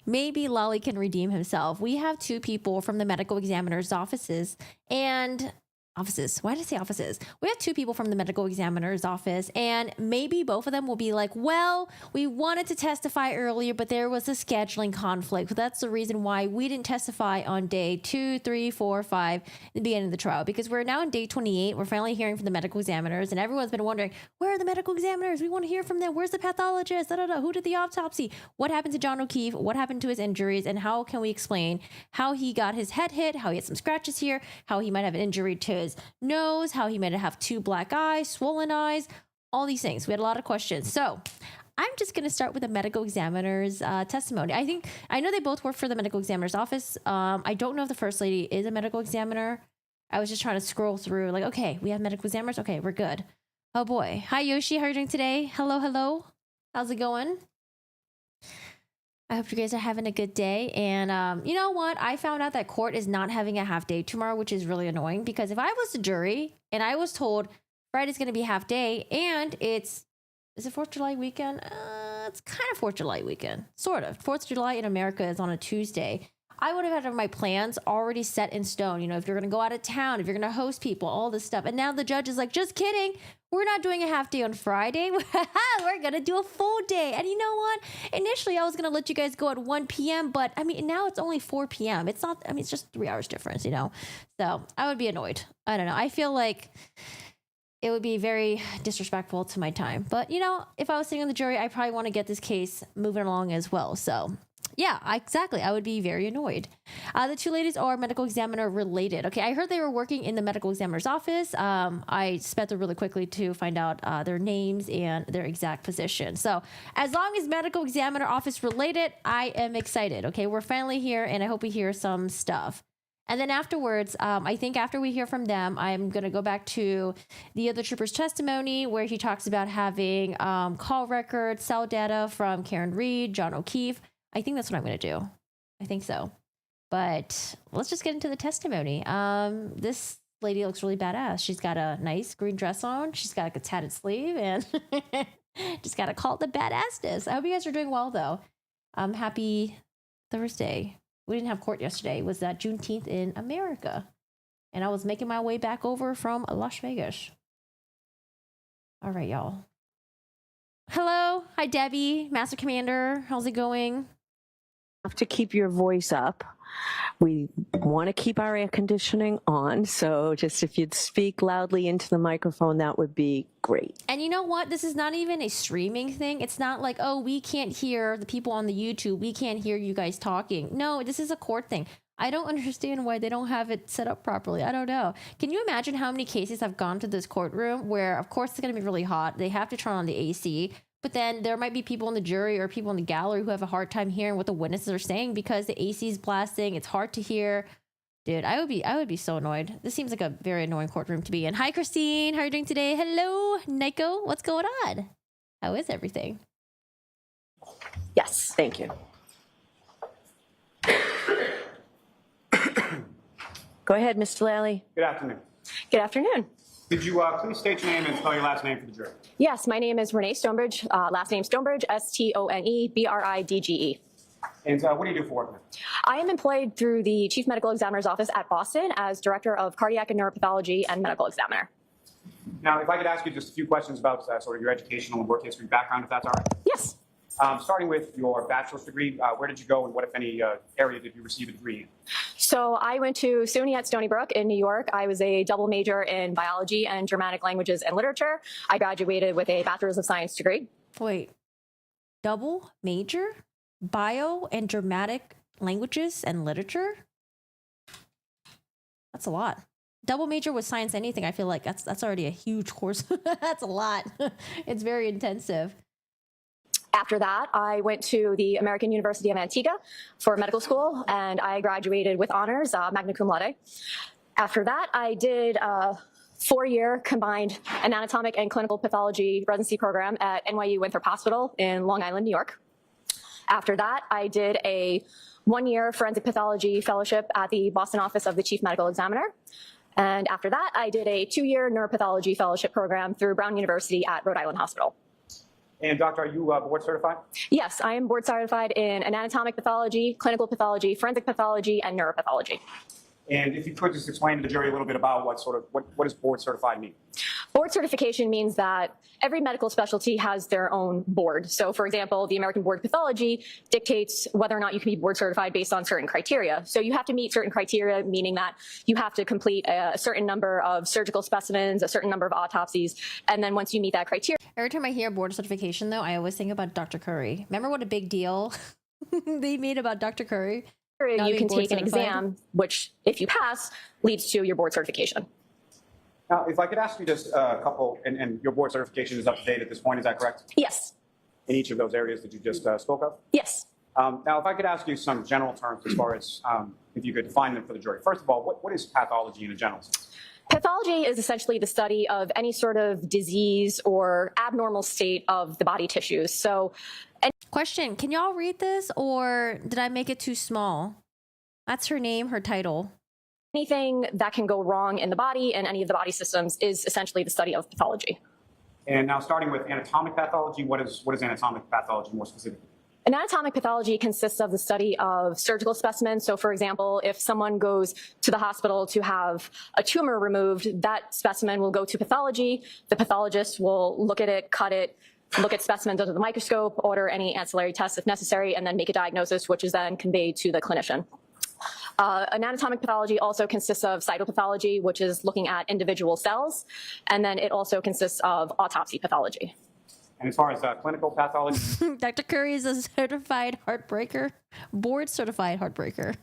maybe Lolly can redeem himself. We have two people from the medical examiner's offices and offices. Why did I say offices? We have two people from the medical examiner's office, and maybe both of them will be like, well, we wanted to testify earlier, but there was a scheduling conflict. So that's the reason why we didn't testify on day 2, 3, 4, 5, the beginning of the trial, because we're now on day 28. We're finally hearing from the medical examiners, and everyone's been wondering, where are the medical examiners? We want to hear from them. Where's the pathologist? Who did the autopsy? What happened to John O'Keefe? What happened to his injuries? And how can we explain how he got his head hit, how he had some scratches here, how he might have an injury to his nose, how he might have 2 black eyes, swollen eyes, all these things. We had a lot of questions. So I'm just going to start with the medical examiner's testimony. I know they both work for the medical examiner's office. I don't know if the first lady is a medical examiner. I was just trying to scroll through like, okay, we have medical examiners. Okay, we're good. Oh boy. Hi, Yoshi. How are you doing today? Hello. How's it going? I hope you guys are having a good day. And you know what? I found out that court is not having a half day tomorrow, which is really annoying, because if I was the jury and I was told Friday's going to be half day and is it 4th of July weekend? It's kind of 4th of July weekend. Sort of. 4th of July in America is on a Tuesday. I would have had my plans already set in stone. You know, if you're going to go out of town, if you're going to host people, all this stuff. And now the judge is like, just kidding. We're not doing a half day on Friday. We're going to do a full day. And you know what? Initially, I was going to let you guys go at 1 p.m. But I mean, now it's only 4 p.m. It's not, I mean, it's just 3 hours difference, you know? So I would be annoyed. I don't know. I feel like it would be very disrespectful to my time. But, you know, if I was sitting on the jury, I probably want to get this case moving along as well. So yeah, exactly. I would be very annoyed. The two ladies are medical examiner related. Okay, I heard they were working in the medical examiner's office. I sped through really quickly to find out their names and their exact position. So as long as medical examiner office related, I am excited. Okay, we're finally here, and I hope we hear some stuff. And then afterwards, I think after we hear from them, I'm going to go back to the other trooper's testimony where he talks about having call records, cell data from Karen Reed, John O'Keefe. I think that's what I'm going to do. I think so. But let's just get into the testimony. This lady looks really badass. She's got a nice green dress on. She's got like a tatted sleeve, and just got to call it the badassness. I hope you guys are doing well, though. Happy Thursday. We didn't have court yesterday. It was Juneteenth in America. And I was making my way back over from Las Vegas. All right, y'all. Hello. Hi, Debbie, Master Commander. How's it going? To keep your voice up. We want to keep our air conditioning on, so just if you'd speak loudly into the microphone, that would be great. And you know what? This is not even a streaming thing. It's not like, oh, we can't hear the people on the YouTube. We can't hear you guys talking. No, this is a court thing. I don't understand why they don't have it set up properly. I don't know. Can you imagine how many cases have gone to this courtroom where, of course, it's going to be really hot. They have to turn on the AC. But then there might be people in the jury or people in the gallery who have a hard time hearing what the witnesses are saying because the AC is blasting. It's hard to hear. Dude, I would be so annoyed. This seems like a very annoying courtroom to be in. Hi, Christine. How are you doing today? Hello, Nico. What's going on? How is everything? Yes, thank you. Go ahead, Mr. Lally. Good afternoon. Good afternoon. Could you please state your name and spell your last name for the jury? Yes, my name is Renee Stonebridge. Last name Stonebridge, Stonebridge. And what do you do for work now? I am employed through the Chief Medical Examiner's Office at Boston as Director of Cardiac and Neuropathology and Medical Examiner. Now, if I could ask you just a few questions about sort of your educational and work history background, if that's all right. Yes. Starting with your bachelor's degree, where did you go and what, if any, area did you receive a degree in? So I went to SUNY at Stony Brook in New York. I was a double major in biology and Germanic languages and literature. I graduated with a Bachelor's of Science degree. Wait, double major? Bio and Germanic languages and literature? That's a lot. Double major with science anything, I feel like that's already a huge course. That's a lot. It's very intensive. After that, I went to the American University of Antigua for medical school, and I graduated with honors, magna cum laude. After that, I did a 4-year combined anatomic and clinical pathology residency program at NYU Winthrop Hospital in Long Island, New York. After that, I did a 1-year forensic pathology fellowship at the Boston office of the Chief Medical Examiner. And after that, I did a 2-year neuropathology fellowship program through Brown University at Rhode Island Hospital. And doctor, are you board certified? Yes, I am board certified in anatomic pathology, clinical pathology, forensic pathology, and neuroppathology. And if you could just explain to the jury a little bit about what does board certified mean? Board certification means that every medical specialty has their own board. So for example, the American Board of Pathology dictates whether or not you can be board certified based on certain criteria. So you have to meet certain criteria, meaning that you have to complete a certain number of surgical specimens, a certain number of autopsies, and then once you meet that criteria. Every time I hear board certification, though, I always think about Dr. Curry. Remember what a big deal they made about Dr. Curry? You can take an exam, which if you pass, leads to your board certification. Now, if I could ask you just a couple, and your board certification is up to date at this point, is that correct? Yes. In each of those areas that you just spoke of? Yes. Now, if I could ask you some general terms as far as if you could define them for the jury. First of all, what is pathology in a general sense? Pathology is essentially the study of any sort of disease or abnormal state of the body tissues. So, Question, can y'all read this or did I make it too small? That's her name, her title. anything that can go wrong in the body and any of the body systems is essentially the study of pathology. And now starting with anatomic pathology, what is anatomic pathology more specifically? Anatomic pathology consists of the study of surgical specimens. So for example, if someone goes to the hospital to have a tumor removed, that specimen will go to pathology. The pathologist will look at it, cut it, look at specimens under the microscope, order any ancillary tests if necessary, and then make a diagnosis, which is then conveyed to the clinician. Anatomic pathology also consists of cytopathology, which is looking at individual cells, and then it also consists of autopsy pathology. And as far as clinical pathology? Dr. Curry is a certified heartbreaker, board certified heartbreaker.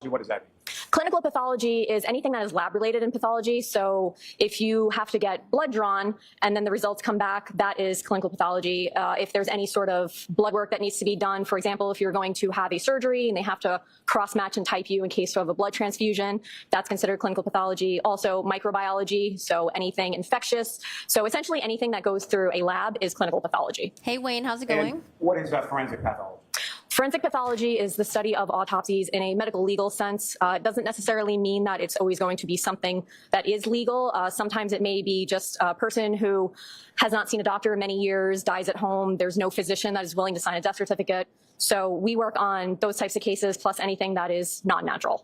What does that mean? Clinical pathology is anything that is lab related in pathology. So if you have to get blood drawn and then the results come back, that is clinical pathology. If there's any sort of blood work that needs to be done, for example, if you're going to have a surgery and they have to cross match and type you in case of a blood transfusion, that's considered clinical pathology. Also microbiology, so anything infectious. So essentially anything that goes through a lab is clinical pathology. Hey, Wayne, how's it going? And what is forensic pathology? Forensic pathology is the study of autopsies in a medical legal sense. It doesn't necessarily mean that it's always going to be something that is legal. Sometimes it may be just a person who has not seen a doctor in many years, dies at home. There's no physician that is willing to sign a death certificate. So we work on those types of cases plus anything that is non-natural.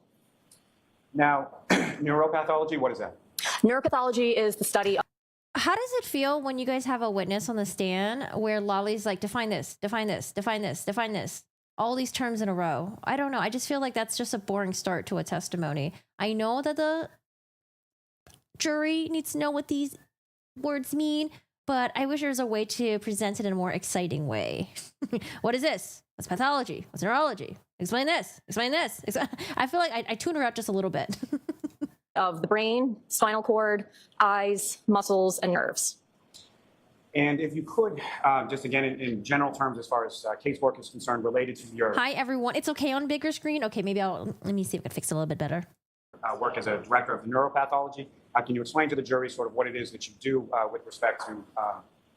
Now, neuropathology, what is that? Neuropathology is the study of How does it feel when you guys have a witness on the stand where Lolly's like, define this, define this, define this, define this? All these terms in a row. I don't know. I just feel like that's just a boring start to a testimony. I know that the jury needs to know what these words mean, but I wish there was a way to present it in a more exciting way. What is this? What's pathology? What's neurology? Explain this. Explain this. I feel like I tune her out just a little bit. of the brain, spinal cord, eyes, muscles, and nerves. And if you could, just again, in general terms, as far as casework is concerned, related to your Hi, everyone. It's okay on bigger screen. Okay, maybe let me see if I can fix it a little bit better. work as a director of neuropathology, can you explain to the jury sort of what it is that you do with respect to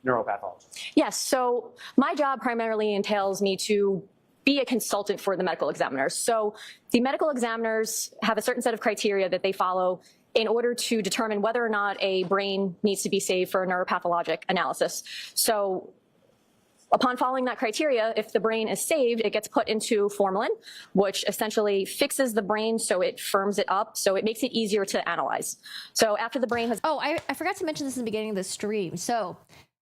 neuropathology? Yes, so my job primarily entails me to be a consultant for the medical examiners. So the medical examiners have a certain set of criteria that they follow in order to determine whether or not a brain needs to be saved for a neuropathologic analysis. So upon following that criteria, if the brain is saved, it gets put into formalin, which essentially fixes the brain so it firms it up, so it makes it easier to analyze. So after the brain has... Oh, I forgot to mention this in the beginning of the stream. So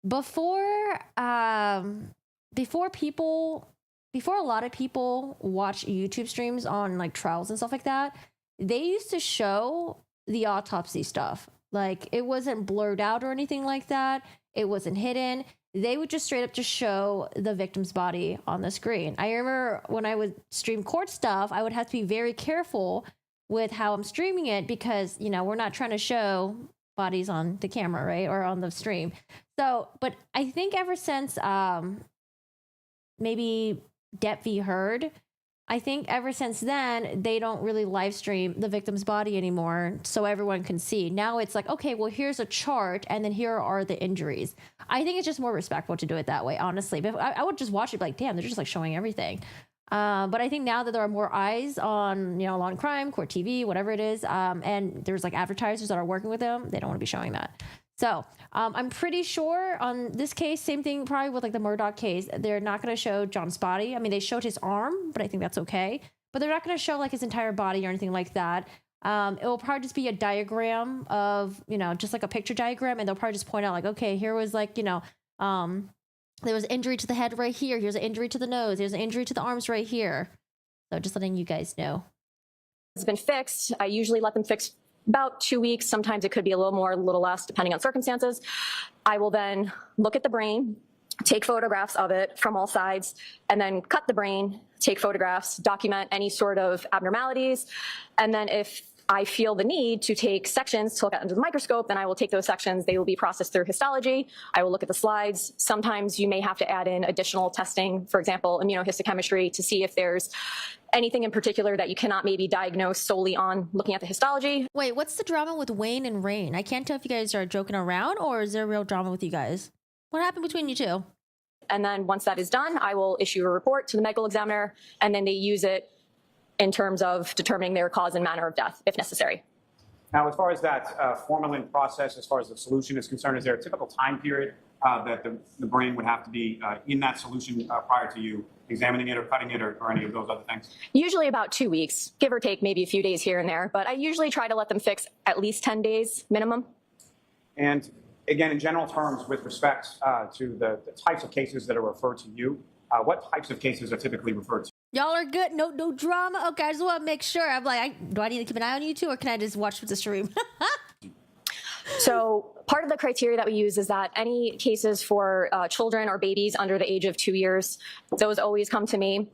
before a lot of people watch YouTube streams on like trials and stuff like that, they used to show the autopsy stuff. Like it wasn't blurred out or anything like that. It wasn't hidden. They would just straight up just show the victim's body on the screen. I remember when I would stream court stuff, I would have to be very careful with how I'm streaming it because, you know, we're not trying to show bodies on the camera, right? Or on the stream. So, but I think ever since maybe Depp v. Heard, I think ever since then, they don't really live stream the victim's body anymore so everyone can see. Now it's like, okay, well, here's a chart and then here are the injuries. I think it's just more respectful to do it that way, honestly. But I would just watch it like, damn, they're just like showing everything. But I think now that there are more eyes on, you know, Law and Crime, Court TV, whatever it is, and there's like advertisers that are working with them, they don't want to be showing that. So I'm pretty sure on this case, same thing probably with like the Murdoch case, they're not going to show John's body. I mean, they showed his arm, but I think that's okay. But they're not going to show like his entire body or anything like that. It will probably just be a diagram of, you know, just like a picture diagram. And they'll probably just point out like, okay, here was like, you know, there was injury to the head right here. Here's an injury to the nose. Here's an injury to the arms right here. So just letting you guys know. It's been fixed. I usually let them fix about 2 weeks. Sometimes it could be a little more, a little less, depending on circumstances. I will then look at the brain, take photographs of it from all sides, and then cut the brain, take photographs, document any sort of abnormalities. And then if I feel the need to take sections to look at under the microscope, then I will take those sections. They will be processed through histology. I will look at the slides. Sometimes you may have to add in additional testing, for example, immunohistochemistry, to see if there's anything in particular that you cannot maybe diagnose solely on looking at the histology. Wait, what's the drama with Wayne and Rain? I can't tell if you guys are joking around or is there real drama with you guys? What happened between you two? And then once that is done, I will issue a report to the medical examiner, and then they use it in terms of determining their cause and manner of death, if necessary. Now, as far as that formalin process, as far as the solution is concerned, is there a typical time period that the brain would have to be in that solution prior to you examining it or cutting it or any of those other things? Usually about 2 weeks, give or take maybe a few days here and there, but I usually try to let them fix at least 10 days minimum. And again, in general terms, with respect to the types of cases that are referred to you, what types of cases are typically referred to? Y'all are good. No drama. Okay, I just want to make sure. I'm like, do I need to keep an eye on you two or can I just watch the stream? So part of the criteria that we use is that any cases for children or babies under the age of 2 years, those always come to me.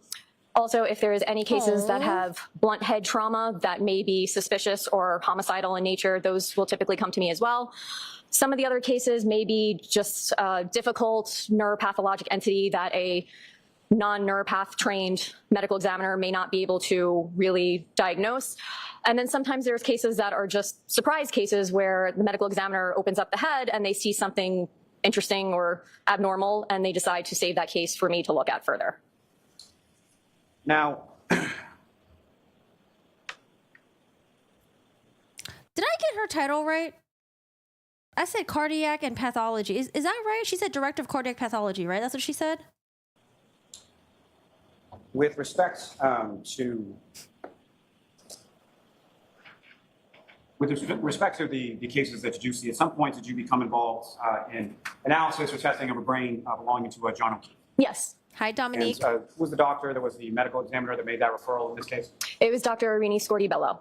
Also, if there is any cases that have blunt head trauma that may be suspicious or homicidal in nature, those will typically come to me as well. Some of the other cases may be just a difficult neuropathologic entity that a non-neuropath trained medical examiner may not be able to really diagnose. And then sometimes there's cases that are just surprise cases where the medical examiner opens up the head and they see something interesting or abnormal and they decide to save that case for me to look at further. Now, Did I get her title right? I said cardiac and pathology. Is that right? She said director of cardiac pathology, right? That's what she said? with respect to the cases that you do see, at some point did you become involved in analysis or testing of a brain belonging to John O'Keefe? Yes. Hi, Dominique. And who was the doctor that was the medical examiner that made that referral in this case? It was Dr. Scordi-Bello.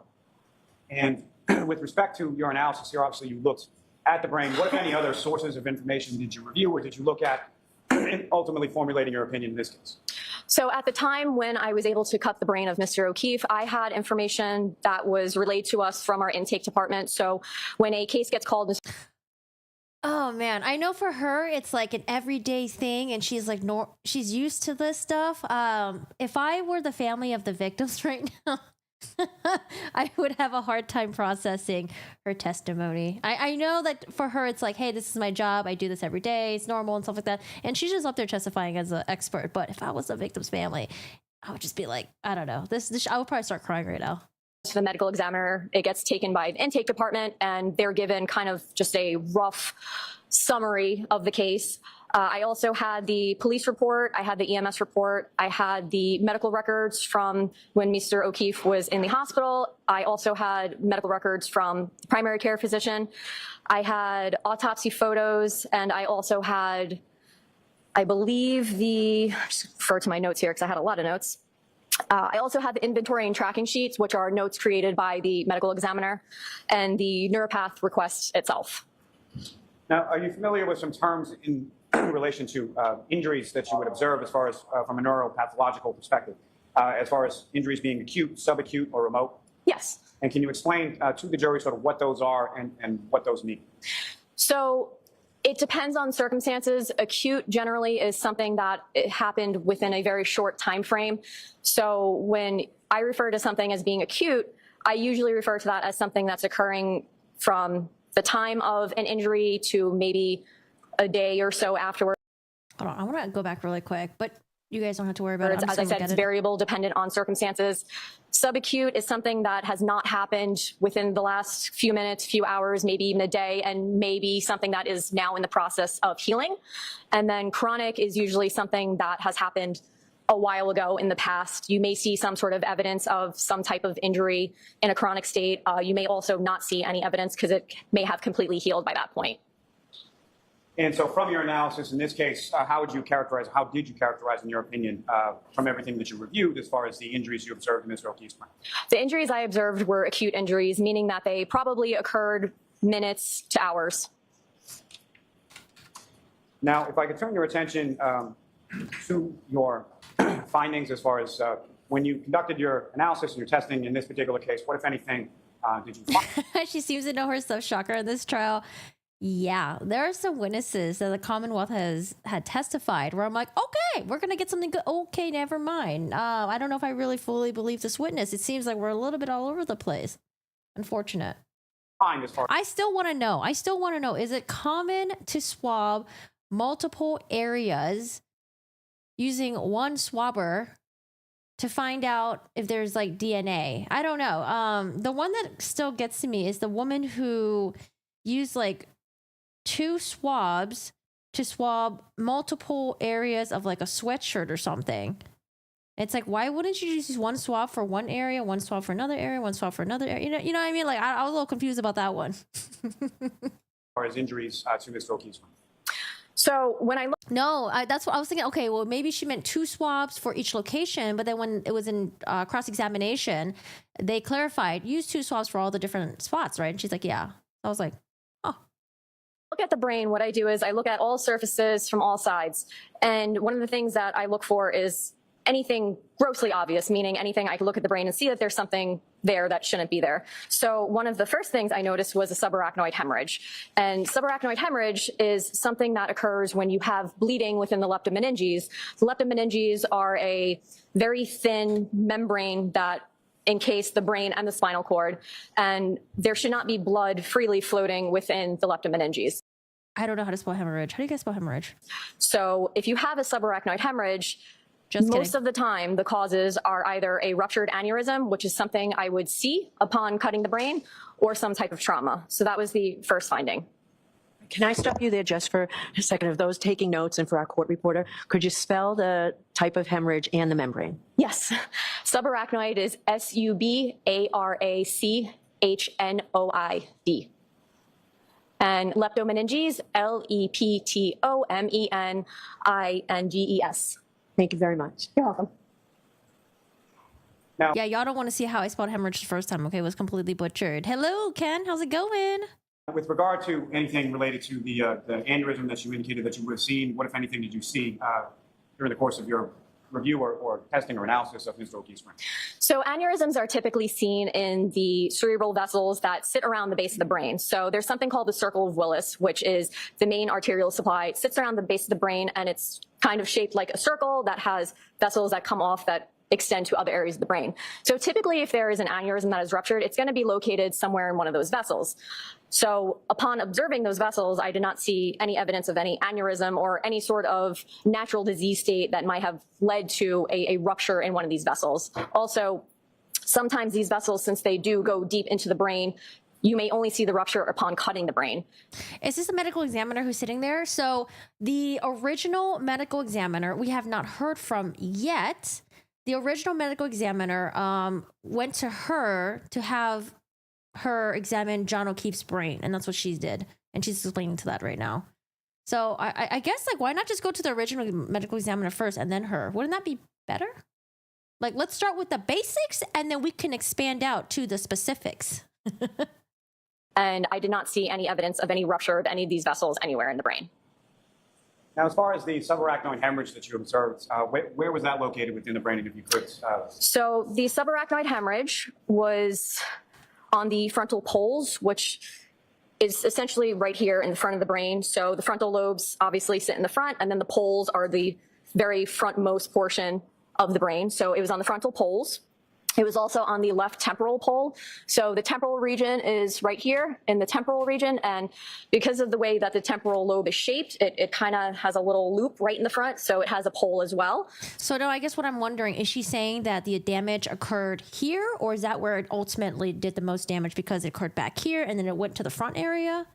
And with respect to your analysis here, obviously you looked at the brain. What, if any, other sources of information did you review or did you look at in ultimately formulating your opinion in this case? So at the time when I was able to cut the brain of Mr. O'Keefe, I had information that was relayed to us from our intake department. So when a case gets called... Oh man, I know for her it's like an everyday thing, and she's like, she's used to this stuff. If I were the family of the victims right now, I would have a hard time processing her testimony. I know that for her it's like, hey, this is my job. I do this every day. It's normal and stuff like that. And she's just up there testifying as an expert. But if I was the victim's family, I would just be like, I don't know. This I would probably start crying right now. To the medical examiner, it gets taken by the intake department, and they're given kind of just a rough summary of the case. I also had the police report, I had the EMS report, I had the medical records from when Mr. O'Keefe was in the hospital. I also had medical records from the primary care physician. I had autopsy photos, and I also had, I believe just refer to my notes here because I had a lot of notes. I also had the inventory and tracking sheets, which are notes created by the medical examiner, and the neuropath request itself. Now, are you familiar with some terms in relation to injuries that you would observe as far as from a neuropathological perspective, as far as injuries being acute, subacute, or remote? Yes. And can you explain to the jury sort of what those are and what those mean? So it depends on circumstances. Acute generally is something that it happened within a very short time frame. So when I refer to something as being acute, I usually refer to that as something that's occurring from the time of an injury to maybe a day or so afterward. Hold on, I want to go back really quick. But You guys don't have to worry about it. I'm As just I gonna said, look it's at it. variable dependent on circumstances. Subacute is something that has not happened within the last few minutes, few hours, maybe even a day, and maybe something that is now in the process of healing. And then chronic is usually something that has happened a while ago in the past. You may see some sort of evidence of some type of injury in a chronic state. You may also not see any evidence because it may have completely healed by that point. And so from your analysis in this case, how did you characterize, in your opinion, from everything that you reviewed as far as the injuries you observed in this O'Keefe's brain? The injuries I observed were acute injuries, meaning that they probably occurred minutes to hours. Now, if I could turn your attention to your findings as far as when you conducted your analysis and your testing in this particular case, what, if anything, did you find? She seems to know her stuff, shocker, in this trial. Yeah, there are some witnesses that the Commonwealth had testified where I'm like, okay, we're going to get something good. Okay, never mind. I don't know if I really fully believe this witness. It seems like we're a little bit all over the place. Unfortunate. I still want to know, is it common to swab multiple areas using one swabber to find out if there's like DNA? I don't know. The one that still gets to me is the woman who used like 2 swabs to swab multiple areas of like a sweatshirt or something. It's like, why wouldn't you just use one swab for one area, one swab for another area, one swab for another area? You know what I mean? Like, I was a little confused about that one. As far as injuries to Ms. O'Keefe's brain? So when I look, that's what I was thinking. Okay, well, maybe she meant 2 swabs for each location, but then when it was in cross-examination, they clarified, use 2 swabs for all the different spots, right? And she's like, yeah. I was like, look at the brain, what I do is I look at all surfaces from all sides. And one of the things that I look for is anything grossly obvious, meaning anything I can look at the brain and see that there's something there that shouldn't be there. So one of the first things I noticed was a subarachnoid hemorrhage. And subarachnoid hemorrhage is something that occurs when you have bleeding within the leptomeninges. The leptomeninges are a very thin membrane that encase the brain and the spinal cord, and there should not be blood freely floating within the leptomeninges. I don't know how to spell hemorrhage. How do you guys spell hemorrhage? So if you have a subarachnoid hemorrhage, most of the time the causes are either a ruptured aneurysm, which is something I would see upon cutting the brain, or some type of trauma. So that was the first finding. Can I stop you there just for a second? Of those taking notes and for our court reporter, could you spell the type of hemorrhage and the membrane? Yes. Subarachnoid is SUBARACHNOID. And leptomeninges, LEPTOMENINGES. Thank you very much. You're welcome. Now, Yeah, y'all don't want to see how I spelled hemorrhage the first time, okay? It was completely butchered. Hello, Ken. How's it going? with regard to anything related to the aneurysm that you indicated that you would have seen, what, if anything, did you see during the course of your review or testing or analysis of Mr. O'Keefe's brain? So aneurysms are typically seen in the cerebral vessels that sit around the base of the brain. So there's something called the circle of Willis, which is the main arterial supply. It sits around the base of the brain, and it's kind of shaped like a circle that has vessels that come off that extend to other areas of the brain. So typically, if there is an aneurysm that is ruptured, it's going to be located somewhere in one of those vessels. So upon observing those vessels, I did not see any evidence of any aneurysm or any sort of natural disease state that might have led to a rupture in one of these vessels. Also, sometimes these vessels, since they do go deep into the brain, you may only see the rupture upon cutting the brain. Is this a medical examiner who's sitting there? So the original medical examiner we have not heard from yet. The original medical examiner went to her to have her examine John O'Keefe's brain, and that's what she did, and she's explaining to that right now. So I guess, like, why not just go to the original medical examiner first and then her? Wouldn't that be better? Like, let's start with the basics, and then we can expand out to the specifics. And I did not see any evidence of any rupture of any of these vessels anywhere in the brain. Now, as far as the subarachnoid hemorrhage that you observed, where was that located within the brain, if you could? So the subarachnoid hemorrhage was on the frontal poles, which is essentially right here in the front of the brain. So the frontal lobes obviously sit in the front, and then the poles are the very frontmost portion of the brain. So it was on the frontal poles. It was also on the left temporal pole. So the temporal region is right here in the temporal region. And because of the way that the temporal lobe is shaped, it kind of has a little loop right in the front. So it has a pole as well. So no, I guess what I'm wondering, is she saying that the damage occurred here, or is that where it ultimately did the most damage because it occurred back here and then it went to the front area?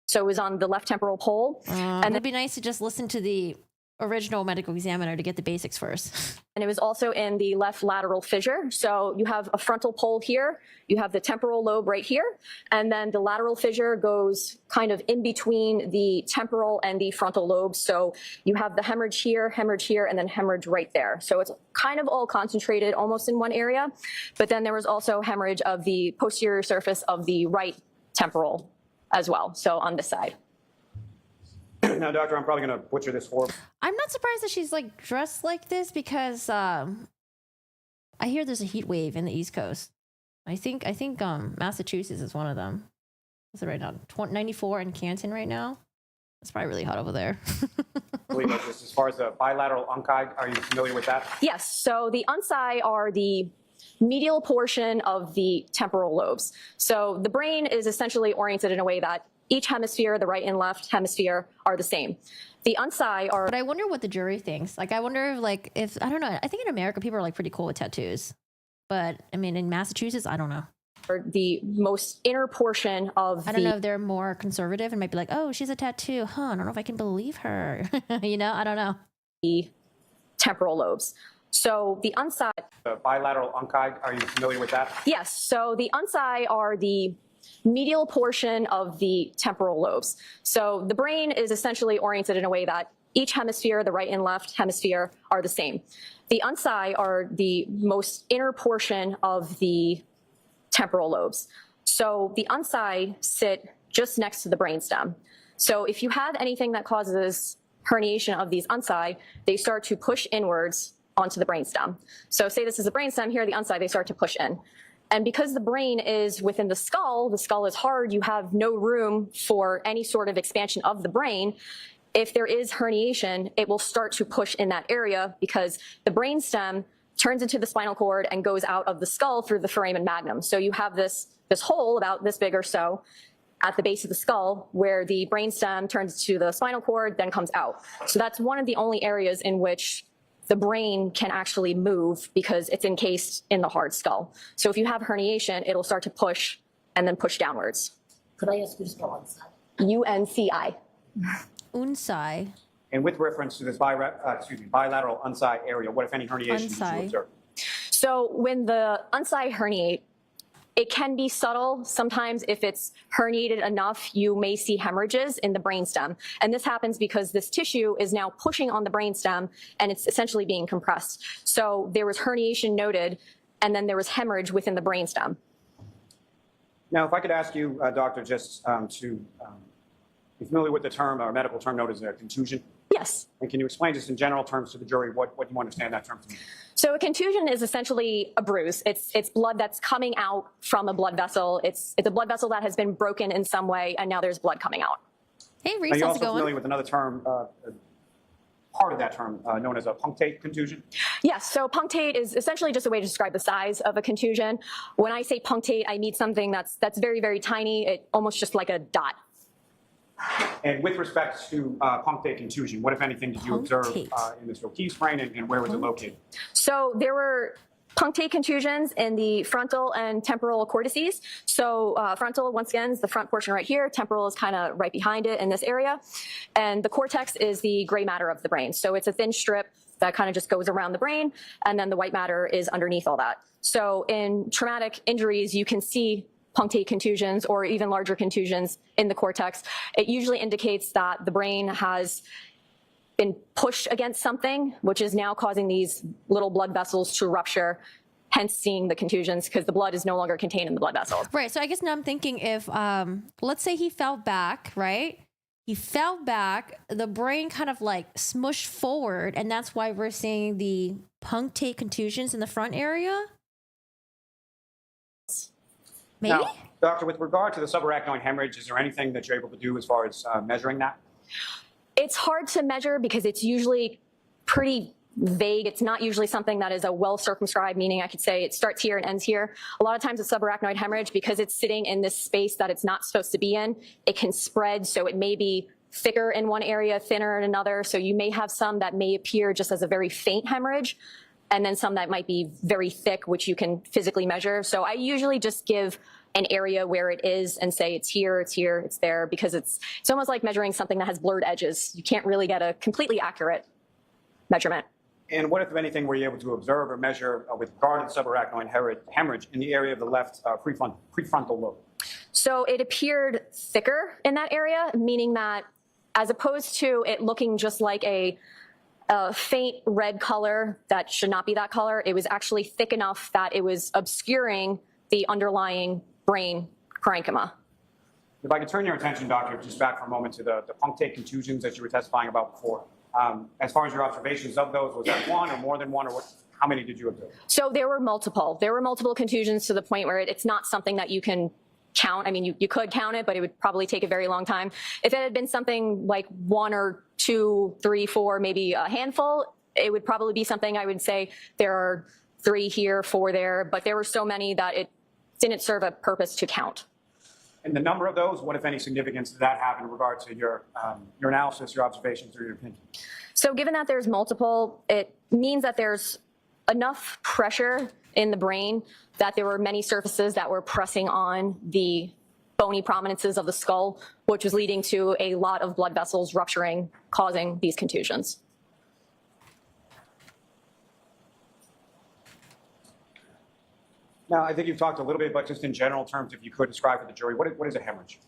So it was on the left temporal pole. And it'd be nice to just listen to the original medical examiner to get the basics first. And it was also in the left lateral fissure. So you have a frontal pole here, you have the temporal lobe right here, and then the lateral fissure goes kind of in between the temporal and the frontal lobes. So you have the hemorrhage here, and then hemorrhage right there. So it's kind of all concentrated almost in one area. But then there was also hemorrhage of the posterior surface of the right temporal as well, so on this side. Now, doctor, I'm probably going to butcher this for. I'm not surprised that she's like dressed like this because I hear there's a heat wave in the East Coast. I think Massachusetts is one of them. What's it right now? 94 in Canton right now. It's probably really hot over there. Just as far as the bilateral unci, are you familiar with that? Yes. So the unci are the medial portion of the temporal lobes. So the brain is essentially oriented in a way that each hemisphere, the right and left hemisphere, are the same. The unci are... But I wonder what the jury thinks. Like, I wonder if I don't know. I think in America, people are like pretty cool with tattoos. But I mean, in Massachusetts, I don't know. The most inner portion of I don't know if they're more conservative and might be like, oh, she's a tattoo. Huh, I don't know if I can believe her. You know, I don't know. The temporal lobes. So the unci... The bilateral unci, are you familiar with that? Yes. So the unci are the medial portion of the temporal lobes. So the brain is essentially oriented in a way that each hemisphere, the right and left hemisphere, are the same. The unci are the most inner portion of the temporal lobes. So the unci sit just next to the brainstem. So if you have anything that causes herniation of these unci, they start to push inwards onto the brainstem. So say this is the brainstem, here the unci, they start to push in. And because the brain is within the skull is hard, you have no room for any sort of expansion of the brain. If there is herniation, it will start to push in that area because the brainstem turns into the spinal cord and goes out of the skull through the foramen magnum. So you have this hole about this big or so at the base of the skull where the brainstem turns to the spinal cord, then comes out. So that's one of the only areas in which the brain can actually move because it's encased in the hard skull. So if you have herniation, it'll start to push and then push downwards. Could I ask you to spell unci? UNCI. Unci. And with reference to this bilateral unci area, what, if any, herniations did you observe? So when the unci herniate, it can be subtle. Sometimes if it's herniated enough, you may see hemorrhages in the brainstem. And this happens because this tissue is now pushing on the brainstem and it's essentially being compressed. So there was herniation noted, and then there was hemorrhage within the brainstem. Now, if I could ask you, doctor, just to be familiar with the term, or medical term known as a contusion. Yes. And can you explain just in general terms to the jury what you understand that term to mean? So a contusion is essentially a bruise. It's blood that's coming out from a blood vessel. It's a blood vessel that has been broken in some way, and now there's blood coming out. Hey, Reese, Are you how's it also going? familiar with another term, part of that term, known as a punctate contusion? Yes, so punctate is essentially just a way to describe the size of a contusion. When I say punctate, I mean something that's very, very tiny, almost just like a dot. And with respect to punctate contusion, what, if anything, did you observe in this O'Keefe's brain, and where was it located? So there were punctate contusions in the frontal and temporal cortices. So frontal, once again, is the front portion right here. Temporal is kind of right behind it in this area. And the cortex is the gray matter of the brain. So it's a thin strip that kind of just goes around the brain, and then the white matter is underneath all that. So in traumatic injuries, you can see punctate contusions or even larger contusions in the cortex. It usually indicates that the brain has been pushed against something, which is now causing these little blood vessels to rupture, hence seeing the contusions because the blood is no longer contained in the blood vessels. Right. So I guess now I'm thinking if, let's say he fell back, right? He fell back, the brain kind of like smushed forward, and that's why we're seeing the punctate contusions in the front area. Maybe? Now, doctor, with regard to the subarachnoid hemorrhage, is there anything that you're able to do as far as measuring that? It's hard to measure because it's usually pretty vague. It's not usually something that is a well circumscribed, meaning I could say it starts here and ends here. A lot of times with subarachnoid hemorrhage, because it's sitting in this space that it's not supposed to be in, it can spread, so it may be thicker in one area, thinner in another. So you may have some that may appear just as a very faint hemorrhage, and then some that might be very thick, which you can physically measure. So I usually just give an area where it is and say it's here, it's there, because it's almost like measuring something that has blurred edges. You can't really get a completely accurate measurement. And what, if anything, were you able to observe or measure with regard to subarachnoid hemorrhage in the area of the left prefrontal lobe? So it appeared thicker in that area, meaning that as opposed to it looking just like a faint red color that should not be that color, it was actually thick enough that it was obscuring the underlying brain parenchyma. If I could turn your attention, Doctor, just back for a moment to the punctate contusions that you were testifying about before. As far as your observations of those, was that one or more than one, or how many did you observe? So there were multiple. There were multiple contusions to the point where it's not something that you can count. I mean, you could count it, but it would probably take a very long time. If it had been something like 1 or 2, 3, 4, maybe a handful, it would probably be something I would say there are 3 here, 4 there, but there were so many that it didn't serve a purpose to count. And the number of those, what, if any, significance did that have in regard to your analysis, your observations, or your opinion? So given that there's multiple, it means that there's enough pressure in the brain that there were many surfaces that were pressing on the bony prominences of the skull, which was leading to a lot of blood vessels rupturing, causing these contusions. Now, I think you've talked a little bit, but just in general terms, if you could describe for the jury, what is a hemorrhage?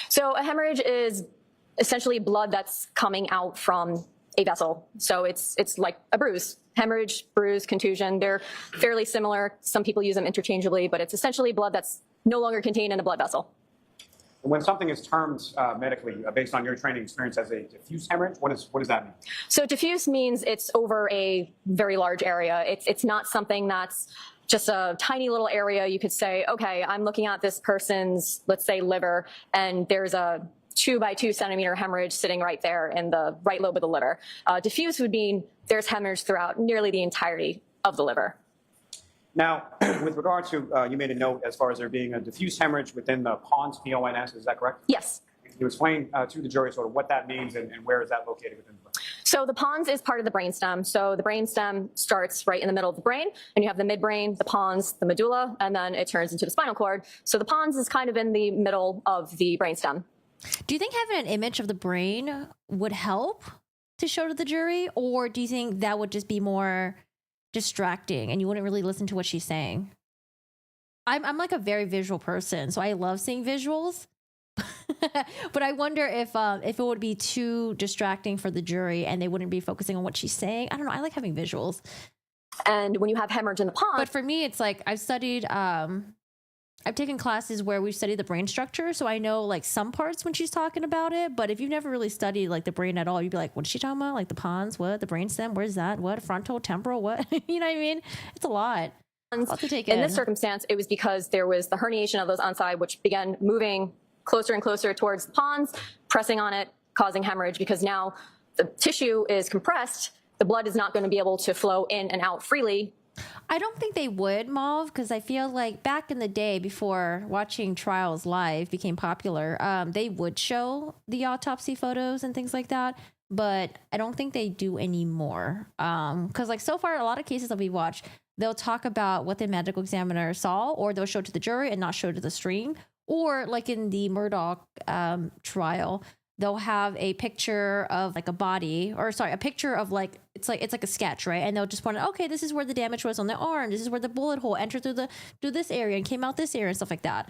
So a hemorrhage is essentially blood that's coming out from a vessel. So it's like a bruise. Hemorrhage, bruise, contusion, they're fairly similar. Some people use them interchangeably, but it's essentially blood that's no longer contained in a blood vessel. When something is termed medically, based on your training experience, as a diffuse hemorrhage, what does that mean? So diffuse means it's over a very large area. It's not something that's just a tiny little area. You could say, okay, I'm looking at this person's, let's say, liver, and there's a 2 by 2 centimeter hemorrhage sitting right there in the right lobe of the liver. Diffuse would mean there's hemorrhage throughout nearly the entirety of the liver. Now, with regard to, you made a note as far as there being a diffuse hemorrhage within the pons, P-O-N-S, is that correct? Yes. Can you explain to the jury sort of what that means and where is that located within the brain? So the pons is part of the brainstem. So the brainstem starts right in the middle of the brain, and you have the midbrain, the pons, the medulla, and then it turns into the spinal cord. So the pons is kind of in the middle of the brainstem. Do you think having an image of the brain would help to show to the jury, or do you think that would just be more distracting and you wouldn't really listen to what she's saying? I'm like a very visual person, so I love seeing visuals. But I wonder if it would be too distracting for the jury and they wouldn't be focusing on what she's saying. I don't know. I like having visuals. And when you have hemorrhage in the pons, but for me, it's like I've studied. I've taken classes where we've studied the brain structure, so I know like some parts when she's talking about it. But if you've never really studied like the brain at all, you'd be like, "What is she talking about? Like the pons? What? The brainstem? Where's that? What? Frontal, temporal? What?" You know what I mean? It's a lot. To take in this circumstance, it was because there was the herniation of those inside, which began moving closer and closer towards the pons, pressing on it, causing hemorrhage, because now the tissue is compressed. The blood is not going to be able to flow in and out freely. I don't think they would, Mauve, because I feel like back in the day before watching trials live became popular, they would show the autopsy photos and things like that. But I don't think they do anymore. Because like so far, a lot of cases that we watch, they'll talk about what the medical examiner saw, or they'll show it to the jury and not show it to the stream. Or like in the Murdoch trial, they'll have a picture of like a body, or sorry, a picture of like it's like a sketch, right? And they'll just point out, okay, this is where the damage was on the arm. This is where the bullet hole entered through this area and came out this area and stuff like that.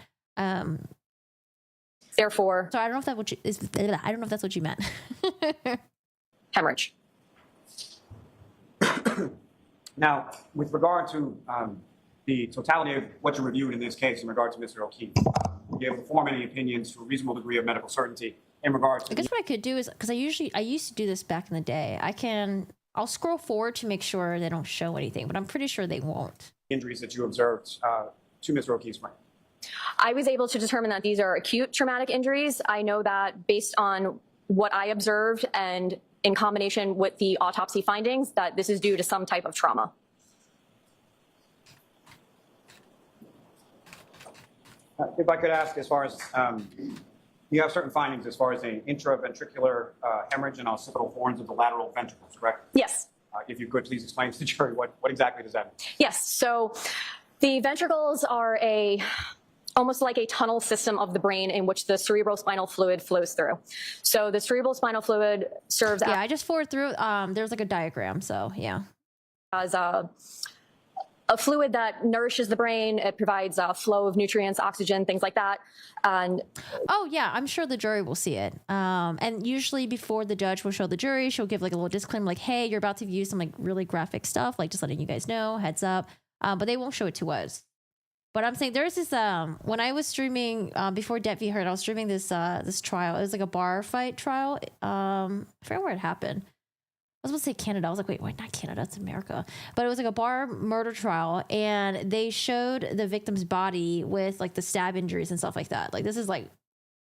Therefore, so I don't know if I don't know if that's what you meant. Hemorrhage. Now, with regard to the totality of what you reviewed in this case in regard to Mr. O'Keefe, you able to form any opinions to a reasonable degree of medical certainty in regards to... I guess what I could do is, because I used to do this back in the day, I'll scroll forward to make sure they don't show anything, but I'm pretty sure they won't. Injuries that you observed to Mr. O'Keefe's brain. I was able to determine that these are acute traumatic injuries. I know that based on what I observed and in combination with the autopsy findings that this is due to some type of trauma. If I could ask, as far as you have certain findings as far as an intraventricular hemorrhage and occipital horns of the lateral ventricles, correct? Yes. If you could please explain to the jury what exactly does that mean? Yes. So the ventricles are almost like a tunnel system of the brain in which the cerebrospinal fluid flows through. So the cerebrospinal fluid serves I just forward through. There's like a diagram. So yeah. as a fluid that nourishes the brain. It provides a flow of nutrients, oxygen, things like that. And oh yeah, I'm sure the jury will see it. And usually before the judge will show the jury, she'll give like a little disclaimer, like, "Hey, you're about to view some like really graphic stuff, like just letting you guys know, heads up." But they won't show it to us. But I'm saying there's this when I was streaming before Det V heard, I was streaming this this trial. It was like a bar fight trial. I forget where it happened. I was supposed to say Canada. I was like, wait, not Canada? It's America. But it was like a bar murder trial, and they showed the victim's body with like the stab injuries and stuff like that. Like this was like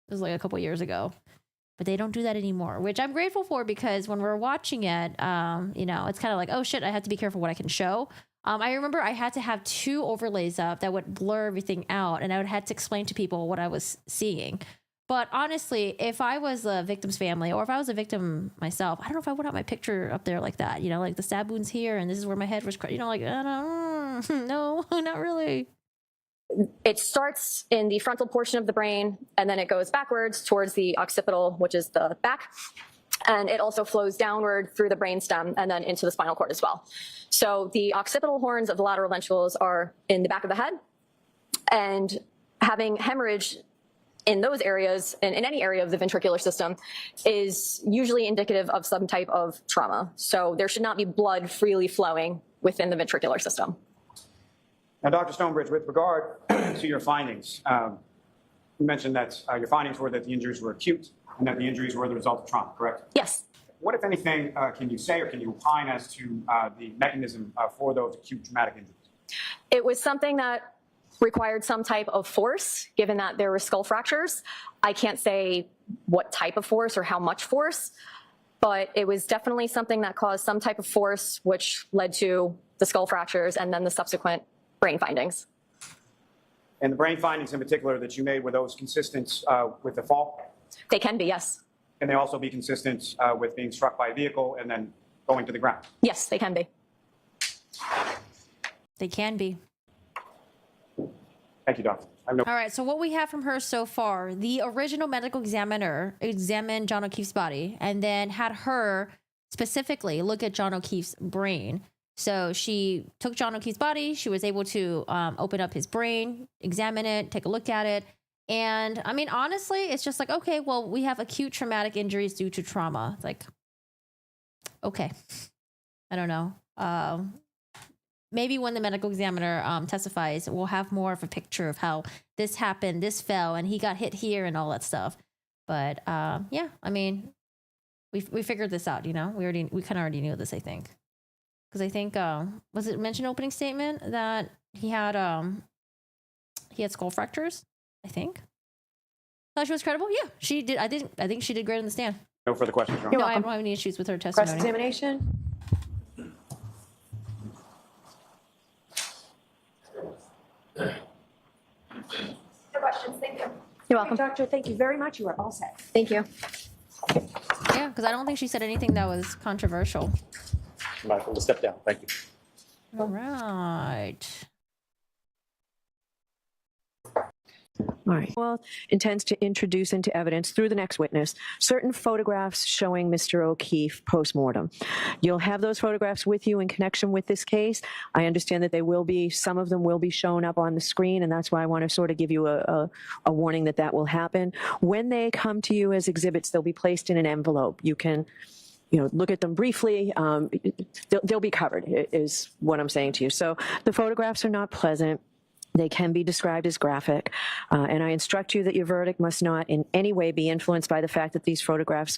a couple years ago, but they don't do that anymore, which I'm grateful for, because when we're watching it, you know, it's kind of like, oh shit, I have to be careful what I can show. I remember I had to have 2 overlays up that would blur everything out, and I would have to explain to people what I was seeing. But honestly, if I was a victim's family, or if I was a victim myself, I don't know if I would have my picture up there like that, you know, like the stab wounds here, and this is where my head was, you know, like, no, not really. it starts in the frontal portion of the brain, and then it goes backwards towards the occipital, which is the back. And it also flows downward through the brainstem and then into the spinal cord as well. So the occipital horns of the lateral ventricles are in the back of the head, and having hemorrhage in those areas, and in any area of the ventricular system, is usually indicative of some type of trauma. So there should not be blood freely flowing within the ventricular system. Now, Dr. Stonebridge, with regard to your findings, you mentioned that your findings were that the injuries were acute and that the injuries were the result of trauma, correct? Yes. What, if anything, can you say or can you opine as to the mechanism for those acute traumatic injuries? It was something that required some type of force, given that there were skull fractures. I can't say what type of force or how much force, but it was definitely something that caused some type of force, which led to the skull fractures and then the subsequent brain findings. And the brain findings in particular that you made, were those consistent with the fall? They can be, yes. Can they also be consistent with being struck by a vehicle and then going to the ground? Yes, they can be. They can be. Thank you, Doctor. All right, so what we have from her so far, the original medical examiner examined John O'Keefe's body and then had her specifically look at John O'Keefe's brain. So she took John O'Keefe's body, she was able to open up his brain, examine it, take a look at it. And I mean, honestly, it's just like, okay, well, we have acute traumatic injuries due to trauma. It's like, okay, I don't know. Maybe when the medical examiner testifies, we'll have more of a picture of how this happened, this fell, and he got hit here and all that stuff. But yeah, I mean, we figured this out, you know. We kind of already knew this, I think, because I think was it mentioned opening statement that he had skull fractures. I think. Thought she was credible. Yeah, she did. I think she did great on the stand. No further questions, Your Honor. No, I don't have any issues with her testimony. Cross-examination? No questions. Thank you. You're welcome. Doctor, thank you very much. You are all set. Thank you. Yeah, because I don't think she said anything that was controversial. I'm not going to step down. Thank you. All right. All right. Well, intends to introduce into evidence through the next witness certain photographs showing Mr. O'Keefe post-mortem. You'll have those photographs with you in connection with this case. I understand that some of them will be shown up on the screen, and that's why I want to sort of give you a warning that will happen. When they come to you as exhibits, they'll be placed in an envelope. You can look at them briefly. They'll be covered, is what I'm saying to you. So the photographs are not pleasant. They can be described as graphic, and I instruct you that your verdict must not in any way be influenced by the fact that these photographs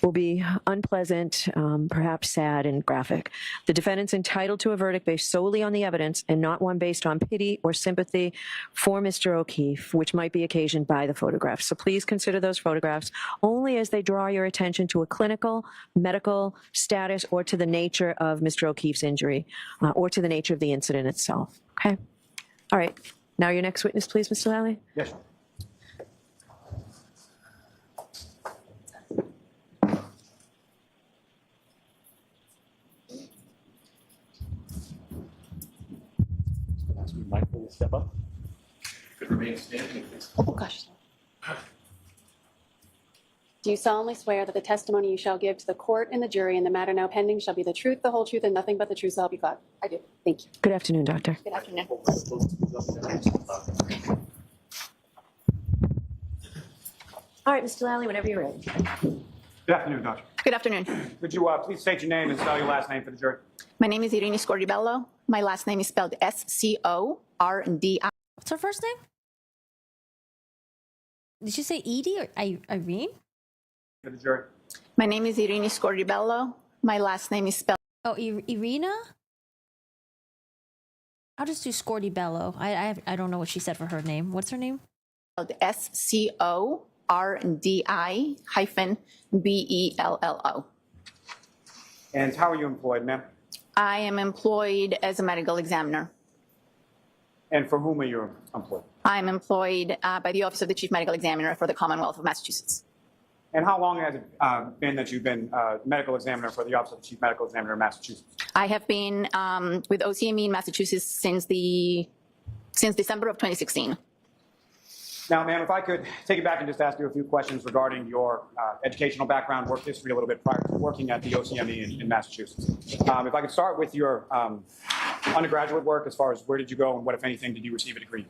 will be unpleasant, perhaps sad and graphic. The defendant's entitled to a verdict based solely on the evidence and not one based on pity or sympathy for Mr. O'Keefe, which might be occasioned by the photographs. So please consider those photographs only as they draw your attention to a clinical, medical status or to the nature of Mr. O'Keefe's injury or to the nature of the incident itself. Okay? All right. Now your next witness, please, Mr. Lally. Yes. You might please step up. Could remain standing, please. Oh, gosh. Do you solemnly swear that the testimony you shall give to the court and the jury in the matter now pending shall be the truth, the whole truth, and nothing but the truth, so help you God? I do. Thank you. Good afternoon, doctor. Good afternoon. All right, Mr. Lally, whenever you're ready. Good afternoon, Doctor. Good afternoon. Could you please state your name and spell your last name for the jury? My name is Scordi-Bello. My last name is spelled Scordi. What's her first name? Did you say Edie or Irene? For the jury. My name is Scordi-Bello. My last name is spelled Oh, Irina? I'll just do Scordi-Bello. I don't know what she said for her name. What's her name? Scordi-Bello. And how are you employed, ma'am? I am employed as a medical examiner. And for whom are you employed? I am employed by the Office of the Chief Medical Examiner for the Commonwealth of Massachusetts. And how long has it been that you've been medical examiner for the Office of the Chief Medical Examiner in Massachusetts? I have been with OCME in Massachusetts since December of 2016. Now, ma'am, if I could take it back and just ask you a few questions regarding your educational background, work history a little bit prior to working at the OCME in Massachusetts. If I could start with your undergraduate work, as far as where did you go and what, if anything, did you receive a degree?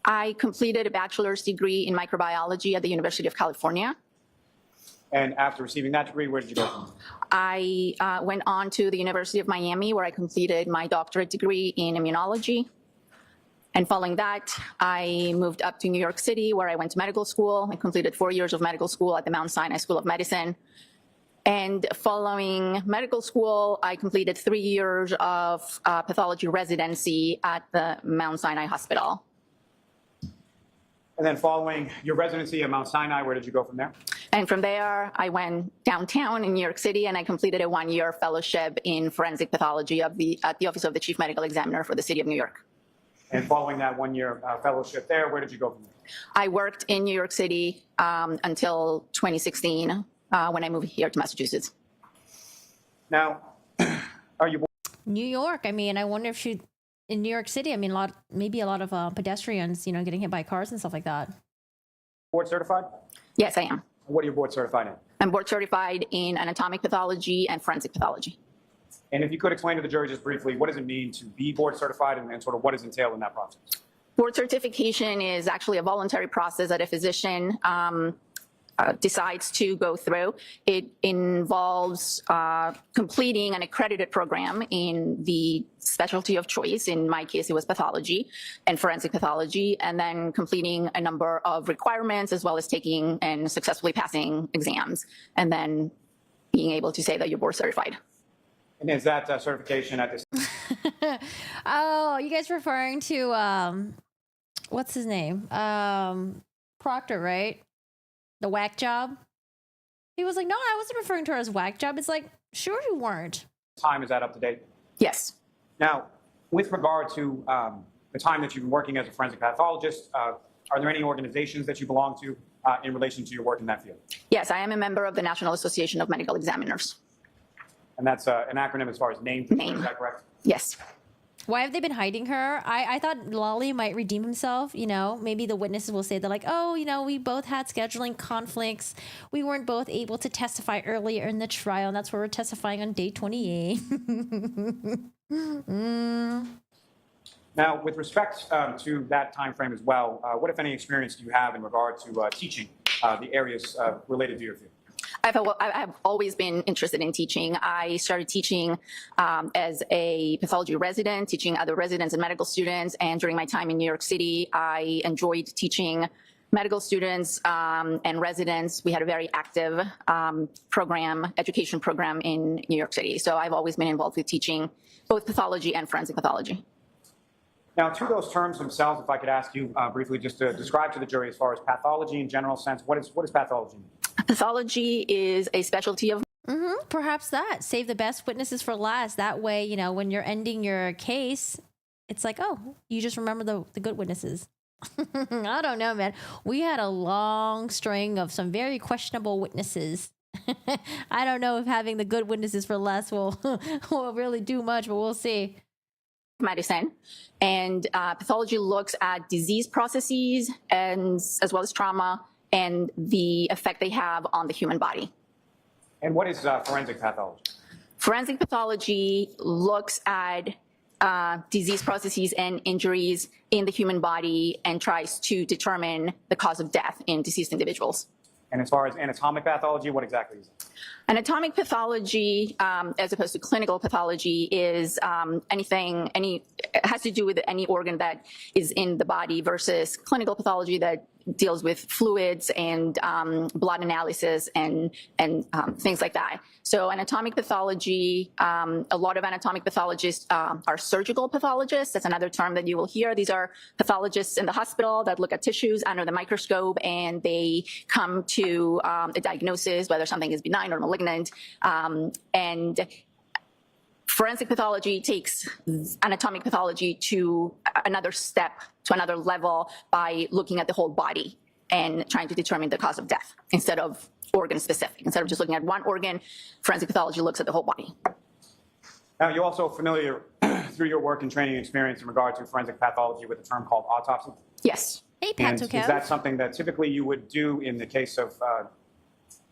I completed a bachelor's degree in microbiology at the University of California. And after receiving that degree, where did you go from there? I went on to the University of Miami, where I completed my doctorate degree in immunology. And following that, I moved up to New York City, where I went to medical school. I completed 4 years of medical school at the Mount Sinai School of Medicine. And following medical school, I completed 3 years of pathology residency at the Mount Sinai Hospital. And then following your residency at Mount Sinai, where did you go from there? And from there, I went downtown in New York City, and I completed a 1-year fellowship in forensic pathology at the Office of the Chief Medical Examiner for the City of New York. And following that 1-year fellowship there, where did you go from there? I worked in New York City until 2016 when I moved here to Massachusetts. Now, are you New York. I mean, I wonder if she in New York City. I mean, maybe a lot of pedestrians, getting hit by cars and stuff like that. board certified? Yes, I am. What are you board certified in? I'm board certified in anatomic pathology and forensic pathology. And if you could explain to the jury just briefly, what does it mean to be board certified and sort of what is entailed in that process? Board certification is actually a voluntary process that a physician decides to go through. It involves completing an accredited program in the specialty of choice. In my case, it was pathology and forensic pathology, and then completing a number of requirements as well as taking and successfully passing exams, and then being able to say that you're board certified. And is that certification at this? Oh, you guys referring to what's his name? Proctor, right? The whack job. He was like, no, I wasn't referring to her as whack job. It's like, sure you weren't. Time, is that up to date? Yes. Now, with regard to the time that you've been working as a forensic pathologist, are there any organizations that you belong to in relation to your work in that field? Yes, I am a member of the National Association of Medical Examiners. And that's an acronym as far as name. Name. Is that correct? Yes. Why have they been hiding her? I thought Lolly might redeem himself. Maybe the witnesses will say they're like, oh, we both had scheduling conflicts. We weren't both able to testify earlier in the trial. And that's why we're testifying on day 28. Now, with respect to that time frame as well, what, if any, experience do you have in regard to teaching the areas related to your field? I've always been interested in teaching. I started teaching as a pathology resident, teaching other residents and medical students. And during my time in New York City, I enjoyed teaching medical students and residents. We had a very active education program in New York City. So I've always been involved with teaching both pathology and forensic pathology. Now, to those terms themselves, if I could ask you briefly just to describe to the jury as far as pathology in general sense, what is pathology mean? Pathology is a specialty of Perhaps that. Save the best witnesses for last. That way, you know, when you're ending your case, it's like, oh, you just remember the good witnesses. I don't know, man. We had a long string of some very questionable witnesses. I don't know if having the good witnesses for less will really do much, but we'll see. medicine, and pathology looks at disease processes and as well as trauma and the effect they have on the human body. And what is forensic pathology? Forensic pathology looks at disease processes and injuries in the human body and tries to determine the cause of death in deceased individuals. And as far as anatomic pathology, what exactly is it? Anatomic pathology, as opposed to clinical pathology, is it has to do with any organ that is in the body, versus clinical pathology that deals with fluids and blood analysis and things like that. So anatomic pathology, a lot of anatomic pathologists are surgical pathologists. That's another term that you will hear. These are pathologists in the hospital that look at tissues under the microscope, and they come to a diagnosis, whether something is benign or malignant. And forensic pathology takes anatomic pathology to another step, to another level, by looking at the whole body and trying to determine the cause of death instead of organ specific. Instead of just looking at one organ, forensic pathology looks at the whole body. Now, you're also familiar through your work and training experience in regard to forensic pathology with a term called autopsy? Yes. Hey, And Pato is that something that typically you would do in the case of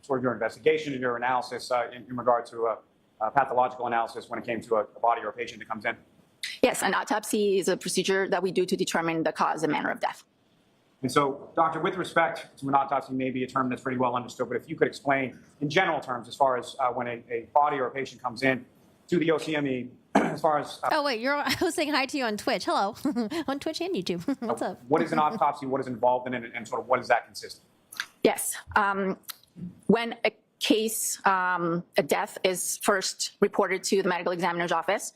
sort of your investigation and your analysis in regard to a pathological analysis when it came to a body or a patient that comes in? Yes, an autopsy is a procedure that we do to determine the cause and manner of death. And so, doctor, with respect to an autopsy, maybe a term that's pretty well understood, but if you could explain in general terms as far as when a body or a patient comes in to the OCME, as far as... Oh, wait, I was saying hi to you on Twitch. Hello. On Twitch and YouTube. What's up? What is an autopsy? What is involved in it? And sort of what does that consist of? Yes. When a case, a death is first reported to the medical examiner's office,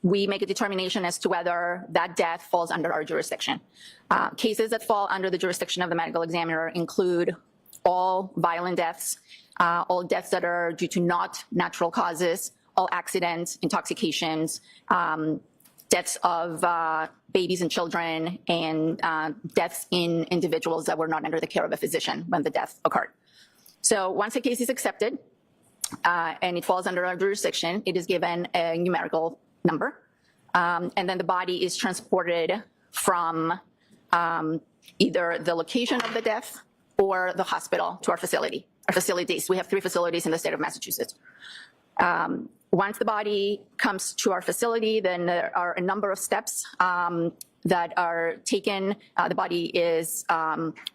we make a determination as to whether that death falls under our jurisdiction. Cases that fall under the jurisdiction of the medical examiner include all violent deaths, all deaths that are due to not natural causes, all accidents, intoxications, deaths of babies and children, and deaths in individuals that were not under the care of a physician when the death occurred. So once a case is accepted and it falls under our jurisdiction, it is given a numerical number, and then the body is transported from either the location of the death or the hospital to our facility. Our facilities, we have 3 facilities in the state of Massachusetts. Once the body comes to our facility, then there are a number of steps that are taken. The body is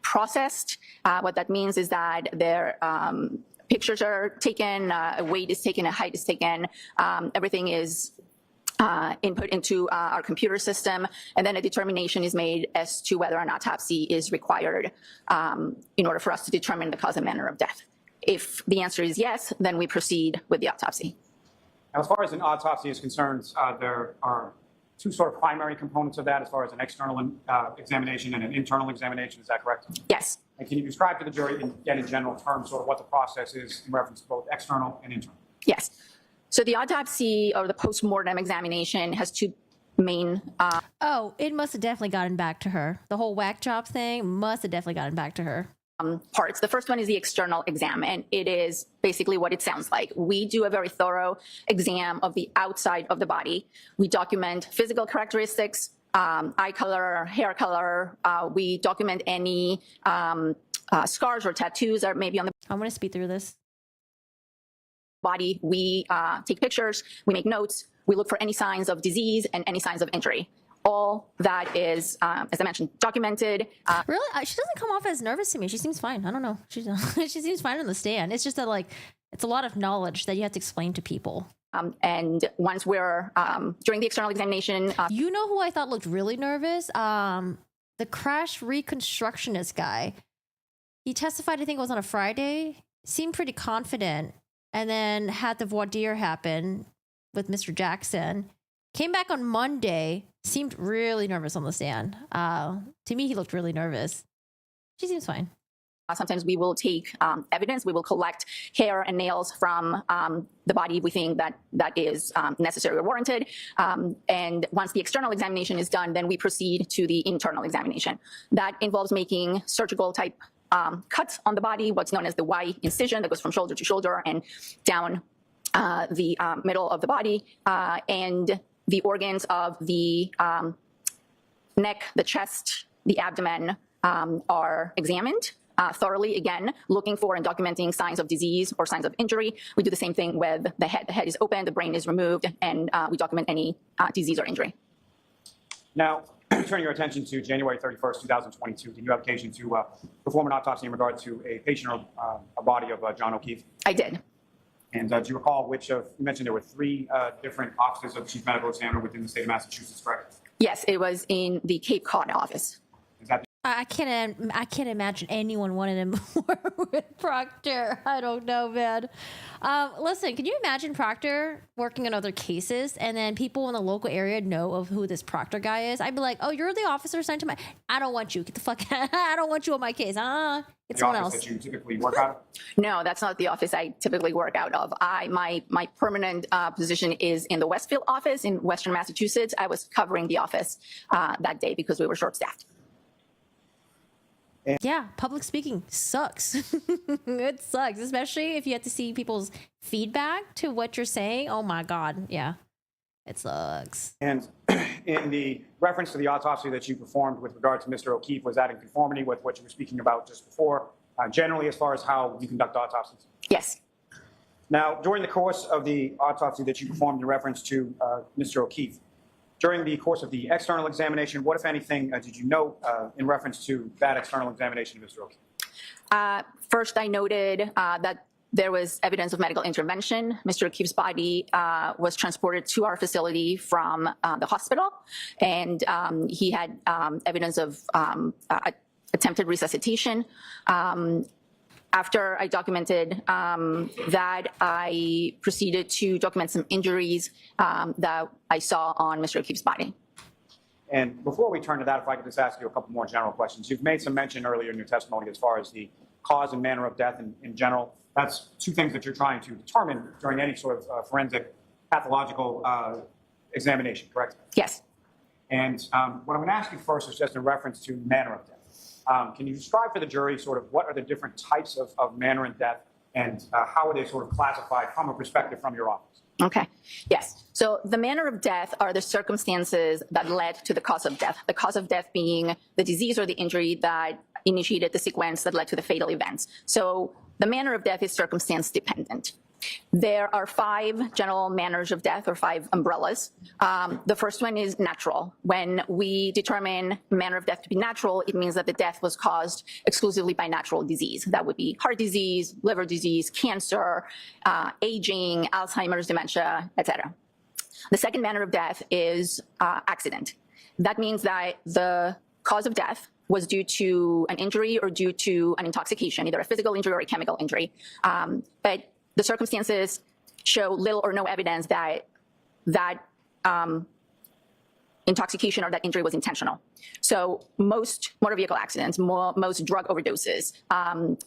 processed. What that means is that their pictures are taken, a weight is taken, a height is taken, everything is input into our computer system, and then a determination is made as to whether an autopsy is required in order for us to determine the cause and manner of death. If the answer is yes, then we proceed with the autopsy. Now, as far as an autopsy is concerned, there are 2 sort of primary components of that, as far as an external examination and an internal examination. Is that correct? Yes. And can you describe to the jury, in general terms, sort of what the process is in reference to both external and internal? Yes. So the autopsy or the post-mortem examination has 2 main... Oh, it must have definitely gotten back to her. The whole whack job thing must have definitely gotten back to her. Parts. The first one is the external exam, and it is basically what it sounds like. We do a very thorough exam of the outside of the body. We document physical characteristics, eye color, hair color. We document any scars or tattoos that may be on the I'm going to speed through this. body. We take pictures, we make notes, we look for any signs of disease and any signs of injury. all that is, as I mentioned, documented. Really? She doesn't come off as nervous to me. She seems fine. I don't know. She seems fine on the stand. It's just that, like, it's a lot of knowledge that you have to explain to people. And once we're, during the external examination. You know who I thought looked really nervous? The crash reconstructionist guy. He testified, I think it was on a Friday, seemed pretty confident, and then had the voir dire happen with Mr. Jackson. Came back on Monday, seemed really nervous on the stand. To me, he looked really nervous. She seems fine. Sometimes we will take evidence. We will collect hair and nails from the body if we think that is necessary or warranted. And once the external examination is done, then we proceed to the internal examination. That involves making surgical type cuts on the body, what's known as the Y incision that goes from shoulder to shoulder and down the middle of the body, and the organs of the neck, the chest, the abdomen are examined thoroughly, again, looking for and documenting signs of disease or signs of injury. We do the same thing with the head. The head is open, the brain is removed, and we document any disease or injury. Now, turning your attention to January 31st, 2022, did you have occasion to perform an autopsy in regard to a patient or a body of John O'Keefe? I did. And do you recall which of, you mentioned there were 3 different offices of chief medical examiner within the state of Massachusetts, correct? Yes, it was in the Cape Cod office. Is that I can't imagine anyone wanting him work with Proctor. I don't know, man. Listen, can you imagine Proctor working on other cases and then people in the local area know of who this Proctor guy is? I'd be like, oh, you're the officer assigned to my... I don't want you. Get the fuck out. I don't want you on my case. It's someone else. that you typically work out of? No, that's not the office I typically work out of. My permanent position is in the Westfield office in Western Massachusetts. I was covering the office that day because we were short-staffed. Yeah, public speaking sucks. It sucks, especially if you have to see people's feedback to what you're saying. Oh my God, yeah, it sucks. And in the reference to the autopsy that you performed with regard to Mr. O'Keefe, was that in conformity with what you were speaking about just before, generally as far as how you conduct autopsies? Yes. Now, during the course of the autopsy that you performed in reference to Mr. O'Keefe, during the course of the external examination, what, if anything, did you note in reference to that external examination of Mr. O'Keefe? First, I noted that there was evidence of medical intervention. Mr. O'Keefe's body was transported to our facility from the hospital, and he had evidence of attempted resuscitation. After I documented that, I proceeded to document some injuries that I saw on Mr. O'Keefe's body. And before we turn to that, if I could just ask you a couple more general questions. You've made some mention earlier in your testimony as far as the cause and manner of death in general. That's 2 things that you're trying to determine during any sort of forensic pathological examination, correct? Yes. And what I'm going to ask you first is just in reference to manner of death. Can you describe for the jury sort of what are the different types of manner of death and how are they sort of classified from a perspective from your office? Okay. Yes. So the manner of death are the circumstances that led to the cause of death. The cause of death being the disease or the injury that initiated the sequence that led to the fatal events. So the manner of death is circumstance dependent. There are 5 general manners of death, or 5 umbrellas. The first one is natural. When we determine manner of death to be natural, it means that the death was caused exclusively by natural disease. That would be heart disease, liver disease, cancer, aging, Alzheimer's, dementia, etc. The second manner of death is accident. That means that the cause of death was due to an injury or due to an intoxication, either a physical injury or a chemical injury. But the circumstances show little or no evidence that intoxication or that injury was intentional. So most motor vehicle accidents, most drug overdoses,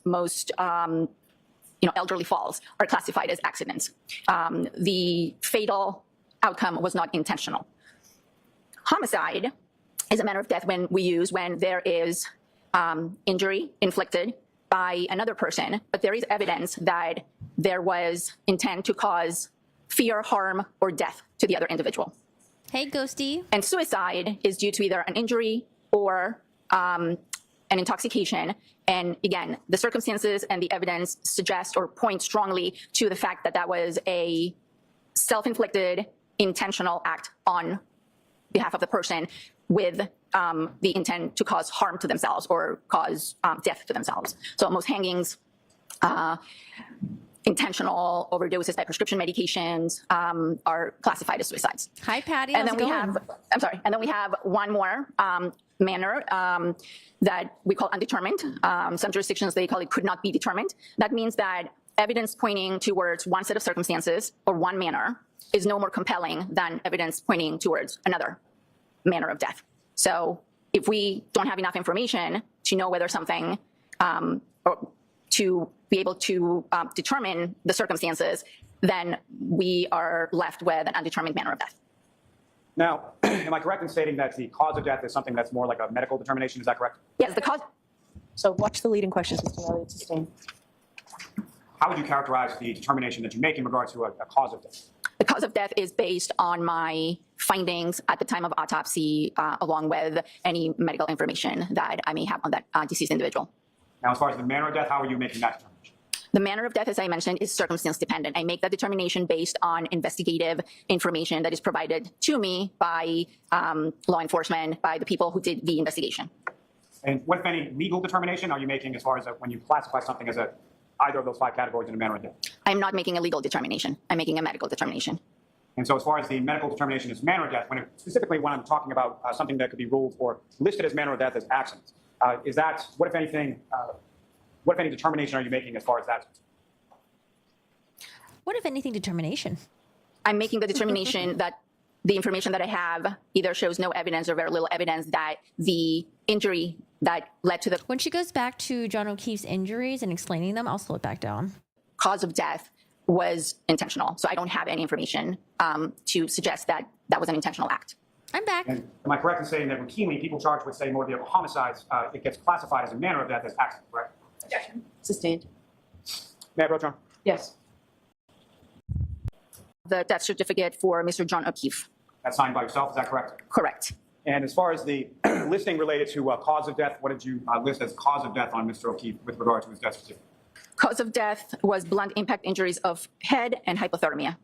most elderly falls are classified as accidents. The fatal outcome was not intentional. Homicide is a manner of death when there is injury inflicted by another person, but there is evidence that there was intent to cause fear, harm, or death to the other individual. Hey, Ghosty. And suicide is due to either an injury or an intoxication. And again, the circumstances and the evidence suggest or point strongly to the fact that that was a self-inflicted, intentional act on behalf of the person with the intent to cause harm to themselves or cause death to themselves. So most hangings, intentional overdoses by prescription medications are classified as suicides. Hi, Patty. And How's then it we going? have, I'm sorry, and then we have one more manner that we call undetermined. Some jurisdictions, they call it could not be determined. That means that evidence pointing towards one set of circumstances or one manner is no more compelling than evidence pointing towards another manner of death. So if we don't have enough information to know whether something, or to be able to determine the circumstances, then we are left with an undetermined manner of death. Now, am I correct in stating that the cause of death is something that's more like a medical determination? Is that correct? Yes, the cause. So watch the leading questions, Mr. Elliott. Sustain. How would you characterize the determination that you make in regard to a cause of death? The cause of death is based on my findings at the time of autopsy, along with any medical information that I may have on that deceased individual. Now, as far as the manner of death, how are you making that determination? The manner of death, as I mentioned, is circumstance dependent. I make that determination based on investigative information that is provided to me by law enforcement, by the people who did the investigation. And what, if any, legal determination are you making as far as when you classify something as either of those 5 categories in a manner of death? I'm not making a legal determination. I'm making a medical determination. And so as far as the medical determination is manner of death, specifically when I'm talking about something that could be ruled or listed as manner of death as accidents, is that, what if anything, what if any determination are you making as far as that? What, if anything, determination? I'm making the determination that the information that I have either shows no evidence or very little evidence that the injury that led to the When she goes back to John O'Keefe's injuries and explaining them, I'll slow it back down. cause of death was intentional. So I don't have any information to suggest that that was an intentional act. I'm back. And am I correct in saying that routinely people charged with, say, more vehicle homicides, it gets classified as a manner of death as accident, correct? Sustained. May I approach on? Yes. The death certificate for Mr. John O'Keefe. That's signed by yourself, is that correct? Correct. And as far as the listing related to cause of death, what did you list as cause of death on Mr. O'Keefe with regard to his death certificate? Cause of death was blunt impact injuries of head and hypothermia.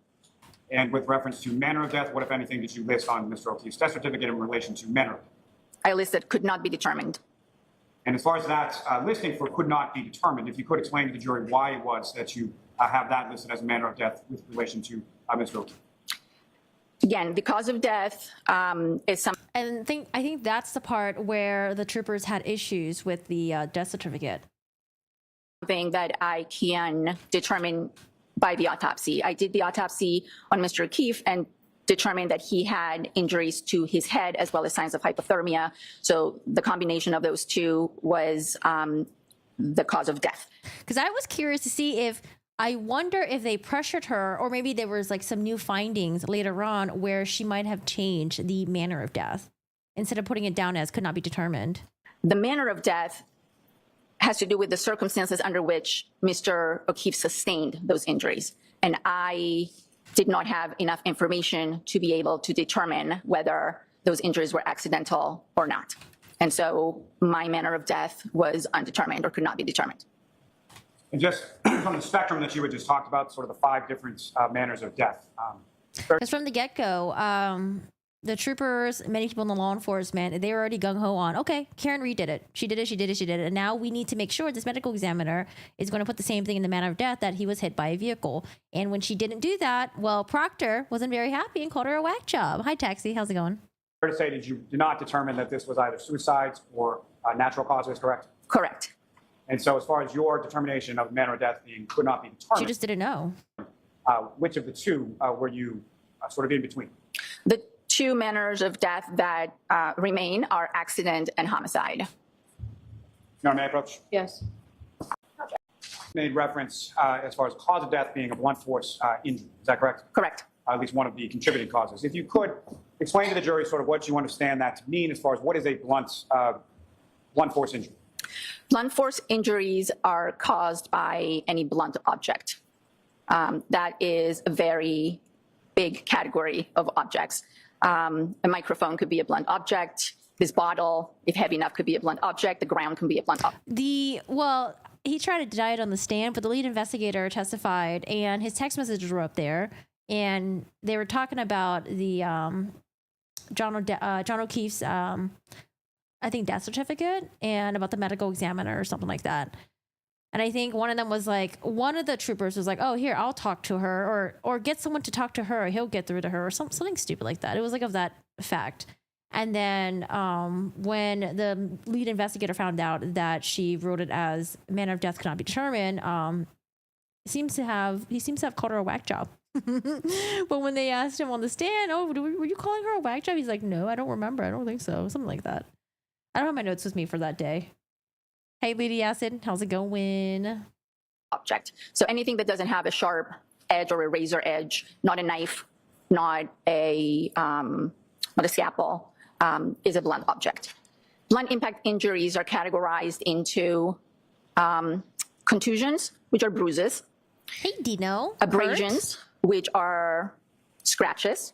And with reference to manner of death, what, if anything, did you list on Mr. O'Keefe's death certificate in relation to manner of death? I listed could not be determined. And as far as that listing for could not be determined, if you could explain to the jury why it was that you have that listed as a manner of death with relation to Mr. O'Keefe. Again, the cause of death is something And I think that's the part where the troopers had issues with the death certificate. that I can determine by the autopsy. I did the autopsy on Mr. O'Keefe and determined that he had injuries to his head as well as signs of hypothermia. So the combination of those two was the cause of death. Because I was curious to see if, I wonder if they pressured her, or maybe there was like some new findings later on where she might have changed the manner of death instead of putting it down as could not be determined. The manner of death has to do with the circumstances under which Mr. O'Keefe sustained those injuries. And I did not have enough information to be able to determine whether those injuries were accidental or not. And so my manner of death was undetermined or could not be determined. And just from the spectrum that you had just talked about, sort of the 5 different manners of death. Because from the get-go, the troopers, many people in the law enforcement, they were already gung-ho on, okay, Karen Reed did it. She did it, she did it, she did it. And now we need to make sure this medical examiner is going to put the same thing in the manner of death, that he was hit by a vehicle. And when she didn't do that, well, Proctor wasn't very happy and called her a whack job. Hi, Taxi. How's it going? Fair to say, did you not determine that this was either suicides or natural causes, correct? Correct. And so as far as your determination of manner of death being could not be determined, She just didn't know. which of the two were you sort of in between? The 2 manners of death that remain are accident and homicide. Your Honor, may I approach? Yes. Made reference as far as cause of death being a blunt force injury. Is that correct? Correct. At least one of the contributing causes. If you could explain to the jury sort of what you understand that to mean as far as what is a blunt force injury. Blunt force injuries are caused by any blunt object. That is a very big category of objects. A microphone could be a blunt object. This bottle, if heavy enough, could be a blunt object. The ground can be a blunt object. Well, he tried to deny it on the stand, but the lead investigator testified, and his text messages were up there, and they were talking about the John O'Keefe's, I think, death certificate and about the medical examiner or something like that. And I think one of them was like, one of the troopers was like, oh, here, I'll talk to her, or get someone to talk to her. He'll get through to her, or something stupid like that. It was like of that fact. And then when the lead investigator found out that she wrote it as manner of death could not be determined, he seems to have called her a whack job. But when they asked him on the stand, oh, were you calling her a whack job? He's like, no, I don't remember. I don't think so. Something like that. I don't have my notes with me for that day. Hey, Lady Acid, how's it going? Object. So anything that doesn't have a sharp edge or a razor edge, not a knife, not a scalpel, is a blunt object. Blunt impact injuries are categorized into contusions, which are bruises. Hey, Dino. Abrasions, which are scratches.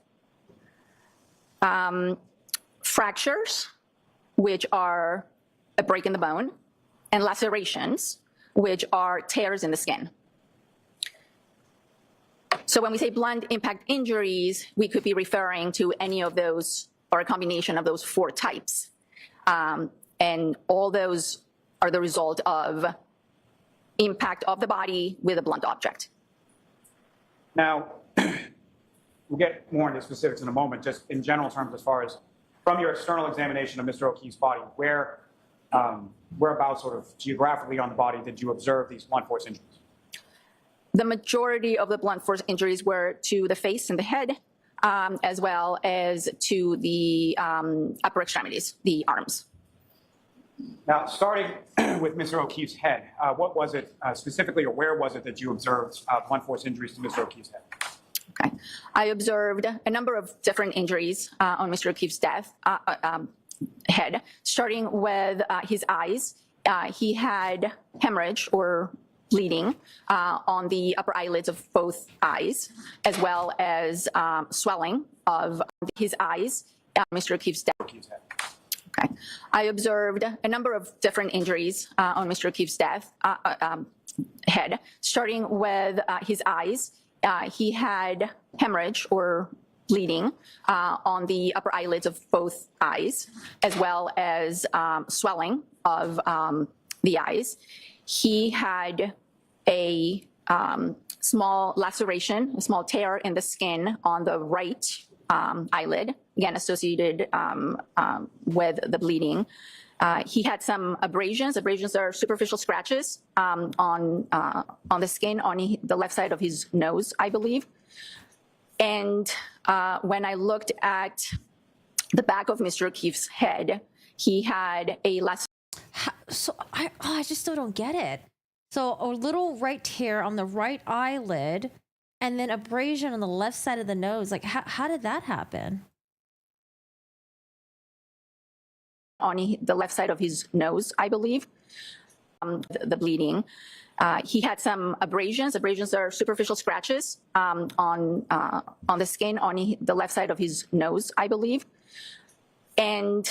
Fractures, which are a break in the bone. And lacerations, which are tears in the skin. So when we say blunt impact injuries, we could be referring to any of those or a combination of those 4 types. And all those are the result of impact of the body with a blunt object. Now, we'll get more into specifics in a moment, just in general terms as far as from your external examination of Mr. O'Keefe's body, whereabouts sort of geographically on the body did you observe these blunt force injuries? The majority of the blunt force injuries were to the face and the head, as well as to the upper extremities, the arms. Now, starting with Mr. O'Keefe's head, what was it specifically, or where was it that you observed blunt force injuries to Mr. O'Keefe's head? Okay. I observed a number of different injuries on Mr. O'Keefe's head, starting with his eyes. He had hemorrhage or bleeding on the upper eyelids of both eyes, as well as swelling of his eyes. Mr. O'Keefe's head. Okay. I observed a number of different injuries on Mr. O'Keefe's head, starting with his eyes. He had hemorrhage or bleeding on the upper eyelids of both eyes, as well as swelling of the eyes. He had a small laceration, a small tear in the skin on the right eyelid, again associated with the bleeding. He had some abrasions. Abrasions are superficial scratches on the skin on the left side of his nose, I believe. And when I looked at the back of Mr. O'Keefe's head, he had a laceration. So I just still don't get it. So a little right tear on the right eyelid, and then abrasion on the left side of the nose. Like, how did that happen? On the left side of his nose, I believe, the bleeding. He had some abrasions. Abrasions are superficial scratches on the skin on the left side of his nose, I believe. And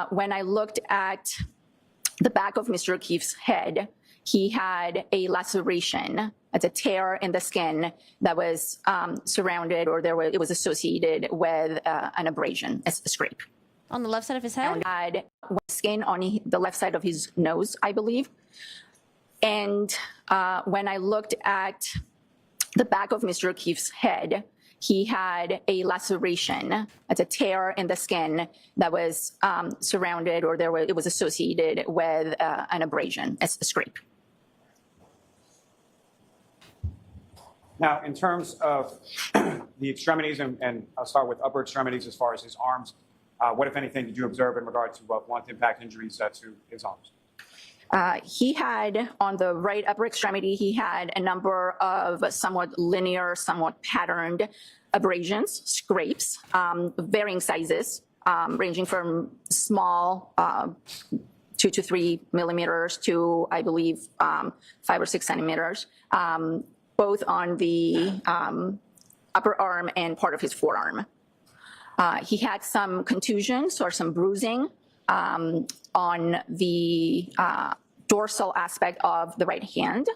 when I looked at the back of Mr. O'Keefe's head, he had a laceration. It's a tear in the skin that was surrounded, or it was associated with an abrasion, a scrape. On the left side of his head? He had skin on the left side of his nose, I believe. And when I looked at the back of Mr. O'Keefe's head, he had a laceration. It's a tear in the skin that was surrounded, or it was associated with an abrasion, a scrape. Now, in terms of the extremities, and I'll start with upper extremities as far as his arms, what, if anything, did you observe in regard to blunt impact injuries to his arms? He had, on the right upper extremity, he had a number of somewhat linear, somewhat patterned abrasions, scrapes, varying sizes, ranging from small, 2 to 3 millimeters to, I believe, 5 or 6 centimeters, both on the upper arm and part of his forearm. He had some contusions or some bruising on the dorsal aspect of the right hand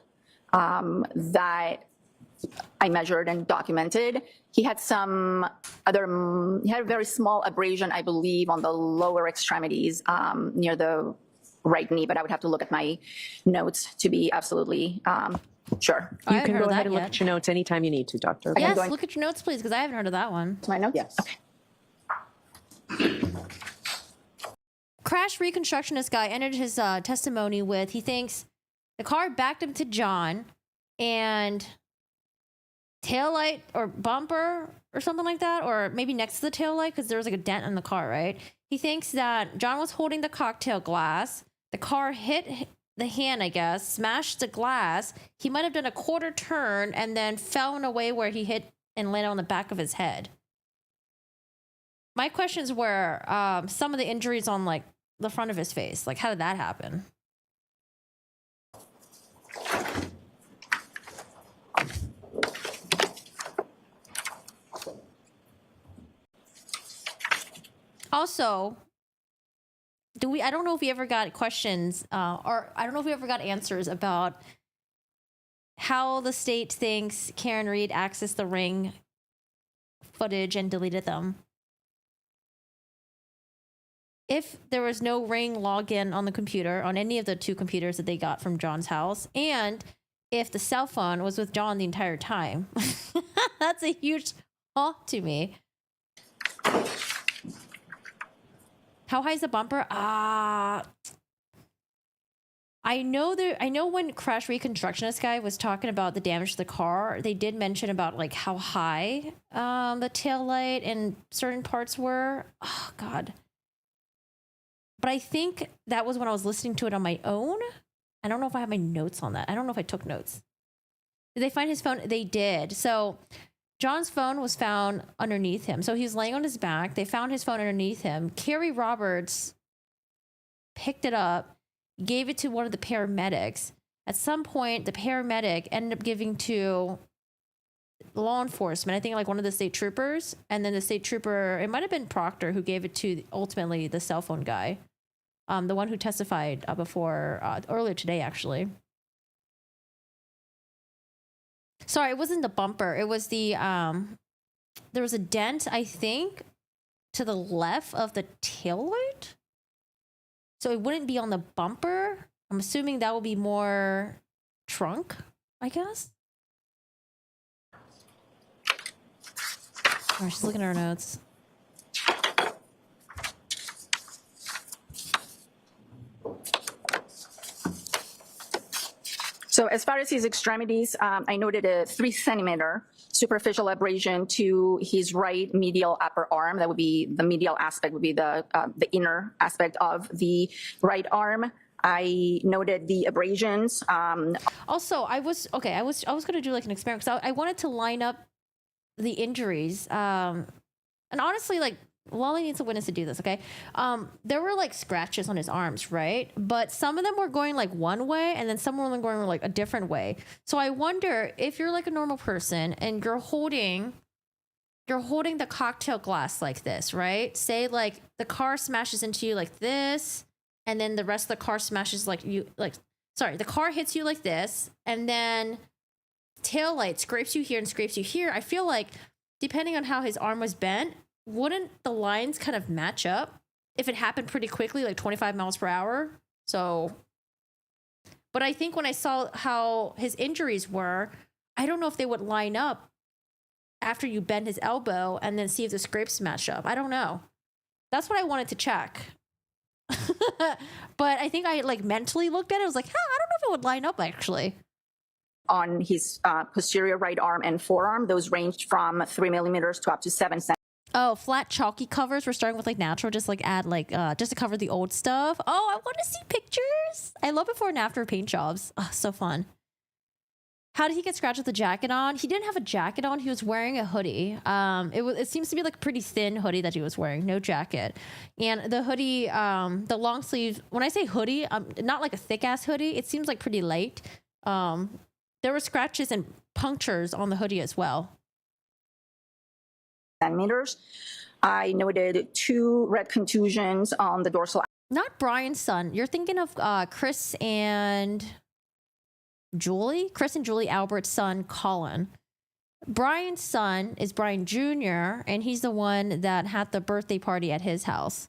that I measured and documented. He had he had a very small abrasion, I believe, on the lower extremities near the right knee, but I would have to look at my notes to be absolutely sure. I You haven't can heard go of ahead that and look yet. at your notes anytime you need to, Doctor. Yes, going- look at your notes, please, because I haven't heard of that one. My notes? Yes. Okay. Crash reconstructionist guy ended his testimony with he thinks the car backed him to John and taillight or bumper or something like that, or maybe next to the taillight because there was like a dent in the car, right? He thinks that John was holding the cocktail glass. The car hit the hand, I guess, smashed the glass. He might have done a quarter turn and then fell in a way where he hit and landed on the back of his head. My questions were some of the injuries on like the front of his face. Like, how did that happen? Also, I don't know if we ever got questions or I don't know if we ever got answers about how the state thinks Karen Reed accessed the ring footage and deleted them. If there was no ring login on the computer, on any of the two computers that they got from John's house, and if the cell phone was with John the entire time. That's a huge to me. How high is the bumper? I know when Crash Reconstructionist guy was talking about the damage to the car, they did mention about like how high the taillight and certain parts were. Oh God. But I think that was when I was listening to it on my own. I don't know if I have my notes on that. I don't know if I took notes. Did they find his phone? They did. So John's phone was found underneath him. So he was laying on his back. They found his phone underneath him. Carrie Roberts picked it up, gave it to one of the paramedics. At some point, the paramedic ended up giving to law enforcement, I think like one of the state troopers. And then the state trooper, it might have been Proctor, who gave it to ultimately the cell phone guy. The one who testified before earlier today, actually. Sorry, it wasn't the bumper. It was the, there was a dent, I think, to the left of the taillight. So it wouldn't be on the bumper. I'm assuming that would be more trunk, I guess. Oh, she's looking at her notes. So as far as his extremities, I noted a 3 centimeter superficial abrasion to his right medial upper arm. That would be the medial aspect, would be the inner aspect of the right arm. I noted the abrasions. Also, I was going to do like an experiment because I wanted to line up the injuries. And honestly, like, Lolly needs a witness to do this, okay? There were like scratches on his arms, right? But some of them were going like one way and then some of them were going like a different way. So I wonder if you're like a normal person and you're holding the cocktail glass like this, right? Say like the car smashes into you like this, and then the rest of the car smashes the car hits you like this, and then tail light scrapes you here and scrapes you here. I feel like depending on how his arm was bent, wouldn't the lines kind of match up if it happened pretty quickly, like 25 miles per hour? So, but I think when I saw how his injuries were, I don't know if they would line up after you bend his elbow and then see if the scrapes match up. I don't know. That's what I wanted to check. But I think I like mentally looked at it. I was like, I don't know if it would line up actually. On his posterior right arm and forearm, those ranged from 3 millimeters to up to 7 centimeters. Oh, flat chalky covers. We're starting with like natural, just like add like just to cover the old stuff. Oh, I want to see pictures. I love before and after paint jobs. Oh, so fun. How did he get scratched with the jacket on? He didn't have a jacket on. He was wearing a hoodie. It seems to be like a pretty thin hoodie that he was wearing, no jacket. And the hoodie, the long sleeve. When I say hoodie, not like a thick ass hoodie. It seems like pretty light. There were scratches and punctures on the hoodie as well. Centimeters. I noted 2 red contusions on the dorsal. Not Brian's son. You're thinking of Chris and Julie Albert's son, Colin. Brian's son is Brian Jr., and he's the one that had the birthday party at his house.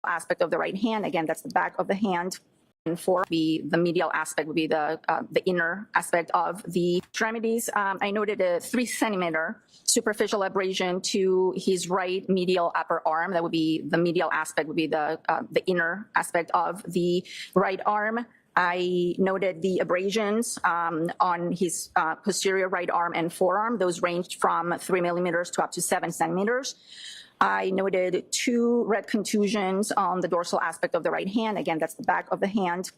Aspect of the right hand, again, that's the back of the hand. And for the medial aspect would be the inner aspect of the extremities. I noted a 3 centimeter superficial abrasion to his right medial upper arm. That would be the medial aspect would be the inner aspect of the right arm. I noted the abrasions on his posterior right arm and forearm. Those ranged from 3 millimeters to up to 7 centimeters. I noted 2 red contusions on the dorsal aspect of the right hand. Again, that's the back of the hand.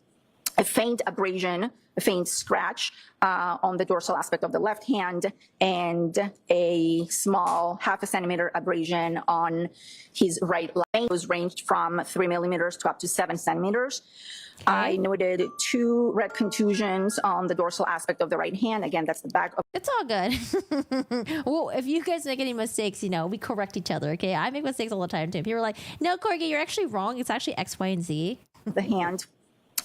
A faint abrasion, a faint scratch on the dorsal aspect of the left hand, and a small 0.5 centimeter abrasion on his right leg. Those ranged from 3 millimeters to up to 7 centimeters. Okay. I noted 2 red contusions on the dorsal aspect of the right hand. Again, that's the back of. It's all good. Well, if you guys make any mistakes, we correct each other, okay? I make mistakes all the time, too. People are like, no, Corgi, you're actually wrong. It's actually X, Y, and Z. The hand.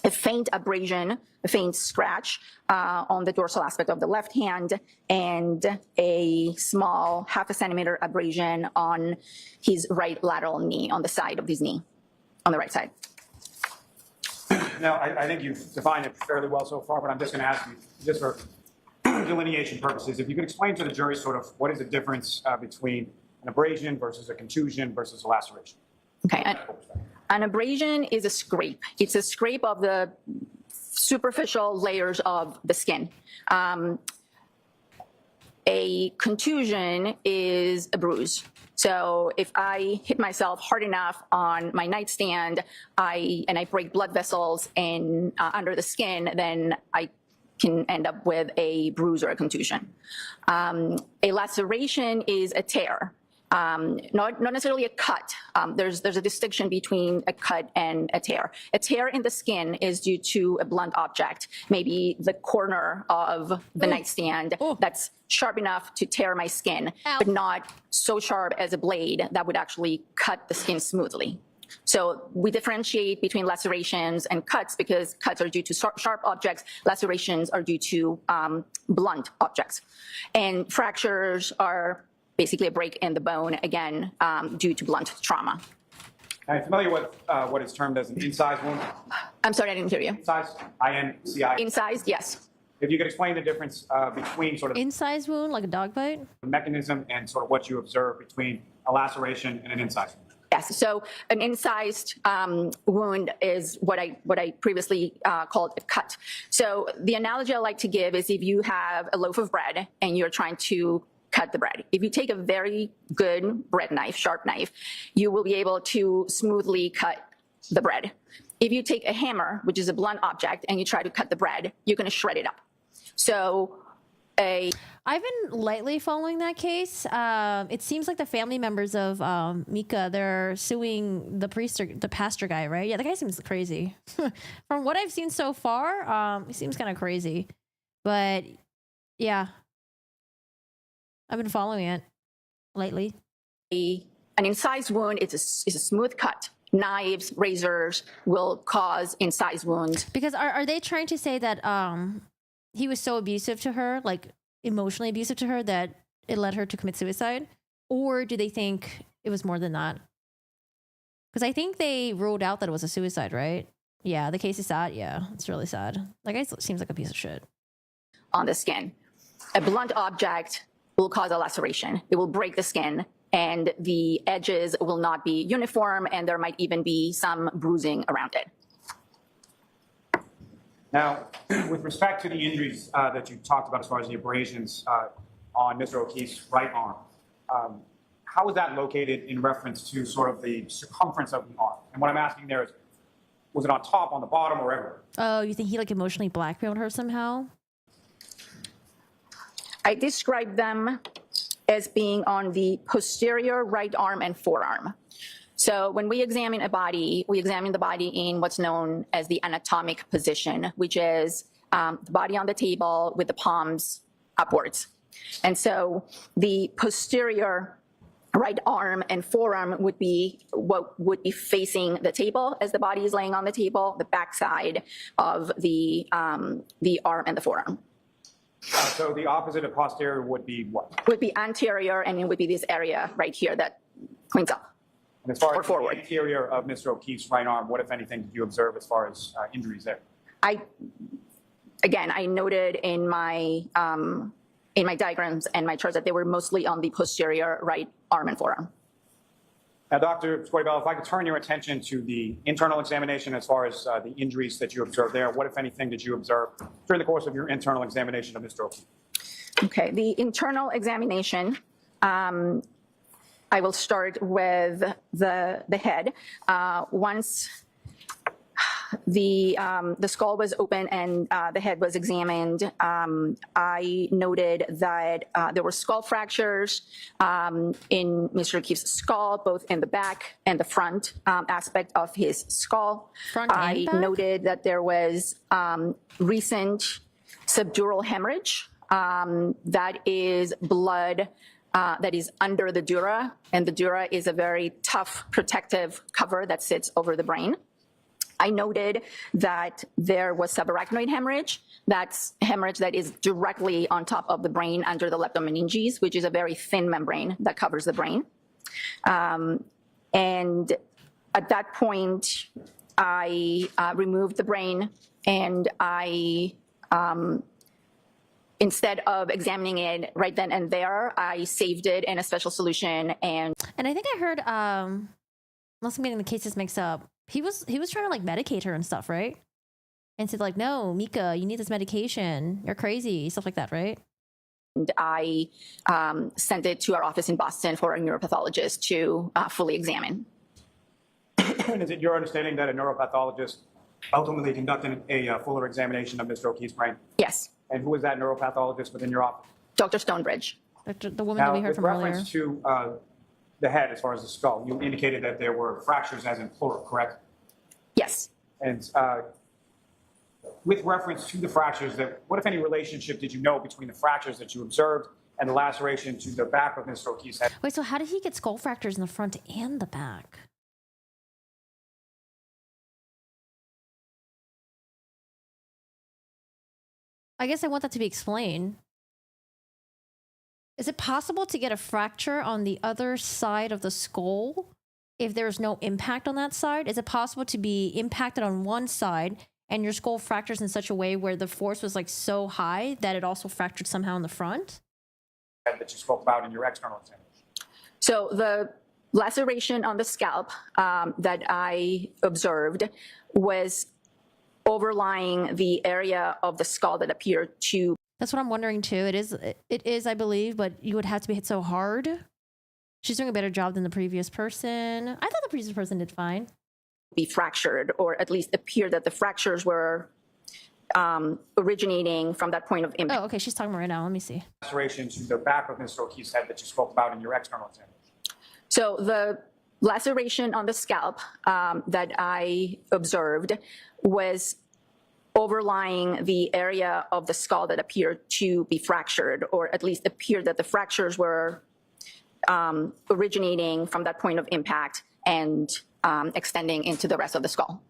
A faint abrasion, a faint scratch on the dorsal aspect of the left hand, and a small 0.5 centimeter abrasion on his right lateral knee, on the side of his knee, on the right side. Now, I think you've defined it fairly well so far, but I'm just going to ask you, just for delineation purposes, if you could explain to the jury sort of what is the difference between an abrasion versus a contusion versus a laceration. Okay. An abrasion is a scrape. It's a scrape of the superficial layers of the skin. A contusion is a bruise. So if I hit myself hard enough on my nightstand, and I break blood vessels under the skin, then I can end up with a bruise or a contusion. A laceration is a tear. Not necessarily a cut. There's a distinction between a cut and a tear. A tear in the skin is due to a blunt object, maybe the corner of the nightstand that's sharp enough to tear my skin, but not so sharp as a blade that would actually cut the skin smoothly. So we differentiate between lacerations and cuts because cuts are due to sharp objects, lacerations are due to blunt objects. And fractures are basically a break in the bone, again, due to blunt trauma. Are you familiar with what is termed as an incised wound? I'm sorry, I didn't hear you. Incised, I-N-C-I. Incised, yes. If you could explain the difference between sort of incised wound, like a dog bite? The mechanism and sort of what you observe between a laceration and an incised wound. Yes, so an incised wound is what I previously called a cut. So the analogy I like to give is if you have a loaf of bread and you're trying to cut the bread. If you take a very good bread knife, sharp knife, you will be able to smoothly cut the bread. If you take a hammer, which is a blunt object, and you try to cut the bread, you're going to shred it up. So I've been lightly following that case. It seems like the family members of Mika, they're suing the pastor guy, right? Yeah, the guy seems crazy. From what I've seen so far, he seems kind of crazy. But yeah, I've been following it lately. An incised wound is a smooth cut. Knives, razors will cause incised wounds. Because are they trying to say that he was so abusive to her, like emotionally abusive to her, that it led her to commit suicide? Or do they think it was more than that? Because I think they ruled out that it was a suicide, right? Yeah, the case is sad. Yeah, it's really sad. That guy seems like a piece of shit. On the skin. A blunt object will cause a laceration. It will break the skin, and the edges will not be uniform, and there might even be some bruising around it. Now, with respect to the injuries that you talked about as far as the abrasions on Mr. O'Keefe's right arm, how was that located in reference to sort of the circumference of the arm? And what I'm asking there is, was it on top, on the bottom, or everywhere? Oh, you think he like emotionally blackmailed her somehow? I described them as being on the posterior right arm and forearm. So when we examine a body, we examine the body in what's known as the anatomic position, which is the body on the table with the palms upwards. And so the posterior right arm and forearm would be what would be facing the table as the body is laying on the table, the backside of the arm and the forearm. So the opposite of posterior would be what? Would be anterior, and it would be this area right here that cleans up. And as far Or as forward. the anterior of Mr. O'Keefe's right arm, what, if anything, did you observe as far as injuries there? I noted in my diagrams and my charts that they were mostly on the posterior right arm and forearm. Now, Dr. Scordi-Bello, if I could turn your attention to the internal examination as far as the injuries that you observed there, what, if anything, did you observe during the course of your internal examination of Mr. O'Keefe? Okay, the internal examination, I will start with the head. Once the skull was open and the head was examined, I noted that there were skull fractures in Mr. O'Keefe's skull, both in the back and the front aspect of his skull. Front and I back? noted that there was recent subdural hemorrhage. That is blood that is under the dura, and the dura is a very tough protective cover that sits over the brain. I noted that there was subarachnoid hemorrhage. That's hemorrhage that is directly on top of the brain under the leptomeninges, which is a very thin membrane that covers the brain. And at that point, I removed the brain, and I, instead of examining it right then and there, I saved it in a special solution. And I think I heard, unless I'm getting the cases mixed up, he was trying to like medicate her and stuff, right? And said like, no, Mika, you need this medication. You're crazy, stuff like that, right? And I sent it to our office in Boston for a neuropathologist to fully examine. And is it your understanding that a neuropathologist ultimately conducted a fuller examination of Mr. O'Keefe's brain? Yes. And who is that neuropathologist within your office? Dr. Stonebridge. The woman that we heard from earlier. With reference to the head, as far as the skull, you indicated that there were fractures as in plural, correct? Yes. And with reference to the fractures, what, if any, relationship did you know between the fractures that you observed and the laceration to the back of Mr. O'Keefe's head? Wait, so how did he get skull fractures in the front and the back? I guess I want that to be explained. Is it possible to get a fracture on the other side of the skull if there's no impact on that side? Is it possible to be impacted on one side and your skull fractures in such a way where the force was like so high that it also fractured somehow in the front? That you spoke about in your external examination. So the laceration on the scalp that I observed was overlying the area of the skull that appeared to. That's what I'm wondering too. It is, I believe, but you would have to be hit so hard. She's doing a better job than the previous person. I thought the previous person did fine. Be fractured, or at least appear that the fractures were originating from that point of impact. Oh, okay. She's talking right now. Let me see. Laceration to the back of Mr. O'Keefe's head that you spoke about in your external examination. So the laceration on the scalp that I observed was overlying the area of the skull that appeared to be fractured, or at least appeared that the fractures were originating from that point of impact and extending into the rest of the skull.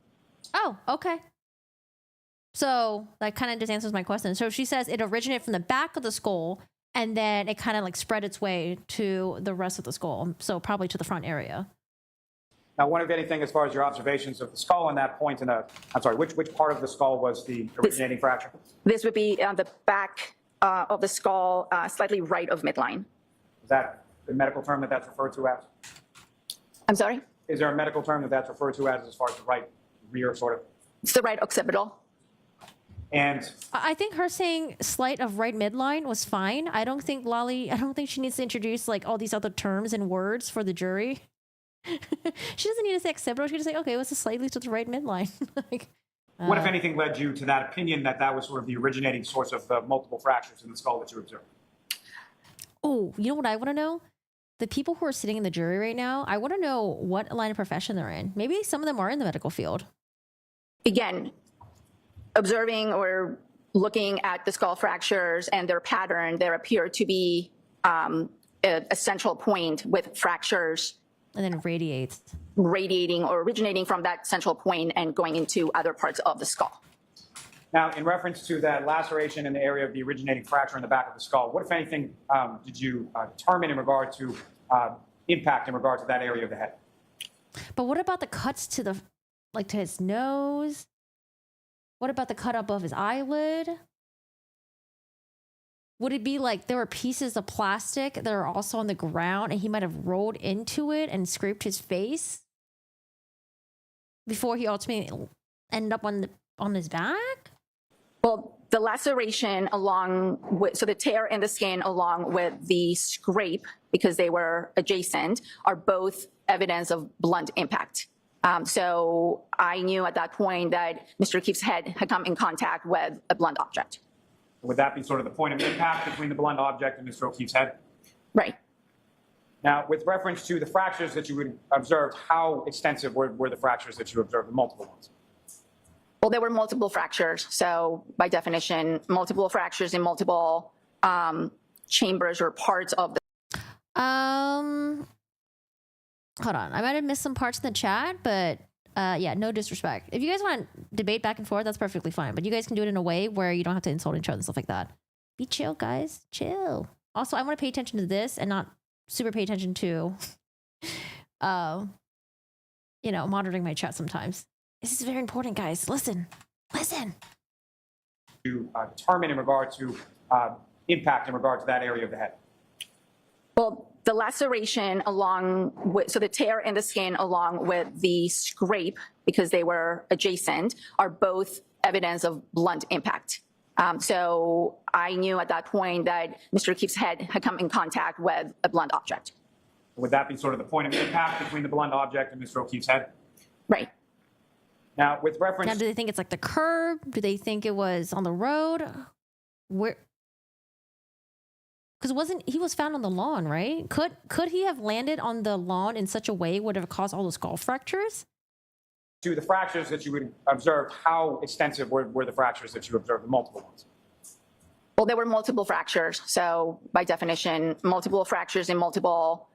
Oh, okay. So that kind of just answers my question. So she says it originated from the back of the skull and then it kind of like spread its way to the rest of the skull. So probably to the front area. Now, one of anything as far as your observations of the skull on that point, I'm sorry, which part of the skull was the originating fracture? This would be on the back of the skull, slightly right of midline. Is that the medical term that's referred to as? I'm sorry? Is there a medical term that's referred to as far as the right rear sort of? It's the right occipital. And I think her saying slight of right midline was fine. I don't think she needs to introduce like all these other terms and words for the jury. She doesn't need to say occipital. She can just say, okay, what's the slightly to the right midline? what, if anything, led you to that opinion that that was sort of the originating source of the multiple fractures in the skull that you observed? Oh, you know what I want to know? The people who are sitting in the jury right now, I want to know what line of profession they're in. Maybe some of them are in the medical field. Again, observing or looking at the skull fractures and their pattern, there appear to be a central point with fractures. And then it radiates. Radiating or originating from that central point and going into other parts of the skull. Now, in reference to that laceration in the area of the originating fracture in the back of the skull, what, if anything, did you determine in regard to impact in regard to that area of the head? But what about the cuts to the, like to his nose? What about the cut above his eyelid? Would it be like there were pieces of plastic that are also on the ground and he might have rolled into it and scraped his face before he ultimately ended up on his back? Well, the laceration along with, so the tear in the skin along with the scrape, because they were adjacent, are both evidence of blunt impact. So I knew at that point that Mr. O'Keefe's head had come in contact with a blunt object. Would that be sort of the point of impact between the blunt object and Mr. O'Keefe's head? Right. Now, with reference to the fractures that you observed, how extensive were the fractures that you observed, the multiple ones? Well, there were multiple fractures. So by definition, multiple fractures in multiple chambers or parts of the. Hold on. I might have missed some parts in the chat, but yeah, no disrespect. If you guys want to debate back and forth, that's perfectly fine. But you guys can do it in a way where you don't have to insult each other and stuff like that. Be chill, guys. Chill. Also, I want to pay attention to this and not super pay attention to, you know, monitoring my chat sometimes. This is very important, guys. Listen. Listen. To determine in regard to impact in regard to that area of the head? Well, the laceration along with, so the tear in the skin along with the scrape, because they were adjacent, are both evidence of blunt impact. So I knew at that point that Mr. O'Keefe's head had come in contact with a blunt object. Would that be sort of the point of impact between the blunt object and Mr. O'Keefe's head? Right. Now, with reference. Now, do they think it's like the curb? Do they think it was on the road? Where? Because he was found on the lawn, right? Could he have landed on the lawn in such a way would have caused all those skull fractures? To the fractures that you observed, how extensive were the fractures that you observed, the multiple ones? Well, there were multiple fractures. So by definition, multiple fractures in multiple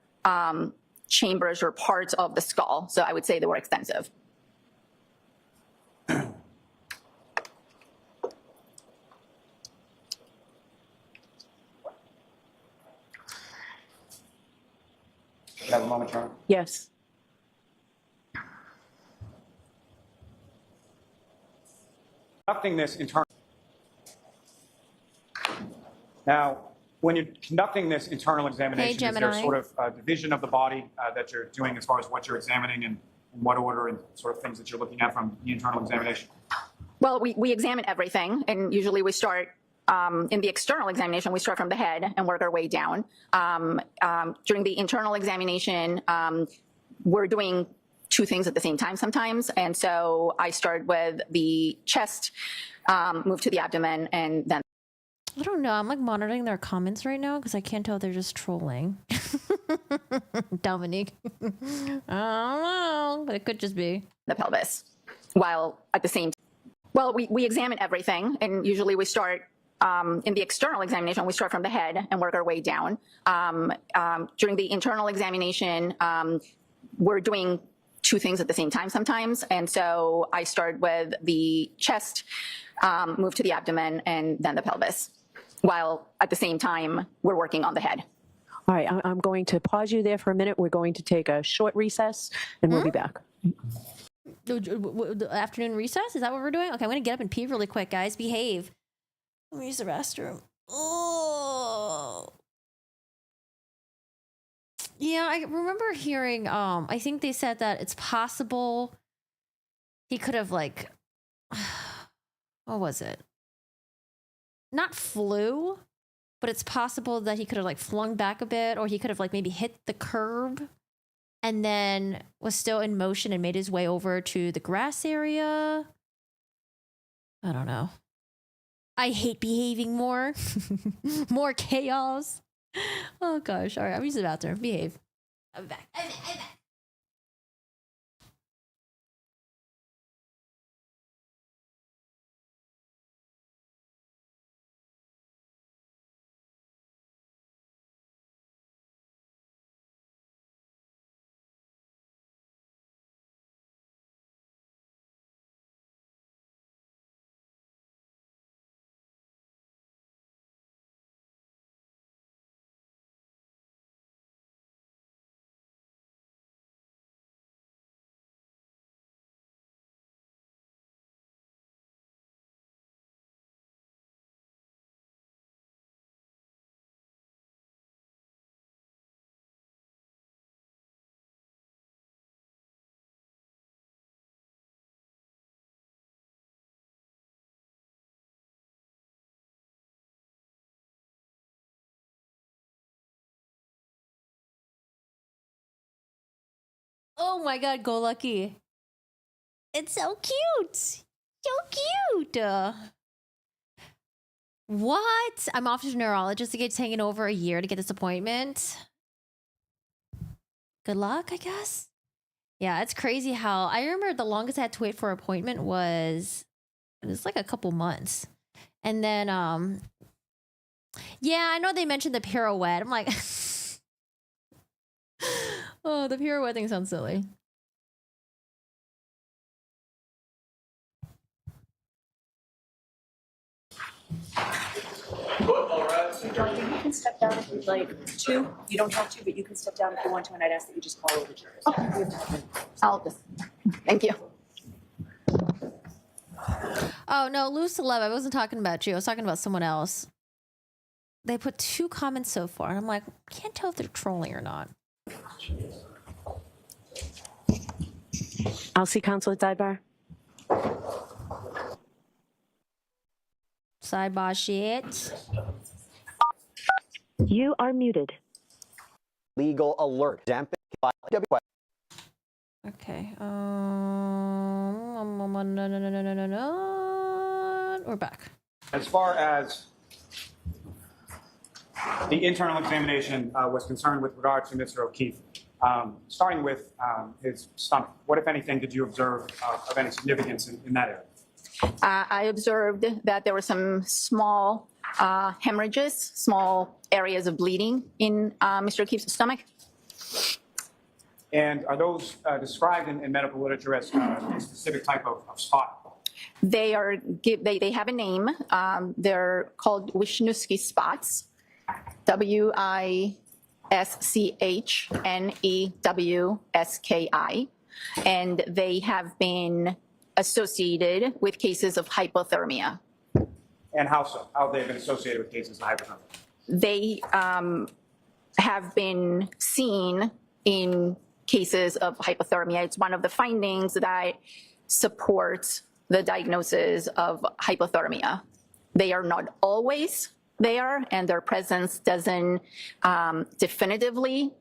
chambers or parts of the skull. So I would say they were extensive. You have a moment, Charlie? Yes. Conducting this internal. Now, when you're conducting this internal examination, is there sort of a division of the body that you're doing as far as what you're examining and in what order and sort of things that you're looking at from the internal examination? Well, we examine everything, and usually we start in the external examination, we start from the head and work our way down. During the internal examination, we're doing two things at the same time sometimes. And so I start with the chest, move to the abdomen, and then. I don't know. I'm like monitoring their comments right now because I can't tell if they're just trolling. Dominique. I don't know, but it could just be. The pelvis, while at the same time. Well, we examine everything, and usually we start in the external examination, we start from the head and work our way down. During the internal examination, we're doing two things at the same time sometimes. And so I start with the chest, move to the abdomen, and then the pelvis, while at the same time we're working on the head. All right, I'm going to pause you there for a minute. We're going to take a short recess, and we'll be back. The afternoon recess? Is that what we're doing? Okay, I'm going to get up and pee really quick, guys. Behave. Let me use the restroom. Oh. Yeah, I remember hearing, I think they said that it's possible he could have, like, what was it? Not flew, but it's possible that he could have, like, flung back a bit, or he could have, like, maybe hit the curb and then was still in motion and made his way over to the grass area. I don't know. I hate behaving more. More chaos. Oh, gosh. All right, I'm using the bathroom. Behave. I'm back. I'm back. Oh my God, go lucky. It's so cute. So cute. What? I'm off to a neurologist to get taken over a year to get this appointment. Good luck, I guess. Yeah, it's crazy how I remember the longest I had to wait for an appointment was it was like a couple months. And then yeah, I know they mentioned the pirouette. I'm like oh, the pirouette thing sounds silly. Doctor, you can step down if you'd like to. You don't have to, but you can step down if you want to, and I'd ask that you just call over the jurors. I'll just, thank you. Oh no, Luz 11. I wasn't talking about you. I was talking about someone else. They put 2 comments so far, and I'm like, can't tell if they're trolling or not. I'll see counsel at sidebar. Sidebar shit. You are muted. Legal alert. Okay. We're back. As far as the internal examination was concerned with regard to Mr. O'Keefe, starting with his stomach, what, if anything, did you observe of any significance in that area? I observed that there were some small hemorrhages, small areas of bleeding in Mr. O'Keefe's stomach. And are those described in medical literature as a specific type of spot? They have a name. They're called Wisniewski spots. Wishnewski. And they have been associated with cases of hypothermia. And how so? How have they been associated with cases of hypothermia? They have been seen in cases of hypothermia. It's one of the findings that supports the diagnosis of hypothermia. They are not always there, and their presence doesn't definitively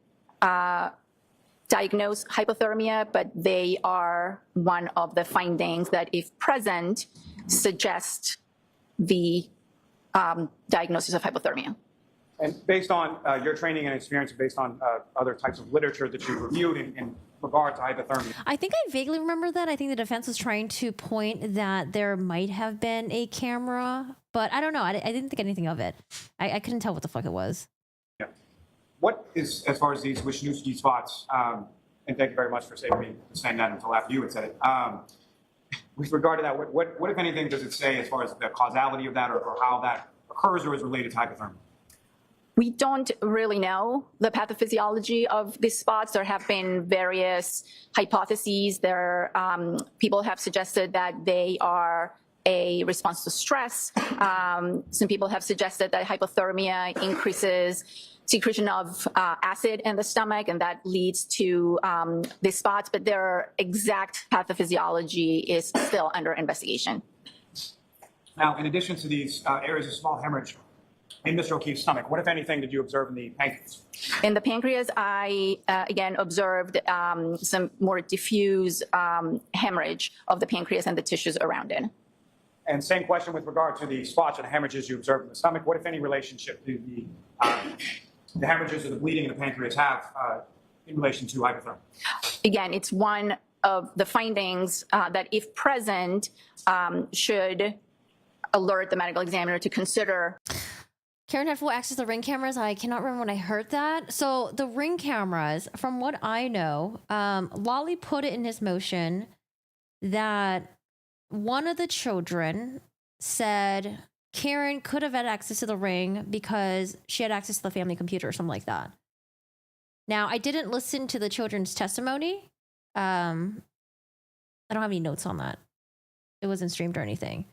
diagnose hypothermia, but they are one of the findings that, if present, suggest the diagnosis of hypothermia. And based on your training and experience, based on other types of literature that you've reviewed in regard to hypothermia. I think I vaguely remember that. I think the defense was trying to point that there might have been a camera, but I don't know. I didn't think anything of it. I couldn't tell what the fuck it was. Yeah. What is, as far as these Wisniewski spots, and thank you very much for saying that until after you had said it. With regard to that, what, if anything, does it say as far as the causality of that or how that occurs or is related to hypothermia? We don't really know the pathophysiology of these spots. There have been various hypotheses. People have suggested that they are a response to stress. Some people have suggested that hypothermia increases secretion of acid in the stomach, and that leads to these spots, but their exact pathophysiology is still under investigation. Now, in addition to these areas of small hemorrhage in Mr. O'Keefe's stomach, what, if anything, did you observe in the pancreas? In the pancreas, I, again, observed some more diffuse hemorrhage of the pancreas and the tissues around it. And same question with regard to the spots and hemorrhages you observed in the stomach. What, if any, relationship do the hemorrhages or the bleeding in the pancreas have in relation to hypothermia? Again, it's one of the findings that, if present, should alert the medical examiner to consider. Karen had full access to the Ring cameras. I cannot remember when I heard that. So the Ring cameras, from what I know, Lolly put it in his motion that one of the children said Karen could have had access to the Ring because she had access to the family computer or something like that. Now, I didn't listen to the children's testimony. I don't have any notes on that. It wasn't streamed or anything.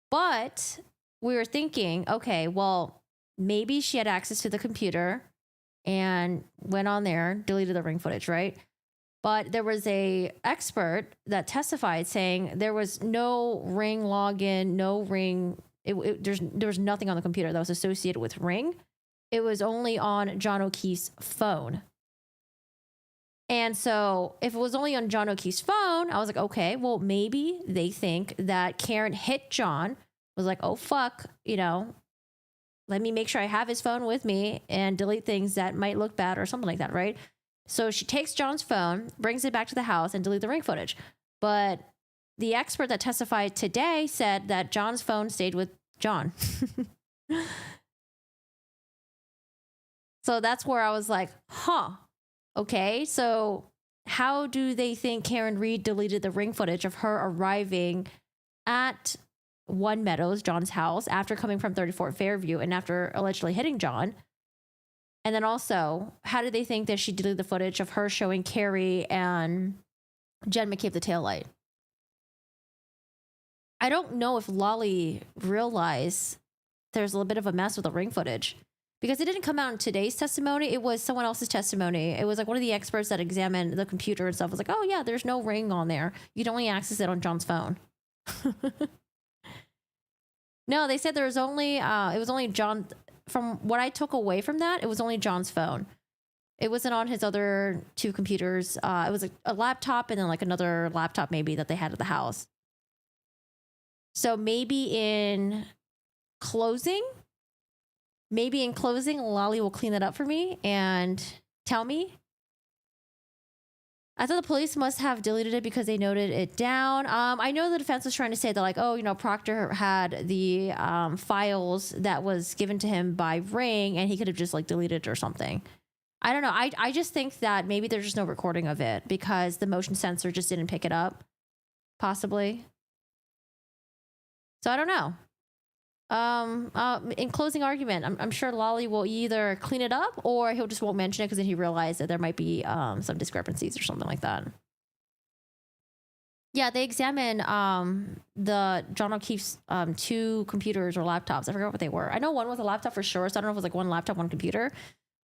But we were thinking, okay, well, maybe she had access to the computer and went on there, deleted the Ring footage, right? But there was a expert that testified saying there was no Ring login, no Ring. There was nothing on the computer that was associated with Ring. It was only on John O'Keefe's phone. And so if it was only on John O'Keefe's phone, I was like, okay, well, maybe they think that Karen hit John, was like, oh, fuck, you know, let me make sure I have his phone with me and delete things that might look bad or something like that, right? So she takes John's phone, brings it back to the house, and deletes the ring footage. But the expert that testified today said that John's phone stayed with John. So that's where I was like, huh. Okay, so how do they think Karen Reed deleted the ring footage of her arriving at One Meadows, John's house, after coming from 34 Fairview and after allegedly hitting John? And then also, how did they think that she deleted the footage of her showing Carrie and Jen McCabe the taillight? I don't know if Lolly realized there's a little bit of a mess with the ring footage. Because it didn't come out in today's testimony. It was someone else's testimony. It was like one of the experts that examined the computer and stuff was like, oh yeah, there's no ring on there. You can only access it on John's phone. No, they said there was only, it was only John, from what I took away from that, it was only John's phone. It wasn't on his other two computers. It was a laptop and then like another laptop maybe that they had at the house. So maybe in closing, Lolly will clean that up for me and tell me. I thought the police must have deleted it because they noted it down. I know the defense was trying to say that, like, oh, you know, Proctor had the files that was given to him by Ring and he could have just like deleted it or something. I don't know. I just think that maybe there's just no recording of it because the motion sensor just didn't pick it up, possibly. So I don't know. In closing argument, I'm sure Lolly will either clean it up or he'll just won't mention it because then he realized that there might be some discrepancies or something like that. Yeah, they examined the John O'Keefe's two computers or laptops. I forgot what they were. I know one was a laptop for sure, so I don't know if it was like one laptop, one computer,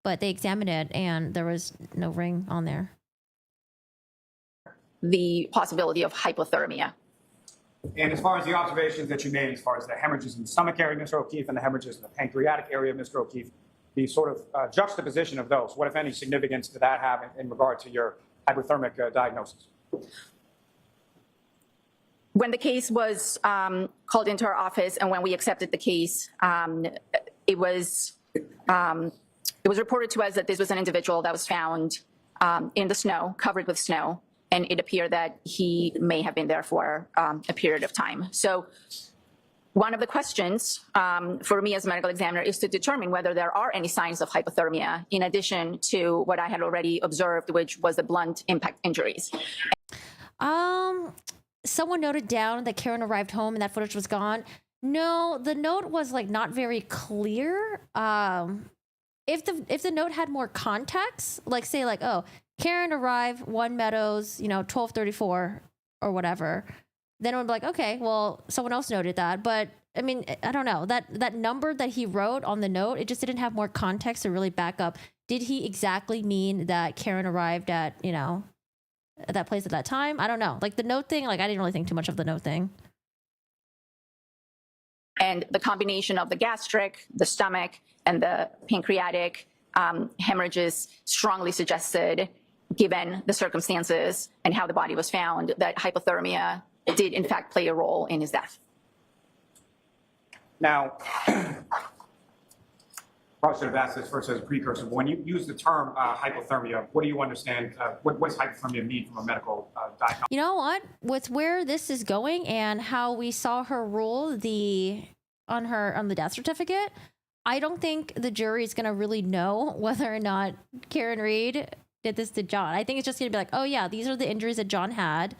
but they examined it and there was no ring on there. The possibility of hypothermia. And as far as the observations that you made, as far as the hemorrhages in the stomach area of Mr. O'Keefe and the hemorrhages in the pancreatic area of Mr. O'Keefe, the sort of juxtaposition of those, what, if any, significance did that have in regard to your hypothermic diagnosis? When the case was called into our office and when we accepted the case, it was reported to us that this was an individual that was found in the snow, covered with snow. And it appeared that he may have been there for a period of time. So one of the questions for me as a medical examiner is to determine whether there are any signs of hypothermia in addition to what I had already observed, which was the blunt impact injuries. Someone noted down that Karen arrived home and that footage was gone. No, the note was like not very clear. If the note had more context, like say like, oh, Karen arrived, One Meadows, you know, 12:34 or whatever, then it would be like, okay, well, someone else noted that. But I mean, I don't know, that number that he wrote on the note, it just didn't have more context to really back up. Did he exactly mean that Karen arrived at, you know, at that place at that time? I don't know. Like the note thing, like I didn't really think too much of the note thing. And the combination of the gastric, the stomach, and the pancreatic hemorrhages strongly suggested, given the circumstances and how the body was found, that hypothermia did in fact play a role in his death. Now, probably should have asked this first as a precursor. When you use the term hypothermia, what do you understand? What does hypothermia mean from a medical diagnosis? You know what? With where this is going and how we saw her rule on the death certificate, I don't think the jury is going to really know whether or not Karen Reed did this to John. I think it's just going to be like, oh yeah, these are the injuries that John had.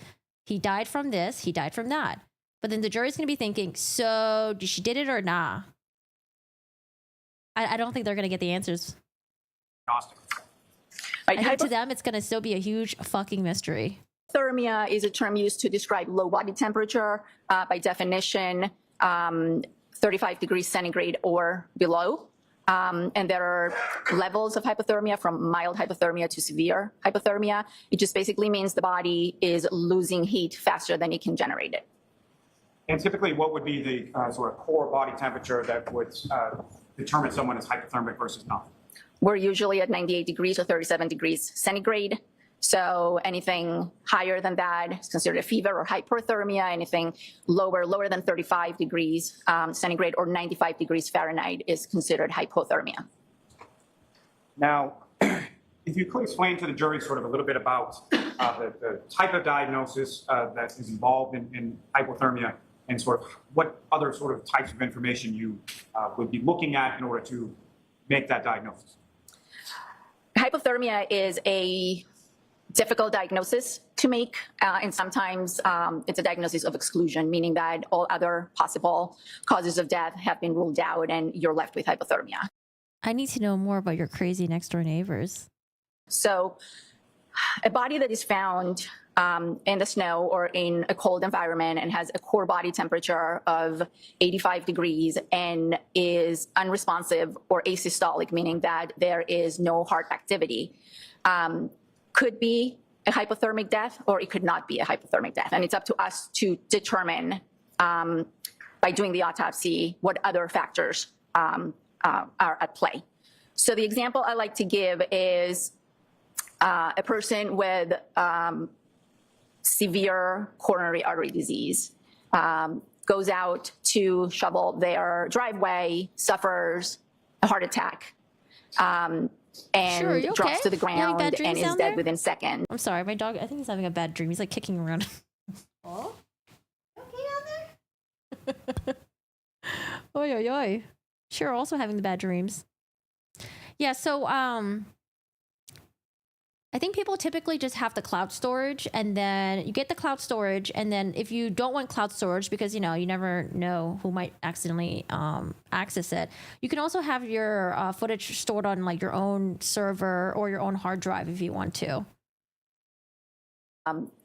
He died from this. He died from that. But then the jury's going to be thinking, so did she did it or nah? I don't think they're going to get the answers. I think to them, it's going to still be a huge fucking mystery. Hypothermia is a term used to describe low body temperature, by definition, 35 degrees centigrade or below. And there are levels of hypothermia, from mild hypothermia to severe hypothermia. It just basically means the body is losing heat faster than it can generate it. And typically, what would be the sort of core body temperature that would determine someone is hypothermic versus not? We're usually at 98 degrees or 37 degrees centigrade. So anything higher than that is considered a fever or hypothermia. Anything lower than 35 degrees centigrade or 95 degrees Fahrenheit is considered hypothermia. Now, if you could explain to the jury sort of a little bit about the type of diagnosis that is involved in hypothermia and sort of what other sort of types of information you would be looking at in order to make that diagnosis. Hypothermia is a difficult diagnosis to make, and sometimes it's a diagnosis of exclusion, meaning that all other possible causes of death have been ruled out and you're left with hypothermia. I need to know more about your crazy next door neighbors. So a body that is found in the snow or in a cold environment and has a core body temperature of 85 degrees and is unresponsive or asystolic, meaning that there is no heart activity, could be a hypothermic death or it could not be a hypothermic death. And it's up to us to determine by doing the autopsy what other factors are at play. So the example I like to give is a person with severe coronary artery disease goes out to shovel their driveway, suffers a heart attack, and Sure, you drops okay? to the You having ground bad and dreams is down dead there? within seconds. I'm sorry, my dog, I think he's having a bad dream. He's like kicking around. Oh? Okay down there? Oy, oy, oy. Sure, also having the bad dreams. Yeah, so I think people typically just have the cloud storage, and then you get the cloud storage, and then if you don't want cloud storage because you never know who might accidentally access it, you can also have your footage stored on like your own server or your own hard drive if you want to.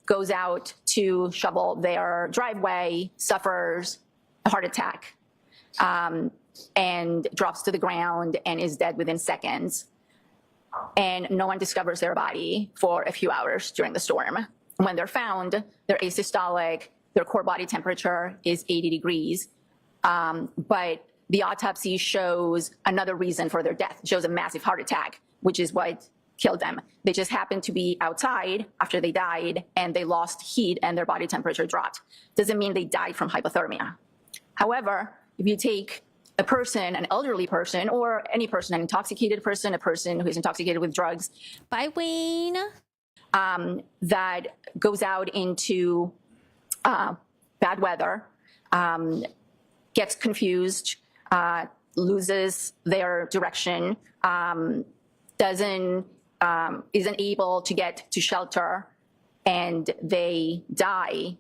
Goes out to shovel their driveway, suffers a heart attack, and drops to the ground and is dead within seconds. And no one discovers their body for a few hours during the storm. When they're found, they're asystolic, their core body temperature is 80 degrees, but the autopsy shows another reason for their death. It shows a massive heart attack, which is what killed them. They just happened to be outside after they died and they lost heat and their body temperature dropped. Doesn't mean they died from hypothermia. However, if you take a person, an elderly person, or any person, an intoxicated person, a person who is intoxicated with drugs. Bye, Wayne. That goes out into bad weather, gets confused, loses their direction, isn't able to get to shelter, and they die.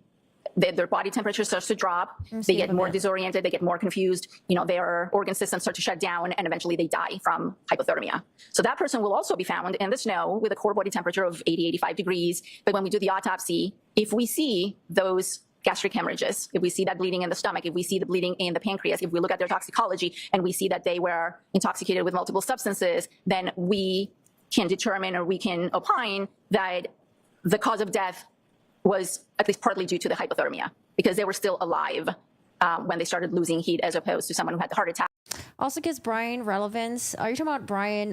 Their body temperature starts to drop. They get more disoriented. They get more confused. Their organ systems start to shut down, and eventually they die from hypothermia. So that person will also be found in the snow with a core body temperature of 80, 85 degrees. But when we do the autopsy, if we see those gastric hemorrhages, if we see that bleeding in the stomach, if we see the bleeding in the pancreas, if we look at their toxicology and we see that they were intoxicated with multiple substances, then we can determine or we can opine that the cause of death was at least partly due to the hypothermia because they were still alive when they started losing heat as opposed to someone who had the heart attack. Also gives Brian relevance. Are you talking about Brian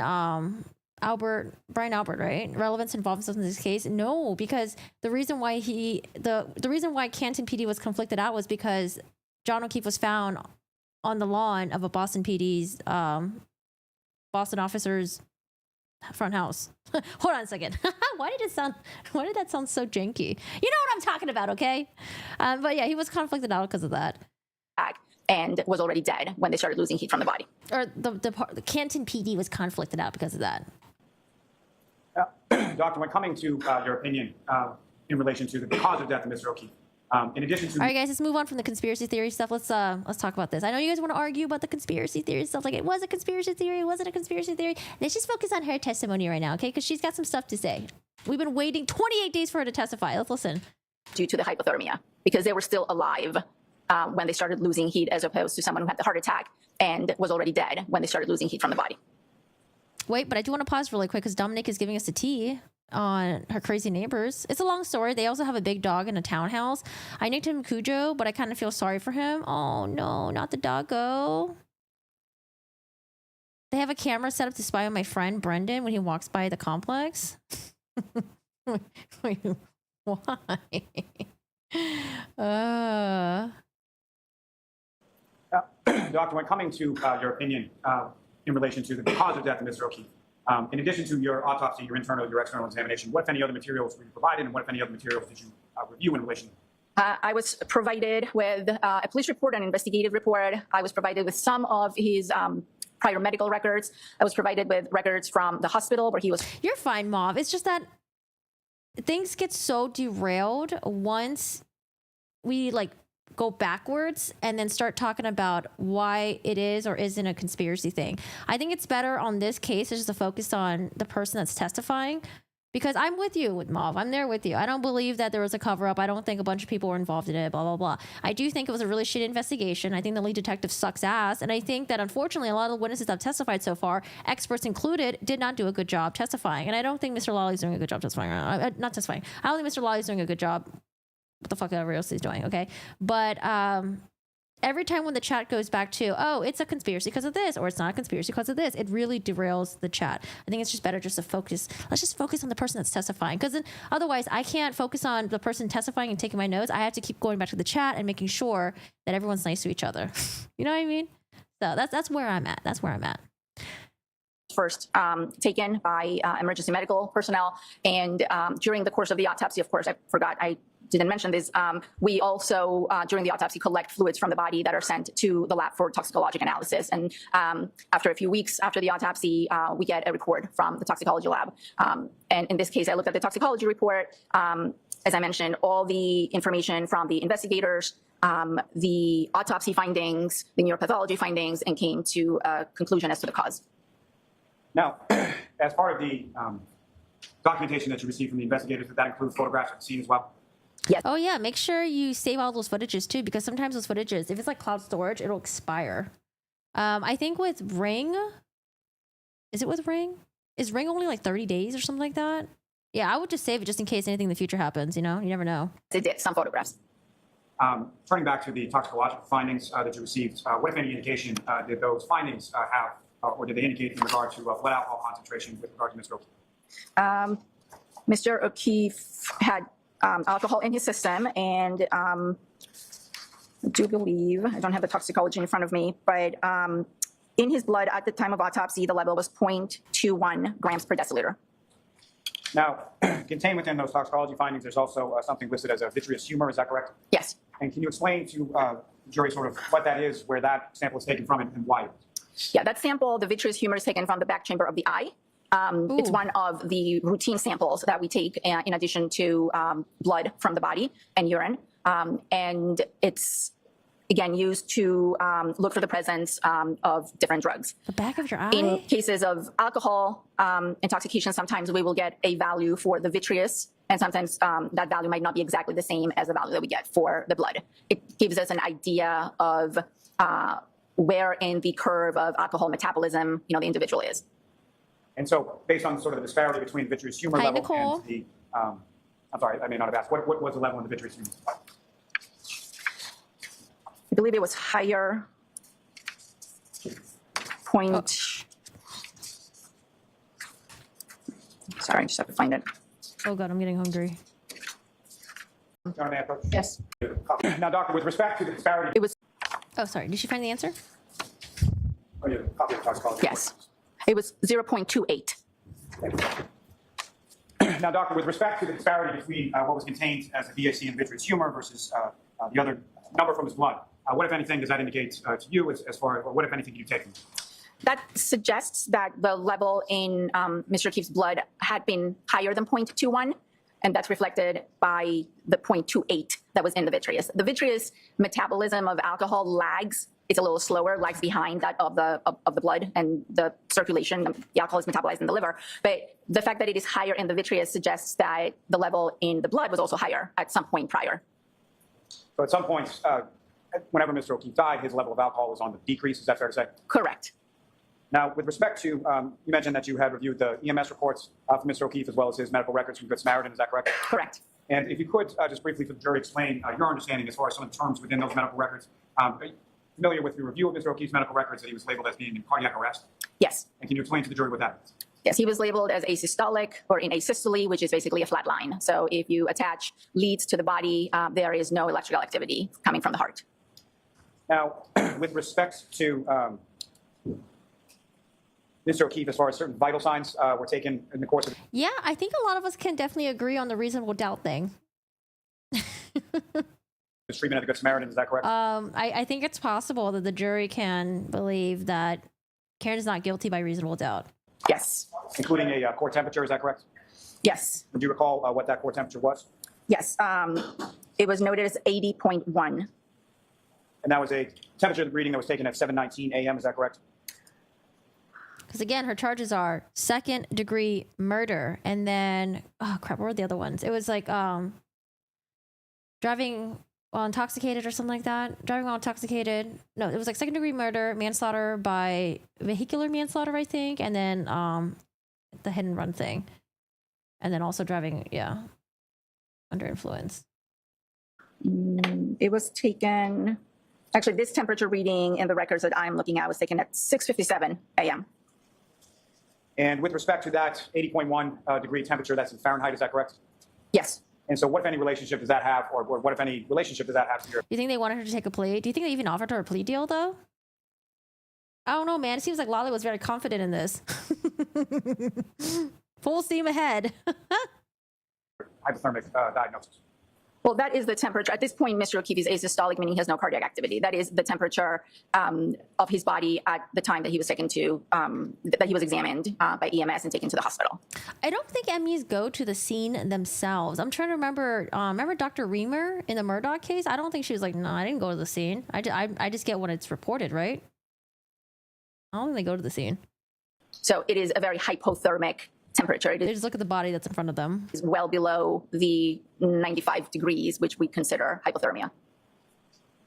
Albert, right? Relevance involved in this case? No, because the reason why the reason why Canton PD was conflicted out was because John O'Keefe was found on the lawn of a Boston PD's Boston officer's front house. Hold on a second. Why did that sound so janky? You know what I'm talking about, okay? But yeah, he was conflicted out because of that. And was already dead when they started losing heat from the body. Or the Canton PD was conflicted out because of that. Doctor, when coming to your opinion in relation to the cause of death of Mr. O'Keefe, in addition to... All right, guys, let's move on from the conspiracy theory stuff. Let's talk about this. I know you guys want to argue about the conspiracy theory stuff. Like, it was a conspiracy theory. Was it a conspiracy theory? Let's just focus on her testimony right now, okay? Because she's got some stuff to say. We've been waiting 28 days for her to testify. Let's listen. Due to the hypothermia, because they were still alive when they started losing heat as opposed to someone who had the heart attack and was already dead when they started losing heat from the body. Wait, but I do want to pause really quick because Dominic is giving us a tea on her crazy neighbors. It's a long story. They also have a big dog in a townhouse. I nicked him Cujo, but I kind of feel sorry for him. Oh no, not the doggo. They have a camera set up to spy on my friend Brendan when he walks by the complex. Wait, why? Doctor, when coming to your opinion in relation to the cause of death of Mr. O'Keefe, in addition to your autopsy, your internal, your external examination, what, if any, other materials were you provided, and what, if any, other materials did you review in relation? I was provided with a police report, an investigative report. I was provided with some of his prior medical records. I was provided with records from the hospital where he was. You're fine, Mauve. It's just that things get so derailed once we like go backwards and then start talking about why it is or isn't a conspiracy thing. I think it's better on this case just to focus on the person that's testifying, because I'm with you with Mauve. I'm there with you. I don't believe that there was a cover up. I don't think a bunch of people were involved in it, blah, blah, blah. I do think it was a really shitty investigation. I think the lead detective sucks ass. And I think that unfortunately, a lot of the witnesses that have testified so far, experts included, did not do a good job testifying. And I don't think Mr. Lawley's doing a good job testifying. Not testifying. I don't think Mr. Lawley's doing a good job. What the fuck everybody else is doing, okay? But every time when the chat goes back to, oh, it's a conspiracy because of this, or it's not a conspiracy because of this, it really derails the chat. I think it's just better just to focus. Let's just focus on the person that's testifying, because otherwise I can't focus on the person testifying and taking my notes. I have to keep going back to the chat and making sure that everyone's nice to each other. You know what I mean? So that's where I'm at. That's where I'm at. First taken by emergency medical personnel, and during the course of the autopsy, of course, I didn't mention this. We also, during the autopsy, collect fluids from the body that are sent to the lab for toxicologic analysis. And after a few weeks after the autopsy, we get a report from the toxicology lab. And in this case, I looked at the toxicology report. As I mentioned, all the information from the investigators, the autopsy findings, the neuropathology findings, and came to a conclusion as to the cause. Now, as part of the documentation that you received from the investigators, did that include photographs of the scene as well? Yes. Oh yeah, make sure you save all those footages too, because sometimes those footages, if it's like cloud storage, it'll expire. I think with Ring, is it with Ring? Is Ring only like 30 days or something like that? Yeah, I would just save it just in case anything in the future happens, you know? You never know. They did, some photographs. Turning back to the toxicological findings that you received, what, if any, indication did those findings have, or did they indicate in regard to blood alcohol concentration with regard to Mr. O'Keefe? Mr. O'Keefe had alcohol in his system, and I do believe, I don't have the toxicology in front of me, but in his blood at the time of autopsy, the level was 0.21 grams per deciliter. Now, contained within those toxicology findings, there's also something listed as a vitreous humor, is that correct? Yes. And can you explain to the jury sort of what that is, where that sample is taken from, and why? Yeah, that sample, the vitreous humor, is taken from the back chamber of the eye. It's one of the routine samples that we take in addition to blood from the body and urine. And it's, again, used to look for the presence of different drugs. The back of your eye? In cases of alcohol intoxication, sometimes we will get a value for the vitreous, and sometimes that value might not be exactly the same as the value that we get for the blood. It gives us an idea of where in the curve of alcohol metabolism, the individual is. And so, based on sort of the disparity between the vitreous humor level Nicole. and the, I'm sorry, I may not have asked, what was the level in the vitreous humor? I believe it was higher. Sorry, I just have to find it. Oh God, I'm getting hungry. John, may I approach? Yes. Now, doctor, with respect to the disparity. It was. Oh, sorry. Did she find the answer? Oh, yeah, copy of toxicology. Yes. It was 0.28. Now, doctor, with respect to the disparity between what was contained as a VAC and vitreous humor versus the other number from his blood, what, if anything, does that indicate to you as far as, or what, if anything, do you take from? That suggests that the level in Mr. O'Keefe's blood had been higher than 0.21, and that's reflected by the 0.28 that was in the vitreous. The vitreous metabolism of alcohol lags. It's a little slower, lags behind that of the blood and the circulation. The alcohol is metabolized in the liver. But the fact that it is higher in the vitreous suggests that the level in the blood was also higher at some point prior. So at some points, whenever Mr. O'Keefe died, his level of alcohol was on the decrease. Is that fair to say? Correct. Now, with respect to, you mentioned that you had reviewed the EMS reports from Mr. O'Keefe as well as his medical records from Good Samaritan. Is that correct? Correct. And if you could just briefly for the jury explain your understanding as far as some of the terms within those medical records. Are you familiar with your review of Mr. O'Keefe's medical records that he was labeled as being in cardiac arrest? Yes. And can you explain to the jury what that is? Yes, he was labeled as asystolic or in asystole, which is basically a flat line. So if you attach leads to the body, there is no electrical activity coming from the heart. Now, with respect to Mr. O'Keefe, as far as certain vital signs were taken in the course of Yeah, I think a lot of us can definitely agree on the reasonable doubt thing. his treatment of the Good Samaritan, is that correct? I think it's possible that the jury can believe that Karen is not guilty by reasonable doubt. Yes. Including a core temperature, is that correct? Yes. Would you recall what that core temperature was? Yes. It was noted as 80.1. And that was a temperature reading that was taken at 7:19 a.m., is that correct? Because again, her charges are second-degree murder, and then oh crap, what were the other ones? It was like driving while intoxicated or something like that. Driving while intoxicated. No, it was like second-degree murder, manslaughter by vehicular manslaughter, I think, and then the hit and run thing, and then also driving, yeah, under influence. It was taken. Actually, this temperature reading in the records that I'm looking at was taken at 6:57 a.m. And with respect to that 80.1 degree temperature, that's in Fahrenheit, is that correct? Yes. And so what, if any, relationship does that have, or what, if any, relationship does that have to your... Do you think they wanted her to take a plea? Do you think they even offered her a plea deal, though? I don't know, man. It seems like Lolly was very confident in this. Full steam ahead. hypothermic diagnosis? Well, that is the temperature. At this point, Mr. O'Keefe is asystolic, meaning he has no cardiac activity. That is the temperature of his body at the time that he was taken to, that he was examined by EMS and taken to the hospital. I don't think MEs go to the scene themselves. I'm trying to remember. Remember Dr. Reamer in the Murdoch case? I don't think she was like, no, I didn't go to the scene. I just get when it's reported, right? I don't think they go to the scene. So it is a very hypothermic temperature. It They is just look at the body that's in front of them. well below the 95 degrees, which we consider hypothermia.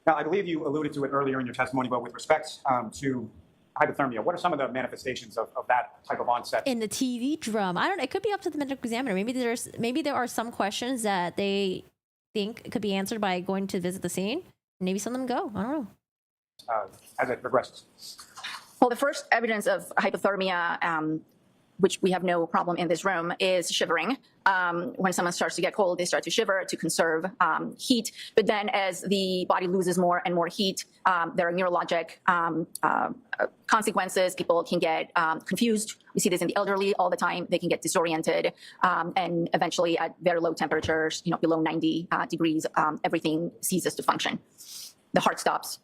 Now, I believe you alluded to it earlier in your testimony, but with respect to hypothermia, what are some of the manifestations of that type of onset? In the TV drum, I don't know. It could be up to the medical examiner. Maybe there are some questions that they think could be answered by going to visit the scene. Maybe some of them go. I don't know. As it progresses? Well, the first evidence of hypothermia, which we have no problem in this room, is shivering. When someone starts to get cold, they start to shiver to conserve heat. But then as the body loses more and more heat, there are neurologic consequences. People can get confused. We see this in the elderly all the time. They can get disoriented. And eventually at very low temperatures, below 90 degrees, everything ceases to function. The heart stops.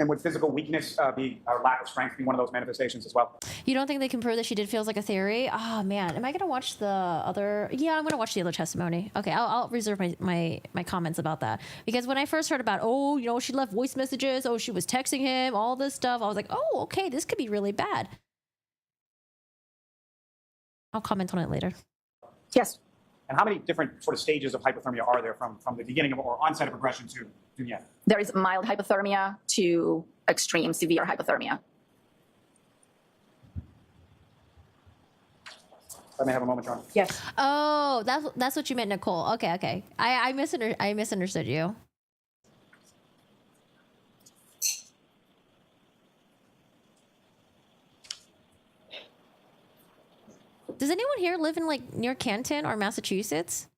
And would physical weakness or lack of strength be one of those manifestations as well? You don't think they can prove that she did feels like a theory? Oh man, am I gonna watch the other? Yeah, I'm gonna watch the other testimony. Okay, I'll reserve my comments about that, because when I first heard about, she left voice messages, she was texting him, all this stuff, I was like, oh, okay, this could be really bad. I'll comment on it later. Yes. And how many different sort of stages of hypothermia are there from the beginning of or onset of progression to the end? There is mild hypothermia to extreme severe hypothermia. I may have a moment, John. Yes. Oh, that's what you meant, Nicole. Okay. I misunderstood you. Does anyone here live in near Canton or Massachusetts?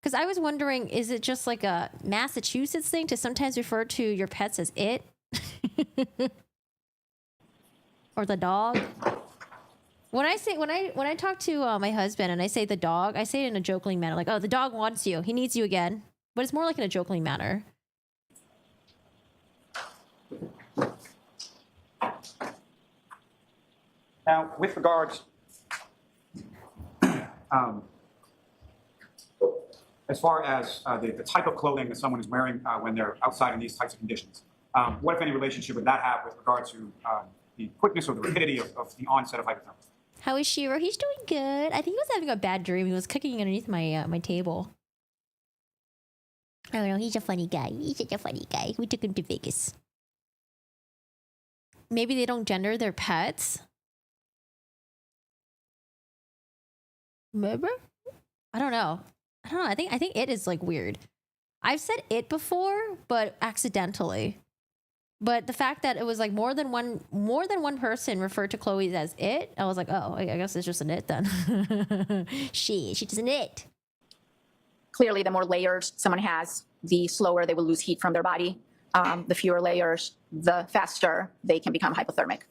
Because I was wondering, is it just like a Massachusetts thing to sometimes refer to your pets as it? Or the dog? When I talk to my husband and I say the dog, I say it in a joking manner, like, oh, the dog wants you. He needs you again. But it's more like in a joking manner. Now, with regards, as far as the type of clothing that someone is wearing when they're outside in these types of conditions, what, if any, relationship would that have with regard to the quickness or the rapidity of the onset of hypothermia? How is Shiro? He's doing good. I think he was having a bad dream. He was cooking underneath my table. I don't know. He's a funny guy. He's such a funny guy. We took him to Vegas. Maybe they don't gender their pets. Remember? I don't know. I think it is weird. I've said it before, but accidentally. But the fact that it was like more than one person referred to Chloe as it, I was like, oh, I guess it's just an it then. She's an it. Clearly, the more layers someone has, the slower they will lose heat from their body. The fewer layers, the faster they can become hypothermic.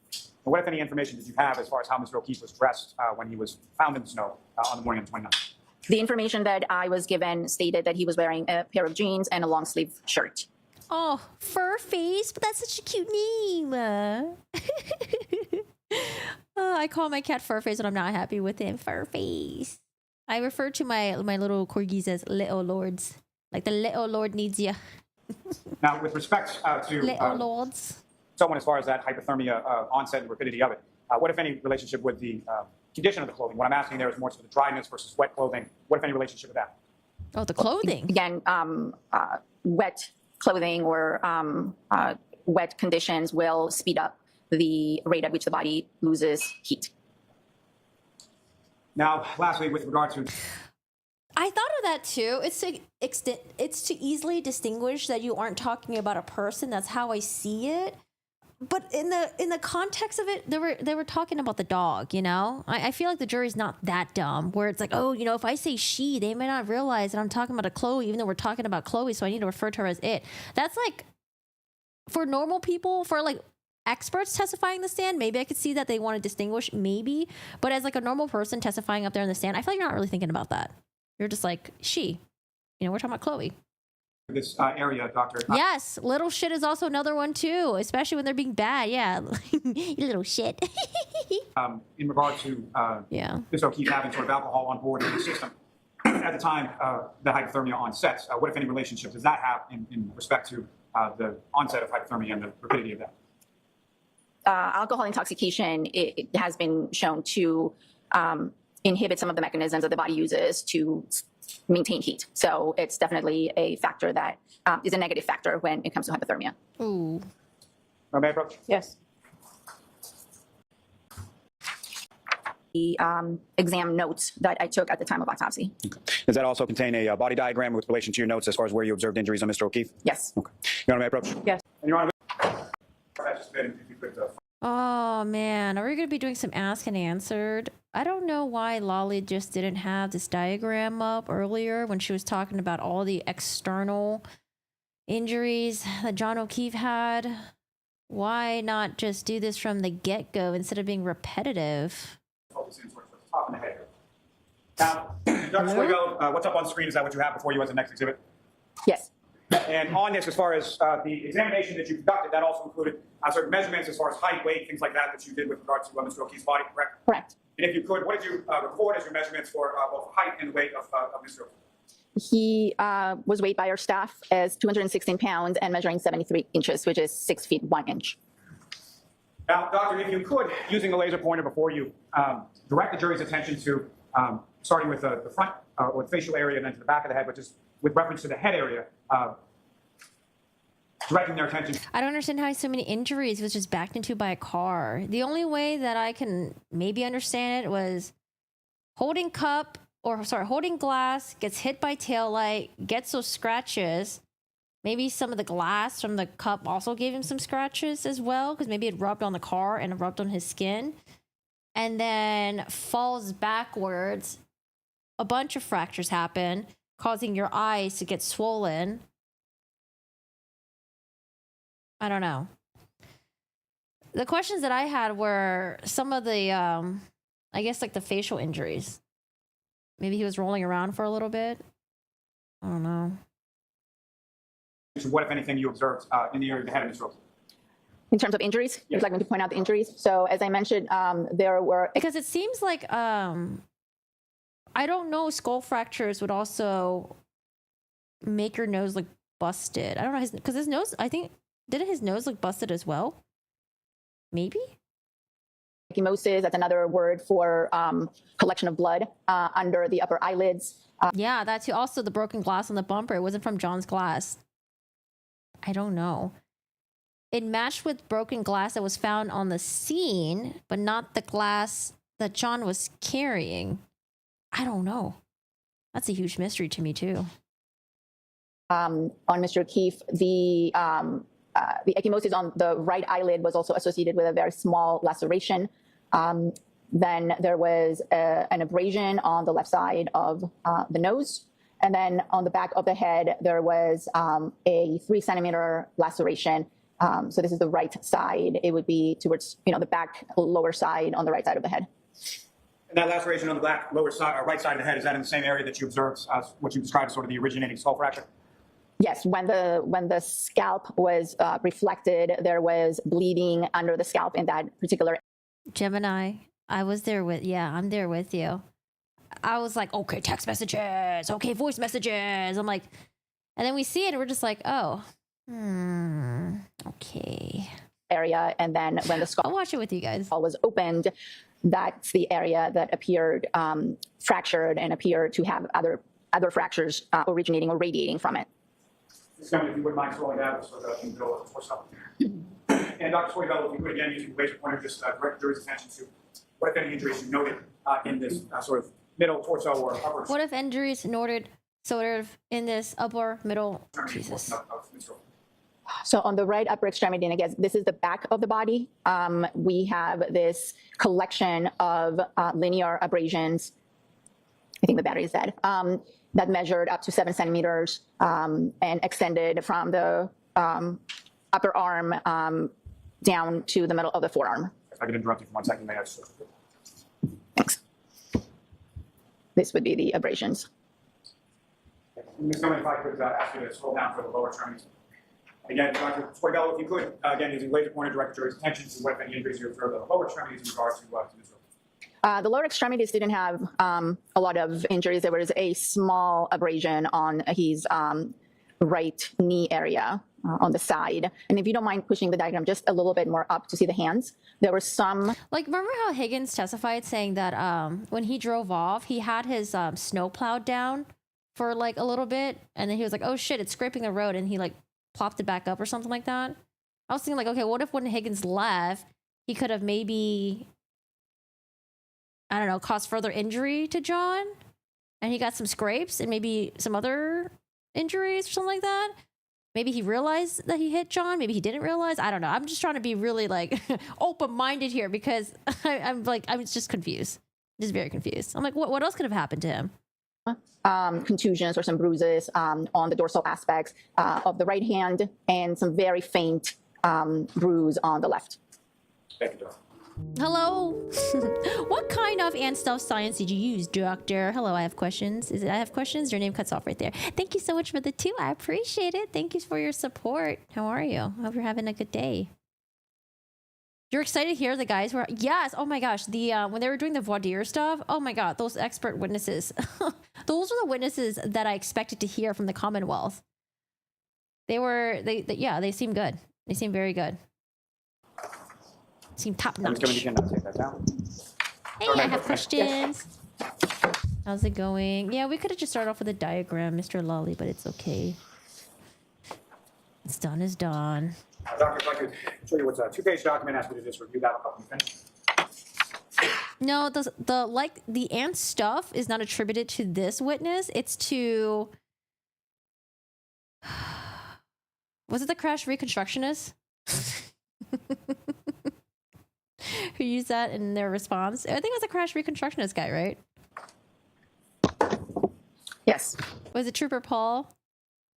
What, if any, information did you have as far as how Mr. O'Keefe was dressed when he was found in the snow on the morning of the 29th? The information that I was given stated that he was wearing a pair of jeans and a long sleeve shirt. Oh, Furface, but that's such a cute name. I call my cat Furface when I'm not happy with him. Furface. I refer to my little corgis as little lords. Like the little lord needs you. Now, with respect to Little lords. someone as far as that hypothermia onset and rapidity of it, what, if any, relationship with the condition of the clothing? What I'm asking there is more to the dryness versus wet clothing. What, if any, relationship with that? Oh, the clothing. Again, wet clothing or wet conditions will speed up the rate at which the body loses heat. Now, lastly, with regard to I thought of that too. It's to easily distinguish that you aren't talking about a person. That's how I see it. But in the context of it, they were talking about the dog. You know, I feel like the jury's not that dumb. Where it's like, oh, you know, if I say she, they may not realize that I'm talking about a Chloe, even though we're talking about Chloe. So I need to refer to her as it. That's like for normal people, for like experts testifying in the stand. Maybe I could see that they want to distinguish, maybe. But as like a normal person testifying up there in the stand, I feel like you're not really thinking about that. You're just like, she. You know, we're talking about Chloe. this area, Doctor. Yes, little shit is also another one too, especially when they're being bad. Yeah, you little shit. In regard to Yeah. Mr. O'Keefe having sort of alcohol on board in the system at the time the hypothermia onset, what, if any, relationship does that have in respect to the onset of hypothermia and the rapidity of that? Alcohol intoxication, it has been shown to inhibit some of the mechanisms that the body uses to maintain heat. So it's definitely a factor that is a negative factor when it comes to hypothermia. Ooh. May I approach? Yes. The exam notes that I took at the time of autopsy. Okay. Does that also contain a body diagram with relation to your notes as far as where you observed injuries on Mr. O'Keefe? Yes. Okay. Your Honor, may I approach? Yes. And Your Honor, if you could, Oh man, are we going to be doing some ask and answered? I don't know why Lolly just didn't have this diagram up earlier when she was talking about all the external injuries that John O'Keefe had. Why not just do this from the get-go instead of being repetitive? focus in sort of the top and the head. Now, Dr. Scordi-Bello, what's up on screen? Is that what you have before you as the next exhibit? Yes. And on this, as far as the examination that you conducted, that also included certain measurements as far as height, weight, things like that you did with regard to Mr. O'Keefe's body, correct? Correct. And if you could, what did you record as your measurements for both height and weight of Mr. O'Keefe? He was weighed by our staff as 216 pounds and measuring 73 inches, which is 6 feet 1 inch. Now, Doctor, if you could, using the laser pointer before you, direct the jury's attention to, starting with the front or the facial area and then to the back of the head, but just with reference to the head area, directing their attention. I don't understand how so many injuries was just backed into by a car. The only way that I can maybe understand it was holding glass, gets hit by taillight, gets those scratches. Maybe some of the glass from the cup also gave him some scratches as well, because maybe it rubbed on the car and it rubbed on his skin. And then falls backwards. A bunch of fractures happen, causing your eyes to get swollen. I don't know. The questions that I had were some of the, I guess, like the facial injuries. Maybe he was rolling around for a little bit. I don't know. What, if anything, you observed in the area of the head of Mr. O'Keefe? In terms of injuries, would you like me to point out the injuries? So as I mentioned, there were... Because it seems like, I don't know, skull fractures would also make your nose look busted. I don't know, because his nose, I think, didn't his nose look busted as well? Maybe? Ecchymosis, that's another word for collection of blood under the upper eyelids. Yeah, that too. Also, the broken glass on the bumper. It wasn't from John's glass. I don't know. It matched with broken glass that was found on the scene, but not the glass that John was carrying. I don't know. That's a huge mystery to me, too. On Mr. O'Keefe, the the ecchymosis on the right eyelid was also associated with a very small laceration. Then there was an abrasion on the left side of the nose. And then on the back of the head, there was a 3 centimeter laceration. So this is the right side. It would be towards, the back lower side on the right side of the head. And that laceration on the back lower side, or right side of the head, is that in the same area that you observed what you described as sort of the originating skull fracture? Yes, when the scalp was reflected, there was bleeding under the scalp in that particular. Gemini, I'm there with you. I was like, okay, text messages, okay, voice messages. I'm like, and then we see it and we're just like, oh, okay. Area, and then when the skull, I'll watch it with you guys. Was opened, that's the area that appeared fractured and appeared to have other fractures originating or radiating from it. If you wouldn't mind scrolling down so that in the middle of the torso. And Dr. Scordi-Bello, if you could again use your laser pointer, just direct jury's attention to what if any injuries you noted in this sort of middle torso or upper. What if injuries noted sort of in this upper middle? Jesus. So on the right upper extremity, and I guess this is the back of the body, we have this collection of linear abrasions. I think the battery is dead. That measured up to 7 centimeters and extended from the upper arm down to the middle of the forearm. If I could interrupt you for 1 second, may I? Thanks. This would be the abrasions. Ms. Tillman, if I could ask you to scroll down for the lower extremities. Again, Dr. Scordi-Bello, if you could, again, using laser pointer, direct jury's attention to what if any injuries you observed on the lower extremities in regard to this. The lower extremities didn't have a lot of injuries. There was a small abrasion on his right knee area on the side. And if you don't mind pushing the diagram just a little bit more up to see the hands, there were some. Like, remember how Higgins testified saying that when he drove off, he had his snow plowed down for like a little bit. And then he was like, oh shit, it's scraping the road. And he like plopped it back up or something like that. I was thinking like, okay, what if when Higgins left, he could have maybe, I don't know, caused further injury to John, and he got some scrapes and maybe some other injuries or something like that. Maybe he realized that he hit John. Maybe he didn't realize. I don't know. I'm just trying to be really like open-minded here because I'm just confused. Just very confused. I'm like, what else could have happened to him? Contusions or some bruises on the dorsal aspects of the right hand and some very faint bruise on the left. Thank you, Doctor. Hello? What kind of and stuff science did you use, doctor? Hello, I have questions. I have questions? Your name cuts off right there. Thank you so much for the 2. I appreciate it. Thank you for your support. How are you? I hope you're having a good day. You're excited to hear the guys were... Yes. Oh my gosh. The when they were doing the voir dire stuff, oh my God, those expert witnesses. Those are the witnesses that I expected to hear from the Commonwealth. They seem good. They seem very good. Seem top notch. Take that down. Hey, I have questions. How's it going? Yeah, we could have just started off with a diagram, Mr. Lolly, but it's okay. It's done is done. Doctor, if I could show you what's a 2-page document, ask me to just review that up and finish. No, the ant stuff is not attributed to this witness. It's to... Was it the crash reconstructionist? Who used that in their response? I think it was a crash reconstructionist guy, right? Yes. Was it Trooper Paul?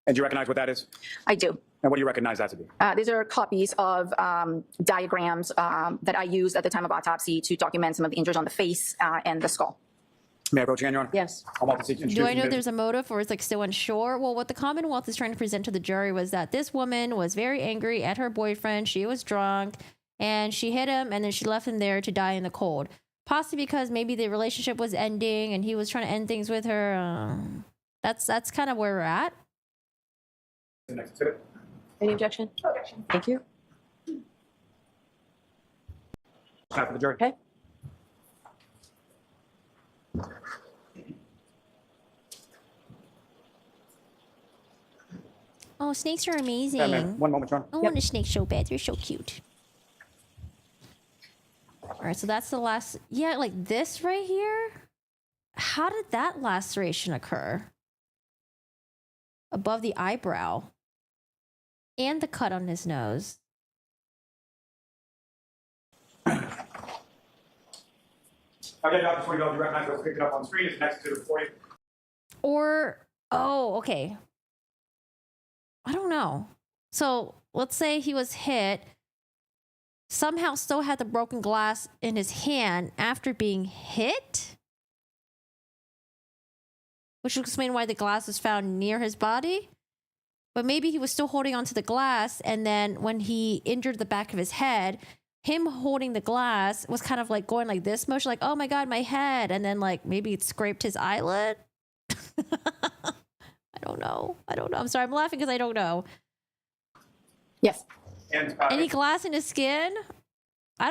And do you recognize what that is? I do. And what do you recognize that to be? These are copies of diagrams that I used at the time of autopsy to document some of the injuries on the face and the skull. May I approach again, Your Honor? Yes. Do I know there's a motive or is like still unsure? Well, what the Commonwealth is trying to present to the jury was that this woman was very angry at her boyfriend. She was drunk and she hit him and then she left him there to die in the cold. Possibly because maybe the relationship was ending and he was trying to end things with her. That's kind of where we're at. Next exhibit. Any objection? No objection. Thank you. Time for the jury. Okay. Oh, snakes are amazing. Yeah, ma'am. One moment, Your Honor. I want a snake so bad. They're so cute. All right, so that's the last. Yeah, like this right here. How did that laceration occur? Above the eyebrow. and the cut on his nose. Okay, Dr. Scordi-Bello, do you recognize what's picked up on the screen? Is the next exhibit for you? Or, oh, okay. I don't know. So let's say he was hit, somehow still had the broken glass in his hand after being hit, which would explain why the glass was found near his body. But maybe he was still holding onto the glass, and then when he injured the back of his head, him holding the glass was kind of like going like this motion, like, oh my God, my head. And then like maybe it scraped his eyelid. I don't know. I'm sorry. I'm laughing because I don't know. Yes. And, Any glass in his skin? I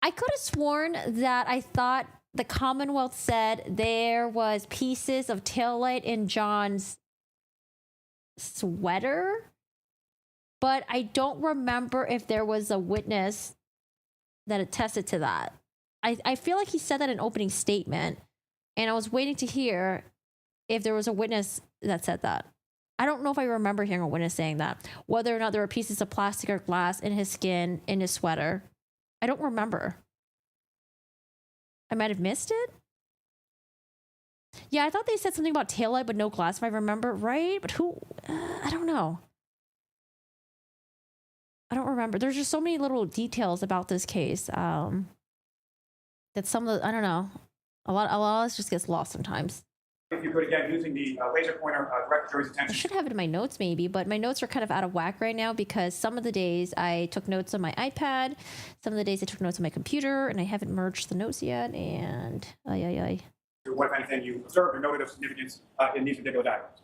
could have sworn that I thought the Commonwealth said there was pieces of taillight in John's sweater, but I don't remember if there was a witness that attested to that. I feel like he said that in opening statement, and I was waiting to hear if there was a witness that said that. I don't know if I remember hearing a witness saying that, whether or not there were pieces of plastic or glass in his skin, in his sweater. I don't remember. I might have missed it. Yeah, I thought they said something about taillight, but no glass, if I remember right. But who? I don't know. I don't remember. There's just so many little details about this case that some of the, I don't know. A lot of this just gets lost sometimes. if you could, again, using the laser pointer, direct the jury's I attention. should have it in my notes maybe, but my notes are kind of out of whack right now because some of the days I took notes on my iPad, some of the days I took notes on my computer, and I haven't merged the notes yet, and What, if anything, you observed or noted of significance in these particular diagrams?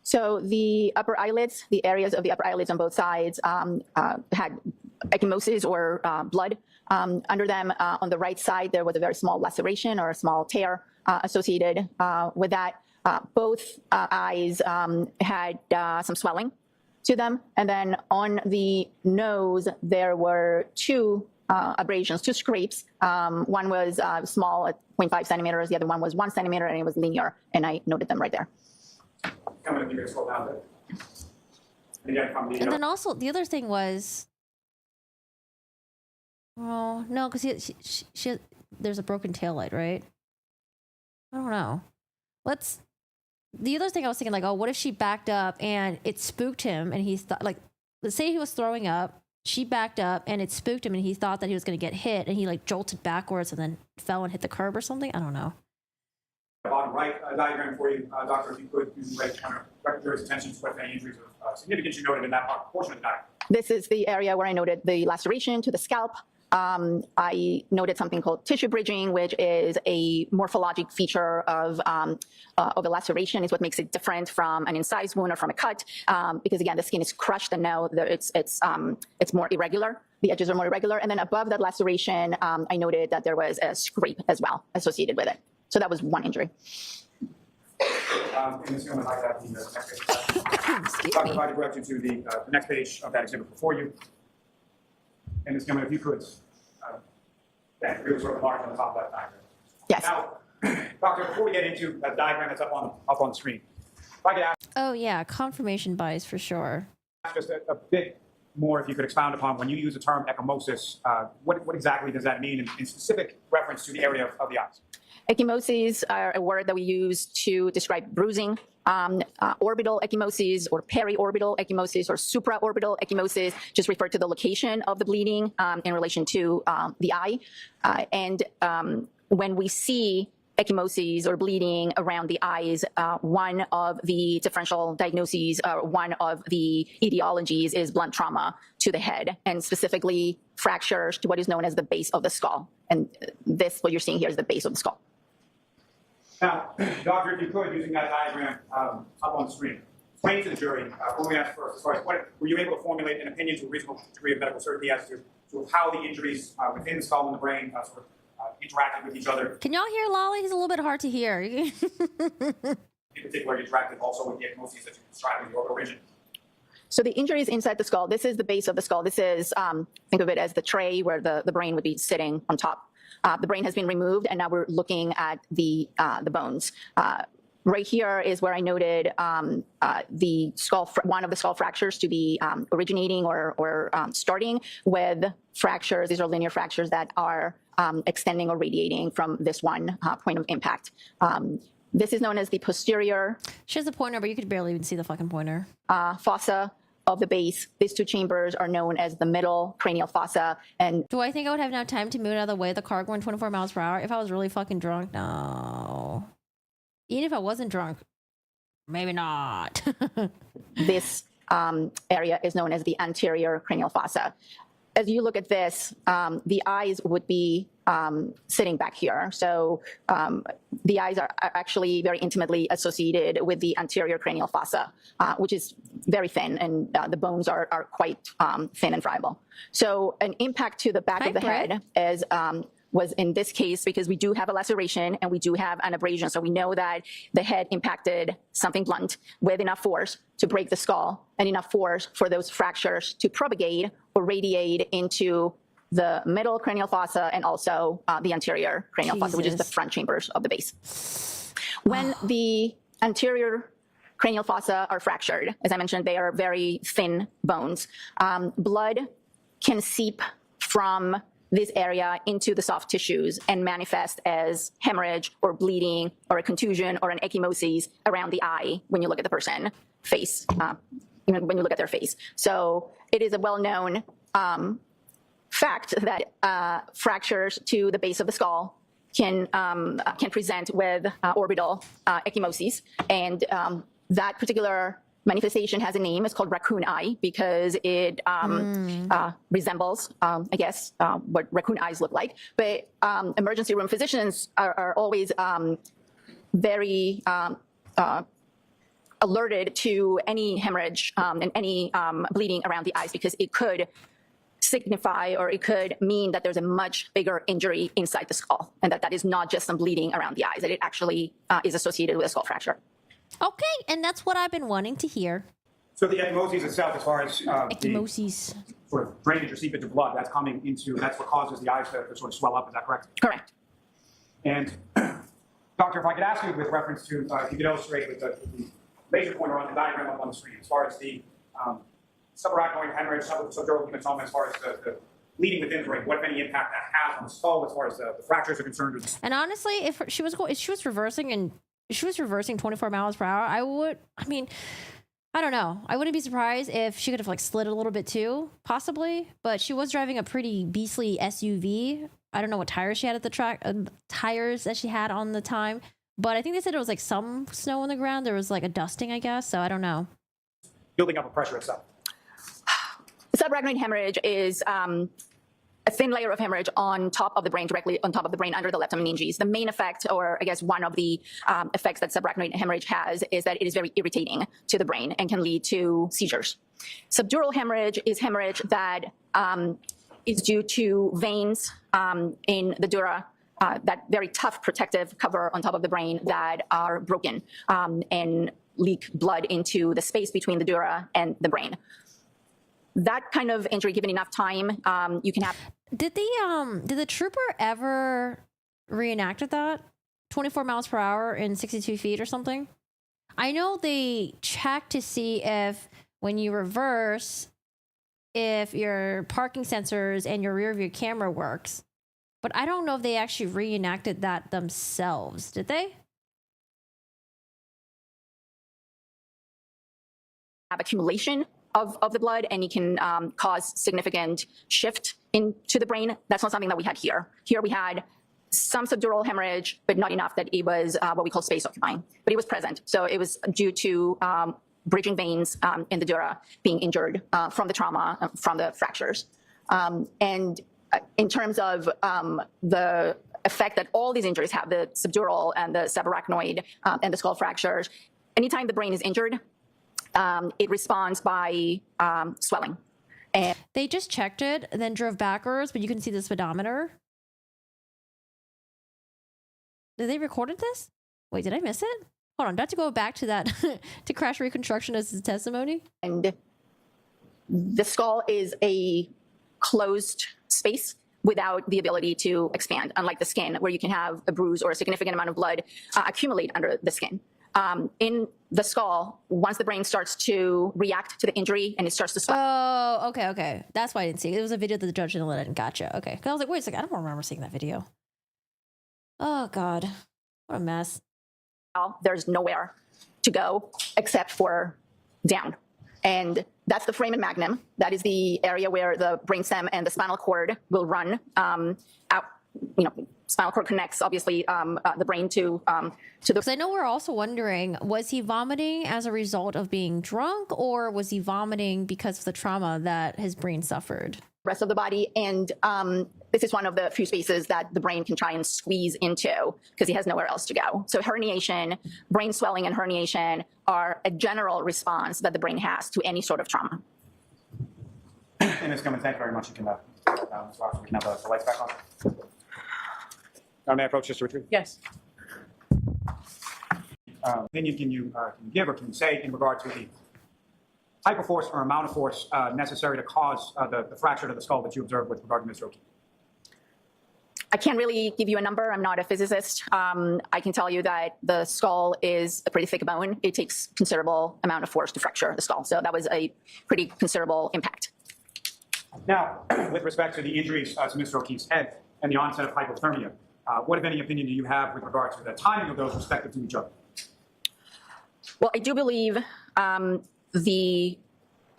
So the upper eyelids, the areas of the upper eyelids on both sides had ecchymosis or blood under them. On the right side, there was a very small laceration or a small tear associated with that. Both eyes had some swelling to them. And then on the nose, there were two abrasions, two scrapes. One was small at 0.5 centimeters. The other one was 1 centimeter, and it was linear. And I noted them right there. Come in, you can scroll down a bit. And again, from the, and then also the other thing was, oh no, because she there's a broken taillight, right? I don't know. The other thing I was thinking, like, oh, what if she backed up and it spooked him, and he thought, like, let's say he was throwing up, she backed up and it spooked him, and he thought that he was going to get hit, and he like jolted backwards and then fell and hit the curb or something. I don't know. bottom right diagram for you, Doctor, if you could use the right pointer, direct the jury's attention to what any injuries of significance you noted in that portion of the diagram. This is the area where I noted the laceration to the scalp. I noted something called tissue bridging, which is a morphologic feature of a laceration. Is what makes it different from an incised wound or from a cut, because again, the skin is crushed and now it's more irregular. The edges are more irregular. And then above that laceration, I noted that there was a scrape as well associated with it. So that was one injury. In this moment, I have the next page. Doctor, if I could direct you to the next page of that exhibit before you. And this moment, if you could, really sort of mark on the top of that diagram. Yes. Now, Doctor, before we get into that diagram that's up on the screen, if I could ask Oh yeah, confirmation bias for sure. just a bit more, if you could expound upon when you use the term ecchymosis, what exactly does that mean in specific reference to the area of the eyes? Ecchymoses are a word that we use to describe bruising. Orbital ecchymosis or periorbital ecchymosis or supraorbital ecchymosis just refer to the location of the bleeding in relation to the eye. And when we see ecchymosis or bleeding around the eyes, one of the differential diagnoses, one of the etiologies is blunt trauma to the head, and specifically fractures to what is known as the base of the skull. And this, what you're seeing here, is the base of the skull. Now, Doctor, if you could, using that diagram up on the screen, explain to the jury, when we asked first, as far as were you able to formulate an opinion to a reasonable degree of medical certainty as to how the injuries within the skull and the brain sort of interacted with each other? Can y'all hear Lolly? He's a little bit hard to hear. In particular, interacted also with the ecchymosis that you described in the orbital region. So the injuries inside the skull, this is the base of the skull. This is, think of it as the tray where the brain would be sitting on top. The brain has been removed, and now we're looking at the bones. Right here is where I noted one of the skull fractures to be originating or starting with fractures. These are linear fractures that are extending or radiating from this one point of impact. This is known as the posterior. She has a pointer, but you could barely even see the fucking pointer. Fossa of the base. These two chambers are known as the middle cranial fossa. And Do I think I would have enough time to move out of the way of the car going 24 miles per hour if I was really fucking drunk? No. Even if I wasn't drunk, maybe not. this area is known as the anterior cranial fossa. As you look at this, the eyes would be sitting back here. So the eyes are actually very intimately associated with the anterior cranial fossa, which is very thin, and the bones are quite thin and friable. So an impact to the back of the head is was in this case, because we do have a laceration and we do have an abrasion. So we know that the head impacted something blunt with enough force to break the skull and enough force for those fractures to propagate or radiate into the middle cranial fossa and also the anterior cranial fossa, which is the front chambers of the base. When the anterior cranial fossa are fractured, as I mentioned, they are very thin bones. Blood can seep from this area into the soft tissues and manifest as hemorrhage or bleeding or a contusion or an ecchymosis around the eye when you look at the person face, when you look at their face. So it is a well-known fact that fractures to the base of the skull can present with orbital ecchymosis, and that particular manifestation has a name. It's called raccoon eye because it resembles, I guess, what raccoon eyes look like. But emergency room physicians are always very alerted to any hemorrhage and any bleeding around the eyes, because it could signify or it could mean that there's a much bigger injury inside the skull, and that is not just some bleeding around the eyes, that it actually is associated with a skull fracture. Okay, and that's what I've been wanting to hear. So the ecchymosis itself, as far as Ecchymosis. the sort of drainage or seepage of blood that's coming into, that's what causes the eyes to sort of swell up, is that correct? Correct. And Doctor, if I could ask you with reference to, if you could illustrate with the laser pointer on the diagram up on the screen, as far as the subarachnoid hemorrhage, subdural hematoma, as far as the bleeding within the brain, what if any impact that has on the skull as far as the fractures are concerned? And honestly, if she was reversing 24 miles per hour, I don't know. I wouldn't be surprised if she could have like slid a little bit too, possibly. But she was driving a pretty beastly SUV. I don't know what tires she had at the track, tires that she had on the time. But I think they said it was like some snow on the ground. There was like a dusting, I guess. So I don't know. Building up a pressure itself. Subarachnoid hemorrhage is a thin layer of hemorrhage on top of the brain, directly on top of the brain under the left meninges. The main effect, or I guess one of the effects that subarachnoid hemorrhage has, is that it is very irritating to the brain and can lead to seizures. Subdural hemorrhage is hemorrhage that is due to veins in the dura, that very tough protective cover on top of the brain, that are broken and leak blood into the space between the dura and the brain. That kind of injury, given enough time, you can have. Did the trooper ever reenacted that 24 miles per hour in 62 feet or something? I know they checked to see if when you reverse, if your parking sensors and your rear view camera works, but I don't know if they actually reenacted that themselves. Did they? Have accumulation of the blood, and it can cause significant shift into the brain. That's not something that we had here. Here we had some subdural hemorrhage, but not enough that it was what we call space occupying, but it was present. So it was due to bridging veins in the dura being injured from the trauma, from the fractures. And in terms of the effect that all these injuries have, the subdural and the subarachnoid and the skull fractures, anytime the brain is injured, it responds by swelling. And they just checked it and then drove backwards, but you can see the speedometer. Did they recorded this? Wait, did I miss it? Hold on, do I have to go back to that to crash reconstruction as his testimony? And the skull is a closed space without the ability to expand, unlike the skin, where you can have a bruise or a significant amount of blood accumulate under the skin. In the skull, once the brain starts to react to the injury and it starts to swell. Oh, okay. That's why I didn't see it. It was a video that the judge didn't let in. Gotcha. Okay. 'Cause I was like, wait a second. I don't remember seeing that video. Oh, God. What a mess. There's nowhere to go except for down. And that's the foramen magnum. That is the area where the brainstem and the spinal cord will run out. Spinal cord connects, obviously, the brain to the. Because I know we're also wondering, was he vomiting as a result of being drunk, or was he vomiting because of the trauma that his brain suffered? Rest of the body. And this is one of the few spaces that the brain can try and squeeze into because he has nowhere else to go. So herniation, brain swelling and herniation are a general response that the brain has to any sort of trauma. And Ms. Cummins, thank you very much. You can, Ms. Roberts, we can have the lights back on. May I approach Sister Retreat? Yes. Opinion can you give or can you say in regard to the type of force or amount of force necessary to cause the fracture to the skull that you observed with regard to Mr. O'Keefe? I can't really give you a number. I'm not a physicist. I can tell you that the skull is a pretty thick bone. It takes considerable amount of force to fracture the skull. So that was a pretty considerable impact. Now, with respect to the injuries to Mr. O'Keefe's head and the onset of hypothermia, what, if any, opinion do you have with regard to the timing of those respective to each other? Well, I do believe the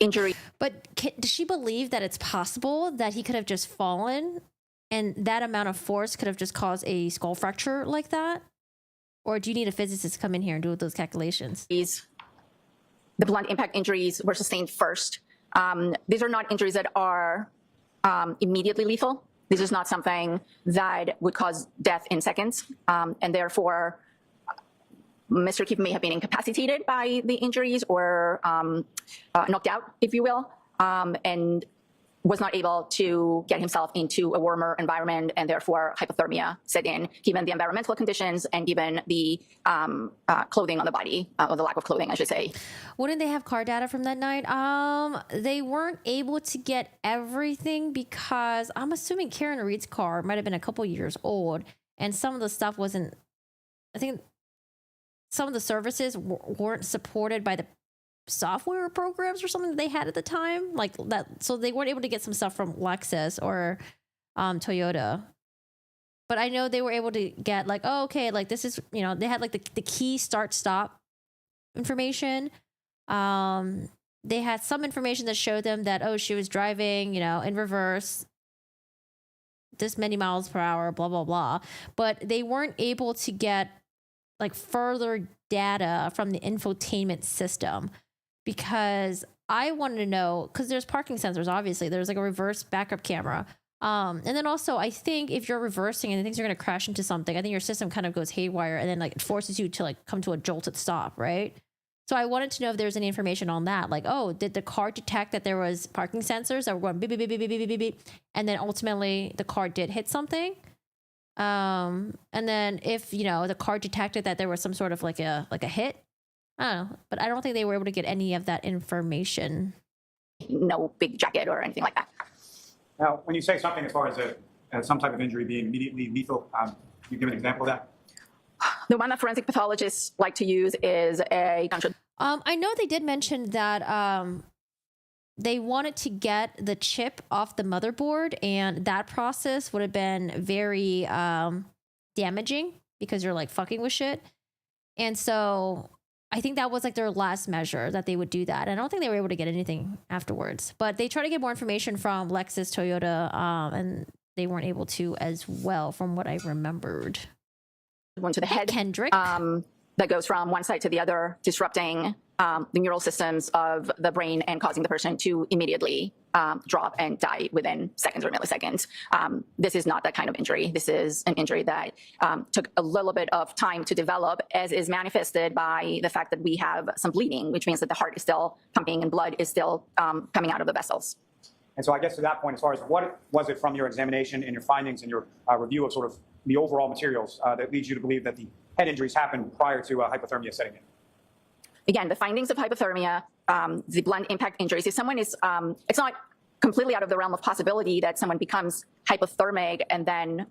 injury. But does she believe that it's possible that he could have just fallen and that amount of force could have just caused a skull fracture like that? Or do you need a physicist to come in here and do those calculations? The blunt impact injuries were sustained first. These are not injuries that are immediately lethal. This is not something that would cause death in seconds. And therefore, Mr. O'Keefe may have been incapacitated by the injuries or knocked out, if you will, and was not able to get himself into a warmer environment, and therefore hypothermia set in, given the environmental conditions and given the clothing on the body, or the lack of clothing, I should say. Wouldn't they have car data from that night? They weren't able to get everything because I'm assuming Karen Reed's car might have been a couple years old, and some of the stuff wasn't, I think some of the services weren't supported by the software programs or something that they had at the time, like that. So they weren't able to get some stuff from Lexus or Toyota. But I know they were able to get like, oh, okay, like this is, you know, they had like the key start stop information. They had some information that showed them that, oh, she was driving, you know, in reverse, this many miles per hour, blah, blah, blah. But they weren't able to get like further data from the infotainment system, because I wanted to know, because there's parking sensors, obviously. There's like a reverse backup camera. And then also, I think if you're reversing and things are going to crash into something, I think your system kind of goes haywire and then like it forces you to like come to a jolted stop, right? So I wanted to know if there's any information on that. Like, oh, did the car detect that there was parking sensors that were going beep, beep, beep, beep, beep, beep, beep, beep, and then ultimately the car did hit something? And then if, you know, the car detected that there was some sort of like a hit, I don't know, but I don't think they were able to get any of that information. No big jacket or anything like that. Now, when you say something as far as some type of injury being immediately lethal, can you give an example of that? The one that forensic pathologists like to use is a gunshot. I know they did mention that they wanted to get the chip off the motherboard, and that process would have been very damaging because you're like fucking with shit. And so I think that was like their last measure, that they would do that. And I don't think they were able to get anything afterwards, but they tried to get more information from Lexus, Toyota, and they weren't able to as well, from what I remembered. One to the head. Kendrick. That goes from one side to the other, disrupting the neural systems of the brain and causing the person to immediately drop and die within seconds or milliseconds. This is not that kind of injury. This is an injury that took a little bit of time to develop, as is manifested by the fact that we have some bleeding, which means that the heart is still pumping and blood is still coming out of the vessels. And so I guess to that point, as far as what was it from your examination and your findings and your review of sort of the overall materials that leads you to believe that the head injuries happened prior to hypothermia setting in? Again, the findings of hypothermia, the blunt impact injuries, if someone is, it's not completely out of the realm of possibility that someone becomes hypothermic and then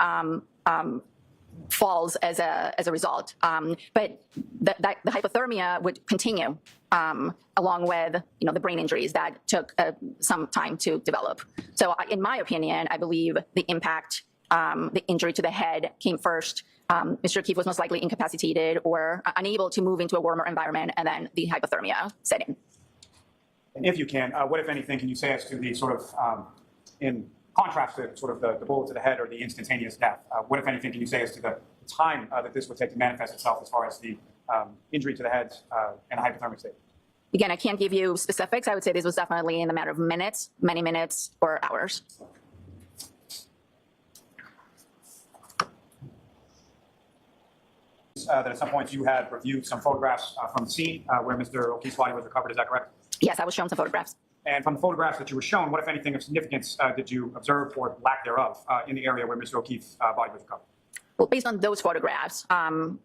falls as a result. But the hypothermia would continue along with the brain injuries that took some time to develop. So in my opinion, I believe the impact, the injury to the head came first. Mr. O'Keefe was most likely incapacitated or unable to move into a warmer environment, and then the hypothermia set in. And if you can, what, if anything, can you say as to the sort of, in contrast to sort of the bullet to the head or the instantaneous death, what, if anything, can you say as to the time that this would take to manifest itself as far as the injury to the head and a hypothermic state? Again, I can't give you specifics. I would say this was definitely in the matter of minutes, many minutes, or hours. That at some point you had reviewed some photographs from the scene where Mr. O'Keefe's body was recovered. Is that correct? Yes, I was shown some photographs. And from the photographs that you were shown, what, if anything, of significance did you observe or lack thereof in the area where Mr. O'Keefe's body was recovered? Well, based on those photographs,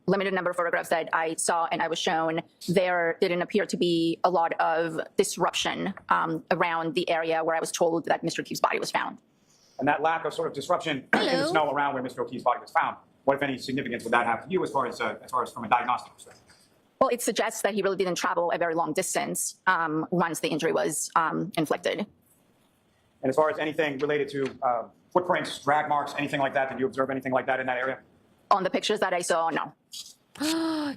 limited number of photographs that I saw and I was shown, there didn't appear to be a lot of disruption around the area where I was told that Mr. O'Keefe's body was found. And that lack of sort of disruption in the snow around where Mr. O'Keefe's body was found, what, if any, significance would that have to you as far as from a diagnostic perspective? Well, it suggests that he really didn't travel a very long distance once the injury was inflicted. And as far as anything related to footprints, drag marks, anything like that, did you observe anything like that in that area? On the pictures that I saw, no.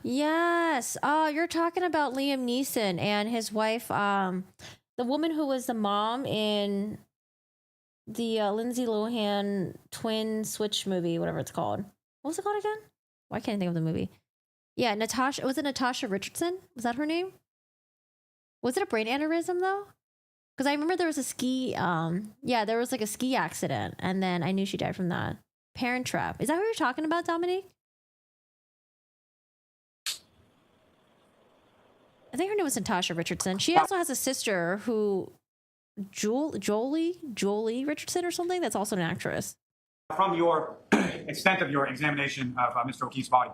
Yes. Oh, you're talking about Liam Neeson and his wife, the woman who was the mom in the Lindsay Lohan twin switch movie, whatever it's called. What was it called again? Why can't I think of the movie? Yeah, Natasha. Was it Natasha Richardson? Was that her name? Was it a brain aneurysm though? Because I remember there was a ski. Yeah, there was like a ski accident, and then I knew she died from that. Parent Trap. Is that what you're talking about, Dominique? I think her name was Natasha Richardson. She also has a sister who, Jolie Richardson or something. That's also an actress. From your extent of your examination of Mr. O'Keefe's body,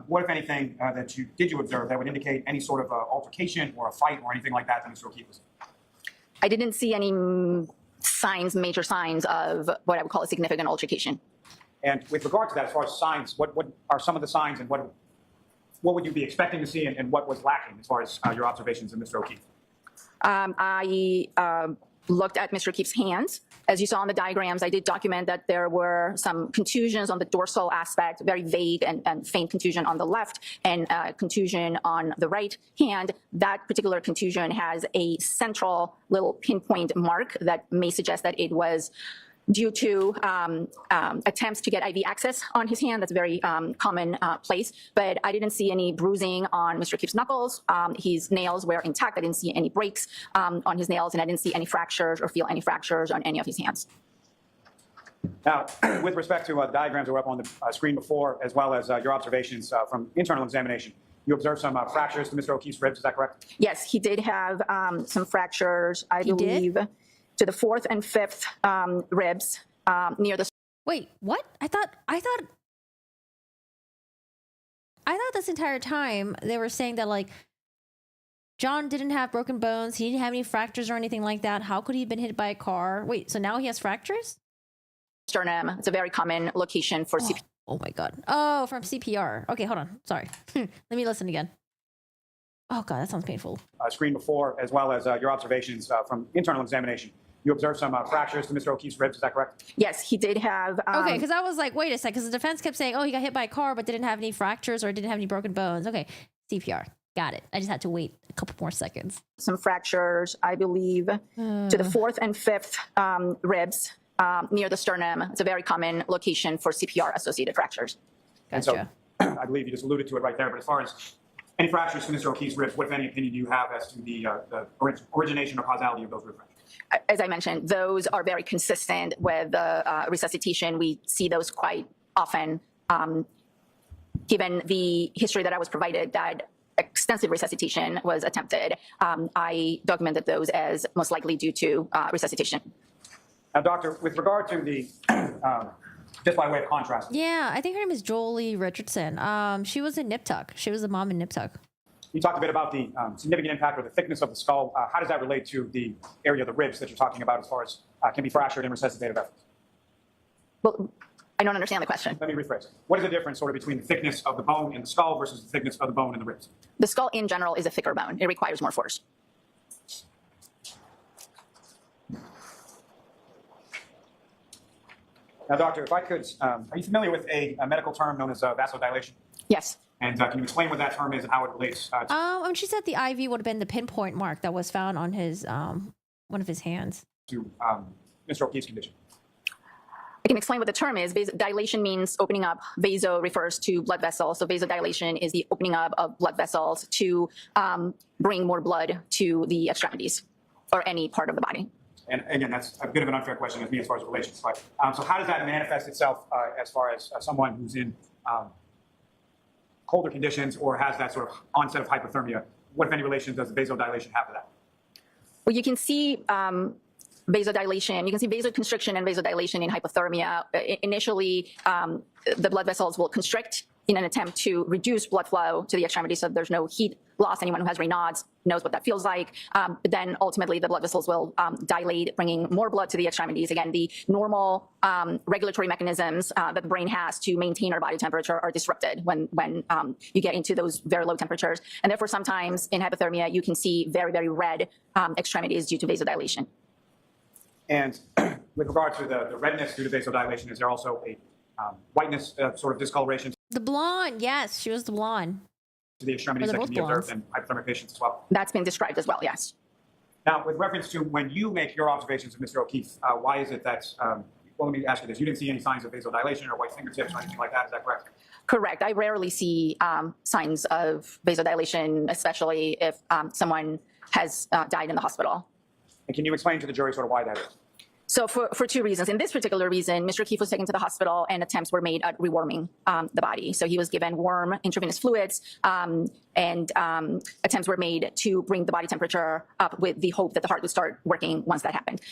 what, if anything, that you observe that would indicate any sort of altercation or a fight or anything like that Mr. O'Keefe was in? I didn't see any major signs of what I would call a significant altercation. And with regard to that, as far as signs, what are some of the signs, and what would you be expecting to see, and what was lacking as far as your observations of Mr. O'Keefe? I looked at Mr. O'Keefe's hands. As you saw in the diagrams, I did document that there were some contusions on the dorsal aspect, very vague and faint contusion on the left, and contusion on the right hand. That particular contusion has a central little pinpoint mark that may suggest that it was due to attempts to get IV access on his hand. That's a very common place. But I didn't see any bruising on Mr. O'Keefe's knuckles. His nails were intact. I didn't see any breaks on his nails, and I didn't see any fractures or feel any fractures on any of his hands. Now, with respect to the diagrams that were up on the screen before, as well as your observations from internal examination, you observed some fractures to Mr. O'Keefe's ribs. Is that correct? Yes, he did have some fractures, I believe, to the 4th and 5th ribs near the... Wait, what? I thought this entire time they were saying that, like, John didn't have broken bones. He didn't have any fractures or anything like that. How could he have been hit by a car? Wait, so now he has fractures? Sternum. It's a very common location for CPR. Oh my God. Oh, from CPR. Okay, hold on. Sorry. Let me listen again. Oh God, that sounds painful. Screen before, as well as your observations from internal examination. You observed some fractures to Mr. O'Keefe's ribs. Is that correct? Yes, he did have... okay, because I was like, wait a second, because the defense kept saying, oh, he got hit by a car, but didn't have any fractures or didn't have any broken bones. Okay, CPR. Got it. I just had to wait a couple more seconds. Some fractures, I believe, to the 4th and 5th ribs near the sternum. It's a very common location for CPR-associated fractures. Gotcha. And so, I believe you just alluded to it right there, but as far as any fractures to Mr. O'Keefe's ribs, what, if any, opinion do you have as to the origination or causality of those rib fractures? As I mentioned, those are very consistent with the resuscitation. We see those quite often, given the history that I was provided that extensive resuscitation was attempted. I documented those as most likely due to resuscitation. Now, doctor, with regard to the, just by way of contrast. Yeah, I think her name is Jolie Richardson. She was in Nip-Tuck. She was the mom in Nip-Tuck. You talked a bit about the significant impact or the thickness of the skull. How does that relate to the area of the ribs that you're talking about as far as can be fractured in resuscitative efforts? Well, don't understand the question. Let me rephrase. What is the difference sort of between the thickness of the bone in the skull versus the thickness of the bone in the ribs? The skull in general is a thicker bone. It requires more force. Now, doctor, if I could, are you familiar with a medical term known as vasodilation? Yes. And can you explain what that term is and how it relates She said the IV would have been the pinpoint mark that was found on his one of his hands. to Mr. O'Keefe's condition? I can explain what the term is. Vasodilation means opening up. Vaso refers to blood vessels. So vasodilation is the opening up of blood vessels to bring more blood to the extremities or any part of the body. And again, that's a bit of an unfair question with me as far as relations. But so how does that manifest itself as far as someone who's in colder conditions or has that sort of onset of hypothermia? What, if any, relation does vasodilation have to that? Well, you can see vasodilation. You can see vasoconstriction and vasodilation in hypothermia. Initially, the blood vessels will constrict in an attempt to reduce blood flow to the extremity so there's no heat loss. Anyone who has Raynaud's knows what that feels like. But then ultimately the blood vessels will dilate, bringing more blood to the extremities. Again, the normal regulatory mechanisms that the brain has to maintain our body temperature are disrupted when you get into those very low temperatures. And therefore, sometimes in hypothermia, you can see very, very red extremities due to vasodilation. And with regard to the redness due to vasodilation, is there also a whiteness sort of discoloration The blonde, yes, she was the blonde. to the extremities that They're can be both observed in hypothermic patients as well? That's been described as well, yes. Now, with reference to when you make your observations of Mr. O'Keefe, why is it that, well, let me ask you this. You didn't see any signs of vasodilation or white fingertips or anything like that. Is that correct? Correct. I rarely see signs of vasodilation, especially if someone has died in the hospital. And can you explain to the jury sort of why that is? So for two reasons. In this particular reason, Mr. O'Keefe was taken to the hospital and attempts were made at rewarming the body. So he was given warm intravenous fluids and attempts were made to bring the body temperature up with the hope that the heart would start working once that happened.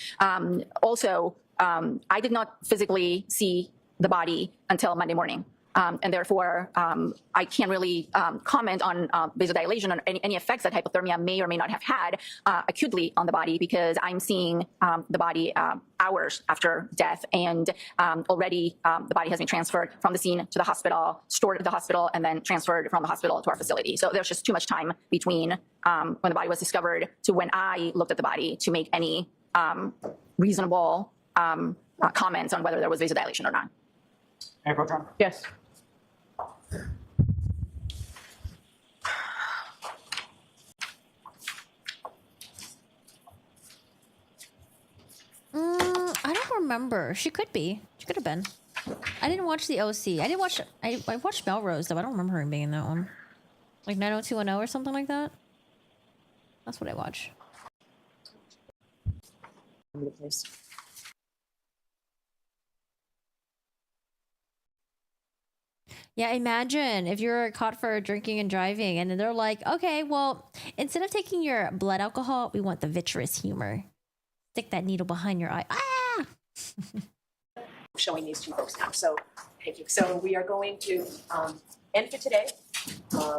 Also, I did not physically see the body until Monday morning. And therefore, I can't really comment on vasodilation or any effects that hypothermia may or may not have had acutely on the body because I'm seeing the body hours after death. And already the body has been transferred from the scene to the hospital, stored at the hospital, and then transferred from the hospital to our facility. So there's just too much time between when the body was discovered to when I looked at the body to make any reasonable comments on whether there was vasodilation or not. Hey, Protron? Yes. I don't remember. She could be. She could have been. I didn't watch the OC. I watched Melrose though. I don't remember her being in that one. Like 90210 or something like that. That's what I watch. Yeah, imagine if you're caught for drinking and driving and then they're like, okay, well, instead of taking your blood alcohol, we want the vitreous humor. Stick that needle behind your eye. Ah! Showing these two folks now. So thank you. So we are going to end for today.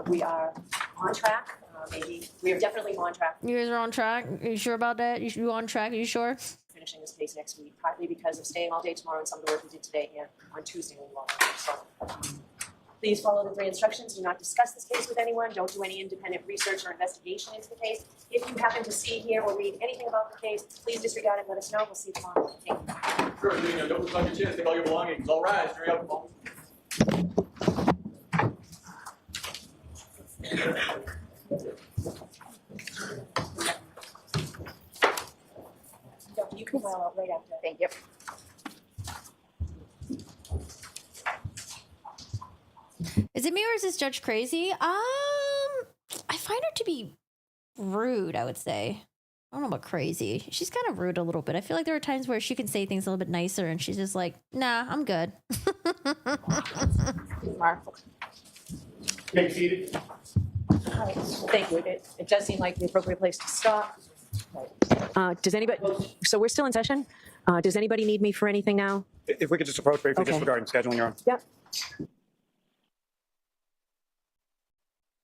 We are on track. Maybe we are definitely on track. You guys are on track? Are you sure about that? You on track? Are you sure? Finishing this case next week, partly because of staying all day tomorrow and some of the work we did today and on Tuesday. So please follow the 3 instructions. Do not discuss this case with anyone. Don't do any independent research or investigation into the case. If you happen to see, hear, or read anything about the case, please disregard it. Let us know. We'll see you tomorrow. Thank you. Sure, don't look on your chest, take all your belongings. All rise, hurry up. You can file out right after. Thank you. Is it me or is this judge crazy? I find her to be rude, I would say. I don't know about crazy. She's kind of rude a little bit. I feel like there are times where she can say things a little bit nicer and she's just like, nah, I'm good. Take a seated. All right. Thank you. It does seem like the appropriate place to stop. Does anybody, so we're still in session? Does anybody need me for anything now? If we could just approach briefly, Okay. just regarding scheduling your own. Yep.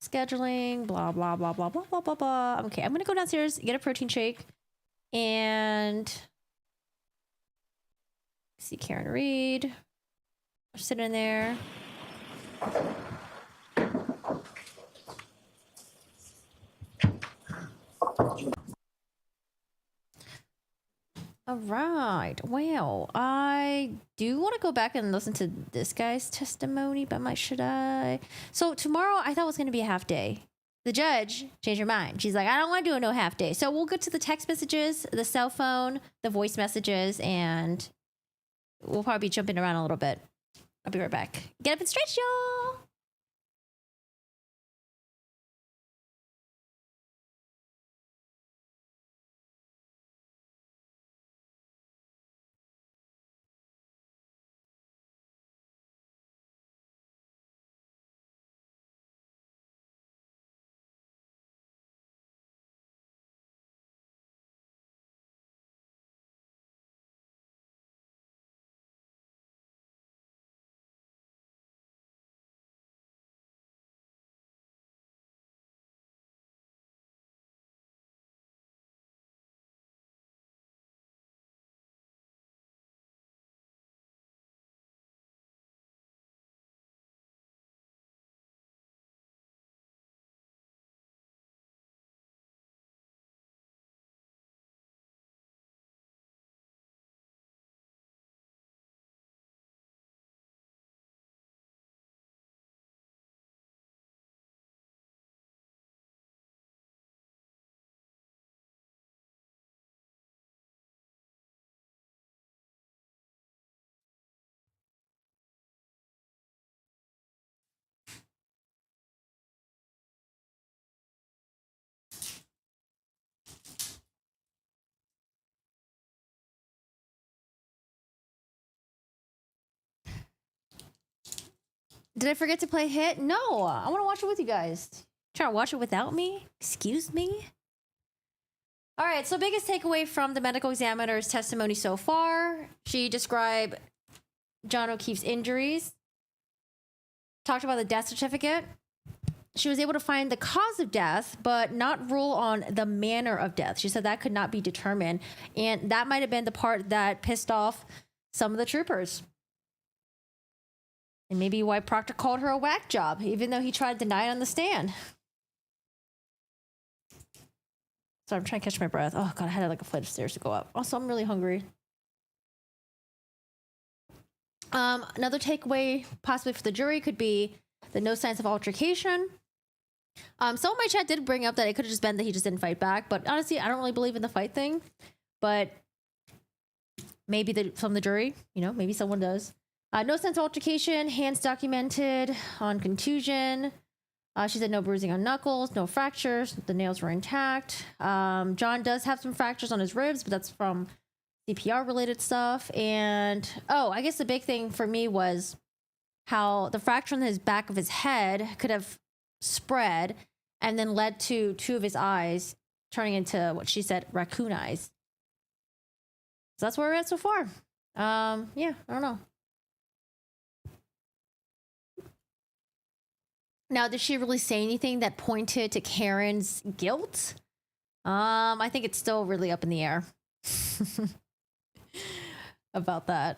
Scheduling, blah, blah, blah, blah, blah, blah, blah, blah. Okay, I'm going to go downstairs, get a protein shake, and see Karen Reed. Sitting there. All right. Well, I do want to go back and listen to this guy's testimony, but should I? So tomorrow, I thought it was going to be a half day. The judge changed her mind. She's like, I don't want to do a no half day. So we'll go to the text messages, the cell phone, the voice messages, and we'll probably be jumping around a little bit. I'll be right back. Get up and stretch, y'all. Did I forget to play Hit? No, I want to watch it with you guys. Trying to watch it without me? Excuse me? All right, so biggest takeaway from the medical examiner's testimony so far. She described John O'Keefe's injuries, talked about the death certificate. She was able to find the cause of death, but not rule on the manner of death. She said that could not be determined. And that might have been the part that pissed off some of the troopers. And maybe why Proctor called her a whack job, even though he tried to deny it on the stand. So I'm trying to catch my breath. Oh, God, I had like a flight of stairs to go up. Also, I'm really hungry. Another takeaway possibly for the jury could be the no signs of altercation. Some of my chat did bring up that it could have just been that he just didn't fight back. But honestly, I don't really believe in the fight thing. But maybe from the jury, maybe someone does. No sense of altercation, hands documented on contusion. She said no bruising on knuckles, no fractures, the nails were intact. John does have some fractures on his ribs, but that's from CPR related stuff. And, I guess the big thing for me was how the fracture on his back of his head could have spread and then led to two of his eyes turning into what she said, raccoon eyes. So that's where we're at so far. I don't know. Now, did she really say anything that pointed to Karen's guilt? I think it's still really up in the air about that.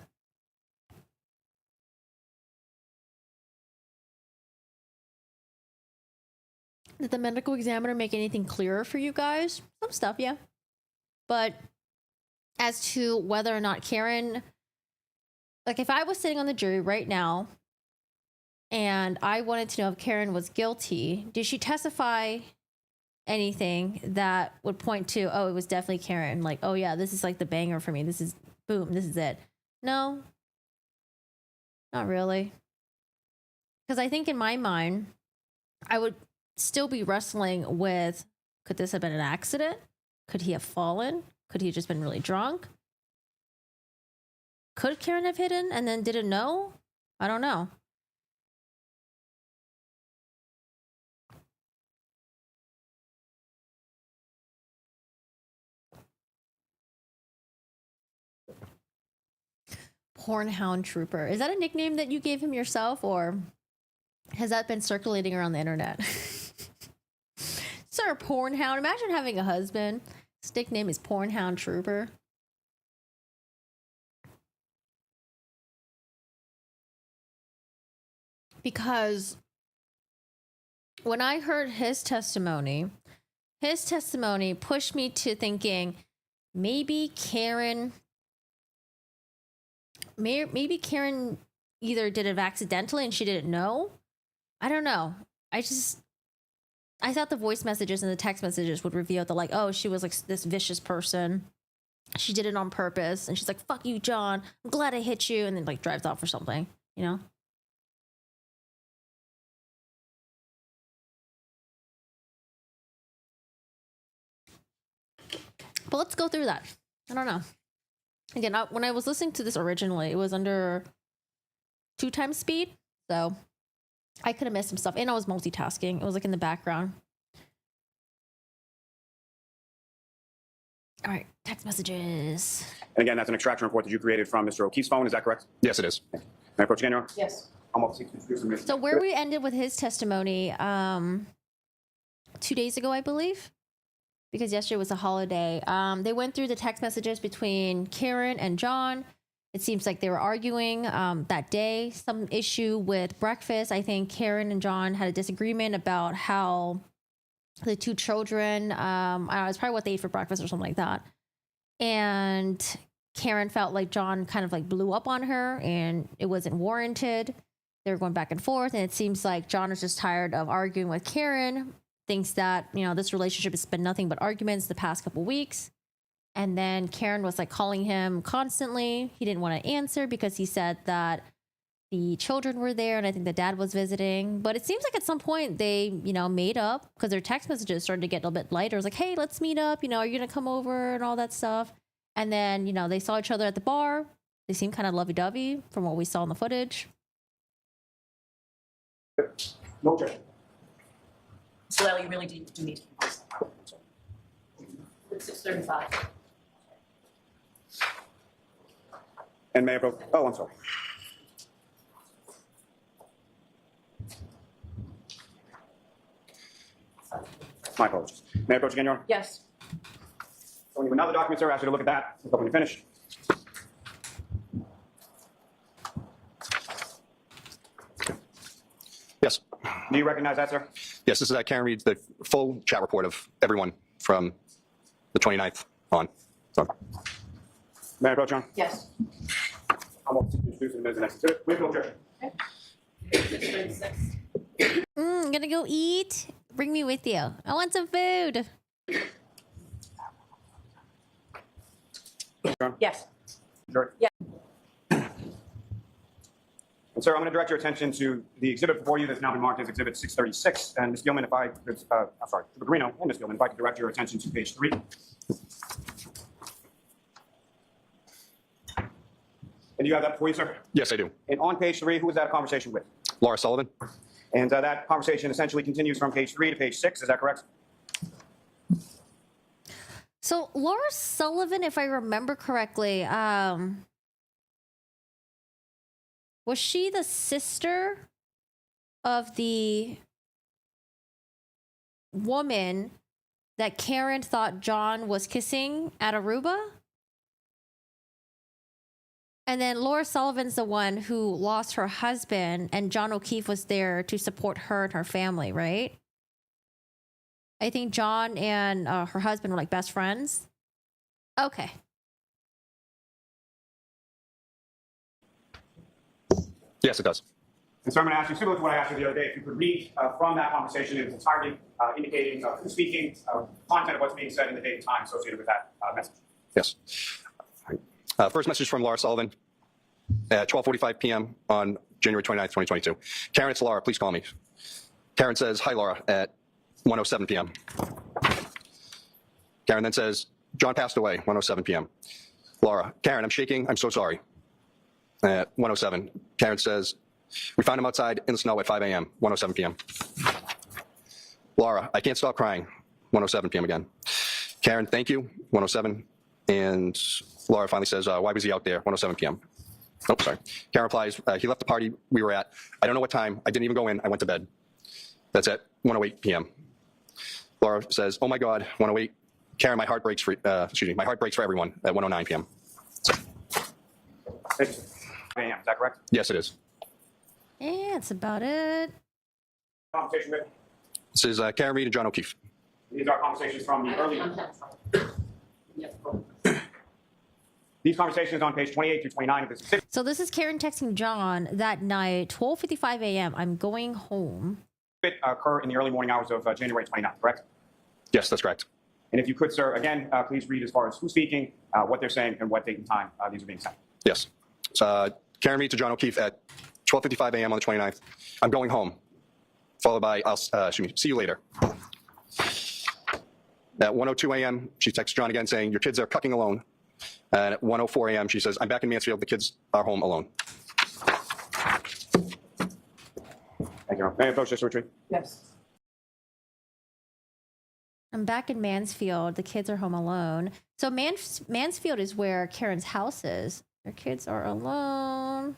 Did the medical examiner make anything clearer for you guys? Some stuff, yeah. But as to whether or not Karen, like if I was sitting on the jury right now and I wanted to know if Karen was guilty, did she testify anything that would point to, it was definitely Karen? Like, oh yeah, this is like the banger for me. This is, boom, this is it. No, not really. Because I think in my mind, I would still be wrestling with, could this have been an accident? Could he have fallen? Could he have just been really drunk? Could Karen have hidden and then didn't know? I don't know. Pornhound Trooper. Is that a nickname that you gave him yourself, or has that been circulating around the internet? Sir Pornhound. Imagine having a husband. His nickname is Pornhound Trooper. because when I heard his testimony pushed me to thinking maybe Karen either did it accidentally and she didn't know. I don't know. I thought the voice messages and the text messages would reveal that, like, oh, she was like this vicious person. She did it on purpose. And she's like, fuck you, John. I'm glad I hit you. And then like drives off or something, you know? But let's go through that. I don't know. Again, when I was listening to this originally, it was under 2x speed. So I could have missed some stuff. And I was multitasking. It was like in the background. All right, text messages. And again, that's an extraction report that you created from Mr. O'Keefe's phone. Is that correct? Yes, it is. May I approach again, Your Honor? Yes. So where we ended with his testimony 2 days ago, I believe, because yesterday was a holiday. They went through the text messages between Karen and John. It seems like they were arguing that day, some issue with breakfast. I think Karen and John had a disagreement about how the two children, I don't know, it's probably what they ate for breakfast or something like that. And Karen felt like John kind of like blew up on her and it wasn't warranted. They were going back and forth. And it seems like John is just tired of arguing with Karen, thinks that, you know, this relationship has been nothing but arguments the past couple weeks. And then Karen was like calling him constantly. He didn't want to answer because he said that the children were there and I think the dad was visiting. But it seems like at some point they, you know, made up because their text messages started to get a little bit lighter. It was like, hey, let's meet up. You know, are you going to come over and all that stuff? And then, you know, they saw each other at the bar. They seemed kind of lovey-dovey from what we saw in the footage. No objection. So Lally, you really do need to keep this. It's 6:35. And may I approach? Oh, I'm sorry. My apologies. May I approach again, Your Honor? Yes. So when you another document, sir, I ask you to look at that. Look up when you finish. Yes. Do you recognize that, sir? Yes, this is Karen reads the full chat report of everyone from the 29th on. So, May I approach, Your Honor? Yes. I'm going to introduce the next exhibit. We have no objection. 6:36. I'm gonna go eat. Bring me with you. I want some food. Yes. Sure. Yeah. And sir, I'm going to direct your attention to the exhibit before you that's now been marked as Exhibit 636. And Ms. Gilman, if I could, I'm sorry, Mr. Grino and Ms. Gilman, if I could direct your attention to page 3. And do you have that before you, sir? yes, I do. And on page 3, who was that a conversation with? Laura Sullivan? And that conversation essentially continues from page 3 to page 6. Is that correct? So Laura Sullivan, if I remember correctly, was she the sister of the woman that Karen thought John was kissing at Aruba? And then Laura Sullivan's the one who lost her husband, and John O'Keefe was there to support her and her family, right? I think John and her husband were like best friends. Okay. Yes, it does. And so I'm going to ask you, similar to what I asked you the other day, if you could read from that conversation in its entirety, indicating who's speaking, content of what's being said, and the date and time associated with that message. Yes. First message from Laura Sullivan at 12:45 p.m. on January 29th, 2022. Karen, it's Laura. Please call me. Karen says, hi, Laura, at 1:07 p.m. Karen then says, John passed away, 1:07 p.m. Laura, Karen, I'm shaking. I'm so sorry. At 1:07, Karen says, we found him outside in the snow at 5 a.m., 1:07 p.m. Laura, I can't stop crying, 1:07 p.m. again. Karen, thank you, 1:07. And Laura finally says, why was he out there, 1:07 p.m. Oh, sorry. Karen replies, he left the party we were at. I don't know what time. I didn't even go in. I went to bed. That's at 1:08 p.m. Laura says, oh my God, 1:08. Karen, my heart breaks for, my heart breaks for everyone at 1:09 p.m. Thank you, sir. 5 a.m., is that correct? Yes, it is. Yeah, that's about it. Conversation with. This is Karen Reed and John O'Keefe. These are conversations from the early. These conversations on page 28 through 29 of this. So this is Karen texting John that night, 12:55 a.m. I'm going home. Occur in the early morning hours of January 29th, correct? Yes, that's correct. And if you could, sir, again, please read as far as who's speaking, what they're saying, and what date and time these are being sent. Yes. Karen Reed to John O'Keefe at 12:55 a.m. on the 29th. I'm going home. Followed by, see you later. At 1:02 a.m., she texts John again saying, your kids are cucking alone. And at 1:04 a.m., she says, I'm back in Mansfield. The kids are home alone. Thank you. May I approach this retreat? Yes. I'm back in Mansfield. The kids are home alone. So Mansfield is where Karen's house is. Her kids are alone.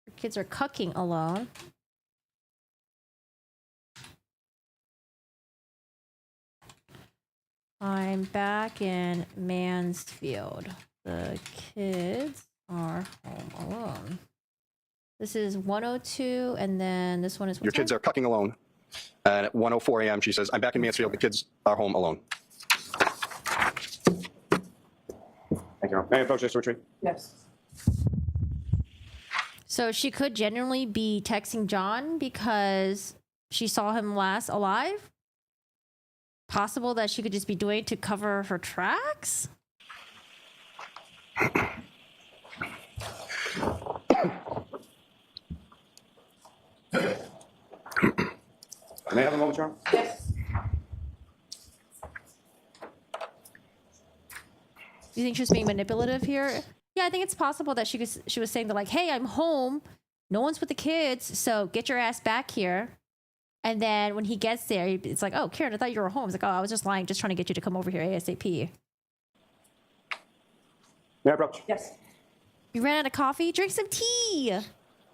Her kids are cucking alone. I'm back in Mansfield. The kids are home alone. This is 1:02, and then this one is... Your kids are cucking alone. And at 1:04 a.m., she says, I'm back in Mansfield. The kids are home alone. Thank you. May I approach this retreat? Yes. So she could genuinely be texting John because she saw him last alive? Possible that she could just be doing it to cover her tracks? May I have a moment, Charles? Yes. Do you think she was being manipulative here? Yeah, I think it's possible that she was saying that, like, hey, I'm home. No one's with the kids, so get your ass back here. And then when he gets there, it's like, oh, Karen, I thought you were home. It's like, oh, I was just lying, just trying to get you to come over here ASAP. May I approach? Yes. You ran out of coffee? Drink some tea.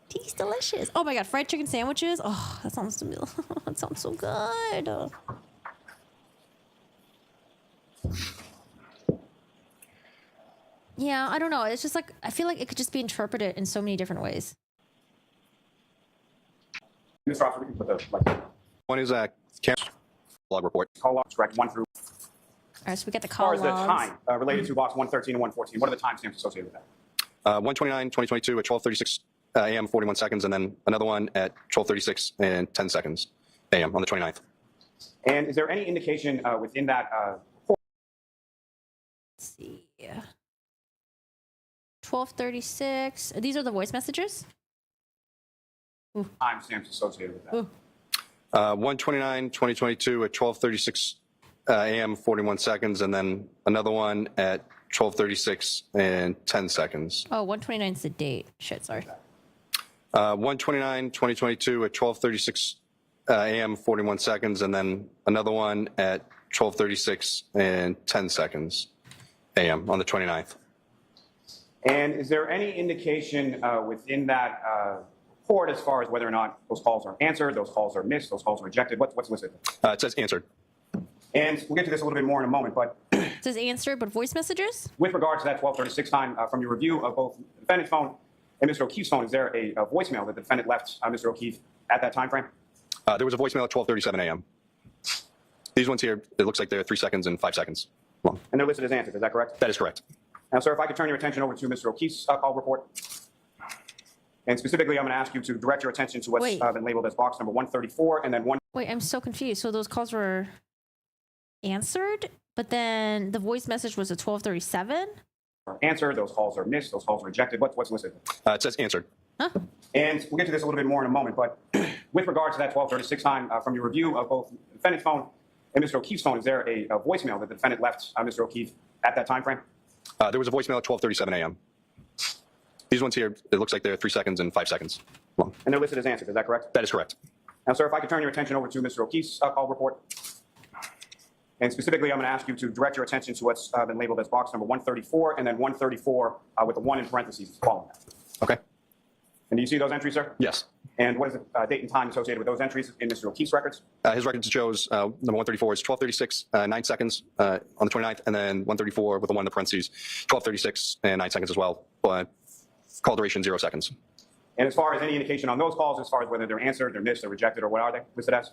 Tea's delicious. Oh my God, fried chicken sandwiches. Oh, that sounds that sounds so good. Yeah, I don't know. It's just like, I feel like it could just be interpreted in so many different ways. Mr. Officer, we can put the One is Karen's log report. call logs, correct? 1 through. All right, so we got the As call far as the logs. time related to box 113 and 114, what are the timestamps associated with that? 1:29/2022 at 12:36 a.m. 41 seconds, and then another one at 12:36 and 10 seconds a.m. on the 29th. And is there any indication within that report? Let's see. 12:36. These are the voice messages? Timestamps associated with that? Ooh. 1:29/2022 at 12:36 a.m. 41 seconds, and then another one at 12:36 and 10 seconds. Oh, 129 is the date. Shit, sorry. 1:29/2022 at 12:36 a.m. 41 seconds, and then another one at 12:36 and 10 seconds a.m. on the 29th. And is there any indication within that report as far as whether or not those calls are answered, those calls are missed, those calls are rejected? What's listed? It says answered. And we'll get to this a little bit more in a moment, but It says answer, but voice messages? with regard to that 12:36 time, from your review of both the defendant's phone and Mr. O'Keefe's phone, is there a voicemail that the defendant left Mr. O'Keefe at that time frame? There was a voicemail at 12:37 a.m. These ones here, it looks like they're 3 seconds and 5 seconds long. And they're listed as answered, is that correct? That is correct. Now, sir, if I could turn your attention over to Mr. O'Keefe's call report. And specifically, I'm going to ask you to direct your attention to what's Wait. been labeled as box number 134 and then 1. Wait, I'm so confused. So those calls were answered, but then the voice message was at 12:37? Answered, those calls are missed, those calls are rejected. What's listed? It says answered. Huh? And we'll get to this a little bit more in a moment, but with regard to that 12:36 time, from your review of both the defendant's phone and Mr. O'Keefe's phone, is there a voicemail that the defendant left Mr. O'Keefe at that time frame? There was a voicemail at 12:37 a.m. These ones here, it looks like they're 3 seconds and 5 seconds long. And they're listed as answered, is that correct? That is correct. Now, sir, if I could turn your attention over to Mr. O'Keefe's call report. And specifically, I'm going to ask you to direct your attention to what's been labeled as box number 134 and then 134 with the 1 in parentheses following that. Okay. And do you see those entries, sir? Yes. And what is the date and time associated with those entries in Mr. O'Keefe's records? His record shows number 134 is 12:36, 9 seconds on the 29th, and then 134 with the 1 in the parentheses, 12:36 and 9 seconds as well. But Call duration 0 seconds. And as far as any indication on those calls, as far as whether they're answered, they're missed, they're rejected, or what are they listed as?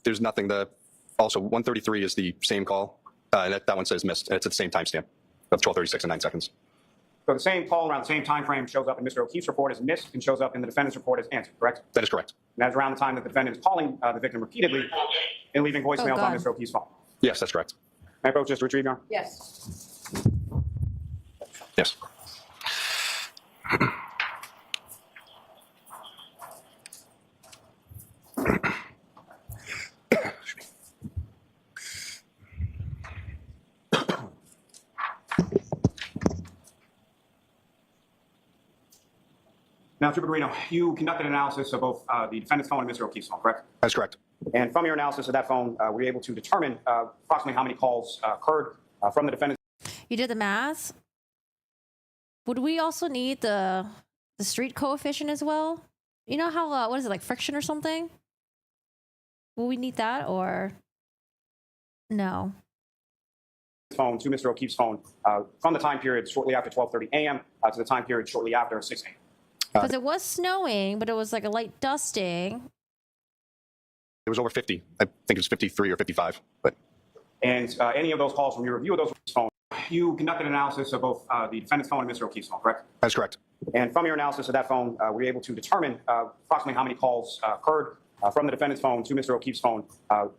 There's nothing. Also, 133 is the same call. That one says missed, and it's at the same timestamp of 12:36 and 9 seconds. So the same call around the same time frame shows up in Mr. O'Keefe's report as missed and shows up in the defendant's report as answered, correct? That is correct. And that's around the time that the defendant is calling the victim repeatedly and leaving voicemails on God. Mr. O'Keefe's phone. Yes, that's correct. May I approach just to retrieve, Your Honor? Yes. Yes. Now, Trooper Guarino, you conducted an analysis of both the defendant's phone and Mr. O'Keefe's phone, correct? That's correct. And from your analysis of that phone, were you able to determine approximately how many calls occurred from the defendant? You did the math. Would we also need the street coefficient as well? You know how what is it, like friction or something? Will we need that or no? Phone to Mr. O'Keefe's phone from the time period shortly after 12:30 a.m. To the time period shortly after 6 a.m. Because it was snowing, but it was like a light dusting. It was over 50. I think it was 53 or 55. But And any of those calls from your review of those phones, you conducted an analysis of both the defendant's phone and Mr. O'Keefe's phone, correct? that's correct. And from your analysis of that phone, were you able to determine approximately how many calls occurred from the defendant's phone to Mr. O'Keefe's phone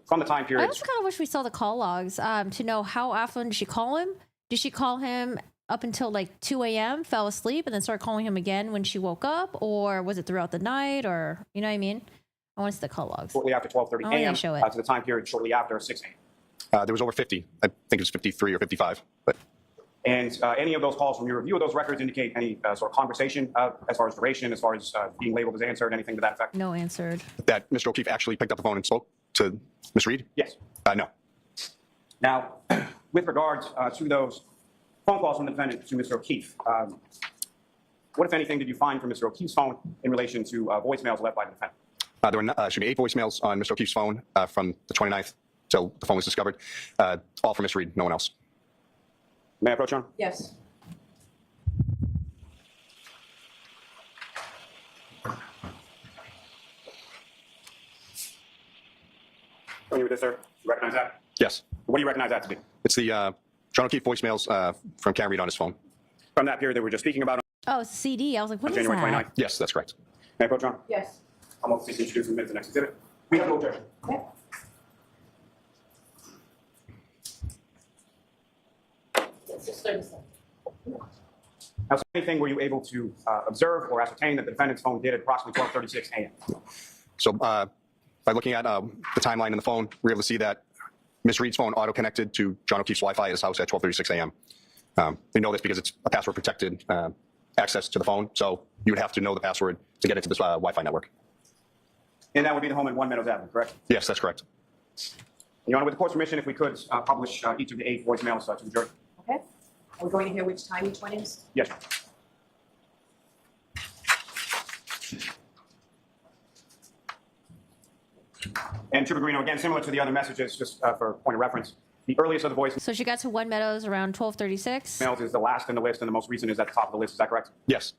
from the time I period? also kind of wish we saw the call logs to know how often did she call him? Did she call him up until like 2 a.m., fell asleep, and then started calling him again when she woke up? Or was it throughout the night? Or, you know what I mean? I want to see the call logs. Shortly after 12:30 Oh, yeah, a.m. show it. To the time period shortly after 6 a.m. There was over 50. I think it was 53 or 55. But And any of those calls from your review of those records indicate any sort of conversation as far as duration, as far as being labeled as answered, anything to that effect? No answered. that Mr. O'Keefe actually picked up the phone and spoke to Ms. Reed? Yes. No. Now, with regards to those phone calls from the defendant to Mr. O'Keefe, what, if anything, did you find from Mr. O'Keefe's phone in relation to voicemails left by the defendant? There were should be 8 voicemails on Mr. O'Keefe's phone from the 29th till the phone was discovered. All from Ms. Reed, no one else. May I approach, Your Honor? Yes. Familiar with this, sir? You recognize that? Yes. What do you recognize that to be? It's the John O'Keefe voicemails from Karen Reed on his phone. From that period that we were just speaking about Oh, it's a CD. I was like, what on is January that? 29th? Yes, that's correct. May I approach, Your Honor? Yes. I'm going to introduce in a minute the next exhibit. We have no objection. Okay. It's just 30 seconds. Now, so anything were you able to observe or ascertain that the defendant's phone did at approximately 12:36 a.m.? So by looking at the timeline in the phone, we were able to see that Ms. Reed's phone auto-connected to John O'Keefe's Wi-Fi at his house at 12:36 a.m. We know this because it's a password-protected access to the phone, so you would have to know the password to get into this Wi-Fi network. And that would be the home in 1 Meadows Avenue, correct? Yes, that's correct. Your Honor, with the court's permission, if we could publish each of the 8 voicemails to the jury. Okay. Are we going to hear which time each one is? Yes, Your Honor. And Trooper Guarino, again, similar to the other messages, just for point of reference, the earliest of the voicemails So she got to One Meadows around 12:36. is the last in the list, and the most recent is at the top of the list. Is that correct? Yes.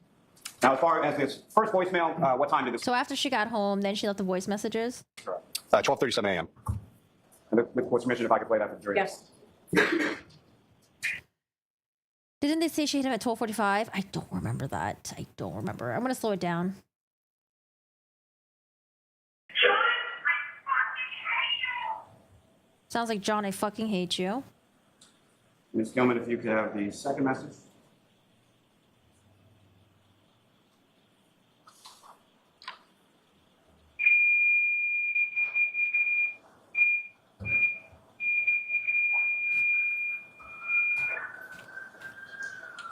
Now, as far as this first voicemail, what time did this? So after she got home, then she left the voice messages. 12:37 a.m. And with the court's permission, if I could play that for the jury. Yes. Didn't they say she hit him at 12:45? I don't remember that. I don't remember. I'm going to slow it down. Sounds like, John, I fucking hate you. Ms. Gilman, if you could have the second message.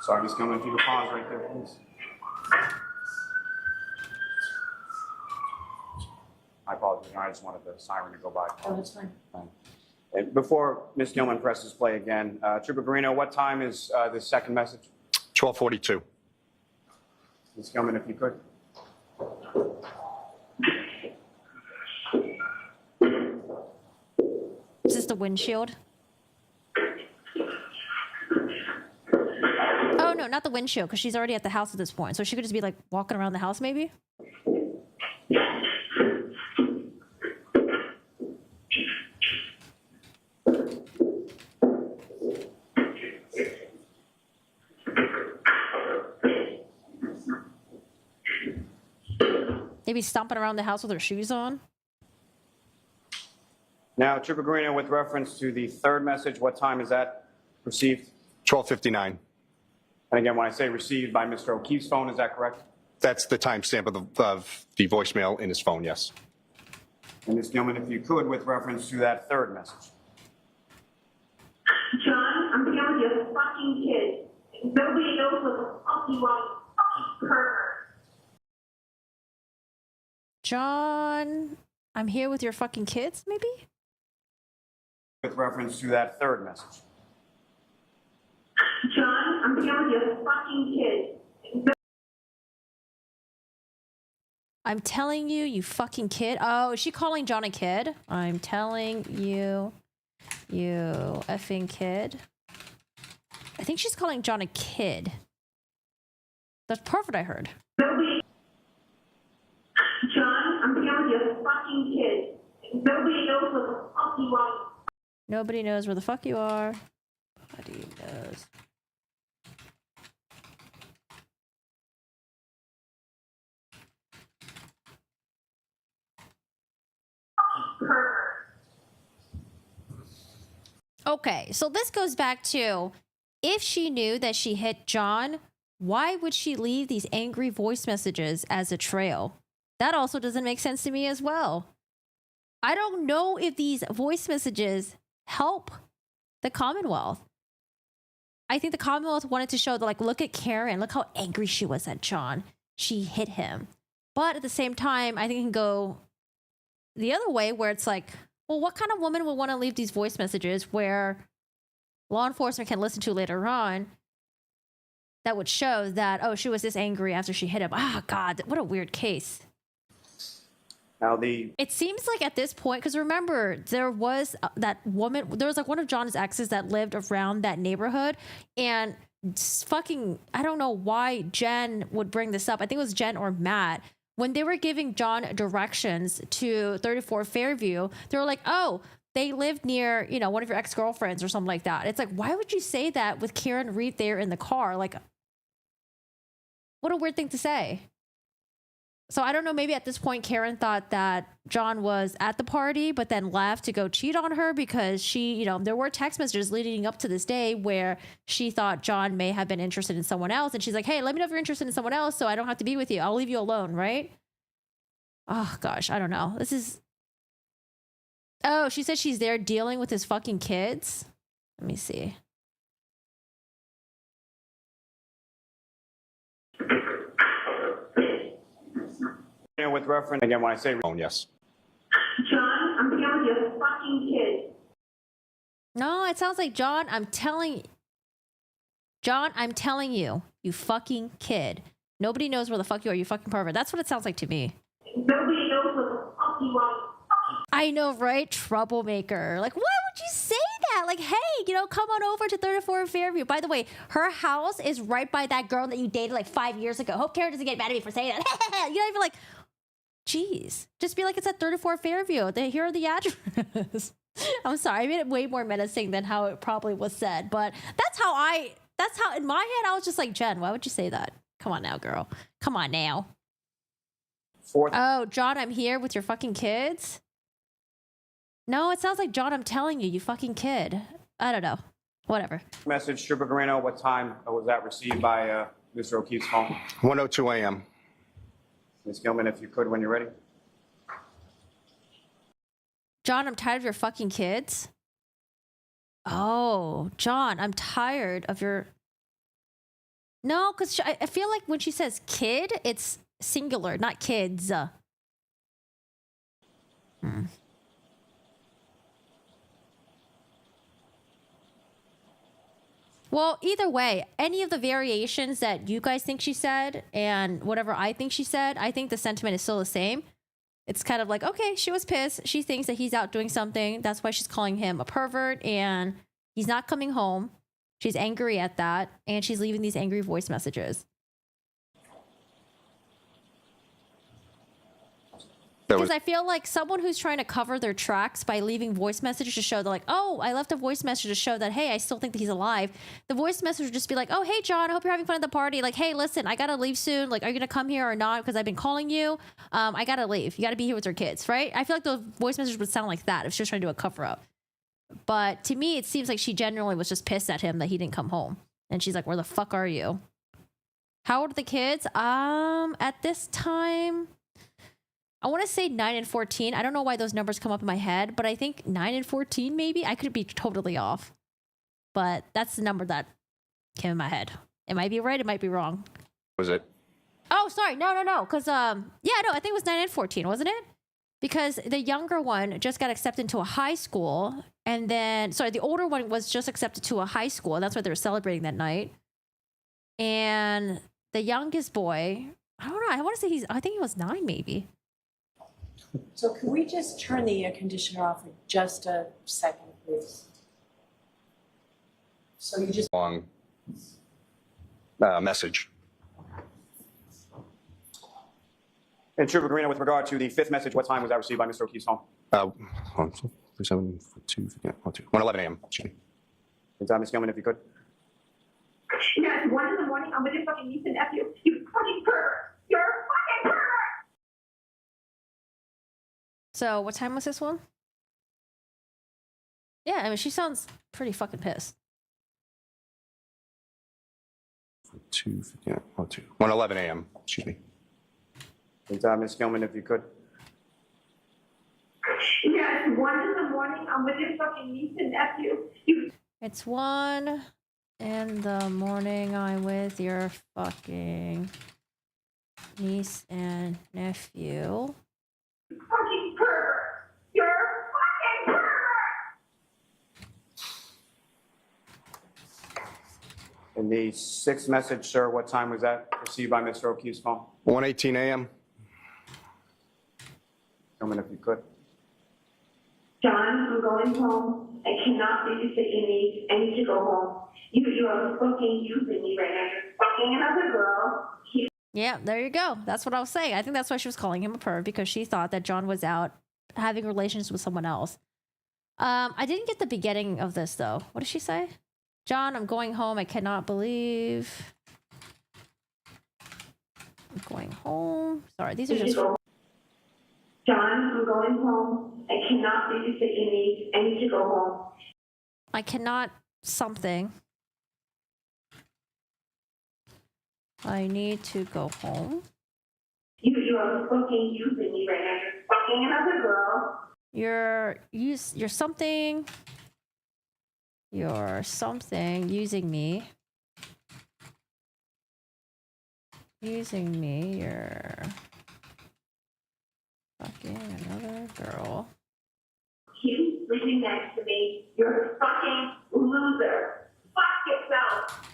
Sorry, Ms. Gilman, if you could pause right there, please. I apologize. I just wanted the siren to go by. Oh, that's fine. And before Ms. Gilman presses play again, Trooper Guarino, what time is the second message? 12:42. Ms. Gilman, if you could. Is this the windshield? Oh, no, no, not the windshield, because she's already at the house at this point. So she could just be like walking around the house, maybe. Maybe stomping around the house with her shoes on. Now, Trooper Guarino, with reference to the third message, what time is that received? 12:59. And again, when I say received by Mr. O'Keefe's phone, is that correct? That's the timestamp of the voicemail in his phone, yes. And Ms. Gilman, if you could, with reference to that third message. John, I'm here with your fucking kid. Nobody knows what the fuck you want, fucking pervert. John, I'm here with your fucking kids, maybe? With reference to that third message. John, I'm here with your fucking kid. I'm telling you, you fucking kid. Oh, is she calling John a kid? I'm telling you, you effing kid. I think she's calling John a kid. That's perfect, I heard. Nobody. John, I'm here with your fucking kid. Nobody knows what the fuck you want. Nobody knows where the fuck you are. Nobody knows. Okay, so this goes back to, if she knew that she hit John, why would she leave these angry voice messages as a trail? That also doesn't make sense to me as well. I don't know if these voice messages help the Commonwealth. I think the Commonwealth wanted to show that, like, look at Karen, look how angry she was at John. She hit him. But at the same time, I think it can go the other way, where it's like, well, what kind of woman would want to leave these voice messages where law enforcement can listen to later on that would show that, oh, she was this angry after she hit him? Ah, God, what a weird case. Now, it seems like at this point, because remember, there was that woman, there was like one of John's exes that lived around that neighborhood, and fucking, I don't know why Jen would bring this up. I think it was Jen or Matt. When they were giving John directions to 34 Fairview, they were like, oh, they lived near, you know, one of your ex-girlfriends or something like that. It's like, why would you say that with Karen Reed there in the car? Like, what a weird thing to say. So I don't know, maybe at this point, Karen thought that John was at the party, but then left to go cheat on her because she, you know, there were text messages leading up to this day where she thought John may have been interested in someone else. And she's like, hey, let me know if you're interested in someone else so I don't have to be with you. I'll leave you alone, right? Oh, gosh, I don't know. This is... Oh, she said she's there dealing with his fucking kids. Let me see. with reference, again, when I say phone, yes. John, I'm here with your fucking kid. No, it sounds like John, I'm telling you, you fucking kid. Nobody knows where the fuck you are, you fucking pervert. That's what it sounds like to me. Nobody knows what the fuck you are. I know, right? Troublemaker. Like, why would you say that? Like, hey, you know, come on over to 34 Fairview. By the way, her house is right by that girl that you dated like 5 years ago. Hope Karen doesn't get mad at me for saying that. You know, even like, geez, just be like, it's at 34 Fairview. Here are the address. I'm sorry, I made it way more menacing than how it probably was said, but that's how in my head I was just like, Jen, why would you say that? Come on now, girl. Come on now. Oh, John, I'm here with your fucking kids. No, it sounds like John, I'm telling you, you fucking kid. I don't know. Whatever. Message, Trooper Guarino, what time was that received by Mr. O'Keefe's phone? 1:02 a.m. Ms. Gilman, if you could, when you're ready. John, I'm tired of your fucking kids. Oh, John, I'm tired of your... No, because I feel like when she says kid, it's singular, not kids. Well, either way, any of the variations that you guys think she said and whatever I think she said, I think the sentiment is still the same. It's kind of like, okay, she was pissed. She thinks that he's out doing something. That's why she's calling him a pervert and he's not coming home. She's angry at that, and she's leaving these angry voice messages. Because I feel like someone who's trying to cover their tracks by leaving voice messages to show that, like, oh, I left a voice message to show that, hey, I still think that he's alive. The voice message would just be like, oh, hey, John, I hope you're having fun at the party. Like, hey, listen, I got to leave soon. Like, are you going to come here or not? Because I've been calling you. I got to leave. You got to be here with your kids, right? I feel like the voice message would sound like that if she was trying to do a cover up. But to me, it seems like she genuinely was just pissed at him that he didn't come home. And she's like, where the fuck are you? How old are the kids? At this time, I want to say 9 and 14. I don't know why those numbers come up in my head, but I think 9 and 14 maybe. I could be totally off. But that's the number that came in my head. It might be right, it might be wrong. Was it? Oh, sorry. No. Because, I think it was 9 and 14, wasn't it? Because the younger one just got accepted into a high school. And then, the older one was just accepted to a high school. And that's what they were celebrating that night. And the youngest boy, I don't know. I think he was 9 maybe. So can we just turn the air conditioner off for just a second, please? So you just... Long message. And Trooper Garino, with regard to the fifth message, what time was that received by Mr. O'Keefe's phone? 1:11 a.m. Excuse me. Ms. Gilman, if you could. Yeah, it's 1 in the morning. I'm with your fucking niece and nephew. You fucking pervert. You're a fucking pervert. So what time was this one? Yeah, I mean, she sounds pretty fucking pissed. 1:11 a.m. Excuse me. Ms. Gilman, if you could. Yeah, it's 1 in the morning. I'm with your fucking niece and nephew. It's 1 in the morning. I'm with your fucking niece and nephew. Fucking pervert. You're a fucking pervert. And the sixth message, sir, what time was that received by Mr. O'Keefe's phone? 1:18 a.m. Gilman, if you could. John, I'm going home. I cannot babysit your niece. I need to go home. You are fucking using me right now. You're fucking another girl. Yeah, there you go. That's what I was saying. I think that's why she was calling him a perv, because she thought that John was out having relations with someone else. I didn't get the beginning of this, though. What did she say? John, I'm going home. I cannot believe. I'm going home. Sorry, these are just... John, I'm going home. I cannot babysit your niece. I need to go home. I cannot something. I need to go home. You are fucking using me right now. You're fucking another girl. You're something. You're something using me. Using me. You're fucking another girl. You sleeping next to me. You're a fucking loser. Fuck yourself.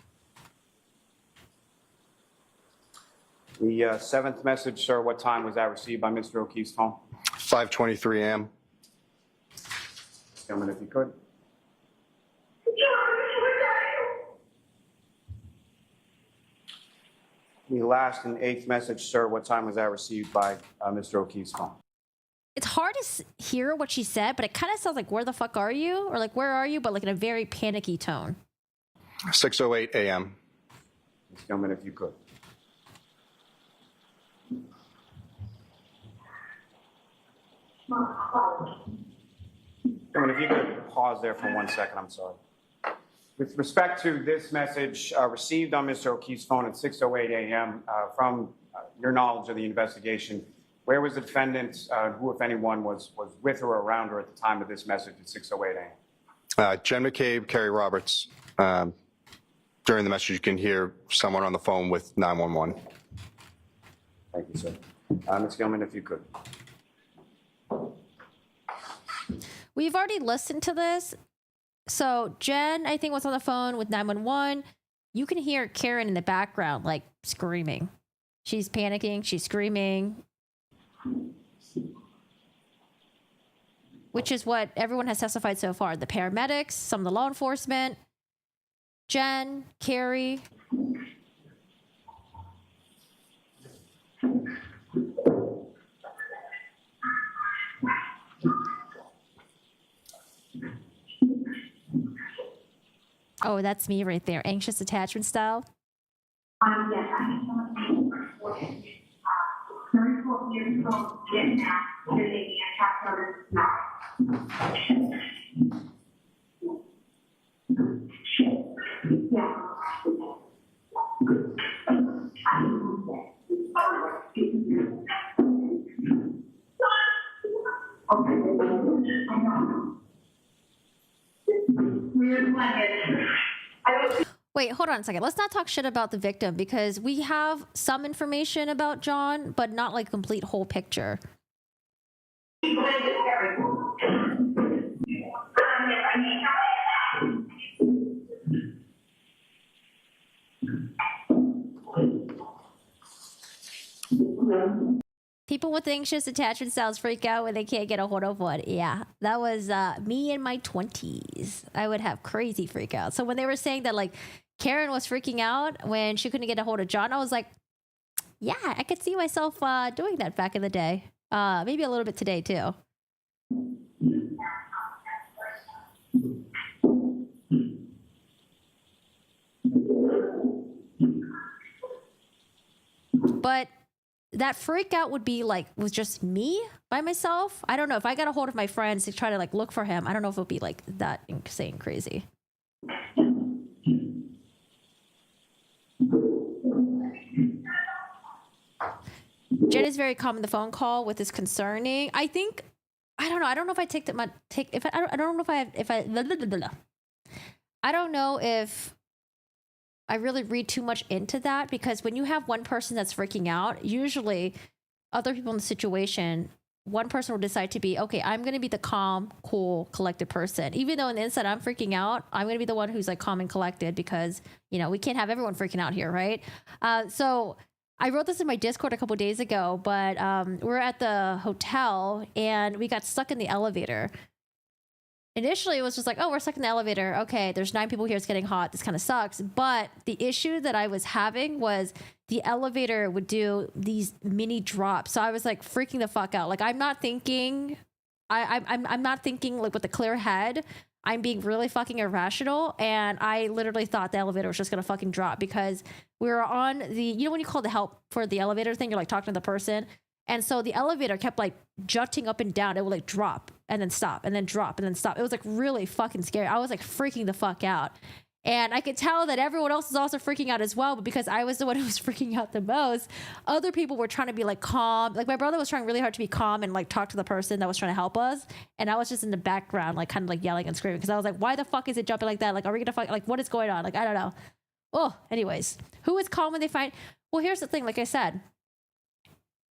The seventh message, sir, what time was that received by Mr. O'Keefe's phone? 5:23 a.m. Gilman, if you could. The last and eighth message, sir, what time was that received by Mr. O'Keefe's phone? It's hard to hear what she said, but it kind of sounds like, where the fuck are you? Or like, where are you? But like in a very panicky tone. 6:08 a.m. Ms. Gilman, if you could. Gilman, if you could pause there for 1 second, I'm sorry. With respect to this message received on Mr. O'Keefe's phone at 6:08 a.m., from your knowledge of the investigation, where was the defendant, who, if anyone, was with her or around her at the time of this message at 6:08 a.m.? Jen McCabe, Kerry Roberts. During the message, you can hear someone on the phone with 911. Thank you, sir. Ms. Gilman, if you could. We've already listened to this. So Jen, I think, was on the phone with 911. You can hear Karen in the background, like, screaming. She's panicking. She's screaming. Which is what everyone has testified so far. The paramedics, some of the law enforcement. Jen, Carrie. Oh, that's me right there. Anxious attachment style. Yes, I think very cool years ago, getting that, they're taking a chapter now. Yeah. Wait, hold on a second. Let's not talk shit about the victim because we have some information about John, but not like complete whole picture. People with anxious attachment styles freak out when they can't get a hold of one. Yeah, that was me in my 20s. I would have crazy freak out. So when they were saying that like Karen was freaking out when she couldn't get a hold of John, I was like, yeah, I could see myself doing that back in the day. Maybe a little bit today too. But that freak out would be like, was just me by myself. I don't know if I got a hold of my friends to try to like look for him. I don't know if it would be like that insane crazy. Jen is very calm in the phone call with this concerning. I think, I don't know. I don't know if I take that much, I don't know I don't know if I really read too much into that, because when you have one person that's freaking out, usually other people in the situation, one person will decide to be, okay, I'm going to be the calm, cool, collected person. Even though on the inside I'm freaking out, I'm going to be the one who's like calm and collected because, you know, we can't have everyone freaking out here, right? So I wrote this in my Discord a couple days ago, but we're at the hotel and we got stuck in the elevator. Initially, it was just like, oh, we're stuck in the elevator. Okay, there's 9 people here. It's getting hot. This kind of sucks. But the issue that I was having was the elevator would do these mini drops. So I was like freaking the fuck out. Like I'm not thinking, I'm not thinking like with a clear head. I'm being really fucking irrational. And I literally thought the elevator was just going to fucking drop because we were on the, you know, when you call the help for the elevator thing, you're like talking to the person. And so the elevator kept like jutting up and down. It would like drop and then stop and then drop and then stop. It was like really fucking scary. I was like freaking the fuck out. And I could tell that everyone else was also freaking out as well. But because I was the one who was freaking out the most, other people were trying to be like calm. Like my brother was trying really hard to be calm and like talk to the person that was trying to help us. And I was just in the background, like kind of like yelling and screaming. Because I was like, why the fuck is it jumping like that? Like, are we gonna fuck? Like, what is going on? Like, I don't know. Oh, anyways, who is calm when they find? Well, here's the thing. Like I said,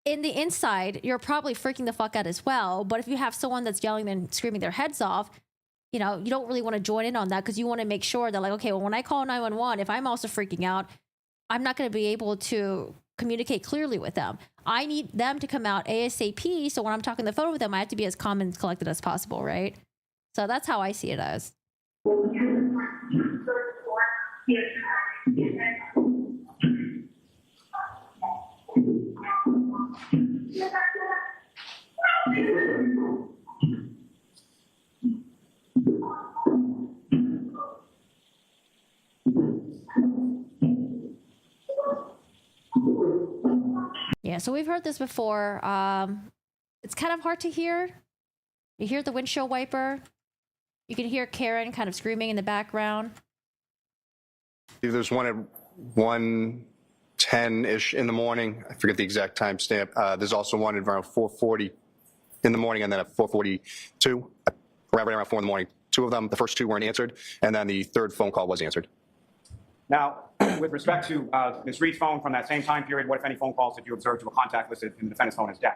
in the inside, you're probably freaking the fuck out as well. But if you have someone that's yelling and screaming their heads off, you know, you don't really want to join in on that because you want to make sure that like, okay, well, when I call 911, if I'm also freaking out, I'm not going to be able to communicate clearly with them. I need them to come out ASAP. So when I'm talking on the phone with them, I have to be as calm and collected as possible, right? So that's how I see it as. Yeah, so we've heard this before. It's kind of hard to hear. You hear the windshield wiper. You can hear Karen kind of screaming in the background. There's one at 1:10-ish in the morning. I forget the exact timestamp. There's also one at around 4:40 in the morning, and then at 4:42, right around 4 in the morning. 2 of them, the first 2 weren't answered, and then the third phone call was answered. Now, with respect to Ms. Reed's phone from that same time period, what, if any, phone calls did you observe to a contact listed in the defendant's phone as dead?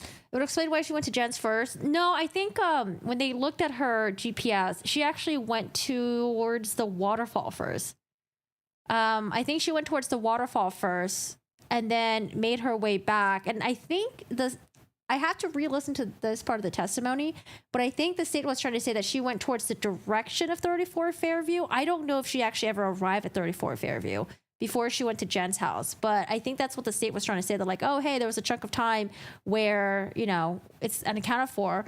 It would explain why she went to Jen's first. No, I think when they looked at her GPS, she actually went towards the waterfall first. I think she went towards the waterfall first and then made her way back. And I think I have to re-listen to this part of the testimony, but I think the state was trying to say that she went towards the direction of 34 Fairview. I don't know if she actually ever arrived at 34 Fairview before she went to Jen's house, but I think that's what the state was trying to say. They're like, oh, hey, there was a chunk of time where, you know, it's unaccounted for.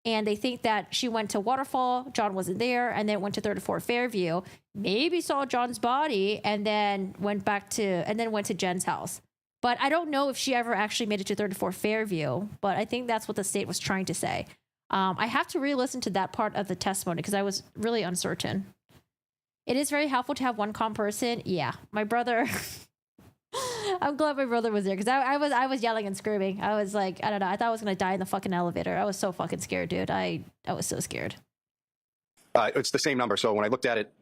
And they think that she went to Waterfall, John wasn't there, and then went to 34 Fairview, maybe saw John's body, and then went to Jen's house. But I don't know if she ever actually made it to 34 Fairview, but I think that's what the state was trying to say. I have to re-listen to that part of the testimony because I was really uncertain. It is very helpful to have one calm person. Yeah, my brother... I'm glad my brother was there because I was yelling and screaming. I was like, I don't know. I thought I was going to die in the fucking elevator. I was so fucking scared, dude. I was so scared. It's the same number. So when I looked at it,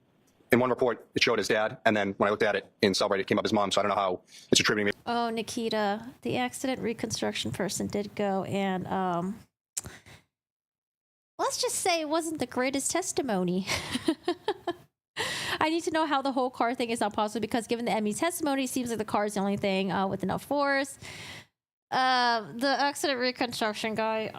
in one report, it showed his dad. And then when I looked at it in Cellbrite, it came up his mom. So I don't know how it's attributing me. Oh, Nikita, the accident reconstruction person did go and let's just say it wasn't the greatest testimony. I need to know how the whole car thing is not possible because given the Emmy's testimony, it seems like the car is the only thing with enough force. The accident reconstruction guy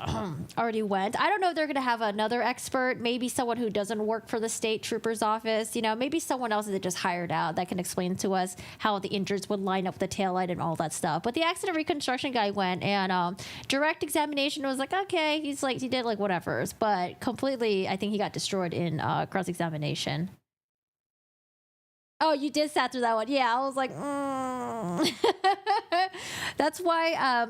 already went. I don't know if they're going to have another expert, maybe someone who doesn't work for the state trooper's office, you know, maybe someone else that they just hired out that can explain to us how the injuries would line up with the taillight and all that stuff. But the accident reconstruction guy went and direct examination was like, okay, he did like whatever's, but completely, I think he got destroyed in cross-examination. Oh, you did sat through that one. Yeah, I was like, That's why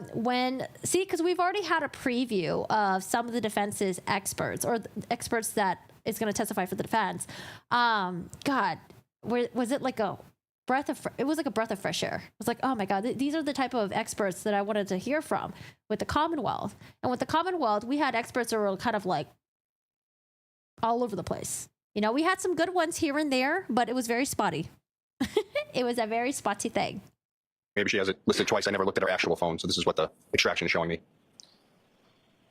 because we've already had a preview of some of the defense's experts or experts that is going to testify for the defense. God, was it like a breath of? It was like a breath of fresh air. It was like, oh my God, these are the type of experts that I wanted to hear from with the Commonwealth. And with the Commonwealth, we had experts that were kind of like all over the place. You know, we had some good ones here and there, but it was very spotty. It was a very spotty thing. Maybe she has it listed twice. I never looked at her actual phone, so this is what the extraction is showing me.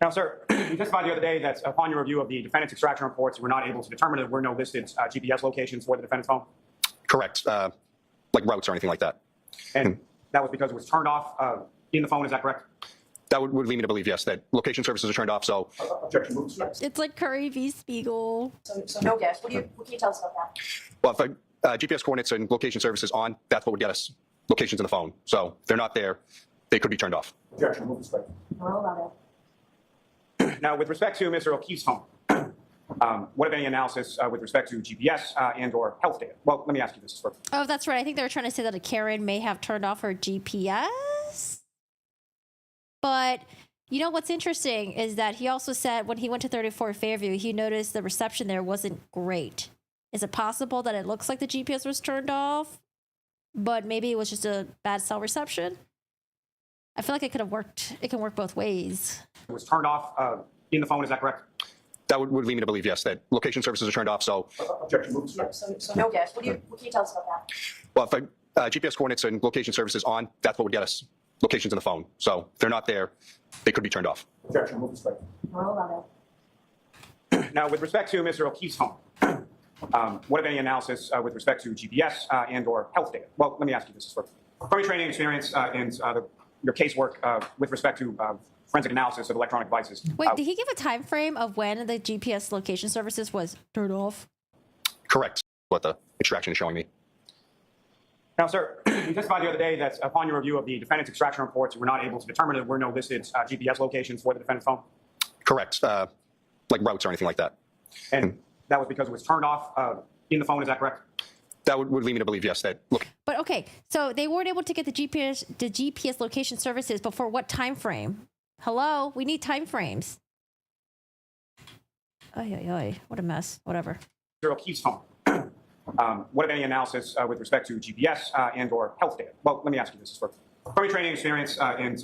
Now, sir, you testified the other day that upon your review of the defendant's extraction reports, you were not able to determine that there were no listed GPS locations for the defendant's phone? Correct. Like routes or anything like that. And that was because it was turned off in the phone, is that correct? That would lead me to believe, yes, that location services are turned off, so... Objection. It's like Curry v. Spiegel. So no guess. What can you tell us about that? Well, if GPS coordinates and location services on, that's what would get us locations in the phone. So if they're not there, they could be turned off. Objection. Now, with respect to Mr. O'Keefe's phone, what, if any, analysis with respect to GPS and or health data? Well, let me ask you this first. Oh, that's right. I think they were trying to say that Karen may have turned off her GPS. But you know what's interesting is that he also said when he went to 34 Fairview, he noticed the reception there wasn't great. Is it possible that it looks like the GPS was turned off, but maybe it was just a bad cell reception? I feel like it could have worked. It can work both ways. It was turned off in the phone, is that correct? That would lead me to believe, yes, that location services are turned off, so... Objection. So no guess. What can you tell us about that? Well, if GPS coordinates and location services on, that's what would get us locations in the phone. So if they're not there, they could be turned off. Objection. Now, with respect to Mr. O'Keefe's phone, what, if any, analysis with respect to GPS and or health data? Well, let me ask you this first. From your training experience and your casework with respect to forensic analysis of electronic devices. Wait, did he give a time frame of when the GPS location services was turned off? Correct. What the extraction is showing me. Now, sir, you testified the other day that upon your review of the defendant's extraction reports, you were not able to determine that there were no listed GPS locations for the defendant's phone? Correct. Like routes or anything like that. And that was because it was turned off in the phone, is that correct? That would lead me to believe, yes, that... Look. But okay, so they weren't able to get the GPS location services, but for what time frame? Hello? We need time frames. Oy, what a mess. Whatever. Mr. O'Keefe's phone. What, if any, analysis with respect to GPS and or health data? Well, let me ask you this first. From your training experience and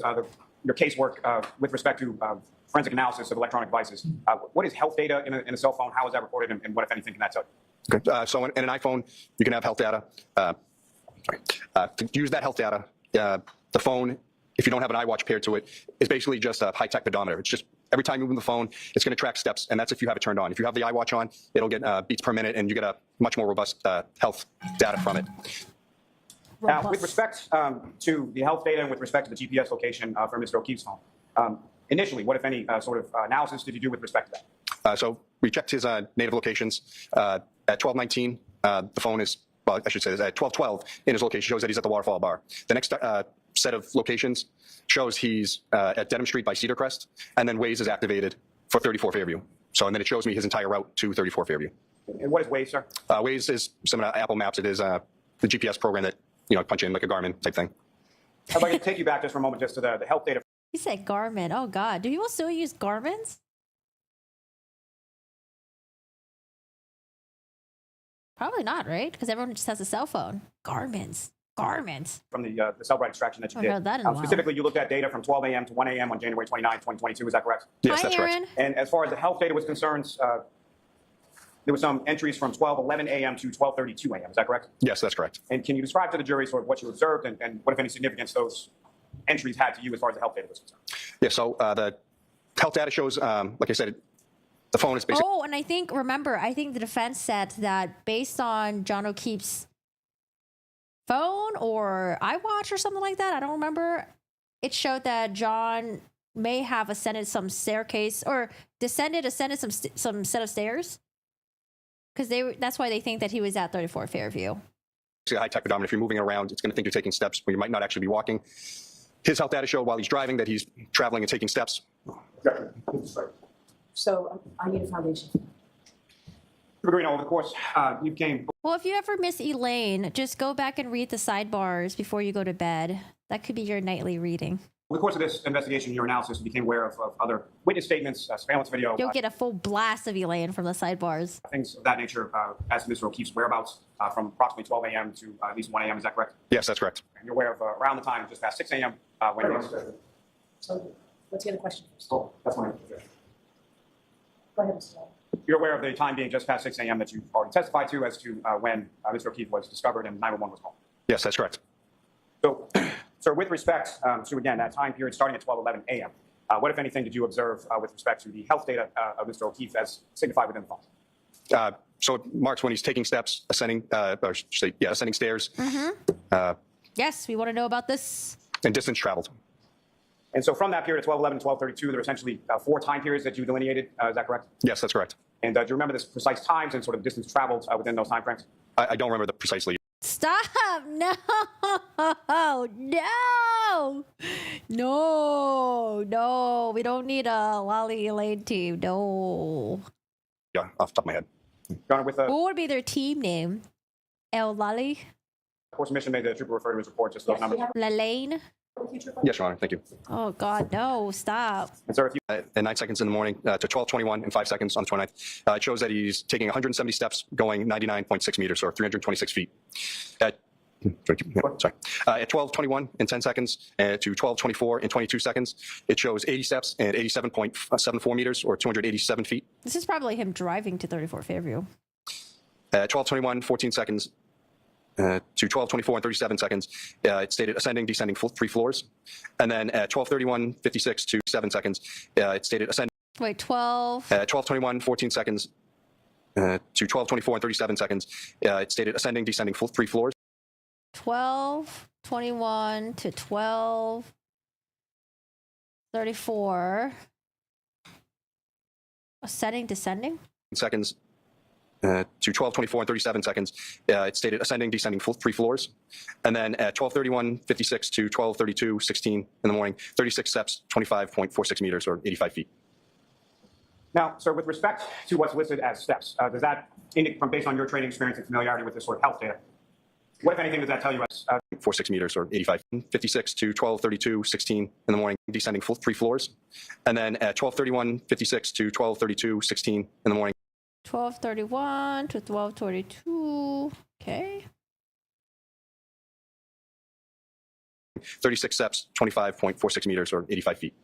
your casework with respect to forensic analysis of electronic devices, what is health data in a cell phone? How is that recorded, and what, if anything, can that tell you? Okay. So in an iPhone, you can have health data. To use that health data, the phone, if you don't have an iWatch paired to it, is basically just a high-tech pedometer. It's just every time you move the phone, it's going to track steps, and that's if you have it turned on. If you have the iWatch on, it'll get beats per minute, and you get a much more robust health data from it. Now, with respect to the health data and with respect to the GPS location for Mr. O'Keefe's phone, initially, what, if any, sort of analysis did you do with respect to that? So we checked his native locations. At 12:19, the phone is, well, I should say, at 12:12 in his location shows that he's at the Waterfall Bar. The next set of locations shows he's at Dedham Street by Cedar Crest, and then Waze is activated for 34 Fairview. So, and then it shows me his entire route to 34 Fairview. And what is Waze, sir? Waze is similar to Apple Maps. It is the GPS program that, punch in like a Garmin type thing. I'd like to take you back just for a moment just to the health data. He said Garmin. Oh, God. Do people still use Garmins? Probably not, right? Because everyone just has a cell phone. Garmins. From the Cellbrite extraction that you did. Heard that in a while. Specifically, you looked at data from 12 a.m. to 1 a.m. on January 29, 2022. Is that correct? Yes, Hi, that's Aaron. correct. And as far as the health data was concerned, there were some entries from 12:11 a.m. to 12:32 a.m. Is that correct? Yes, that's correct. And can you describe to the jury sort of what you observed and what, if any, significance those entries had to you as far as the health data was concerned? Yeah, so the health data shows, like I said, the phone is basically... Oh, and I think the defense said that based on John O'Keefe's phone or iWatch or something like that, I don't remember, it showed that John may have ascended some staircase or ascended some set of stairs. Because that's why they think that he was at 34 Fairview. a high-tech pedometer. If you're moving around, it's going to think you're taking steps when you might not actually be walking. His health data showed while he's driving that he's traveling and taking steps. So I need a foundation. Agreed. Over the course, you came. Well, if you ever miss Elaine, just go back and read the sidebars before you go to bed. That could be your nightly reading. Over the course of this investigation, your analysis, you became aware of other witness statements, surveillance video. You'll get a full blast of Elaine from the sidebars. Things of that nature as to Mr. O'Keefe's whereabouts from approximately 12 a.m. to at least 1 a.m. Is that correct? Yes, that's correct. And you're aware of around the time just past 6 a.m. When he was. So let's get a question first. Oh, that's my. Go ahead, Mr. Dyer. You're aware of the time being just past 6 a.m. that you've already testified to as to when Mr. O'Keefe was discovered and 911 was called. Yes, that's correct. So, sir, with respect to, again, that time period starting at 12:11 a.m., what, if anything, did you observe with respect to the health data of Mr. O'Keefe as signified within the phone? So it marks when he's taking steps, ascending, ascending stairs. Mm-hmm. Yes, we want to know about this. And distance traveled. And so from that period of 12:11 to 12:32, there are essentially 4 time periods that you delineated. Is that correct? Yes, that's correct. And do you remember the precise times and sort of distance traveled within those time frames? I don't remember precisely. Stop! No! No! We don't need a Lolly Elaine team. No. Yeah, off the top of my head. Your Honor, with What would be their team name? El Lolly? course mission made the trooper refer to his report just those numbers. Lalaine? Yes, Your Honor. Thank you. Oh, God, no. Stop. And sir, if you At 9 seconds in the morning to 12:21 and 5 seconds on the 29th, it shows that he's taking 170 steps, going 99.6 meters or 326 feet. At 12:21 and 10 seconds to 12:24 and 22 seconds, it shows 80 steps and 87.74 meters or 287 feet. This is probably him driving to 34 Fairview. At 12:21, 14 seconds to 12:24 and 37 seconds, it stated ascending, descending 3 floors. And then at 12:31, 56 to 7 seconds, it stated ascending. Wait, 12. At 12:21, 14 seconds to 12:24 and 37 seconds, it stated ascending, descending 3 floors. 12:21 to 12:34. Ascending, descending? Seconds to 12:24 and 37 seconds, it stated ascending, descending 3 floors. And then at 12:31, 56 to 12:32, 16 in the morning, 36 steps, 25.46 meters or 85 feet. now, sir, with respect to what's listed as steps, does that indicate, from based on your training experience and familiarity with this sort of health data, what, if anything, does that tell you as 46 meters or 85, 56 to 12:32, 16 in the morning, descending 3 floors. And then at 12:31, 56 to 12:32, 16 in the morning, 12:31 to 12:22. Okay. 36 steps, 25.46 meters or 85 feet.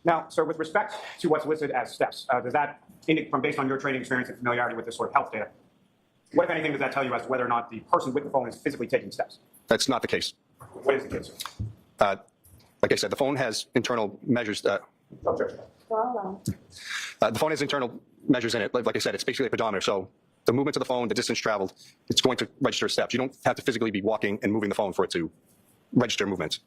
now, sir, with respect to what's listed as steps, does that indicate, from based on your training experience and familiarity with this sort of health data, what, if anything, does that tell you as to whether or not the person with the phone is physically taking steps? That's not the case. What is the case, sir? Like I said, the phone has internal measures. The phone has internal measures in it. Like I said, it's basically a pedometer. So the movement of the phone, the distance traveled, it's going to register steps. You don't have to physically be walking and moving the phone for it to register movement.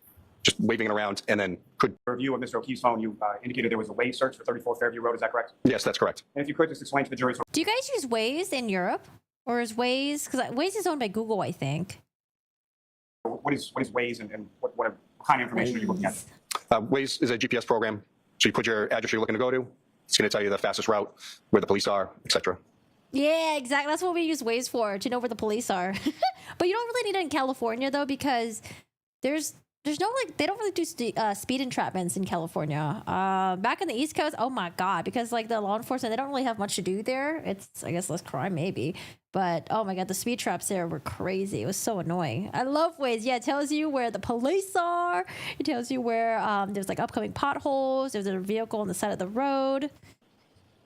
just waving it around, and then could. Review of Mr. O'Keefe's phone, you indicated there was a Waze search for 34 Fairview Road. Is that correct? Yes, that's correct. And if you could just explain to the jury. Do you guys use Waze in Europe? Or is Waze, because Waze is owned by Google, I think. What is Waze and what kind of information are you looking at? Waze is a GPS program. So you put your address you're looking to go to. It's going to tell you the fastest route, where the police are, etc. Yeah, exactly. That's what we use Waze for, to know where the police are. But you don't really need it in California, though, because there's no, like, they don't really do speed entrapments in California. Back in the East Coast, oh my God, because, like, the law enforcement, they don't really have much to do there. It's, I guess, less crime, maybe. But, oh my God, the speed traps there were crazy. It was so annoying. I love Waze. Yeah, it tells you where the police are. It tells you where there's, like, upcoming potholes. There's a vehicle on the side of the road.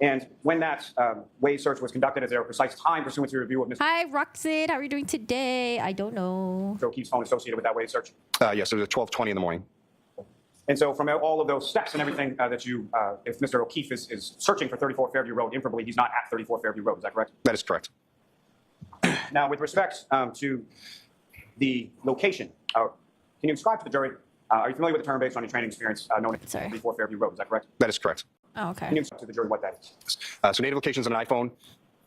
And when that Waze search was conducted, is there a precise time pursuant to your review of Mr. Hi, Roxanne. How are you doing today? I don't know. O'Keefe's phone associated with that Waze search? Yes, it was at 12:20 in the morning. And so from all of those steps and everything that you, if Mr. O'Keefe is searching for 34 Fairview Road, inferably he's not at 34 Fairview Road. Is that correct? That is correct. Now, with respect to the location, can you describe to the jury, are you familiar with the term based on your training experience known as 34 Fairview Road? Is that correct? That is correct. Oh, okay. Can you describe to the jury what that is? So native locations on an iPhone,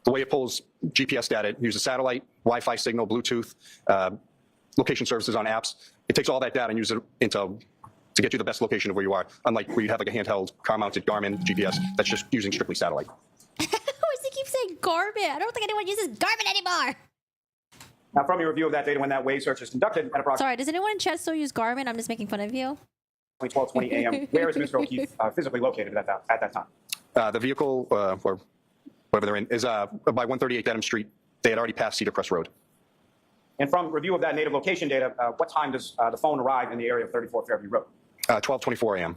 the way it pulls GPS data, it uses satellite, Wi-Fi signal, Bluetooth, location services on apps. It takes all that data and uses it to get you the best location of where you are, unlike where you have like a handheld car-mounted Garmin GPS that's just using strictly satellite. Why does he keep saying Garmin? I don't think anyone uses Garmin anymore. Now, from your review of that data when that Waze search is conducted at approximately Sorry, does anyone in chat still use Garmin? I'm just making fun of you. 12:20 a.m., where is Mr. O'Keefe physically located at that time? The vehicle, or whatever they're in, is by 138 Dedham Street. They had already passed Cedar Crest Road. And from review of that native location data, what time does the phone arrive in the area of 34 Fairview Road? 12:24 a.m.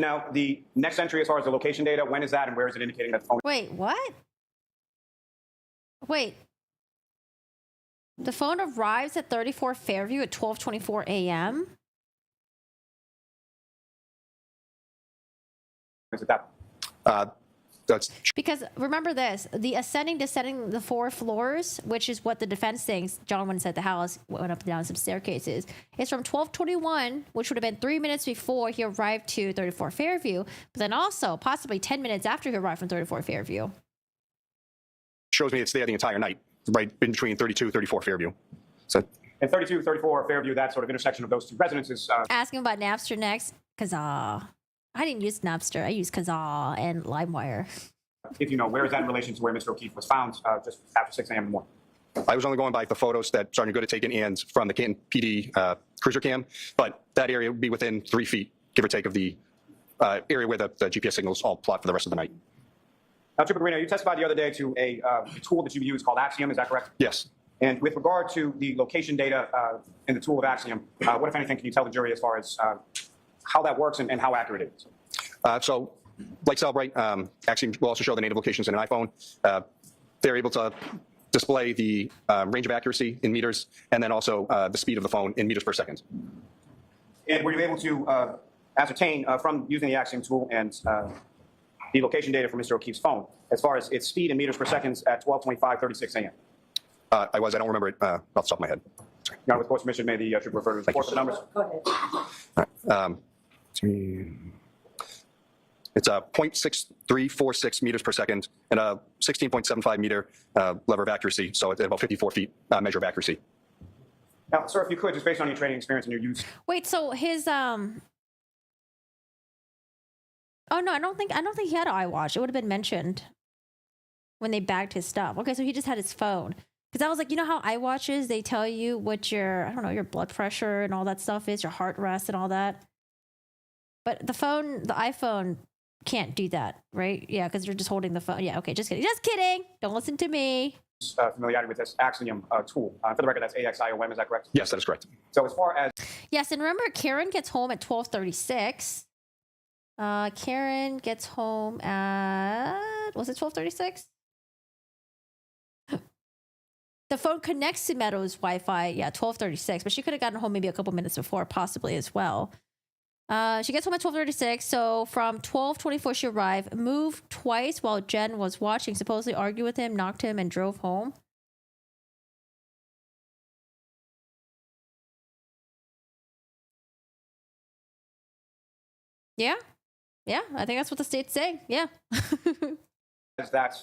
Now, the next entry as far as the location data, when is that and where is it indicating that the phone? Wait, what? Wait. The phone arrives at 34 Fairview at 12:24 a.m.? Is it that? That's Because remember this, the ascending, descending the 4 floors, which is what the defense thinks, John went inside the house, went up and down some staircases, is from 12:21, which would have been 3 minutes before he arrived to 34 Fairview, but then also possibly 10 minutes after he arrived from 34 Fairview. shows me it's there the entire night, right in between 32, 34 Fairview. So. And 32, 34 Fairview, that sort of intersection of those two residences. Asking about Napster next, Kazaa. I didn't use Napster. I used Kazaa and LimeWire. If you know, where is that in relation to where Mr. O'Keefe was found just after 6 a.m. in the morning? I was only going by the photos that Sergeant Good had taken and from the Canton PD cruiser cam, but that area would be within 3 feet, give or take, of the area where the GPS signals all plot for the rest of the night. Now, Trooper Guarino, you testified the other day to a tool that you use called Axiom, is that correct? Yes. And with regard to the location data in the tool of Axiom, what, if anything, can you tell the jury as far as how that works and how accurate it is? So, like Cellbrite, Axiom will also show the native locations in an iPhone. They're able to display the range of accuracy in meters and then also the speed of the phone in meters per second. And were you able to ascertain from using the Axiom tool and the location data from Mr. O'Keefe's phone as far as its speed in meters per second at 12:25:36 a.m.? I don't remember it off the top of my head. Your Honor, with court's permission, may the trooper refer to the report for the numbers? Go ahead. It's a 0.6346 meters per second and a 16.75 meter lever of accuracy, so it's about 54 feet measure of accuracy. Now, sir, if you could, just based on your training experience and your use. Wait, so his Oh no, I don't think he had an iWatch. It would have been mentioned when they bagged his stuff. Okay, so he just had his phone. Because I was like, you know how iWatches, they tell you what your, I don't know, your blood pressure and all that stuff is, your heart rate and all that. But the iPhone can't do that, right? Yeah, because you're just holding the phone. Yeah, okay, just kidding. Just kidding. Don't listen to me. Familiarity with this Axiom tool. For the record, that's AXIOM, is that correct? Yes, that is correct. So as far as... Yes, and remember, Karen gets home at 12:36. Karen gets home at, was it 12:36? The phone connects to Meadows Wi-Fi, yeah, 12:36, but she could have gotten home maybe a couple minutes before, possibly as well. She gets home at 12:36, so from 12:24 she arrived, moved twice while Jen was watching, supposedly argued with him, knocked him, and drove home. Yeah. Yeah. I think that's what the state's saying. Yeah. Is that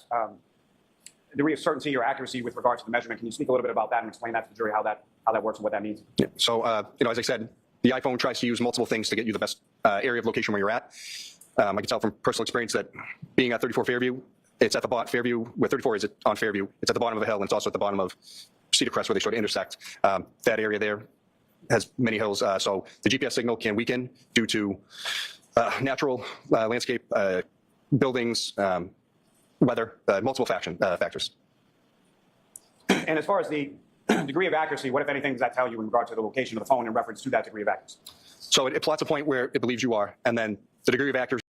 degree of certainty or accuracy with regard to the measurement? Can you speak a little bit about that and explain that to the jury, how that works and what that means? Yeah. So, as I said, the iPhone tries to use multiple things to get you the best area of location where you're at. I can tell from personal experience that being at 34 Fairview, it's at the bottom, Fairview, where 34 is on Fairview, it's at the bottom of a hill, and it's also at the bottom of Cedar Crest where they sort of intersect. That area there has many hills, so the GPS signal can weaken due to natural landscape, buildings, weather, multiple factors. And as far as the degree of accuracy, what, if anything, does that tell you in regard to the location of the phone in reference to that degree of accuracy? So it plots a point where it believes you are, and then the degree of accuracy.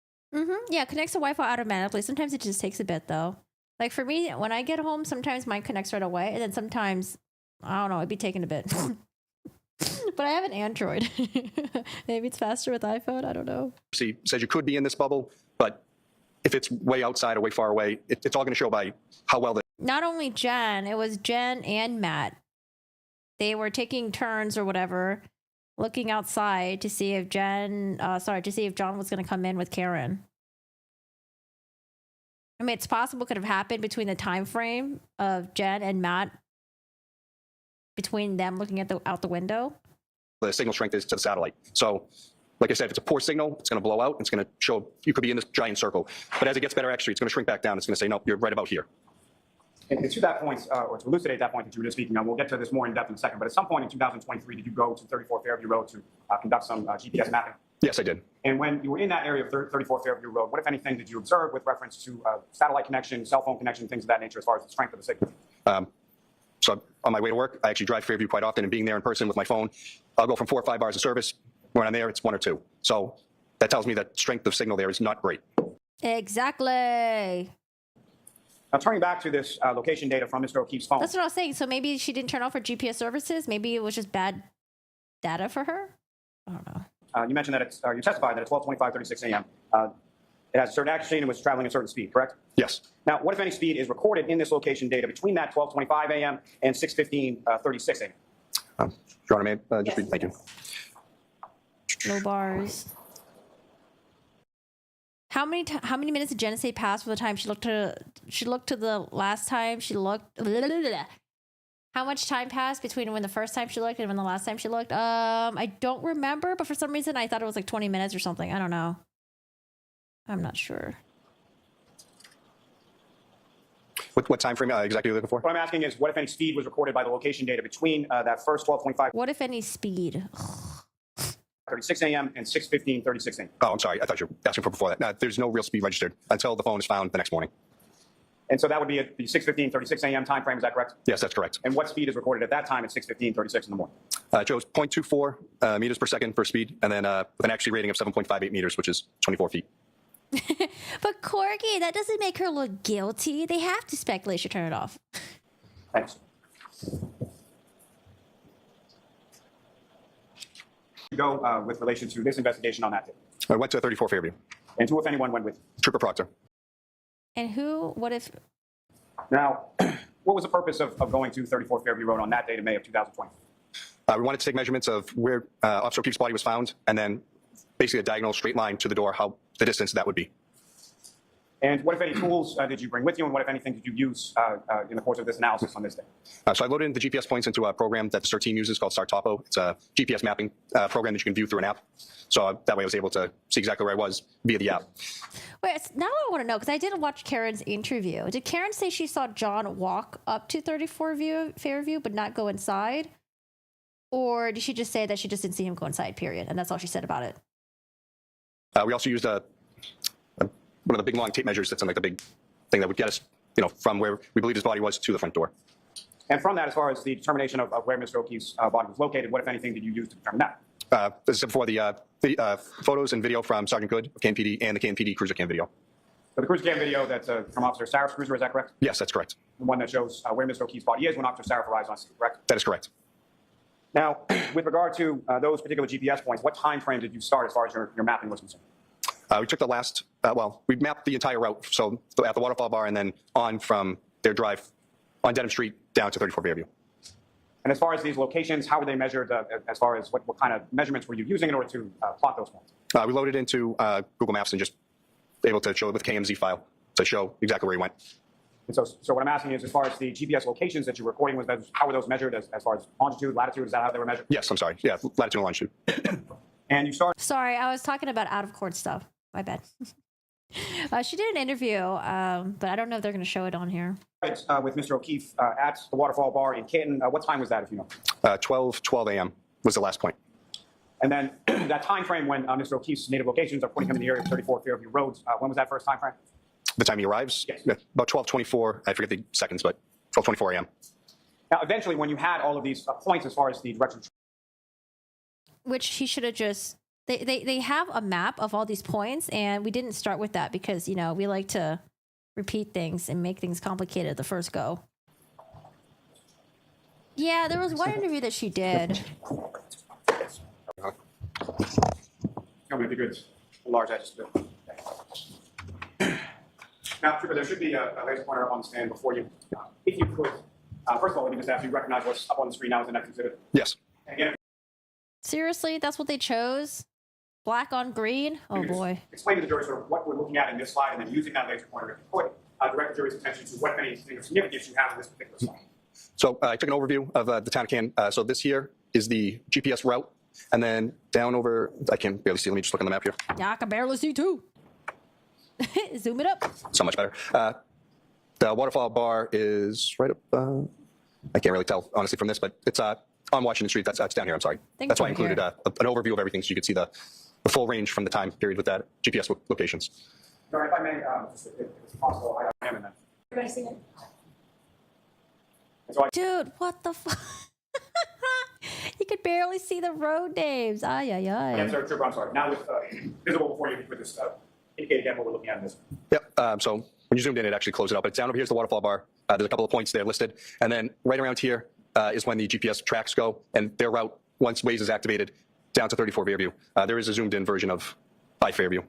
Yeah, connects to Wi-Fi automatically. Sometimes it just takes a bit, though. Like for me, when I get home, sometimes mine connects right away, and then sometimes, I don't know, it'd be taking a bit. But I have an Android. Maybe it's faster with iPhone. I don't know. See, says you could be in this bubble, but if it's way outside or way far away, it's all going to show by how well the. Not only Jen, it was Jen and Matt. They were taking turns or whatever, looking outside to see if John was going to come in with Karen. I mean, it's possible it could have happened between the time frame of Jen and Matt, between them looking at out the window. The signal strength is to the satellite. So, like I said, if it's a poor signal, it's going to blow out. It's going to show you could be in this giant circle. But as it gets better, actually, it's going to shrink back down. It's going to say, no, you're right about here. And to that point, or to elucidate that point that you were just speaking on, we'll get to this more in depth in a second, but at some point in 2023, did you go to 34 Fairview Road to conduct some GPS mapping? Yes, I did. And when you were in that area of 34 Fairview Road, what, if anything, did you observe with reference to satellite connection, cell phone connection, things of that nature as far as the strength of the signal? So on my way to work, I actually drive Fairview quite often, and being there in person with my phone, I'll go from 4 or 5 bars of service. When I'm there, it's 1 or 2. So that tells me that strength of signal there is not great. Exactly. Now, turning back to this location data from Mr. O'Keefe's phone. That's what I was saying. So maybe she didn't turn off her GPS services. Maybe it was just bad data for her. I don't know. You mentioned that you testified that at 12:25:36 a.m. It has a certain accuracy and it was traveling at a certain speed, correct? Yes. Now, what, if any, speed is recorded in this location data between that 12:25 a.m. and 6:15:36 a.m.? Your Honor, may just read? Thank you. Low bars. How many minutes did Jenna say passed from the time she looked to the last time she looked? How much time passed between when the first time she looked and when the last time she looked? I don't remember, but for some reason I thought it was like 20 minutes or something. I don't know. I'm not sure. What time frame exactly are you looking for? What I'm asking is, what, if any, speed was recorded by the location data between that first 12:25 What, if any, speed? 36 a.m. and 6:15:36 a.m.? Oh, I'm sorry. I thought you were asking for before that. No, there's no real speed registered until the phone is found the next morning. And so that would be at the 6:15:36 a.m. time frame, is that correct? Yes, that's correct. And what speed is recorded at that time at 6:15:36 in the morning? It shows 0.24 meters per second for speed, and then with an accuracy rating of 7.58 meters, which is 24 feet. But Corgi, that doesn't make her look guilty. They have to speculate she turn it off. Thanks. Go with relation to this investigation on that day. I went to 34 Fairview. And who, if anyone, went with you? Trooper Proctor. And who? What if? Now, what was the purpose of going to 34 Fairview Road on that date in May of 2020? We wanted to take measurements of where Officer O'Keefe's body was found, and then basically a diagonal straight line to the door, how the distance that would be. And what, if any, tools did you bring with you, and what, if anything, did you use in the course of this analysis on this day? So I loaded in the GPS points into a program that the CERT team uses called StarTopo. It's a GPS mapping program that you can view through an app. So that way I was able to see exactly where I was via the app. Wait, now I want to know, because I didn't watch Karen's interview. Did Karen say she saw John walk up to 34 Fairview but not go inside? Or did she just say that she just didn't see him go inside, period? And that's all she said about it? We also used one of the big long tape measures that's in like the big thing that would get us, from where we believe his body was to the front door. And from that, as far as the determination of where Mr. O'Keefe's body was located, what, if anything, did you use to determine that? This is before the photos and video from Sergeant Good of KNPD and the KNPD cruiser cam video. So the cruiser cam video that's from Officer Sarif's cruiser, is that correct? Yes, that's correct. The one that shows where Mr. O'Keefe's body is when Officer Sarif arrives on scene, correct? That is correct. Now, with regard to those particular GPS points, what time frame did you start as far as your mapping was concerned? We took the last, we mapped the entire route. So at the waterfall bar and then on from their drive on Denham Street down to 34 Fairview. And as far as these locations, how were they measured as far as what kind of measurements were you using in order to plot those points? We loaded into Google Maps and just able to show it with KMZ file to show exactly where he went. And so what I'm asking is, as far as the GPS locations that you're recording, how were those measured as far as longitude, latitude? Is that how they were measured? Yes, I'm sorry. Yeah, latitude and longitude. And you started. Sorry, I was talking about out of court stuff. My bad. She did an interview, but I don't know if they're going to show it on here. With Mr. O'Keefe at the Waterfall Bar in Canton. What time was that, if you know? 12 a.m. was the last point. And then that time frame when Mr. O'Keefe's native locations are putting him in the area of 34 Fairview Roads, when was that first time frame? The time he arrives? Yes. About 12:24. I forget the seconds, but 12:24 a.m. Now, eventually, when you had all of these points as far as the direction. Which he should have just... They have a map of all these points, and we didn't start with that because, you know, we like to repeat things and make things complicated the first go. Yeah, there was one interview that she did. Tell me if it's large edges. Now, Trooper, there should be a laser pointer up on the stand before you. If you could, first of all, let me just ask you, recognize what's up on the screen now as the next exhibit? Yes. And again, Seriously, that's what they chose? Black on green? Oh, boy. explain to the jury sort of what we're looking at in this slide, and then using that laser pointer, if you could, direct the jury's attention to what many significance you have in this particular slide. So I took an overview of the town of Canton. So this here is the GPS route, and then down over, I can barely see. Let me just look on the map here. Yeah, I can barely see too. Zoom it up. So much better. The Waterfall Bar is right up, I can't really tell, honestly, from this, but it's on Washington Street. That's down here, I'm sorry. That's why I included an overview of everything so you could see the full range from the time period with that GPS locations. All right, if I may, just if it's possible, I am in that. Everybody see it? Dude, what the fuck? You could barely see the road names. Ay, ay, ay. Yes, sir, Trooper, I'm sorry. Now with visible before you with this, indicate again what we're looking at in this. Yep. So when you zoomed in, it actually closed it up. But it's down over here is the Waterfall Bar. There's a couple of points there listed. And then right around here is when the GPS tracks go. And their route, once Waze is activated, down to 34 Fairview. There is a zoomed in version of 5 Fairview.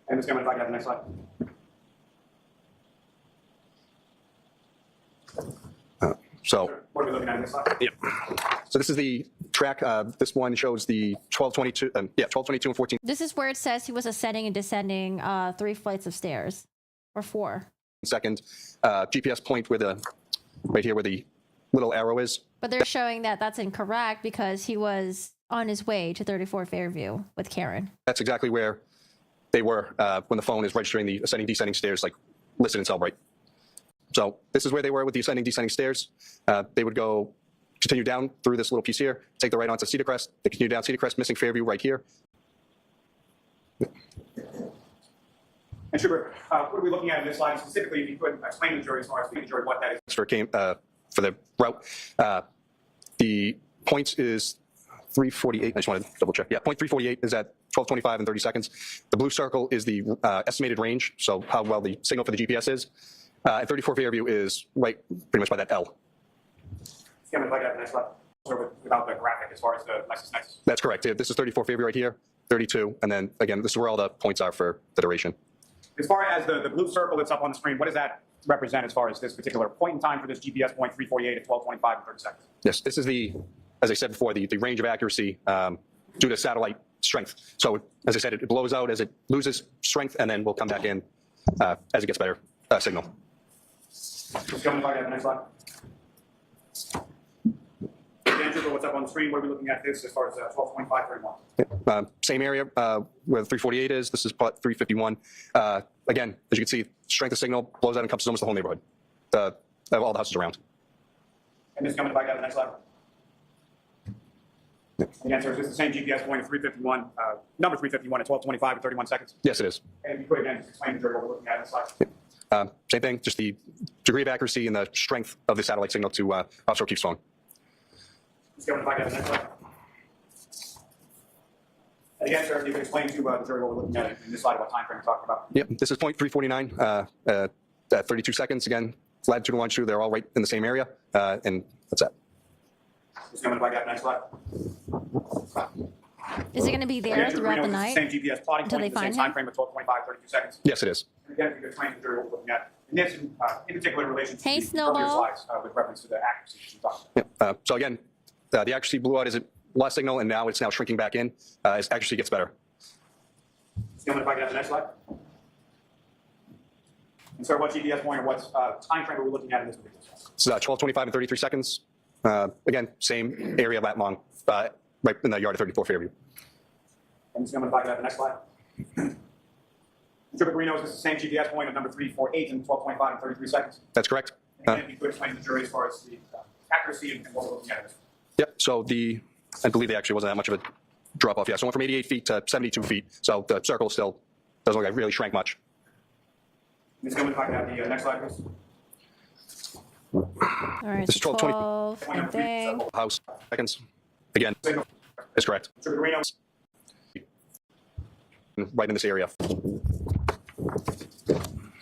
And Ms. Cameron, if I can have the next slide. So what are we looking at in this slide? Yep. So this is the track. This one shows the 1222, 1222 and 14 This is where it says he was ascending and descending 3 flights of stairs. Or 4. second. GPS point where right here where the little arrow is. But they're showing that that's incorrect because he was on his way to 34 Fairview with Karen. That's exactly where they were when the phone is registering the ascending, descending stairs, like listed in Cellbrite. So this is where they were with the ascending, descending stairs. They would go, continue down through this little piece here, take the right onto Cedar Crest. They continue down Cedar Crest, missing Fairview right here. And Schubert, what are we looking at in this slide specifically? If you could explain to the jury as far as the jury what that is. For the route, the points is 348. I just want to double check. Yeah, point 348 is at 12:25 and 30 seconds. The blue circle is the estimated range, so how well the signal for the GPS is. And 34 Fairview is right pretty much by that L. Yeah, if I got the next slide. So without the graphic as far as the LexisNexis. That's correct. This is 34 Fairview right here, 32, and then again, this is where all the points are for the duration. As far as the blue circle that's up on the screen, what does that represent as far as this particular point in time for this GPS point 348 at 12:25 and 30 seconds? Yes, this is as I said before, the range of accuracy due to satellite strength. So as I said, it blows out as it loses strength, and then will come back in as it gets better signal. Just go if I got the next slide. Andrew, what's up on the screen? What are we looking at this as far as 12:25:31? Same area where the 348 is. This is plot 351. Again, as you can see, strength of signal blows out and encompasses almost the whole neighborhood. All the houses around. And this coming if I got the next slide. The answer is just the same GPS point of 351, number 351 at 12:25 and 31 seconds. Yes, it is. And you could again just explain to the jury what we're looking at in this slide. Same thing, just the degree of accuracy and the strength of the satellite signal to Officer O'Keefe's phone. Let's go if I got the next slide. And again, sir, if you could explain to the jury what we're looking at in this slide, what time frame we're talking about. Yep, this is point 349 at 32 seconds. Again, latitude and longitude, they're all right in the same area, and that's that. Let's go if I got the next slide. Is it going to be there throughout the night? Same GPS plotting until point, they the same find time him? frame of 12:25, 32 seconds. Yes, it is. And again, if you could explain to the jury what we're looking at And this, in particular, in relation to Hey, the earlier Snowball. slides with reference to the accuracy that you talked about. So again, the accuracy blew out as it lost signal, and now it's now shrinking back in as accuracy gets better. Gentlemen, if I could have the next slide. And sir, what GPS point or what time frame are we looking at in this particular slide? It's 12, 25, and 33 seconds. Again, same area lat long, right in the yard of 34 Fairview. And gentlemen, if I could have the next slide. Trooper Greeno, is this the same GPS point of number 348 in 12, 25, and 33 seconds? That's correct. And if you could explain to the jury as far as the accuracy and what we're looking at. Yep. So I believe there actually wasn't that much of a drop off. Yeah. So it went from 88 feet to 72 feet. So the circle still doesn't look like it really shrank much. Ms. Gilman, if I could have the next slide, please. All right, This is so 12, 12, same thing. House seconds. Again, is correct. Trooper Greeno. Right in this area.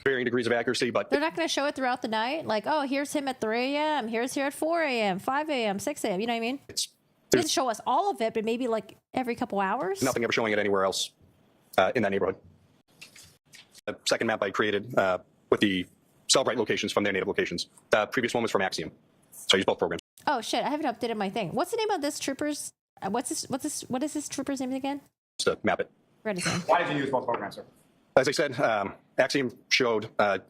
Varying degrees of accuracy, but They're not going to show it throughout the night. Like, oh, here's him at 3 a.m., here's here at 4 a.m., 5 a.m., 6 a.m. You know what I mean? They there's didn't show us all of it, but maybe like every couple hours. nothing ever showing it anywhere else in that neighborhood. The second map I created with the Cellbrite locations from their native locations. The previous one was from Axiom. So I use both programs. Oh shit! I haven't updated my thing. What's the name of this trooper's? What is this trooper's name again? Just to map it. Where is it? Why did you use both programs, sir? As I said, Axiom showed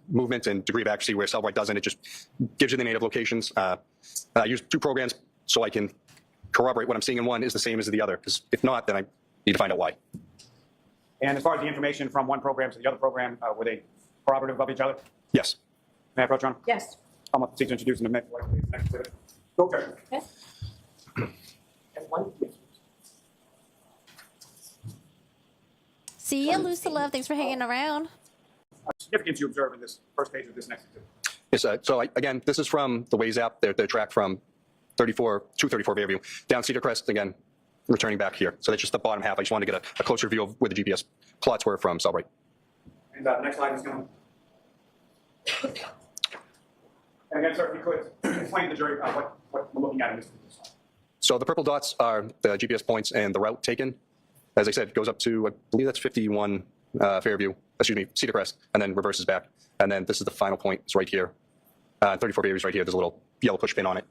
movement and degree of accuracy where Cellbrite doesn't. It just gives you the native locations. I use two programs so I can corroborate what I'm seeing in one is the same as the other. Because if not, then I need to find out why. And as far as the information from one program to the other program, were they corroborative of each other? Yes. May I approach, Your Honor? Yes. I'm going to seek to introduce in a minute. Next exhibit. Go, Judge. Okay. And one. See ya, Lucy Love. Thanks for hanging around. Significance you observe in this first page of this next exhibit. Yes, so again, this is from the Waze app. They're tracked from 34 Fairview down Cedar Crest, again, returning back here. So that's just the bottom half. I just wanted to get a closer view of where the GPS plots were from Cellbrite. And the next slide is going to. And again, sir, if you could explain to the jury what we're looking at in this particular slide. So the purple dots are the GPS points and the route taken. As I said, it goes up to, I believe that's 51 Cedar Crest, and then reverses back. And then this is the final point. It's right here. 34 Fairview is right here. There's a little yellow push pin on it.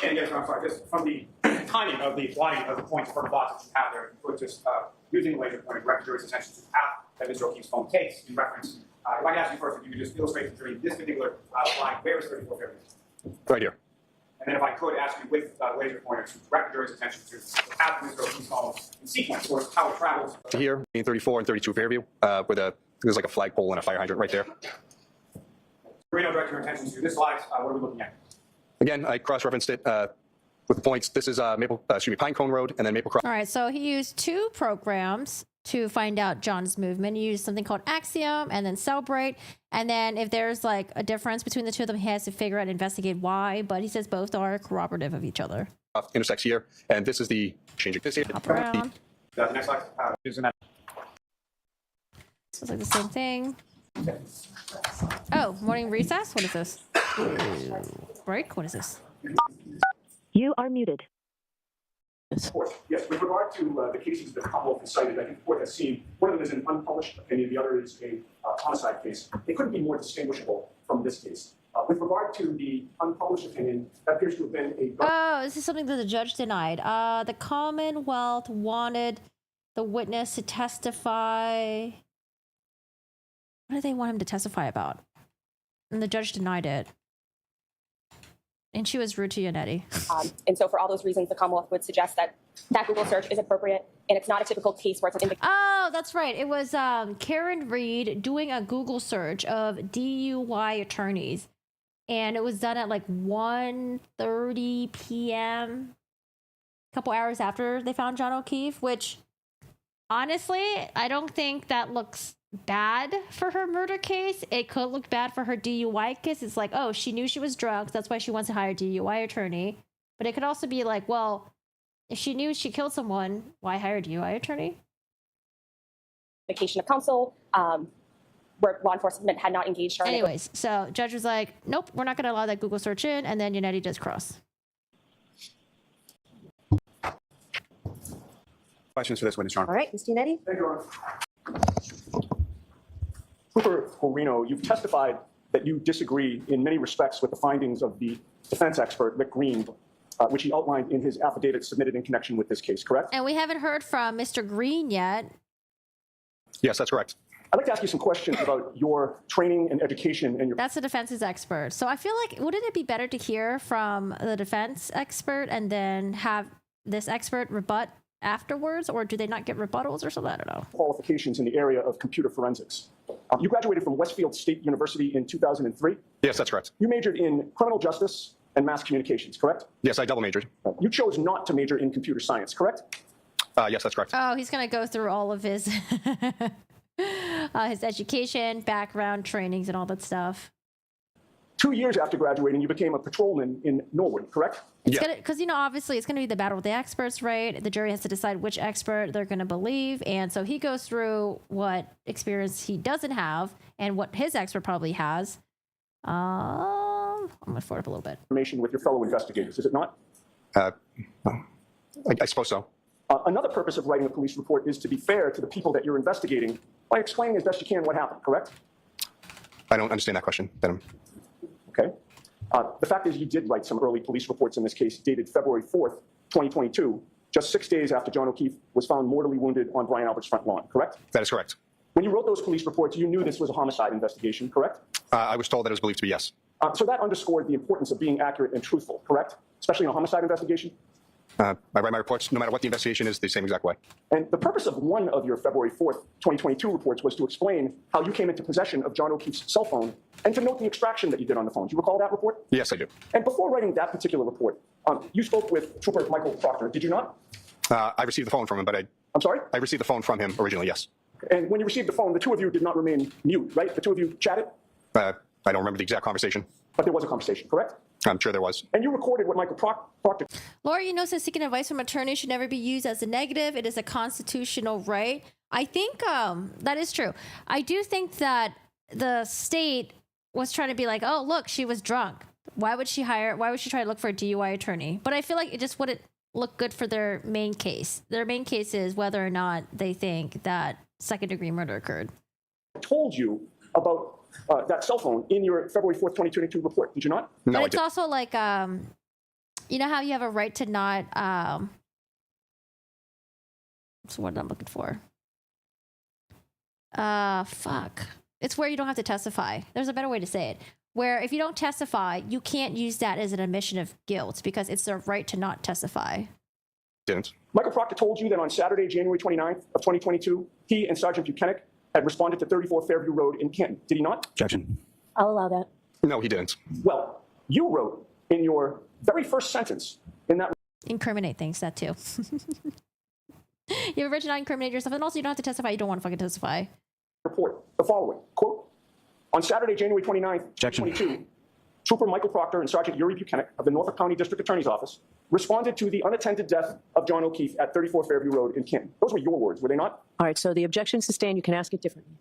And again, sir, I'm sorry, just from the timing of the plotting of the points for dots that you have there, if you could just, using the laser pointing, direct the jury's attention to the path that Mr. O'Keefe's phone takes in reference. If I could ask you first, if you could just illustrate to the jury this particular line, where is 34 Fairview? Right here. And then if I could ask you with laser pointer to direct the jury's attention to the path of Mr. O'Keefe's phone in sequence, or how it travels. Here, in 34 and 32 Fairview, there's like a flagpole and a fire hydrant right there. Reno, direct your attention to this slide. What are we looking at? Again, I cross-referenced it with the points. This is Pine Cone Road, and then Maple Cross. All right, so he used two programs to find out John's movement. He used something called Axiom and then Cellbrite. And then if there's like a difference between the two of them, he has to figure out and investigate why. But he says both are corroborative of each other. Intersects here, and this is the changing. This Hop around. The next slide isn't that. So it's like the same thing. Oh, morning recess? What is this? Break? What is this? You are muted. Of course, yes. With regard to the cases that Commonwealth has cited, I think the court has seen one of them is an unpublished opinion, the other is a homicide case. They couldn't be more distinguishable from this case. With regard to the unpublished opinion, that appears to have been a... Oh, this is something that the judge denied. The Commonwealth wanted the witness to testify. What did they want him to testify about? And the judge denied it. And she was rude to Yannetti. And so for all those reasons, the Commonwealth would suggest that that Google search is appropriate, and it's not a typical case where it's an Oh, that's right. It was Karen Reed doing a Google search of DUI attorneys. And it was done at like 1:30 p.m. A couple hours after they found John O'Keefe, which honestly, I don't think that looks bad for her murder case. It could look bad for her DUI case. It's like, oh, she knew she was drunk. That's why she wants to hire a DUI attorney. But it could also be like, well, if she knew she killed someone, why hire a DUI attorney? Vacation of counsel, where law enforcement had not engaged her. Anyways, so judge was like, nope, we're not going to allow that Google search in. And then Yannetti does cross. Questions for this witness, Your Honor? All right, Ms. Yannetti? Thank you, Your Honor. Trooper Horino, you've testified that you disagree in many respects with the findings of the defense expert, Rick Green, which he outlined in his affidavit submitted in connection with this case, correct? And we haven't heard from Mr. Green yet. Yes, that's correct. I'd like to ask you some questions about your training and education and your... That's the defense's expert. So I feel like, wouldn't it be better to hear from the defense expert and then have this expert rebut afterwards? Or do they not get rebuttals or something? I don't know. Qualifications in the area of computer forensics. You graduated from Westfield State University in 2003. Yes, that's correct. You majored in criminal justice and mass communications, correct? Yes, I double majored. You chose not to major in computer science, correct? Yes, that's correct. Oh, he's going to go through all of his his education, background, trainings, and all that stuff. 2 years after graduating, you became a patrolman in Norwood, correct? Yeah. Because, obviously it's going to be the battle of the experts, right? The jury has to decide which expert they're going to believe. And so he goes through what experience he doesn't have and what his expert probably has. I'm going to forward up a little bit. Information with your fellow investigators, is it not? I suppose so. Another purpose of writing a police report is to be fair to the people that you're investigating by explaining as best you can what happened, correct? I don't understand that question, Denham. Okay. The fact is you did write some early police reports in this case dated February 4th, 2022, just 6 days after John O'Keefe was found mortally wounded on Brian Albert's front lawn, correct? That is correct. When you wrote those police reports, you knew this was a homicide investigation, correct? I was told that it was believed to be yes. So that underscored the importance of being accurate and truthful, correct? Especially in a homicide investigation? I write my reports, no matter what the investigation is, the same exact way. And the purpose of one of your February 4th, 2022 reports was to explain how you came into possession of John O'Keefe's cell phone and to note the extraction that you did on the phone. Do you recall that report? Yes, I do. And before writing that particular report, you spoke with Trooper Michael Proctor, did you not? I received the phone from him, but I'm sorry? I received the phone from him originally, yes. And when you received the phone, the two of you did not remain mute, right? The two of you chatted? I don't remember the exact conversation. But there was a conversation, correct? I'm sure there was. And you recorded what Michael Proctor... Laura, says seeking advice from attorneys should never be used as a negative. It is a constitutional right. I think that is true. I do think that the state was trying to be like, oh, look, she was drunk. Why would she try to look for a DUI attorney? But I feel like it just wouldn't look good for their main case. Their main case is whether or not they think that second-degree murder occurred. I told you about that cell phone in your February 4th, 2022 report, did you not? No, but it's also like, you know how you have a right to not, what's the word I'm looking for? It's where you don't have to testify. There's a better way to say it. Where if you don't testify, you can't use that as an admission of guilt because it's their right to not testify. Didn't. Michael Proctor told you that on Saturday, January 29th of 2022, he and Sergeant Buchanan had responded to 34 Fairview Road in Canton. Did he not? Objection. I'll allow that. No, he didn't. Well, you wrote in your very first sentence in that... Incriminate things, that too. You have a right to not incriminate yourself, and also you don't have to testify. You don't want to fucking testify. ...report the following, quote, on Saturday, January 29th, 2022, Trooper Michael Proctor and Sergeant Yuri Buchanan of the Norfolk County District Attorney's Office responded to the unattended death of John O'Keefe at 34 Fairview Road in Canton. Those were your words, were they not? All right, so the objection's sustained. You can ask it differently.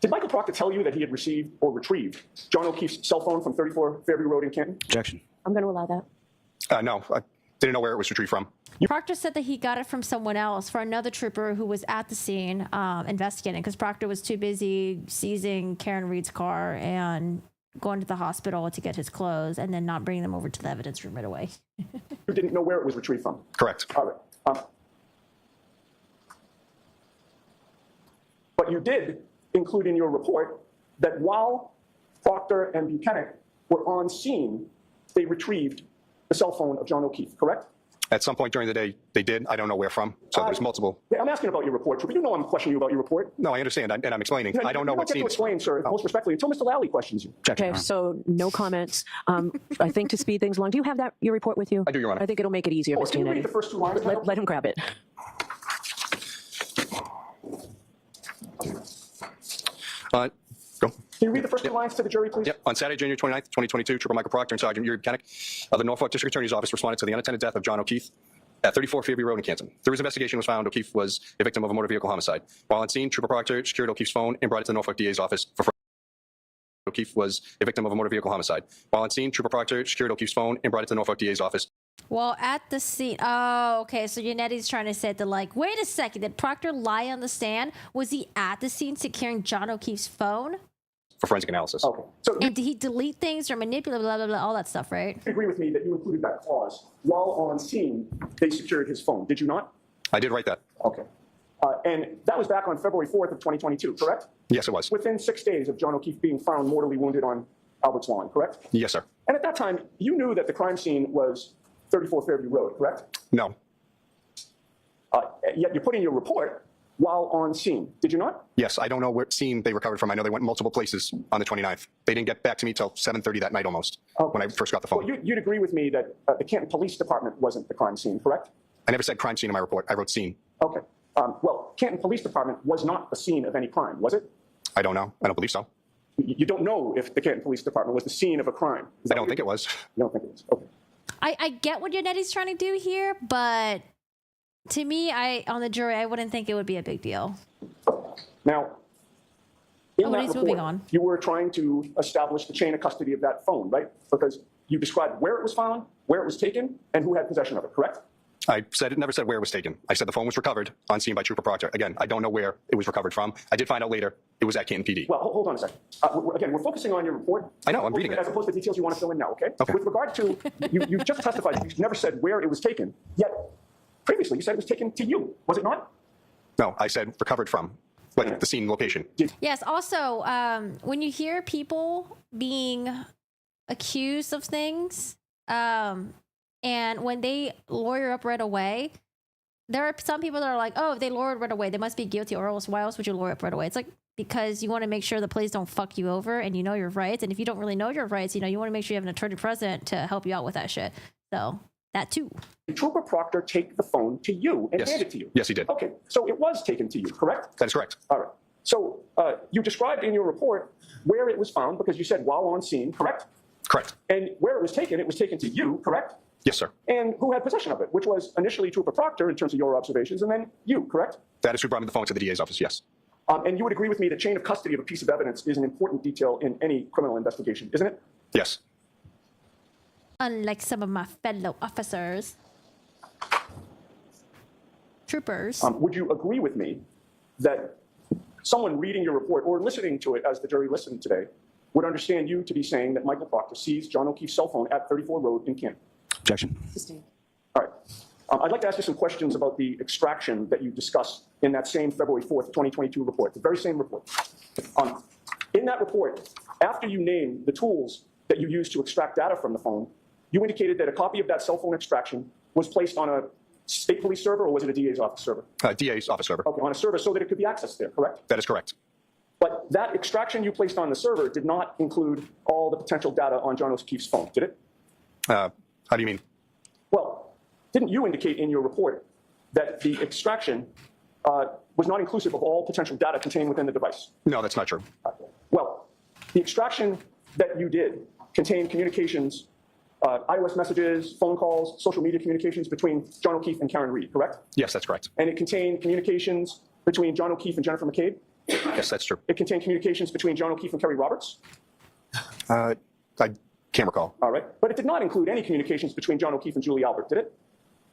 Did Michael Proctor tell you that he had received or retrieved John O'Keefe's cell phone from 34 Fairview Road in Canton? Objection. I'm going to allow that. No, I didn't know where it was retrieved from. Proctor said that he got it from someone else, for another trooper who was at the scene investigating, because Proctor was too busy seizing Karen Reed's car and going to the hospital to get his clothes and then not bringing them over to the evidence room right away. You didn't know where it was retrieved from? Correct. All right. But you did include in your report that while Proctor and Buchanan were on scene, they retrieved the cell phone of John O'Keefe, correct? At some point during the day, they did. I don't know where from. So there's multiple. I'm asking about your report, but you know I'm questioning you about your report. No, I understand, and I'm explaining. I don't know what You don't get to explain, sir, most respectfully, until Mr. Lally questions you. Okay, so no comments. I think to speed things along, do you have your report with you? I do, Your Honor. I think it'll make it easier, Mr. Can you read Yannetti. the first two lines? Let him grab it. Go. Can you read the first two lines to the jury, please? Yep. On Saturday, January 29th, 2022, Trooper Michael Proctor and Sergeant Yuri Buchanan of the Norfolk District Attorney's Office responded to the unattended death of John O'Keefe at 34 Fairview Road in Canton. Through his investigation was found O'Keefe was a victim of a motor vehicle homicide. While on scene, Trooper Proctor secured O'Keefe's phone and brought it to the Norfolk DA's office for further. O'Keefe was a victim of a motor vehicle homicide. While on scene, Trooper Proctor secured O'Keefe's phone and brought it to the Norfolk DA's office. Well, at the scene. Oh, okay. So Yanetti's trying to say that, like, wait a second. Did Proctor lie on the stand? Was he at the scene securing John O'Keefe's phone? For forensic analysis. Okay. So And did he delete things or manipulate, blah, blah, blah, all that stuff, right? you agree with me that you included that clause while on scene, they secured his phone, did you not? I did write that. Okay. And that was back on February 4th of 2022, correct? Yes, it was. Within 6 days of John O'Keefe being found mortally wounded on Albert's Lawn, correct? Yes, sir. And at that time, you knew that the crime scene was 34 Fairview Road, correct? No. Yet you put in your report while on scene, did you not? Yes, I don't know what scene they recovered from. I know they went multiple places on the 29th. They didn't get back to me till 7:30 that night almost, when I first got the phone. Well, you'd agree with me that the Canton Police Department wasn't the crime scene, correct? I never said crime scene in my report. I wrote scene. Okay. Well, Canton Police Department was not the scene of any crime, was it? I don't know. I don't believe so. You don't know if the Canton Police Department was the scene of a crime. I don't think it was. You don't think it was? Okay. I get what Yanetti's trying to do here, but to me, on the jury, I wouldn't think it would be a big deal. Now, in that he's report, moving on. you were trying to establish the chain of custody of that phone, right? Because you described where it was found, where it was taken, and who had possession of it, correct? I said it never said where it was taken. I said the phone was recovered on scene by Trooper Proctor. Again, I don't know where it was recovered from. I did find out later it was at Canton PD. Well, hold on a second. Again, we're focusing on your report. I know, I'm reading it. As opposed to the details you want to fill in now, okay? Okay. With regard to, you just testified, you never said where it was taken, yet previously you said it was taken to you, was it not? No, I said recovered from, like the scene location. Yes. Also, when you hear people being accused of things, and when they lawyer up right away, there are some people that are like, oh, if they lawyered right away, they must be guilty, or else why else would you lawyer up right away? It's like, because you want to make sure the police don't fuck you over and you know your rights. And if you don't really know your rights, you want to make sure you have an attorney present to help you out with that shit. So that too. Did Trooper Proctor take the phone to you and hand it to you? Yes, he did. Okay, so it was taken to you, correct? That is correct. All right. So you described in your report where it was found because you said while on scene, correct? Correct. And where it was taken to you, correct? Yes, sir. And who had possession of it, which was initially Trooper Proctor in terms of your observations, and then you, correct? That is who brought me the phone to the DA's office, yes. And you would agree with me that chain of custody of a piece of evidence is an important detail in any criminal investigation, isn't it? Yes. Unlike some of my fellow officers. Troopers. Would you agree with me that someone reading your report or listening to it as the jury listened today would understand you to be saying that Michael Proctor seized John O'Keefe's cell phone at 34 Road in Canton? Objection. Sustained. All right. I'd like to ask you some questions about the extraction that you discussed in that same February 4th, 2022 report, the very same report. In that report, after you named the tools that you used to extract data from the phone, you indicated that a copy of that cell phone extraction was placed on a state police server, or was it a DA's office server? DA's office server. Okay, on a server so that it could be accessed there, correct? That is correct. But that extraction you placed on the server did not include all the potential data on John O'Keefe's phone, did it? How do you mean? Well, didn't you indicate in your report that the extraction was not inclusive of all potential data contained within the device? No, that's not true. Well, the extraction that you did contained communications, iOS messages, phone calls, social media communications between John O'Keefe and Karen Reed, correct? Yes, that's correct. And it contained communications between John O'Keefe and Jennifer McCabe? Yes, that's true. It contained communications between John O'Keefe and Kerry Roberts? I can't recall. All right. But it did not include any communications between John O'Keefe and Julie Albert, did it?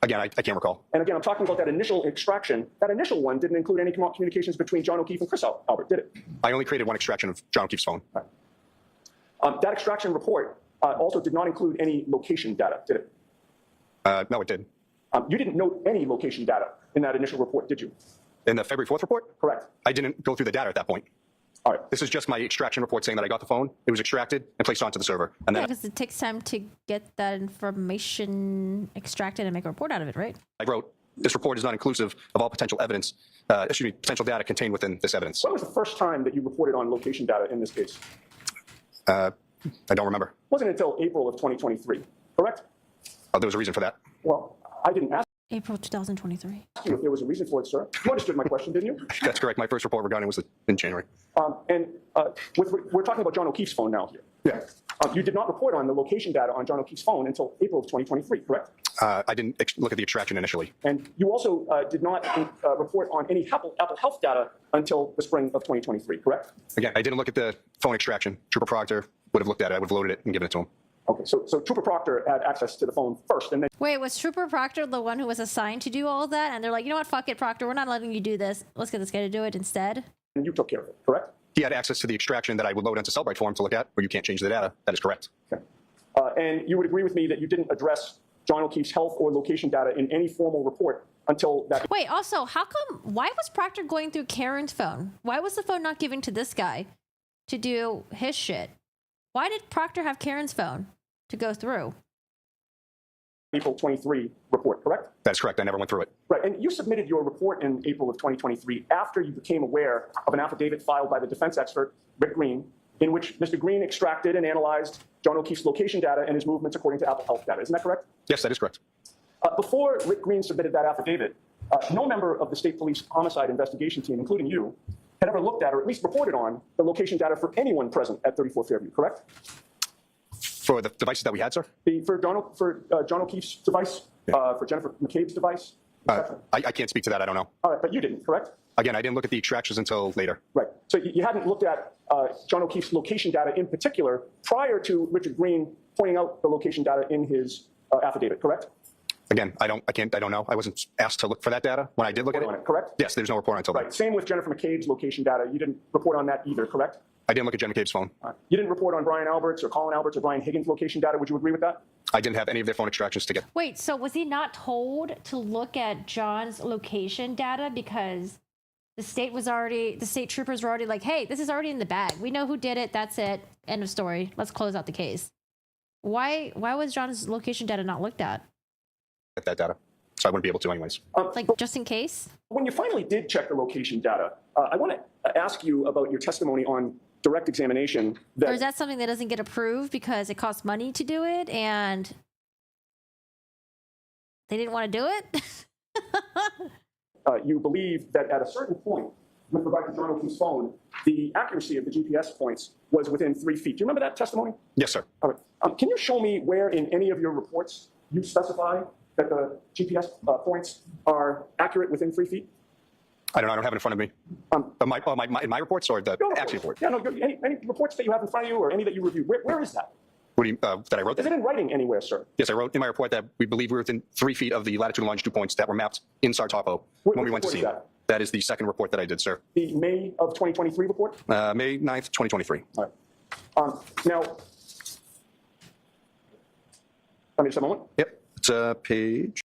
Again, I can't recall. And again, I'm talking about that initial extraction. That initial one didn't include any communications between John O'Keefe and Chris Albert, did it? I only created one extraction of John O'Keefe's phone. Right. That extraction report also did not include any location data, did it? No, it did. You didn't note any location data in that initial report, did you? In the February 4th report? Correct. I didn't go through the data at that point. All right. This is just my extraction report saying that I got the phone, it was extracted, and placed onto the server. And then Because it takes time to get that information extracted and make a report out of it, right? I wrote, this report is not inclusive of all potential evidence, potential data contained within this evidence. When was the first time that you reported on location data in this case? I don't remember. Wasn't until April of 2023, correct? Oh, there was a reason for that. Well, I didn't ask April 2023. you if there was a reason for it, sir. You understood my question, didn't you? That's correct. My first report regarding was in January. We're talking about John O'Keefe's phone now here. Yeah. You did not report on the location data on John O'Keefe's phone until April of 2023, correct? I didn't look at the extraction initially. And you also did not report on any Apple Health data until the spring of 2023, correct? Again, I didn't look at the phone extraction. Trooper Proctor would have looked at it. I would have loaded it and given it to him. Okay, so Trooper Proctor had access to the phone first, and then Wait, was Trooper Proctor the one who was assigned to do all of that? And they're like, you know what, fuck it, Proctor, we're not letting you do this. Let's get this guy to do it instead. you took care of it, correct? He had access to the extraction that I would load into Cellbrite for him to look at, where you can't change the data. That is correct. Okay. And you would agree with me that you didn't address John O'Keefe's health or location data in any formal report until that. Wait, also, why was Proctor going through Karen's phone? Why was the phone not given to this guy to do his shit? Why did Proctor have Karen's phone to go through? April 23 report, correct? That's correct. I never went through it. Right, and you submitted your report in April of 2023 after you became aware of an affidavit filed by the defense expert, Rick Green, in which Mr. Green extracted and analyzed John O'Keefe's location data and his movements according to Apple Health data. Isn't that correct? Yes, that is correct. Before Rick Green submitted that affidavit, no member of the state police homicide investigation team, including you, had ever looked at or at least reported on the location data for anyone present at 34 Fairview, correct? For the devices that we had, sir? For John O'Keefe's device, for Jennifer McCabe's device, etc. I can't speak to that. I don't know. All right, but you didn't, correct? Again, I didn't look at the extractions until later. Right. So you hadn't looked at John O'Keefe's location data in particular prior to Richard Green pointing out the location data in his affidavit, correct? Again, I don't know. I wasn't asked to look for that data when I did look at it. Correct? Yes, there's no report until then. Right. Same with Jennifer McCabe's location data. You didn't report on that either, correct? I didn't look at Jen McCabe's phone. You didn't report on Brian Alberts or Colin Alberts or Brian Higgins' location data. Would you agree with that? I didn't have any of their phone extractions to get. Wait, so was he not told to look at John's location data because the state troopers were already like, hey, this is already in the bag. We know who did it. That's it. End of story. Let's close out the case. Why was John's location data not looked at? Get that data. So I wouldn't be able to anyways. Like, just in case? When you finally did check the location data, I want to ask you about your testimony on direct examination. Or is that something that doesn't get approved because it costs money to do it and they didn't want to do it? You believe that at a certain point, with regard to John O'Keefe's phone, the accuracy of the GPS points was within 3 feet. Do you remember that testimony? Yes, sir. All right. Can you show me where in any of your reports you specify that the GPS points are accurate within 3 feet? I don't have it in front of me. In my reports or the actual report? Yeah, no, any reports that you have in front of you or any that you reviewed, where is that? What do you, that I wrote? Is it in writing anywhere, sir? Yes, I wrote in my report that we believe we were within 3 feet of the latitude and longitude points that were mapped in Sartopo when we went to see that. That is the second report that I did, sir. The May of 2023 report? May 9th, 2023. All right. Now, let me just a moment. Yep, it's page.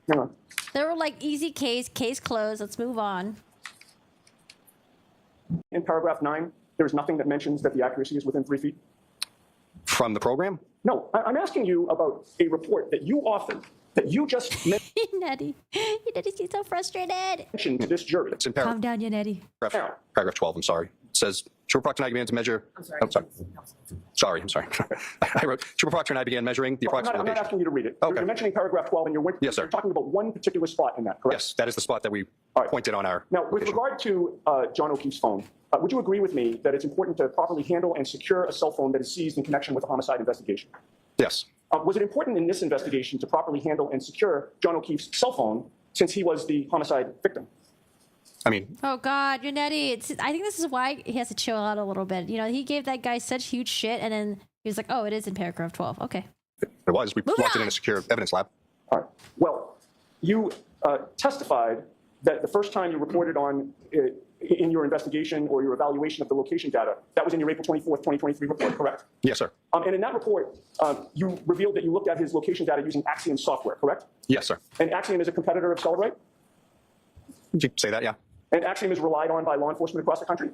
Hang on. They were like, easy case closed, let's move on. In paragraph 9, there's nothing that mentions that the accuracy is within 3 feet? From the program? No, I'm asking you about a report that you authored, that you just Nettie, he's so frustrated. mentioned to this jury. It's in Calm down, Nettie. paragraph 12, I'm sorry. It says, Trooper Proctor and I began to measure. I'm sorry. I'm sorry. I'm sorry. I wrote, Trooper Proctor and I began measuring the approximate I'm not location. asking you to read it. Okay. You're mentioning paragraph 12, and Yes, sir. you're talking about one particular spot in that, correct? Yes, that is the spot that we right. pointed on our. Now, with regard to John O'Keefe's phone, would you agree with me that it's important to properly handle and secure a cell phone that is seized in connection with a homicide investigation? Yes. Was it important in this investigation to properly handle and secure John O'Keefe's cell phone since he was the homicide victim? I mean. Oh God, Nettie. I think this is why he has to chill out a little bit. You know, he gave that guy such huge shit, and then he was like, "Oh, it is in paragraph 12." Okay. It was. We locked it in a secure evidence lab. All right. Well, you testified that the first time you reported on in your investigation or your evaluation of the location data, that was in your April 24th, 2023 report, correct? Yes, sir. And in that report, you revealed that you looked at his location data using Axiom software, correct? Yes, sir. And Axiom is a competitor of Cellbrite? Did you say that? Yeah. And Axiom is relied on by law enforcement across the country?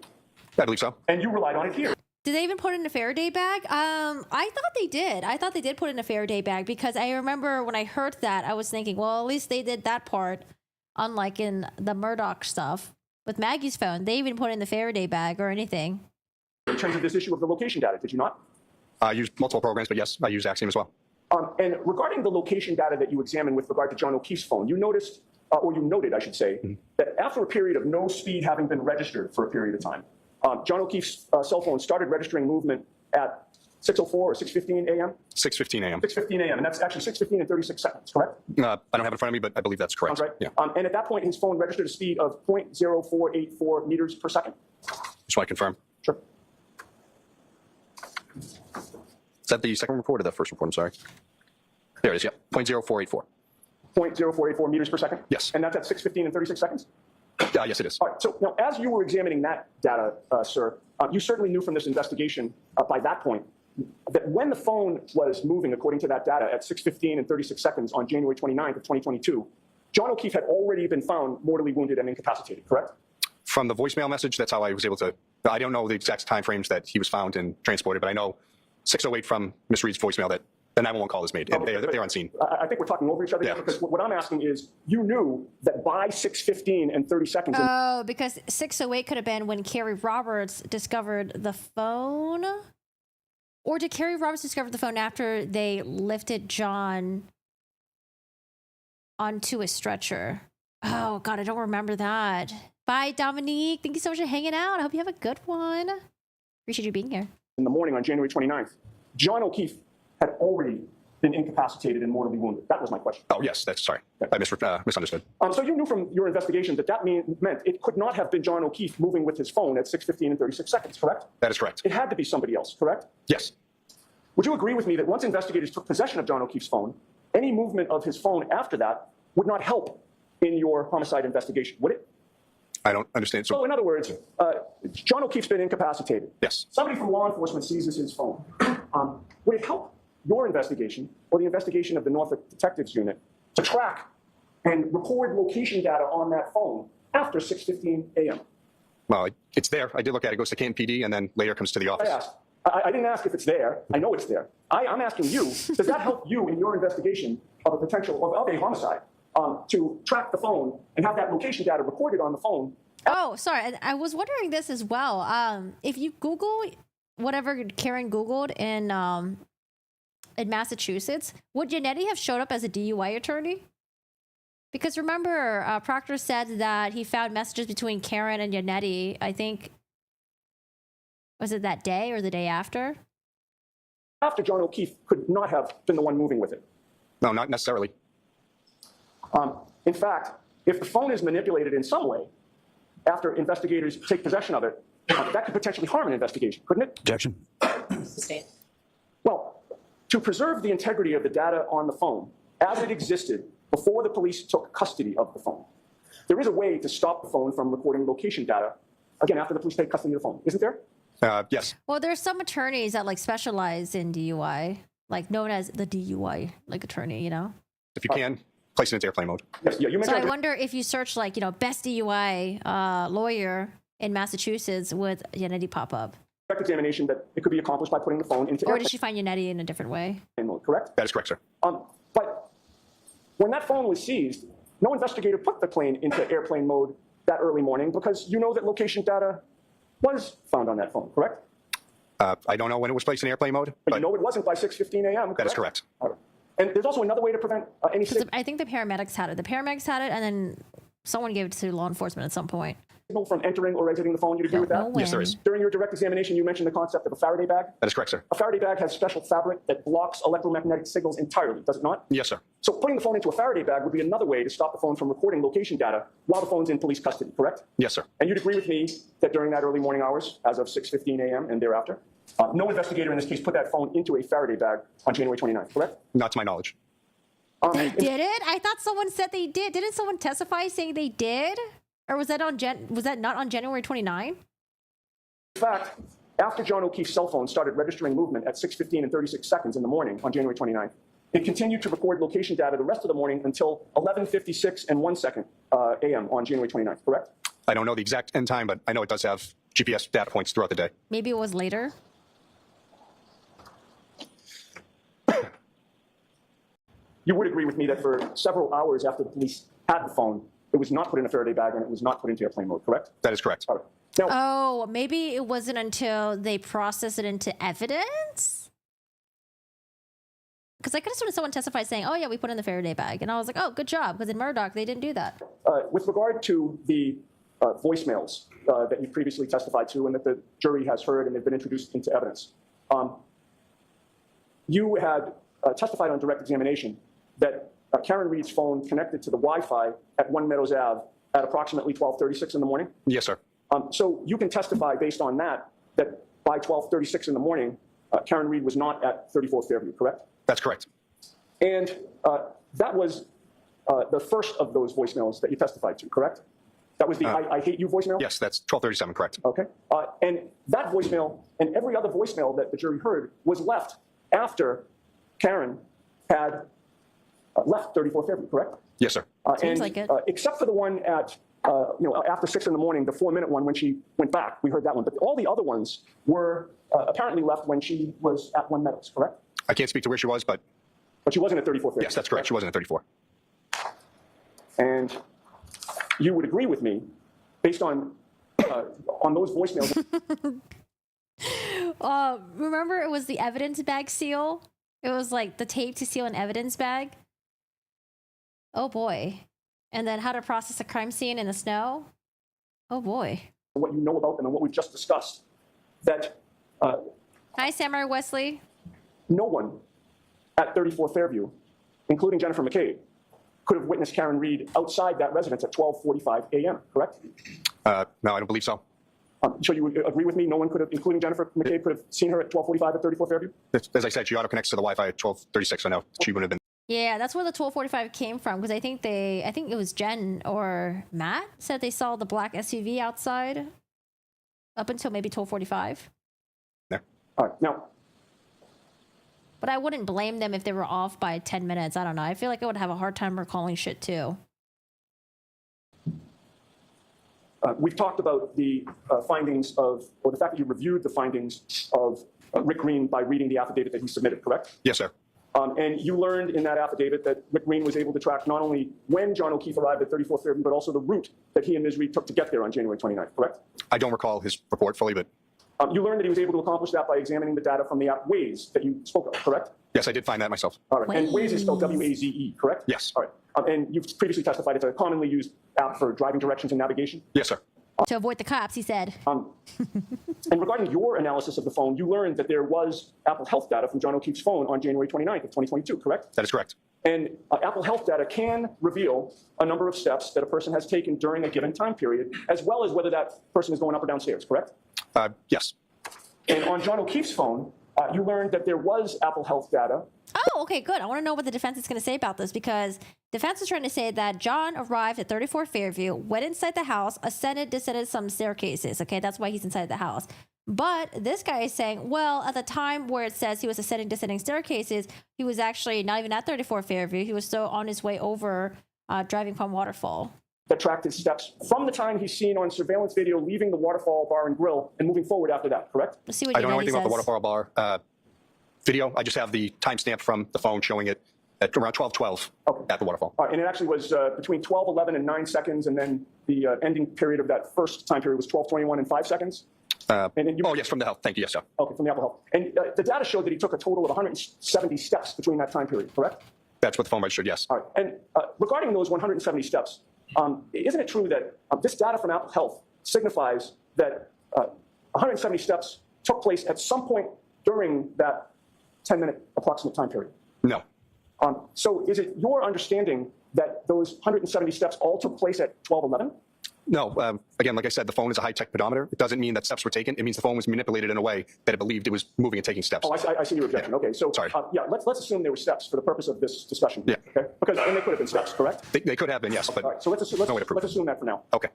I believe so. And you relied on it here? Did they even put it in a Faraday bag? I thought they did. I thought they did put it in a Faraday bag because I remember when I heard that, I was thinking, well, at least they did that part, unlike in the Murdoch stuff. With Maggie's phone, they even put it in the Faraday bag or anything. In terms of this issue of the location data, did you not? I used multiple programs, but yes, I used Axiom as well. And regarding the location data that you examined with regard to John O'Keefe's phone, you noticed, or you noted, I should say, that after a period of no speed having been registered for a period of time, John O'Keefe's cell phone started registering movement at 6:04 or 6:15 a.m.? 6:15 a.m. 6:15 a.m., and that's actually 6:15 and 36 seconds, correct? I don't have it in front of me, but I believe that's correct. Sounds right. Yeah. And at that point, his phone registered a speed of 0.0484 meters per second. Just want to confirm. Sure. that the second report or the first report? I'm sorry. There it is, yeah, 0.0484. 0.0484 meters per second? Yes. And that's at 6:15 and 36 seconds? Yes, it is. All right, so now as you were examining that data, sir, you certainly knew from this investigation by that point that when the phone was moving, according to that data, at 6:15 and 36 seconds on January 29th of 2022, John O'Keefe had already been found mortally wounded and incapacitated, correct? From the voicemail message, that's how I was able to, I don't know the exact time frames that he was found and transported, but I know 6:08 from Ms. Reed's voicemail that the 911 call is made, and they're on scene. I think we're talking over each other here, because what I'm asking is, you knew that by 6:15 and 30 seconds... Oh, because 6:08 could have been when Carrie Roberts discovered the phone? Or did Carrie Roberts discover the phone after they lifted John onto a stretcher? Oh, God, I don't remember that. Bye, Dominique. Thank you so much for hanging out. I hope you have a good one. Appreciate you being here. In the morning on January 29th, John O'Keefe had already been incapacitated and mortally wounded. That was my question. Oh, yes, that's sorry. I misunderstood. So you knew from your investigation that meant it could not have been John O'Keefe moving with his phone at 6:15 and 36 seconds, correct? That is correct. It had to be somebody else, correct? Yes. Would you agree with me that once investigators took possession of John O'Keefe's phone, any movement of his phone after that would not help in your homicide investigation, would it? I don't understand. So in other words, John O'Keefe's been incapacitated. Yes. Somebody from law enforcement seizes his phone. Would it help your investigation or the investigation of the Norfolk Detectives Unit to track and record location data on that phone after 6:15 a.m.? Well, it's there. I did look at it. It goes to Canton PD and then later comes to the office. I didn't ask if it's there. I know it's there. I'm asking you, does that help you in your investigation of a potential of a homicide to track the phone and have that location data recorded on the phone? Oh, sorry. I was wondering this as well. If you Google whatever Karen Googled in Massachusetts, would Yannetti have showed up as a DUI attorney? Because remember, Proctor said that he found messages between Karen and Yannetti, I think, was it that day or the day after? After John O'Keefe could not have been the one moving with it. No, not necessarily. In fact, if the phone is manipulated in some way, after investigators take possession of it, that could potentially harm an investigation, couldn't it? Objection. Sustained. Well, to preserve the integrity of the data on the phone as it existed before the police took custody of the phone, there is a way to stop the phone from recording location data, again, after the police take custody of the phone, isn't there? Yes. Well, there's some attorneys that like specialize in DUI, like known as the DUI like attorney, you know? If you can, place it into airplane mode. Yes, yeah, you So mentioned I wonder if you search like, you know, best DUI lawyer in Massachusetts, would Yannetti pop up? direct examination that it could be accomplished by putting the phone into Or did she find Yannetti in a different way? airplane mode, correct? That is correct, sir. But when that phone was seized, no investigator put the plane into airplane mode that early morning because you know that location data was found on that phone, correct? I don't know when it was placed in airplane mode. But you know it wasn't by 6:15 a.m., correct? That is correct. All right. And there's also another way to prevent any signal I think the paramedics had it. The paramedics had it, and then someone gave it to law enforcement at some point. from entering or exiting the phone. You'd agree with that? Yes, there is. During your direct examination, you mentioned the concept of a Faraday bag. That is correct, sir. A Faraday bag has special fabric that blocks electromagnetic signals entirely, does it not? Yes, sir. So putting the phone into a Faraday bag would be another way to stop the phone from recording location data while the phone's in police custody, correct? Yes, sir. And you'd agree with me that during that early morning hours, as of 6:15 a.m. and thereafter, no investigator in this case put that phone into a Faraday bag on January 29th, correct? Not to my knowledge. They did it? I thought someone said they did. Didn't someone testify saying they did? Or was that not on January 29? In fact, after John O'Keefe's cell phone started registering movement at 6:15 and 36 seconds in the morning on January 29th, it continued to record location data the rest of the morning until 11:56 and 1 second a.m. on January 29th, correct? I don't know the exact end time, but I know it does have GPS data points throughout the day. Maybe it was later. You would agree with me that for several hours after the police had the phone, it was not put in a Faraday bag and it was not put into airplane mode, correct? That is correct. All right. Now, Oh, maybe it wasn't until they processed it into evidence? Because I could have seen someone testify saying, oh, yeah, we put it in the Faraday bag. And I was like, oh, good job. Because in Murdoch, they didn't do that. with regard to the voicemails that you previously testified to and that the jury has heard and they've been introduced into evidence, you had testified on direct examination that Karen Reed's phone connected to the Wi-Fi at 1 Meadows Ave at approximately 12:36 in the morning. Yes, sir. So you can testify based on that by 12:36 in the morning, Karen Reed was not at 34 Fairview, correct? That's correct. And that was the first of those voicemails that you testified to, correct? That was the I hate you voicemail? Yes, that's 1237, correct. Okay. And that voicemail and every other voicemail that the jury heard was left after Karen had left 34 Fairview, correct? Yes, sir. Seems like it. Except for the one at, after 6 in the morning, the 4-minute one when she went back, we heard that one. But all the other ones were apparently left when she was at One Meadows, correct? I can't speak to where she was, but she wasn't at 34 Fairview. yes, that's correct. She wasn't at 34. And you would agree with me, based on those voicemails. Remember, it was the evidence bag seal. It was like the tape to seal an evidence bag. Oh boy! And then how to process a crime scene in the snow. Oh boy! What you know about them and what we've just discussed, that Hi, Samurai Wesley. no one at 34 Fairview, including Jennifer McCabe, could have witnessed Karen Reed outside that residence at 12:45 a.m., correct? No, I don't believe so. So you would agree with me? No one could have, including Jennifer McCabe, could have seen her at 12:45 at 34 Fairview? As I said, she auto-connects to the Wi-Fi at 1236, so no, she wouldn't have been. Yeah, that's where the 1245 came from, because I think it was Jen or Matt said they saw the black SUV outside up until maybe 1245. All right, now. But I wouldn't blame them if they were off by 10 minutes. I don't know. I feel like I would have a hard time recalling shit too. We've talked about the findings of, or the fact that you reviewed the findings of Rick Green by reading the affidavit that he submitted, correct? Yes, sir. And you learned in that affidavit that Rick Green was able to track not only when John O'Keefe arrived at 34 Fairview, but also the route that he and Ms. Reed took to get there on January 29th, correct? I don't recall his report fully, but you learned that he was able to accomplish that by examining the data from the app Waze that you spoke of, correct? yes, I did find that myself. All right. And Waze is spelled W-A-Z-E, correct? Yes. All right. And you've previously testified it's a commonly used app for driving directions and navigation? Yes, sir. To avoid the cops, he said. And regarding your analysis of the phone, you learned that there was Apple Health data from John O'Keefe's phone on January 29th of 2022, correct? That is correct. And Apple Health data can reveal a number of steps that a person has taken during a given time period, as well as whether that person is going up or downstairs, correct? Yes. And on John O'Keefe's phone, you learned that there was Apple Health data. Oh, okay, good. I want to know what the defense is going to say about this, because defense is trying to say that John arrived at 34 Fairview, went inside the house, ascended, descended some staircases. Okay, that's why he's inside the house. But this guy is saying, well, at the time where it says he was ascending, descending staircases, he was actually not even at 34 Fairview. He was still on his way over, driving from Waterfall. That tracked his steps from the time he's seen on surveillance video leaving the Waterfall Bar and Grill and moving forward after that, correct? Let's see what I don't know anything about the says. Waterfall Bar video. I just have the timestamp from the phone showing it at around 12:12 at the Waterfall. And it actually was between 12:11 and 9 seconds, and then the ending period of that first time period was 12:21 and 5 seconds. And then oh, yes, from the health. Thank you. Yes, sir. Okay, from the Apple Health. And the data showed that he took a total of 170 steps between that time period, correct? That's what the phone registered, yes. All right. And regarding those 170 steps, isn't it true that this data from Apple Health signifies that 170 steps took place at some point during that 10-minute approximate time period? No. So is it your understanding that those 170 steps all took place at 12:11? No. Again, like I said, the phone is a high-tech pedometer. It doesn't mean that steps were taken. It means the phone was manipulated in a way that it believed it was moving and taking steps. Oh, I see your objection. Yeah. Okay, so Sorry. Yeah, let's assume there were steps for the purpose of this discussion. Yeah. Okay, because and they could have been steps, correct? They could have been, yes, but All right, so let's no way to prove assume that for now. Okay.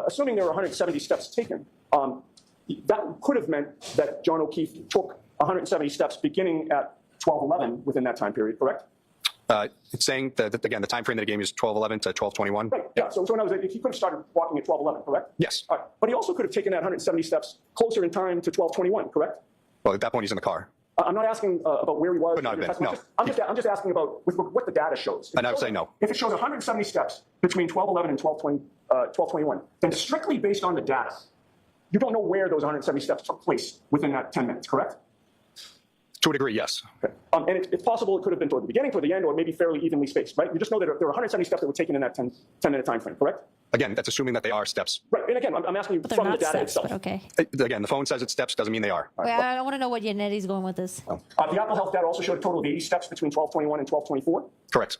Assuming there were 170 steps taken, that could have meant that John O'Keefe took 170 steps beginning at 12:11 within that time period, correct? It's saying that, again, the time frame that it gave me is 12:11 to 12:21. Right, yeah, so when I was, he could have started walking at 12:11, correct? Yes. All right, but he also could have taken that 170 steps closer in time to 12:21, correct? Well, at that point, he's in the car. I'm not asking about where he was. Could not have been, no. I'm just asking about what the data shows. And I would say no. If it shows 170 steps between 12:11 and 12:21, then strictly based on the data, you don't know where those 170 steps took place within that 10 minutes, correct? To a degree, yes. Okay. And it's possible it could have been toward the beginning, toward the end, or maybe fairly evenly spaced, right? You just know that there were 170 steps that were taken in that 10-minute time frame, correct? Again, that's assuming that they are steps. Right, and again, I'm asking you But they're from the not data steps, itself. but okay. Again, the phone says it's steps, doesn't mean they are. Wait, I want to know what Yannetti's going with this. The Apple Health data also showed a total of 80 steps between 12:21 and 12:24. Correct.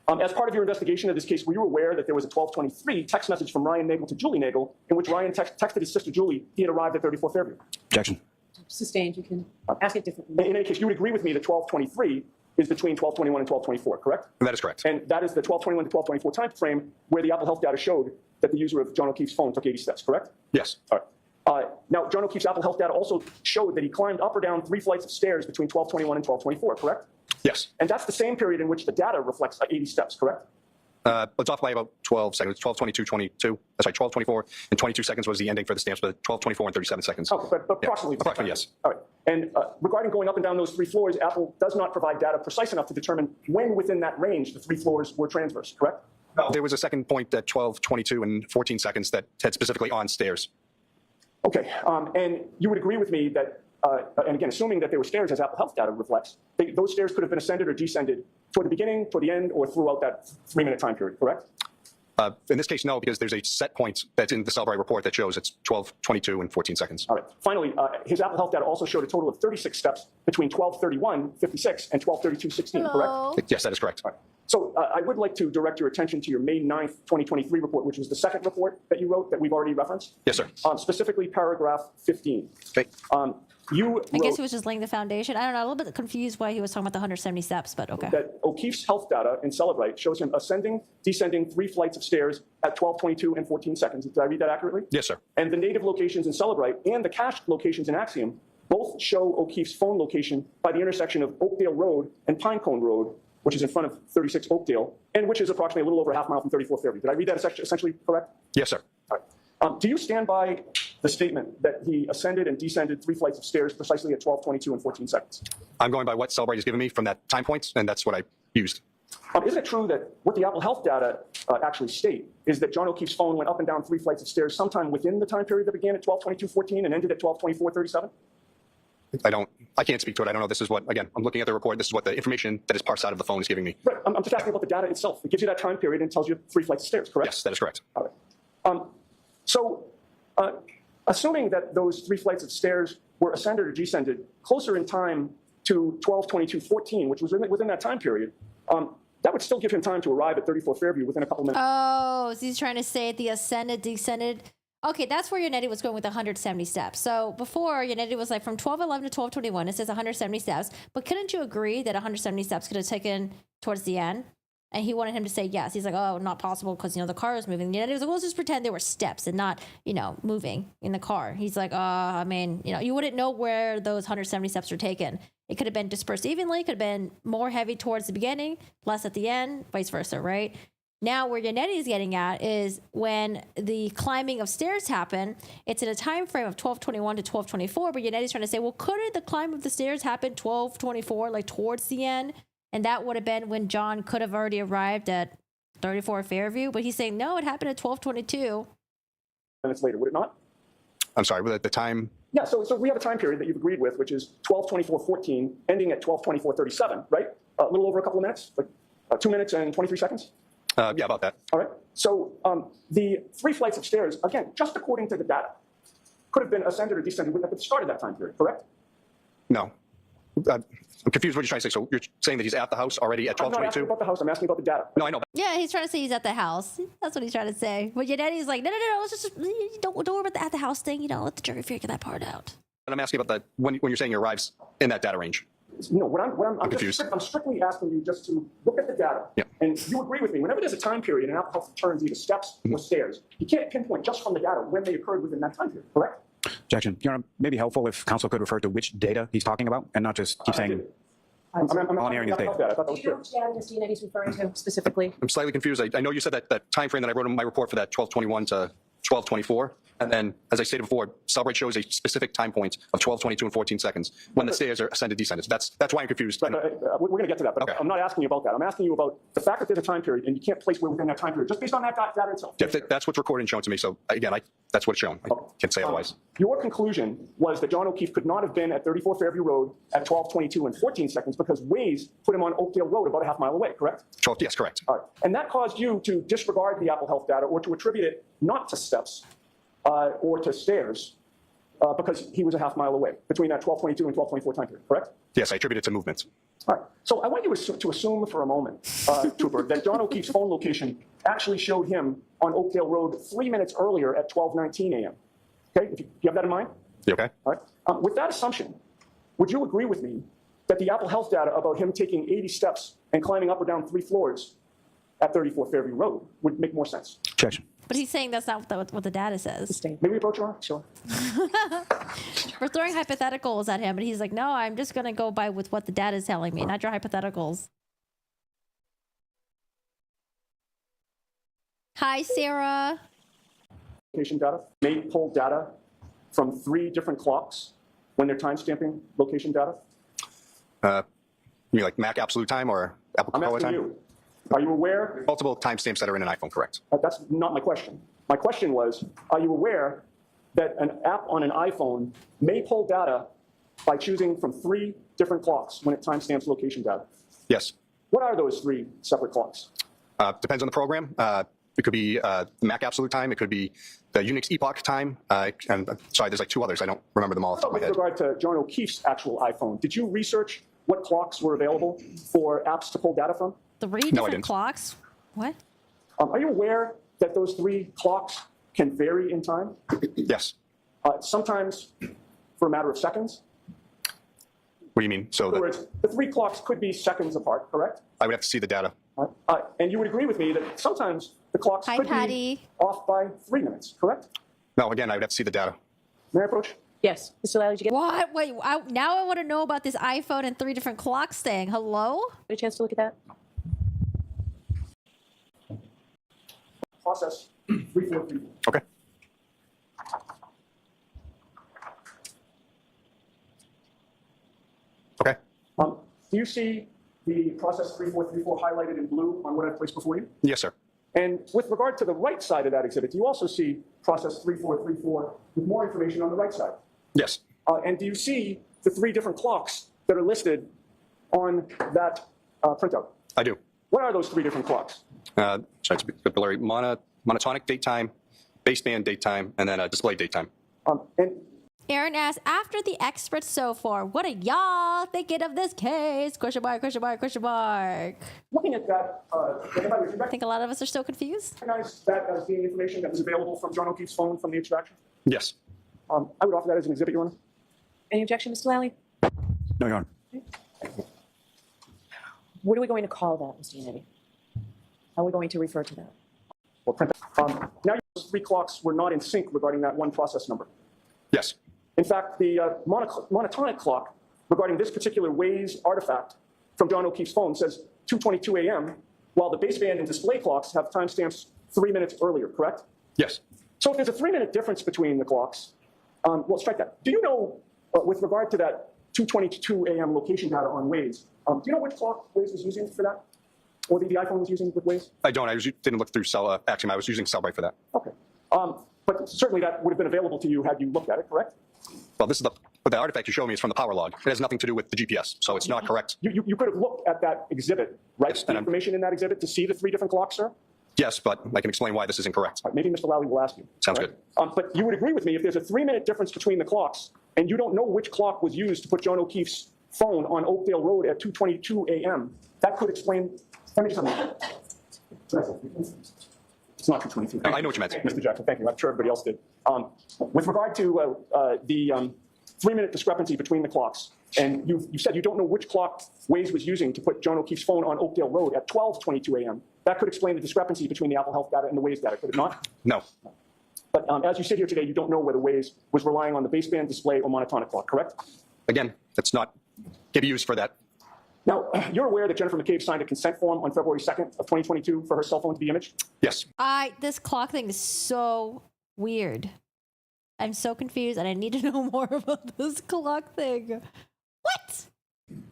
As part of your investigation of this case, were you aware that there was a 12:23 text message from Ryan Nagel to Julie Nagel in which Ryan texted his sister Julie he had arrived at 34 Fairview? Objection. Sustained, you can ask it differently. In any case, you would agree with me that 1223 is between 1221 and 1224, correct? That is correct. And that is the 1221 to 1224 time frame where the Apple Health data showed that the user of John O'Keefe's phone took 80 steps, correct? Yes. All right. Now, John O'Keefe's Apple Health data also showed that he climbed up or down 3 flights of stairs between 1221 and 1224, correct? Yes. And that's the same period in which the data reflects 80 steps, correct? It's off by about 12 seconds. 12:22, 22. That's right. 12:24 and 22 seconds was the ending for the stamps, but 12:24 and 37 seconds. Okay, but approximately. Approximately, yes. All right. And regarding going up and down those 3 floors, Apple does not provide data precise enough to determine when within that range the 3 floors were transverse, correct? There was a second point at 12:22 and 14 seconds that had specifically on stairs. Okay, and you would agree with me that, and again, assuming that they were stairs as Apple Health data reflects, those stairs could have been ascended or descended toward the beginning, toward the end, or throughout that 3-minute time period, correct? In this case, no, because there's a set point that's in the Cellbrite report that shows it's 12:22 and 14 seconds. All right. Finally, his Apple Health data also showed a total of 36 steps between 12:31:56 and 12:32:16, correct? Yes, that is correct. All right. So I would like to direct your attention to your May 9th, 2023 report, which was the second report that you wrote that we've already referenced. Yes, sir. Specifically, paragraph 15. Okay. I guess he was just laying the foundation. I don't know. A little bit confused why he was talking about the 170 steps, but okay. That O'Keefe's health data in Cellbrite shows him ascending, descending 3 flights of stairs at 12:22 and 14 seconds. Did I read that accurately? Yes, sir. And the native locations in Cellbrite and the cached locations in Axiom both show O'Keefe's phone location by the intersection of Oakdale Road and Pinecone Road, which is in front of 36 Oakdale, and which is approximately a little over a half mile from 34 Fairview. Did I read that essentially correct? Yes, sir. All right. Do you stand by the statement that he ascended and descended 3 flights of stairs precisely at 12:22 and 14 seconds? I'm going by what Cellbrite has given me from that time point, and that's what I used. Isn't it true that what the Apple Health data actually state is that John O'Keefe's phone went up and down 3 flights of stairs sometime within the time period that began at 12:22:14 and ended at 12:24:37? I can't speak to it. I don't know. This is what, again, I'm looking at the report. This is what the information that is parsed out of the phone is giving me. Right. I'm just asking about the data itself. It gives you that time period and tells you 3 flights of stairs, correct? Yes, that is correct. All right. Assuming that those 3 flights of stairs were ascended or descended closer in time to 12:22:14, which was within that time period, that would still give him time to arrive at 34 Fairview within a couple minutes. Oh, so he's trying to say the ascended, descended. Okay, that's where Yannetti was going with 170 steps. So before, Yannetti was like from 12:11 to 12:21, it says 170 steps. But couldn't you agree that 170 steps could have taken towards the end? And he wanted him to say yes. He's like, oh, not possible because, the car is moving. Yannetti was like, well, let's just pretend there were steps and not, moving in the car. He's like, you wouldn't know where those 170 steps were taken. It could have been dispersed evenly, could have been more heavy towards the beginning, less at the end, vice versa, right? Now, where Yannetti is getting at is when the climbing of stairs happen, it's in a time frame of 12:21 to 12:24, but Yannetti's trying to say, well, couldn't the climb of the stairs happen 12:24, like towards the end? And that would have been when John could have already arrived at 34 Fairview. But he's saying, no, it happened at 12:22. Minutes later, would it not? I'm sorry, at the time? Yeah, so we have a time period that you've agreed with, which is 12:24:14, ending at 12:24:37, right? A little over a couple of minutes, like 2 minutes and 23 seconds? Yeah, about that. All right. So the 3 flights of stairs, again, just according to the data, could have been ascended or descended at the start of that time period, correct? No. I'm confused what you're trying to say. So you're saying that he's at the house already at 12:22? I'm not asking about the house. I'm asking about the data. No, I know. Yeah, he's trying to say he's at the house. That's what he's trying to say. But Yannetti's like, no, let's just don't worry about the at the house thing. Let the jury figure that part out. And I'm asking about that when you're saying he arrives in that data range. No, I'm confused. I'm strictly asking you just to look at the data. Yeah. And you agree with me. Whenever there's a time period and Apple Health returns either steps or stairs, you can't pinpoint just from the data when they occurred within that time period, correct? Objection. Your Honor, maybe helpful if counsel could refer to which data he's talking about and not just keep saying I'm hearing his data. I thought that was Do you know clear. which data Ms. Yanetti's referring to specifically? I'm slightly confused. I know you said that time frame that I wrote in my report for that 12:21 to 12:24. And then, as I stated before, Cellbrite shows a specific time point of 12:22 and 14 seconds when the stairs are ascended, descended. That's why I'm confused. We're going to get to that, but Okay. I'm not asking you about that. I'm asking you about the fact that there's a time period and you can't place where within that time period just based on that data itself. Yeah, that's what's recorded and shown to me. So again, that's what it's shown. I can't say otherwise. Your conclusion was that John O'Keefe could not have been at 34 Fairview Road at 12:22 and 14 seconds because Waze put him on Oakdale Road about a half mile away, correct? Yes, correct. All right. And that caused you to disregard the Apple Health data or to attribute it not to steps or to stairs because he was a half mile away between that 12:22 and 12:24 time period, correct? Yes, I attribute it to movement. All right. So I want you to assume for a moment, Trooper, that John O'Keefe's phone location actually showed him on Oakdale Road 3 minutes earlier at 12:19 a.m. Okay? Do you have that in mind? You okay? All right. With that assumption, would you agree with me that the Apple Health data about him taking 80 steps and climbing up or down 3 floors at 34 Fairview Road would make more sense? Objection. But he's saying that's not what the data says. May we approach her? Sure. We're throwing hypotheticals at him, but he's like, no, I'm just going to go by with what the data is telling me, not your hypotheticals. Hi, Sarah. Location data may pull data from 3 different clocks when they're timestamping location data. You mean like Mac absolute time or Apple I'm Cola asking time? you, are you aware? Multiple timestamps that are in an iPhone, correct? That's not my question. My question was, are you aware that an app on an iPhone may pull data by choosing from 3 different clocks when it timestamps location data? Yes. What are those 3 separate clocks? Depends on the program. It could be Mac absolute time. It could be the Unix epoch time. And sorry, there's like 2 others. I don't remember them all off the top of my With head. regard to John O'Keefe's actual iPhone, did you research what clocks were available for apps to pull data from? 3 No, I different didn't. clocks? What? Are you aware that those 3 clocks can vary in time? Yes. Sometimes for a matter of seconds. What do you mean? So In other words, the 3 clocks could be seconds apart, correct? I would have to see the data. And you would agree with me that sometimes the clocks Hi, could Patty. be off by 3 minutes, correct? No, again, I would have to see the data. May I approach? Yes. Mr. Lally, did you get What? Wait, now I want to know about this iPhone and 3 different clocks thing. Hello? a chance to look at that? Process 3434. Okay. Okay. Do you see the process 3434 highlighted in blue on what I've placed before you? Yes, sir. And with regard to the right side of that exhibit, you also see process 3434 with more information on the right side. Yes. And do you see the 3 different clocks that are listed on that printout? I do. What are those 3 different clocks? Sorry, it's a bit blurry. Monotonic date time, baseband date time, and then display date time. And Aaron asks, after the experts so far, what are y'all thinking of this case? Question mark, question mark, question mark. looking at that, would you I think a lot of us are still confused. recognize that as being information that was available from John O'Keefe's phone from the extraction? Yes. I would offer that as an exhibit, Your Honor. Any objection, Mr. Lally? No, Your Honor. What are we going to call that, Mr. Yannetti? How are we going to refer to that? Or print it. Now, those 3 clocks were not in sync regarding that one process number. Yes. In fact, the monotonic clock regarding this particular Waze artifact from John O'Keefe's phone says 2:22 a.m., while the baseband and display clocks have timestamps 3 minutes earlier, correct? Yes. So if there's a 3-minute difference between the clocks, well, strike that. Do you know, with regard to that 2:22 a.m. location data on Waze, do you know which clock Waze was using for that? Or the iPhone was using with Waze? I don't. I didn't look through Axiom. I was using Cellbrite for that. Okay. But certainly that would have been available to you had you looked at it, correct? Well, this is the artifact you showed me is from the power log. It has nothing to do with the GPS, so it's not correct. You could have looked at that exhibit, right? Yes, The information in that exhibit to see the 3 different clocks, sir? Yes, but I can explain why this is incorrect. All right, maybe Mr. Lally will ask you. Sounds all right? But you would agree with me if there's a 3-minute difference between the clocks and you don't know which clock was used to put John O'Keefe's phone on Oakdale Road at 2:22 a.m., that could explain. Let me just It's not 2:22. I know what you meant. Mr. Jackson, thank you. I'm sure everybody else did. With regard to the 3-minute discrepancy between the clocks, and you said you don't know which clock Waze was using to put John O'Keefe's phone on Oakdale Road at 12:22 a.m. That could explain the discrepancy between the Apple Health data and the Waze data, could it not? No. But as you sit here today, you don't know whether Waze was relying on the baseband, display, or monotonic clock, correct? Again, that's not can be used for that. Now, you're aware that Jennifer McCabe signed a consent form on February 2nd of 2022 for her cell phone to be imaged? Yes. This clock thing is so weird. I'm so confused and I need to know more about this clock thing. What?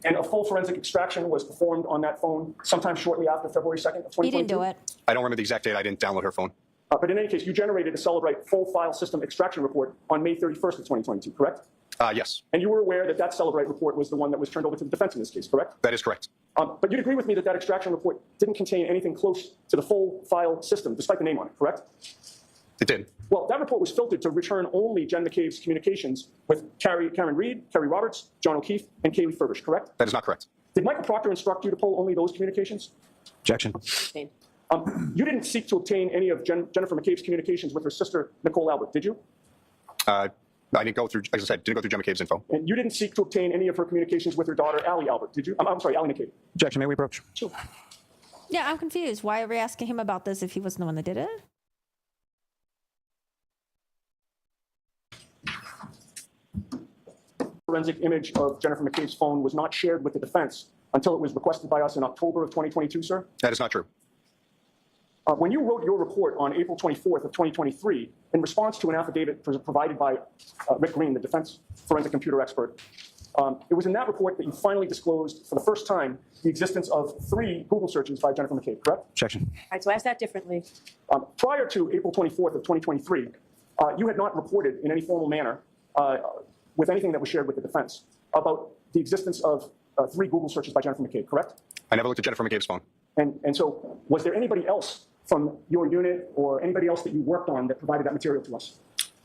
And a full forensic extraction was performed on that phone sometime shortly after February 2nd of 2022? He didn't do it. I don't remember the exact date. I didn't download her phone. But in any case, you generated a Celebrite full file system extraction report on May 31st of 2022, correct? Yes. And you were aware that that Celebrite report was the one that was turned over to the defense in this case, correct? That is correct. But you'd agree with me that that extraction report didn't contain anything close to the full file system, despite the name on it, correct? It did. Well, that report was filtered to return only Jen McCabe's communications with Karen Reed, Kerry Roberts, John O'Keefe, and Kaylee Furbish, correct? That is not correct. Did Michael Proctor instruct you to pull only those communications? Objection. You didn't seek to obtain any of Jennifer McCabe's communications with her sister, Nicole Albert, did you? I didn't go through, as I said, didn't go through Gemma Cave's info. And you didn't seek to obtain any of her communications with her daughter, Allie Albert, did you? I'm sorry, Allie McCabe. Objection, may we approach? Sure. Yeah, I'm confused. Why are we asking him about this if he wasn't the one that did it? Forensic image of Jennifer McCabe's phone was not shared with the defense until it was requested by us in October of 2022, sir? That is not true. When you wrote your report on April 24th of 2023, in response to an affidavit provided by Rick Green, the defense forensic computer expert, it was in that report that you finally disclosed for the first time the existence of 3 Google searches by Jennifer McCabe, correct? Objection. All right, so ask that differently. Prior to April 24th of 2023, you had not reported in any formal manner with anything that was shared with the defense about the existence of 3 Google searches by Jennifer McCabe, correct? I never looked at Jennifer McCabe's phone. And so was there anybody else from your unit or anybody else that you worked on that provided that material to us?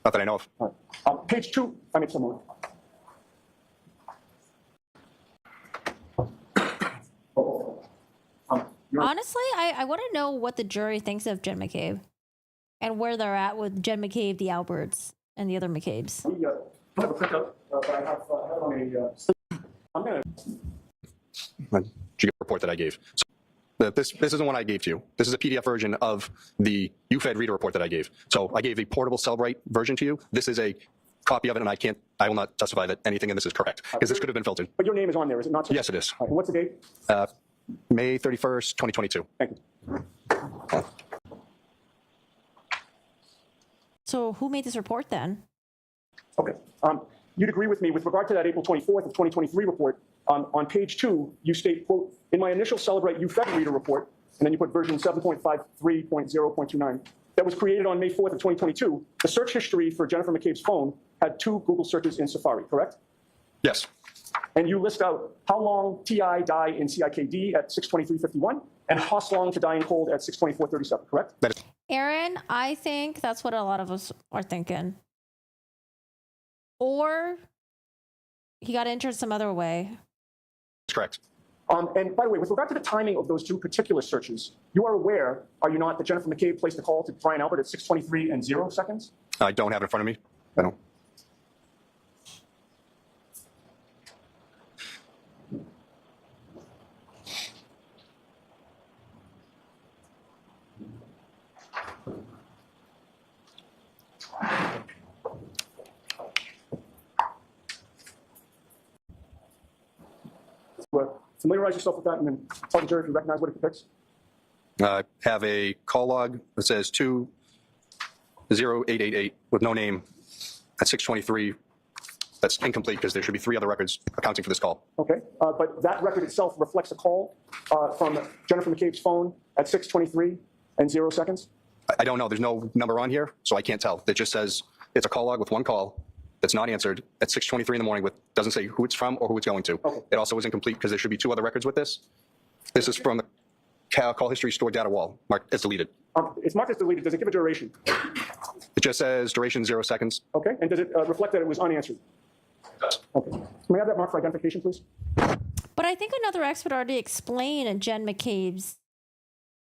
Not that I know of. All right. Page 2, I made some more. Honestly, I want to know what the jury thinks of Jen McCabe and where they're at with Jen McCabe, the Alberts, and the other McCabes. I have a printout, but I have on a. I'm going to. The report that I gave. So this isn't one I gave to you. This is a PDF version of the UFED reader report that I gave. So I gave a portable Cellbrite version to you. This is a copy of it, and I will not testify that anything in this is correct, because this could have been filtered. But your name is on there, is it not? Yes, it is. All right, and what's the date? May 31st, 2022. Thank you. So who made this report then? Okay. You'd agree with me with regard to that April 24th of 2023 report. On page 2, you state, quote, in my initial Celebrate UFED reader report, and then you put version 7.53.0.29, that was created on May 4th of 2022, the search history for Jennifer McCabe's phone had 2 Google searches in Safari, correct? Yes. And you list out how long TI die in CIKD at 6:23:51 and Hoslong to die in cold at 6:24:37, correct? That is Aaron, I think that's what a lot of us are thinking. Or he got injured some other way. correct. And by the way, with regard to the timing of those 2 particular searches, you are aware, are you not, that Jennifer McCabe placed a call to Brian Albert at 6:23 and 0 seconds? I don't have it in front of me. I don't. Familiarize yourself with that and then tell the jury if you recognize what it depicts. Have a call log that says 20888 with no name at 6:23. That's incomplete because there should be 3 other records accounting for this call. Okay, but that record itself reflects a call from Jennifer McCabe's phone at 6:23 and 0 seconds? I don't know. There's no number on here, so I can't tell. It just says it's a call log with 1 call that's not answered at 6:23 in the morning with doesn't say who it's from or who it's going to. Okay. It also is incomplete because there should be 2 other records with this. This is from the call history stored data wall marked as deleted. It's marked as deleted. Does it give a duration? It just says duration 0 seconds. Okay, and does it reflect that it was unanswered? Okay. May I have that mark for identification, please? But I think another expert already explained Jen McCabe's.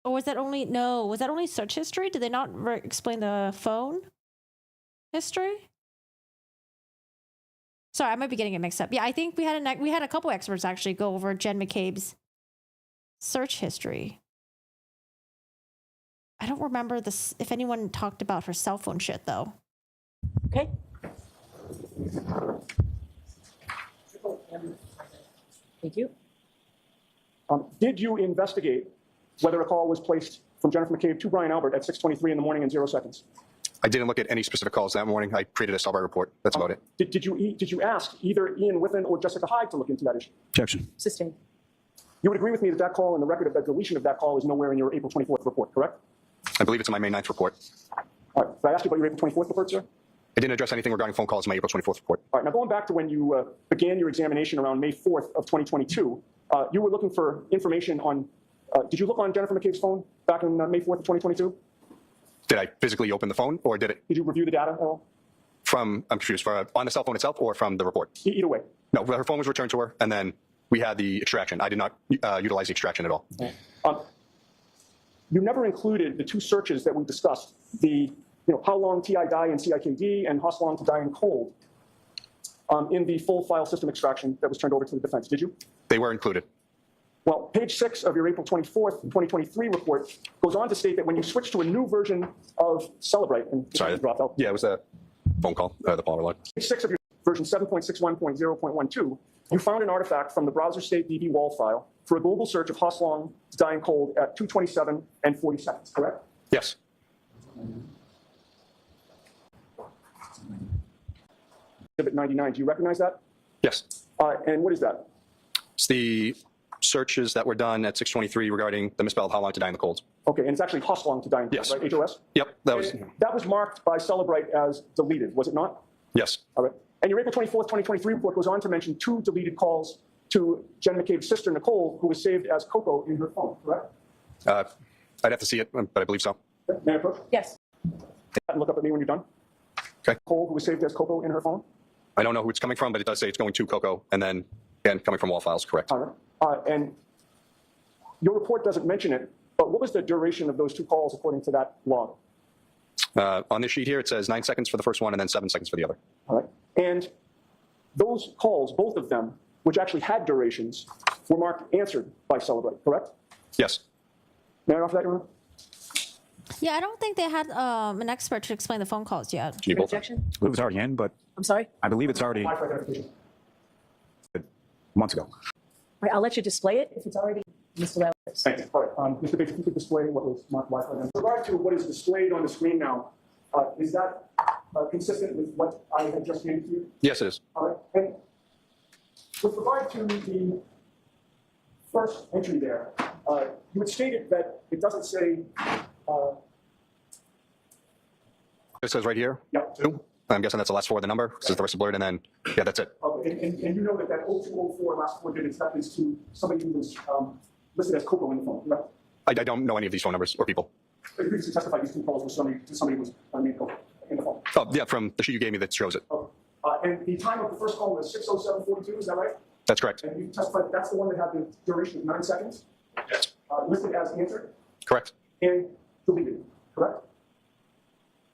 Or was that only, no, was that only search history? Did they not explain the phone history? Sorry, I might be getting it mixed up. Yeah, I think we had a couple experts actually go over Jen McCabe's search history. I don't remember this if anyone talked about her cell phone shit though. Okay. Thank you. Did you investigate whether a call was placed from Jennifer McCabe to Brian Albert at 6:23 in the morning and 0 seconds? I didn't look at any specific calls that morning. I created a Cellbrite report. That's about it. Did you ask either Ian Whiffen or Jessica Hyde to look into that issue? Objection. Sustained. You would agree with me that that call and the record of the deletion of that call is nowhere in your April 24th report, correct? I believe it's in my May 9th report. All right. Did I ask you about your April 24th report, sir? I didn't address anything regarding phone calls in my April 24th report. All right. Now, going back to when you began your examination around May 4th of 2022, you were looking for information on, did you look on Jennifer McCabe's phone back on May 4th of 2022? Did I physically open the phone or did it? Did you review the data at all? I'm confused, on the cell phone itself or from the report? Either way. No, her phone was returned to her and then we had the extraction. I did not utilize the extraction at all. You never included the 2 searches that we discussed, the how long TI die in CIKD and how long to die in cold in the full file system extraction that was turned over to the defense. Did you? They were included. Well, page 6 of your April 24th, 2023 report goes on to state that when you switch to a new version of Celebrite, and Sorry. dropped out. Yeah, it was a phone call, the power log. Page 6 of your version 7.61.0.12, you found an artifact from the browser state DB wall file for a global search of Hoslong dying cold at 2:27 and 40 seconds, correct? Yes. Exhibit 99, do you recognize that? Yes. And what is that? It's the searches that were done at 6:23 regarding the misspelled how long to die in the cold. Okay, and it's actually Hoslong to dying cold, Yes. right? HOS? Yep, that was. And that was marked by Celebrite as deleted, was it not? Yes. All right. And your April 24th, 2023 report goes on to mention 2 deleted calls to Jen McCabe's sister, Nicole, who was saved as Coco in her phone, correct? I'd have to see it, but I believe so. May I approach? Yes. Look up at me when you're done. Okay. Nicole, who was saved as Coco in her phone? I don't know who it's coming from, but it does say it's going to Coco, and then again coming from wall files. Correct. All right. And your report doesn't mention it, but what was the duration of those 2 calls according to that log? On this sheet here, it says 9 seconds for the first one and then 7 seconds for the other. All right. And those calls, both of them, which actually had durations, were marked answered by Celebrate, correct? Yes. May I offer that, Your Honor? Yeah, I don't think they had an expert to explain the phone calls yet. Can you both? Objection? I believe it's already in, but I'm sorry? I believe it's already Wi-Fi verification. months ago. All right, I'll let you display it if it's already, Mr. Lewis. Thank you. All right. Mr. Bates, if you could display what was marked Wi-Fi. With regard to what is displayed on the screen now, is that consistent with what I had just handed to you? Yes, it is. All right. And with regard to the first entry there, you had stated that it doesn't say. It says right here. Yep. 2. I'm guessing that's the last 4 of the number. This is the rest of blurred, and then yeah, that's it. Okay. And you know that 0204 last 4 digits, that is to somebody who was listed as Coco in the phone, correct? I don't know any of these phone numbers or people. You previously testified these 2 calls were somebody who was named Coco in the phone. Oh yeah, from the sheet you gave me that shows it. Okay. And the time of the first call was 6:07:42. Is that right? That's correct. And you testified that that's the one that had the duration of 9 seconds, listed as answered Correct. and deleted, correct?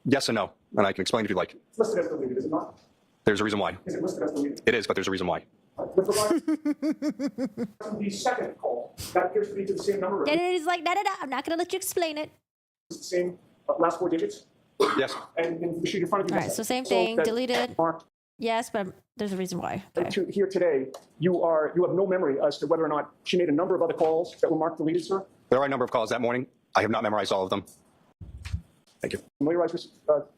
Yes and no, and I can explain if you like. It's listed as deleted, is it not? There's a reason why. Is it listed as deleted? It is, but there's a reason why. With regard to the second call, that appears to be to the same number. And it is like, no, I'm not going to let you explain it. It's the same last 4 digits. Yes. And in the sheet in front of you. All right, so same thing, that deleted. marked Yes, but there's a reason why. Okay. to here today, you have no memory as to whether or not she made a number of other calls that were marked deleted, sir? There are a number of calls that morning. I have not memorized all of them. Thank you. Familiarize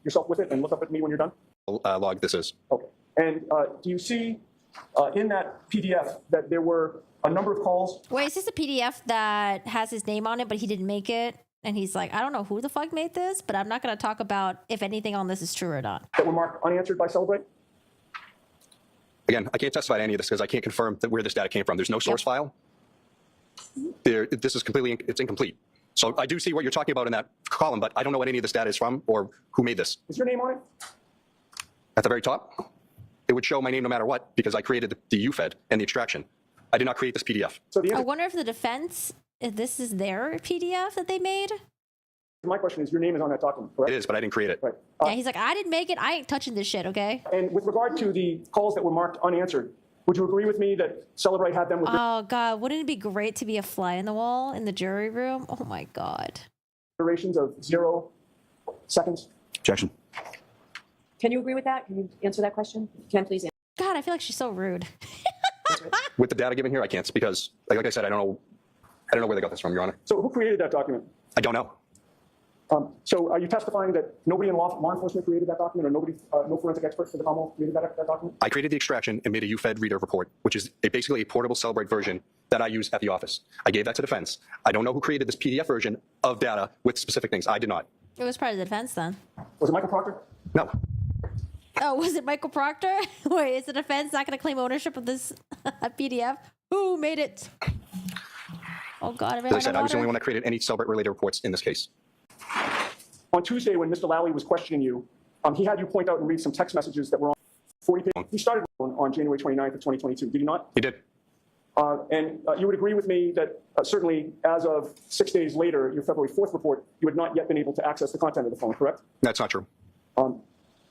yourself with it and look up at me when you're done. Log this is. Okay. And do you see in that PDF that there were a number of calls? Wait, is this a PDF that has his name on it, but he didn't make it? And he's like, I don't know who the fuck made this, but I'm not going to talk about if anything on this is true or not. That were marked unanswered by Celebrate? Again, I can't testify to any of this because I can't confirm where this data came from. There's no source file. This is it's incomplete. So I do see what you're talking about in that column, but I don't know what any of this data is from or who made this. Is your name on it? At the very top, it would show my name no matter what because I created the UFED and the extraction. I did not create this PDF. So the I answer wonder if the defense, if this is their PDF that they made. to my question is your name is on that document, correct? It is, but I didn't create it. Right. Yeah, he's like, I didn't make it. I ain't touching this shit, okay? And with regard to the calls that were marked unanswered, would you agree with me that Celebrate had them with Oh, God. Wouldn't it be great to be a fly in the wall in the jury room? Oh, my God. durations of 0 seconds? Objection. Can you agree with that? Can you answer that question? Can please answer? God, I feel like she's so rude. With the data given here, I can't because, like I said, I don't know where they got this from, Your Honor. So who created that document? I don't know. So are you testifying that nobody in law enforcement created that document, or nobody, no forensic expert for the Commonwealth created that document? I created the extraction and made a UFED reader report, which is basically a portable Celebrate version that I use at the office. I gave that to defense. I don't know who created this PDF version of data with specific things. I did not. It was part of the defense then. Was it Michael Proctor? No. Oh, was it Michael Proctor? Wait, is the defense not going to claim ownership of this PDF? Who made it? Oh, God. As I said, I was the only one that created any Celebrate-related reports in this case. On Tuesday, when Mr. Lally was questioning you, he had you point out and read some text messages that were on 40 pages. He started on January 29th of 2022. Did he not? He did. And you would agree with me that certainly as of 6 days later, your February 4th report, you had not yet been able to access the content of the phone, correct? That's not true.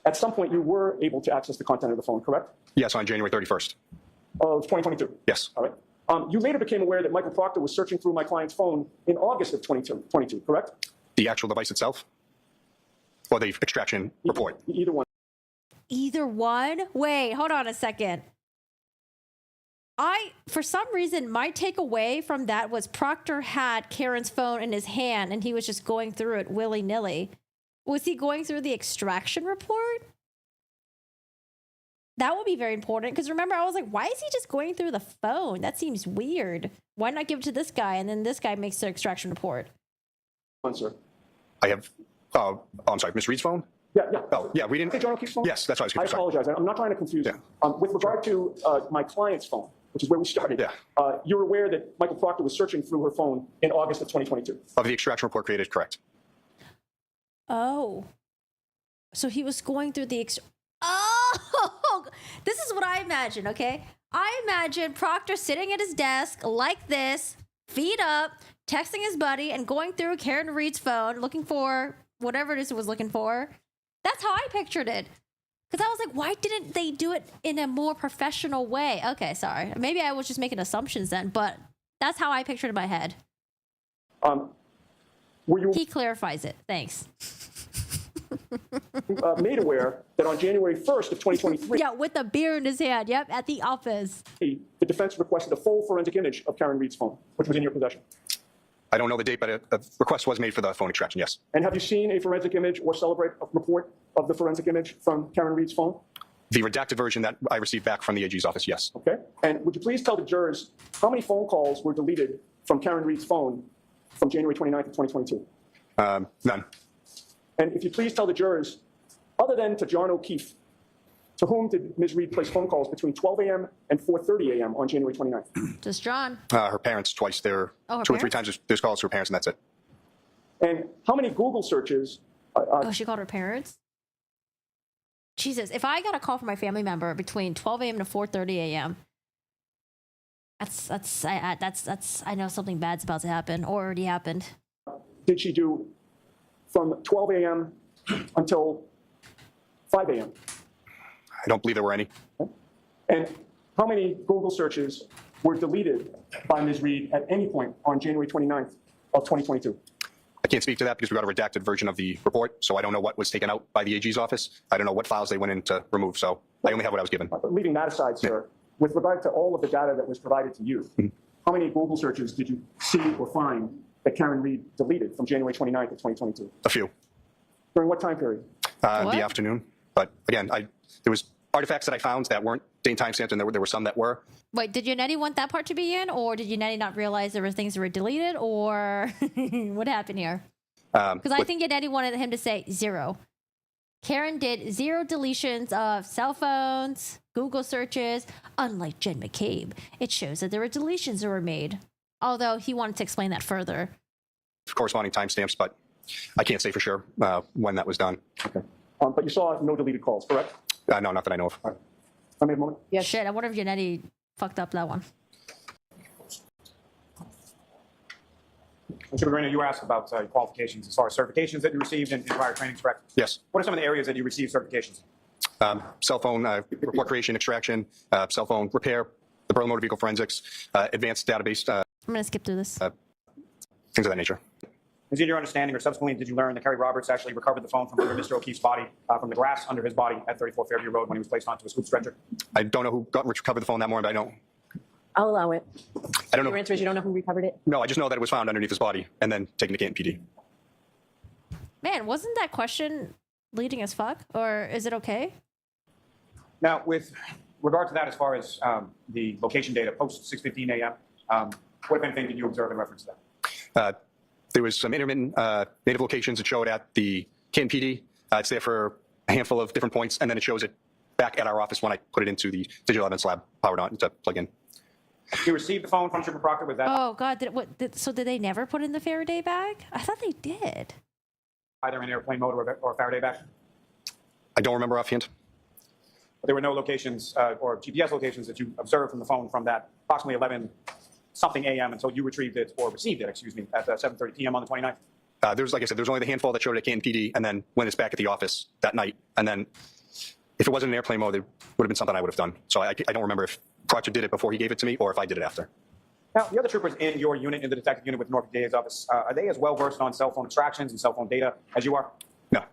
At some point, you were able to access the content of the phone, correct? Yes, on January 31st. Of 2022? Yes. All right. You later became aware that Michael Proctor was searching through my client's phone in August of 2022, correct? The actual device itself? Or the extraction report? Either one. Either one? Wait, hold on a second. For some reason, my takeaway from that was Proctor had Karen's phone in his hand and he was just going through it willy-nilly. Was he going through the extraction report? That would be very important because remember, I was like, why is he just going through the phone? That seems weird. Why not give it to this guy and then this guy makes the extraction report? Sir. I have, I'm sorry, Ms. Reed's phone? Yeah. Oh, yeah, we didn't. Hey, John O'Keefe's phone? Yes, that's what I was I confused. Sorry. apologize. I'm not trying to confuse you. With regard to my client's phone, which is where we started, you're aware that Michael Proctor was searching through her phone in August of 2022? Of the extraction report created, correct. Oh. So he was going through the Oh! This is what I imagine, okay? I imagine Proctor sitting at his desk like this, feet up, texting his buddy and going through Karen Reed's phone looking for whatever it is he was looking for. That's how I pictured it. Because I was like, why didn't they do it in a more professional way? Okay, sorry. Maybe I was just making assumptions then, but that's how I pictured it in my head. He clarifies it. Thanks. Made aware that on January 1st of 2023, yeah, with a beer in his hand, yep, at the office. The defense requested a full forensic image of Karen Reed's phone, which was in your possession. I don't know the date, but a request was made for the phone extraction, yes. And have you seen a forensic image or celebrate a report of the forensic image from Karen Reed's phone? The redacted version that I received back from the AG's office, yes. Okay. And would you please tell the jurors how many phone calls were deleted from Karen Reed's phone from January 29th of 2022? None. And if you please tell the jurors, other than to John O'Keefe, to whom did Ms. Reed place phone calls between 12 a.m. and 4:30 a.m. on January 29th? Just John. Her parents twice. There her 2 or 3 parents? times there's calls to her parents, and that's it. And how many Google searches? Oh, she called her parents? Jesus, if I got a call from my family member between 12 a.m. to 4:30 a.m., I know something bad's about to happen or already happened. Did she do from 12 a.m. until 5 a.m.? I don't believe there were any. And how many Google searches were deleted by Ms. Reed at any point on January 29th of 2022? I can't speak to that because we got a redacted version of the report, so I don't know what was taken out by the AG's office. I don't know what files they went in to remove, so I only have what I was given. Leaving that aside, sir, with regard to all of the data that was provided to you, how many Google searches did you see or find that Karen Reed deleted from January 29th of 2022? A few. During what time period? The afternoon. But again, there was artifacts that I found that weren't date and timestamped, and there were some that were. Wait, did Yannetti want that part to be in, or did Yannetti not realize there were things that were deleted, or what happened here? Because I think Yannetti wanted him to say 0. Karen did 0 deletions of cell phones, Google searches. Unlike Jen McCabe, it shows that there were deletions that were made. Although he wanted to explain that further. Corresponding timestamps, but I can't say for sure when that was done. Okay. But you saw no deleted calls, correct? No, not that I know of. All right. I mean, a moment. Yeah. Shit, I wonder if Yannetti fucked up that one. Mr. Magrina, you were asked about your qualifications as far as certifications that you received in prior trainings, correct? Yes. What are some of the areas that you received certifications? Cell phone report creation, extraction, cell phone repair, the Berlin motor vehicle forensics, advanced database. I'm going to skip through this. Things of that nature. Is it your understanding, or subsequently did you learn that Kerry Roberts actually recovered the phone from under Mr. O'Keefe's body, from the grass under his body at 34 Fairview Road when he was placed onto a scoop stretcher? I don't know who recovered the phone that morning, but I don't. I'll allow it. I don't know. Your answer is you don't know who recovered it? No, I just know that it was found underneath his body and then taken to Canton PD. Man, wasn't that question leading as fuck? Or is it okay? Now, with regard to that, as far as the location data post 6:15 a.m., what, if anything, did you observe in reference to that? There was some intermittent native locations that showed at the Canton PD. It's there for a handful of different points, and then it shows it back at our office when I put it into the digital evidence lab, powered on to plug in. You received the phone from Trooper Proctor with that? Oh, God. So did they never put in the Faraday bag? I thought they did. Either in airplane mode or Faraday bag? I don't remember offhand. There were no locations or GPS locations that you observed from the phone from that approximately 11 something a.m. until you retrieved it or received it, excuse me, at 7:30 p.m. on the 29th? There's, like I said, there's only the handful that showed it at Canton PD, and then when it's back at the office that night. And then if it wasn't in airplane mode, it would have been something I would have done. So I don't remember if Proctor did it before he gave it to me or if I did it after. Now, the other troopers in your unit, in the detective unit with the Norfolk DA's office, are they as well versed on cell phone extractions and cell phone data as you are? No.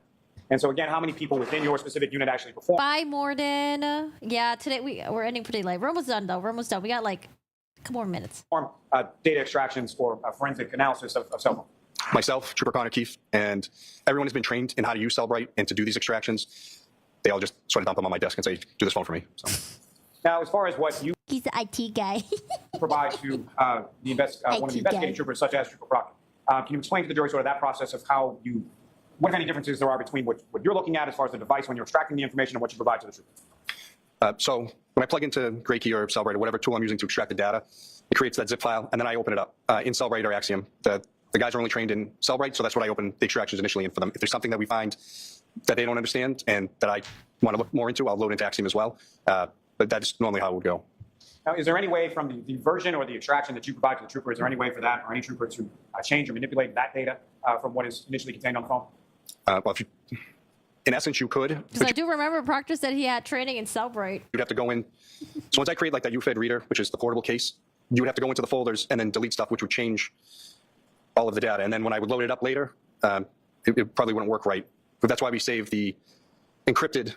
And so again, how many people within your specific unit actually perform? Bye, Morden. Yeah, today we're ending pretty late. We're almost done, though. We're almost done. We got like a couple more minutes. Data extractions or forensic analysis of cell phone? Myself, Trooper Connor Keefe, and everyone has been trained in how to use Cellbrite and to do these extractions. They all just sort of dump them on my desk and say, do this phone for me. So. Now, as far as what you He's the IT guy. provide to one of the investigating troopers, such as Trooper Proctor, can you explain to the jury sort of that process of how you, what if any differences there are between what you're looking at as far as the device when you're extracting the information and what you provide to the trooper? So when I plug into Grey Key or Cellbrite or whatever tool I'm using to extract the data, it creates that zip file, and then I open it up in Cellbrite or Axiom. The guys are only trained in Cellbrite, so that's what I open the extractions initially in for them. If there's something that we find that they don't understand and that I want to look more into, I'll load into Axiom as well. But that's normally how it would go. Now, is there any way from the version or the extraction that you provide to the trooper, is there any way for that or any trooper to change or manipulate that data from what is initially contained on the phone? Well, in essence, you could. Because I do remember Proctor said he had training in Cellbrite. You'd have to go in. So once I create like that UFED reader, which is the portable case, you would have to go into the folders and then delete stuff, which would change all of the data. And then when I would load it up later, it probably wouldn't work right. But that's why we save the encrypted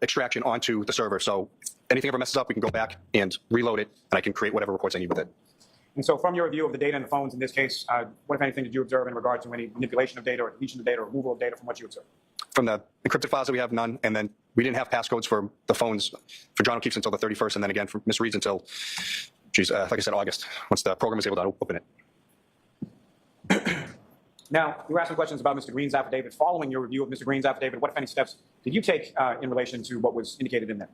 extraction onto the server. So if anything ever messes up, we can go back and reload it, and I can create whatever reports I need with it. And so from your review of the data in the phones in this case, what, if anything, did you observe in regard to any manipulation of data or deletion of data or removal of data from what you observed? From the encrypted files that we have, none. And then we didn't have passcodes for the phones for John O'Keefe's until the 31st, and then again for Miss Reed's until, like I said, August, once the program was able to open it. Now, you were asking questions about Mr. Green's affidavit. Following your review of Mr. Green's affidavit, what, if any, steps did you take in relation to what was indicated in there?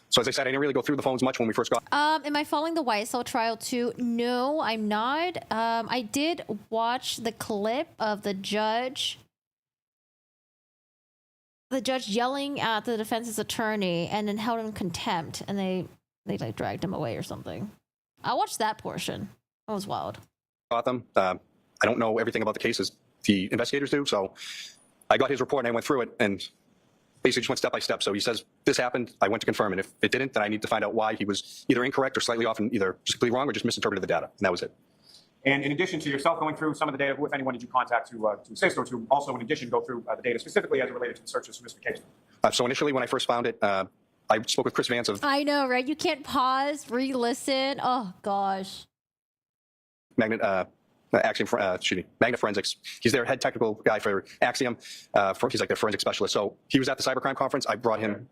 So as I said, I didn't really go through the phones much when we first got. Am I following the White Cell trial too? No, I'm not. I did watch the clip of the judge yelling at the defense's attorney and then held him in contempt, and they like dragged him away or something. I watched that portion. That was wild. Got them. I don't know everything about the cases the investigators do, so I got his report and I went through it and basically just went step by step. So he says this happened, I went to confirm it. If it didn't, then I need to find out why he was either incorrect or slightly off and either just completely wrong or just misinterpreted the data, and that was it. And in addition to yourself going through some of the data, who, if anyone, did you contact to assist or to also, in addition, go through the data specifically as it related to the searches for Mr. Case? So initially when I first found it, I spoke with Chris Vance of I know, right? You can't pause, re-listen. Oh, gosh. Magnet Forensics. He's their head technical guy for Axiom. He's like their forensic specialist. So he was at the cybercrime conference. I brought him.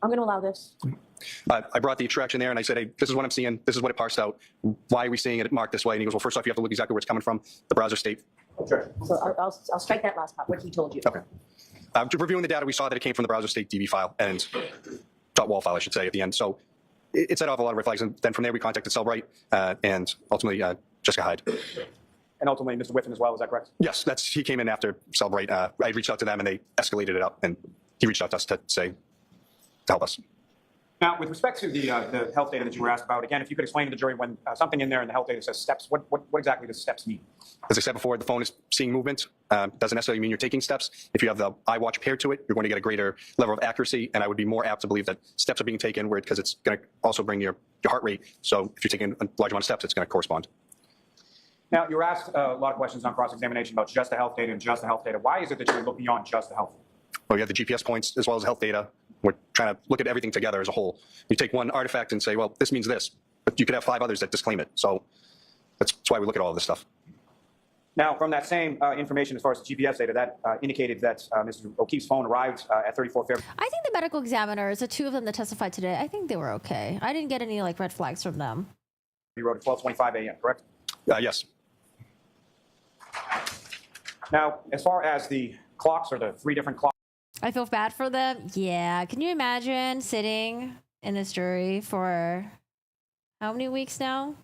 I'm going to allow this. I brought the extraction there and I said, hey, this is what I'm seeing. This is what it parsed out. Why are we seeing it marked this way? And he goes, well, first off, you have to look exactly where it's coming from. The browser state. Sure. So I'll strike that last part, what he told you. Okay. Reviewing the data, we saw that it came from the browser state DB file and .wall file, I should say, at the end. So it set off a lot of red flags. And then from there, we contacted Cellbrite and ultimately Jessica Hyde. And ultimately, Mr. Whiffen as well, is that correct? Yes, he came in after Cellbrite. I reached out to them and they escalated it up, and he reached out to us to help us. Now, with respect to the health data that you were asked about, again, if you could explain to the jury when something in there in the health data says steps, what exactly does steps mean? As I said before, the phone is seeing movement. Doesn't necessarily mean you're taking steps. If you have the iWatch paired to it, you're going to get a greater level of accuracy, and I would be more apt to believe that steps are being taken because it's going to also bring your heart rate. So if you're taking a large amount of steps, it's going to correspond. Now, you were asked a lot of questions on cross-examination about just the health data and just the health data. Why is it that you look beyond just the health? Well, you have the GPS points as well as the health data. We're trying to look at everything together as a whole. You take one artifact and say, well, this means this, but you could have 5 others that disclaim it. So that's why we look at all of this stuff. Now, from that same information as far as the GPS data, that indicated that Mr. O'Keefe's phone arrived at 34 Fairview. I think the medical examiners, the 2 of them that testified today, I think they were okay. I didn't get any like red flags from them. You wrote at 12:25 a.m., correct? Yes. Now, as far as the clocks or the 3 different clocks, I feel bad for them. Yeah. Can you imagine sitting in this jury for how many weeks now?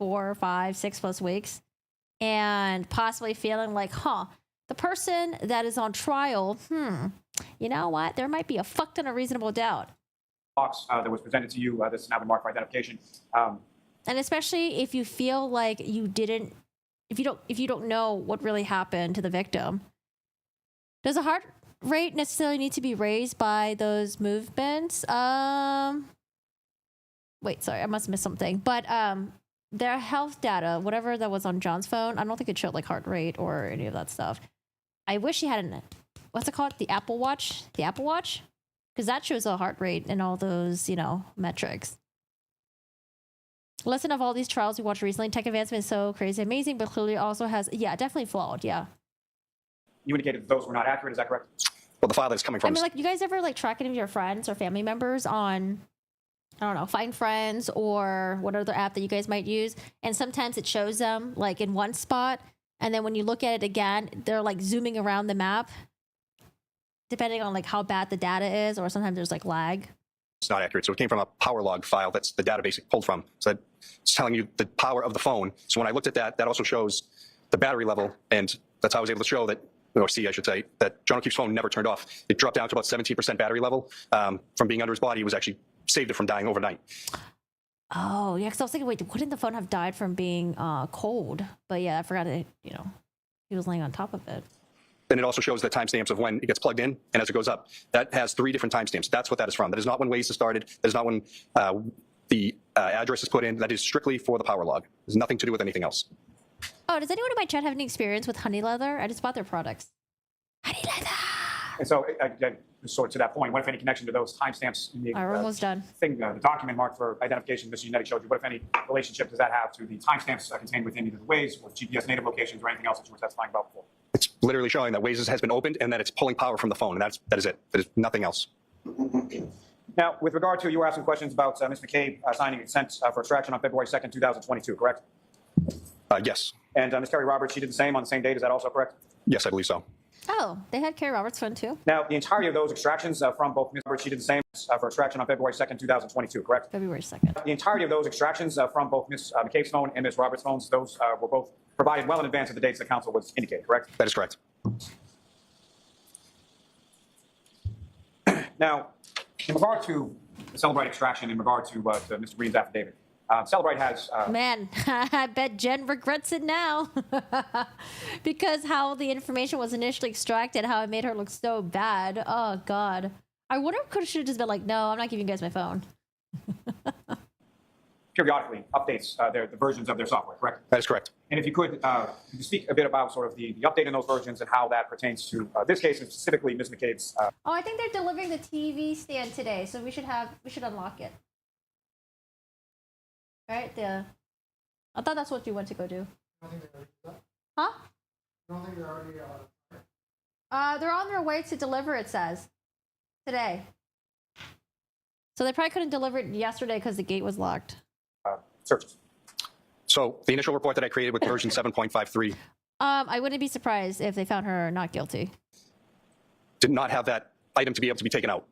4, 5, 6+ weeks. And possibly feeling like, the person that is on trial, you know what? There might be a fuck ton of reasonable doubt. Box that was presented to you. This has now been marked for identification. And especially if you feel like you didn't, if you don't know what really happened to the victim. Does the heart rate necessarily need to be raised by those movements? Wait, sorry, I must have missed something. But their health data, whatever that was on John's phone, I don't think it showed like heart rate or any of that stuff. I wish he had an, what's it called? The Apple Watch? The Apple Watch? Because that shows a heart rate and all those, you know, metrics. Lesson of all these trials we watched recently, tech advancement is so crazy amazing, but clearly also has, yeah, definitely flawed, yeah. You indicated that those were not accurate, is that correct? Well, the file that's coming from... I mean, like, you guys ever, like, track any of your friends or family members on, I don't know, Find Friends or what other app that you guys might use? And sometimes it shows them, like, in one spot, and then when you look at it again, they're, like, zooming around the map, depending on, like, how bad the data is, or sometimes there's, like, lag. It's not accurate. So it came from a power log file that's the database it pulled from. So it's telling you the power of the phone. So when I looked at that, that also shows the battery level, and that's how I was able to show that, or see, I should say, that John O'Keefe's phone never turned off. It dropped down to about 17% battery level. From being under his body, it was actually saved it from dying overnight. Oh, yeah, because I was thinking, wait, wouldn't the phone have died from being cold? But yeah, I forgot that, you know, he was laying on top of it. And it also shows the timestamps of when it gets plugged in and as it goes up. That has 3 different timestamps. That's what that is from. That is not when Waze started. That is not when the address is put in. That is strictly for the power log. There's nothing to do with anything else. Oh, does anyone in my chat have any experience with Honey Leather? I just bought their products. Honey Leather! And so, again, sort of to that point, what if any connection to those timestamps in the We're almost done. the document marked for identification Mr. Genetti showed you, what if any relationship does that have to the timestamps contained within either the Waze or GPS native locations or anything else that you were testifying about before? It's literally showing that Waze has been opened and that it's pulling power from the phone, and that is it. There's nothing else. Now, with regard to, you were asking questions about Ms. McCabe signing consent for extraction on February 2nd, 2022, correct? Yes. And Ms. Kerry Roberts, she did the same on the same date. Is that also correct? Yes, I believe so. Oh, they had Kerry Roberts' phone too? Now, the entirety of those extractions from both Ms. Roberts, she did the same for extraction on February 2nd, 2022, correct? February 2nd. The entirety of those extractions from both Ms. McCabe's phone and Ms. Roberts' phones, those were both provided well in advance of the dates the council was indicated, correct? That is correct. Now, in regard to the Celebrite extraction, in regard to Mr. Green's affidavit, Celebrite has... Man, I bet Jen regrets it now. Because how the information was initially extracted, how it made her look so bad. Oh, God. I wonder if she should have just been like, no, I'm not giving you guys my phone. periodically updates the versions of their software, correct? That is correct. And if you could speak a bit about sort of the update in those versions and how that pertains to this case and specifically Ms. McCabe's. Oh, I think they're delivering the TV stand today, so we should unlock it. Right? I thought that's what you went to go do. Huh? I don't think they're already they're on their way to deliver, it says. Today. So they probably couldn't deliver it yesterday because the gate was locked. Searches. So the initial report that I created with version 7.53 I wouldn't be surprised if they found her not guilty. did not have that item to be able to be taken out.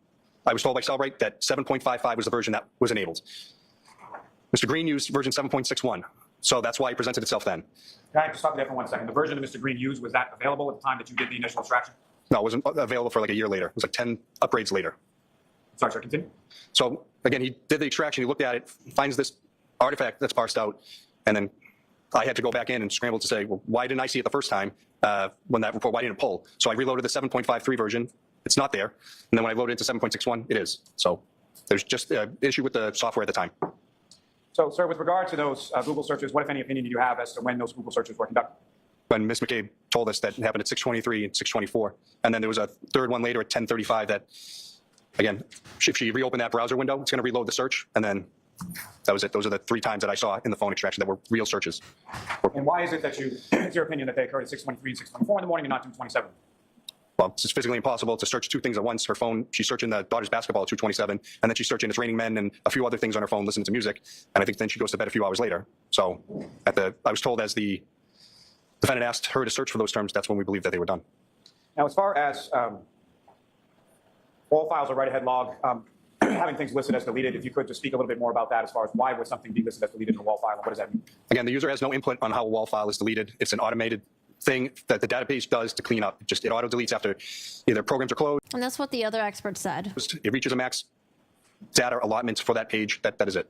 I was told by Celebrite that 7.55 was the version that was enabled. Mr. Green used version 7.61, so that's why it presented itself then. Can I just stop you there for 1 second? The version that Mr. Green used, was that available at the time that you did the initial extraction? No, it wasn't available for like a year later. It was like 10 upgrades later. Sorry, sir, continue. So again, he did the extraction, he looked at it, finds this artifact that's parsed out, and then I had to go back in and scramble to say, well, why didn't I see it the first time when that report, why didn't it pull? So I reloaded the 7.53 version, it's not there. And then when I loaded into 7.61, it is. So there's just an issue with the software at the time. So, sir, with regard to those Google searches, what, if any, opinion do you have as to when those Google searches were conducted? When Ms. McCabe told us that it happened at 6:23 and 6:24. And then there was a third one later at 10:35 that, again, if she reopened that browser window, it's going to reload the search. And then that was it. Those are the 3 times that I saw in the phone extraction that were real searches. And why is it that it's your opinion that they occurred at 6:23 and 6:24 in the morning and not 2:27? Well, it's physically impossible to search 2 things at once. Her phone, she's searching the daughter's basketball at 2:27, and then she's searching It's Raining Men and a few other things on her phone, listening to music. And I think then she goes to bed a few hours later. So I was told as the defendant asked her to search for those terms, that's when we believe that they were done. Now, as far as all files are write-ahead log, having things listed as deleted, if you could just speak a little bit more about that as far as why would something be listed as deleted in a wall file, and what does that mean? Again, the user has no input on how a wall file is deleted. It's an automated thing that the database does to clean up. It auto deletes after either programs are closed. And that's what the other expert said. It reaches a max data allotment for that page. That is it.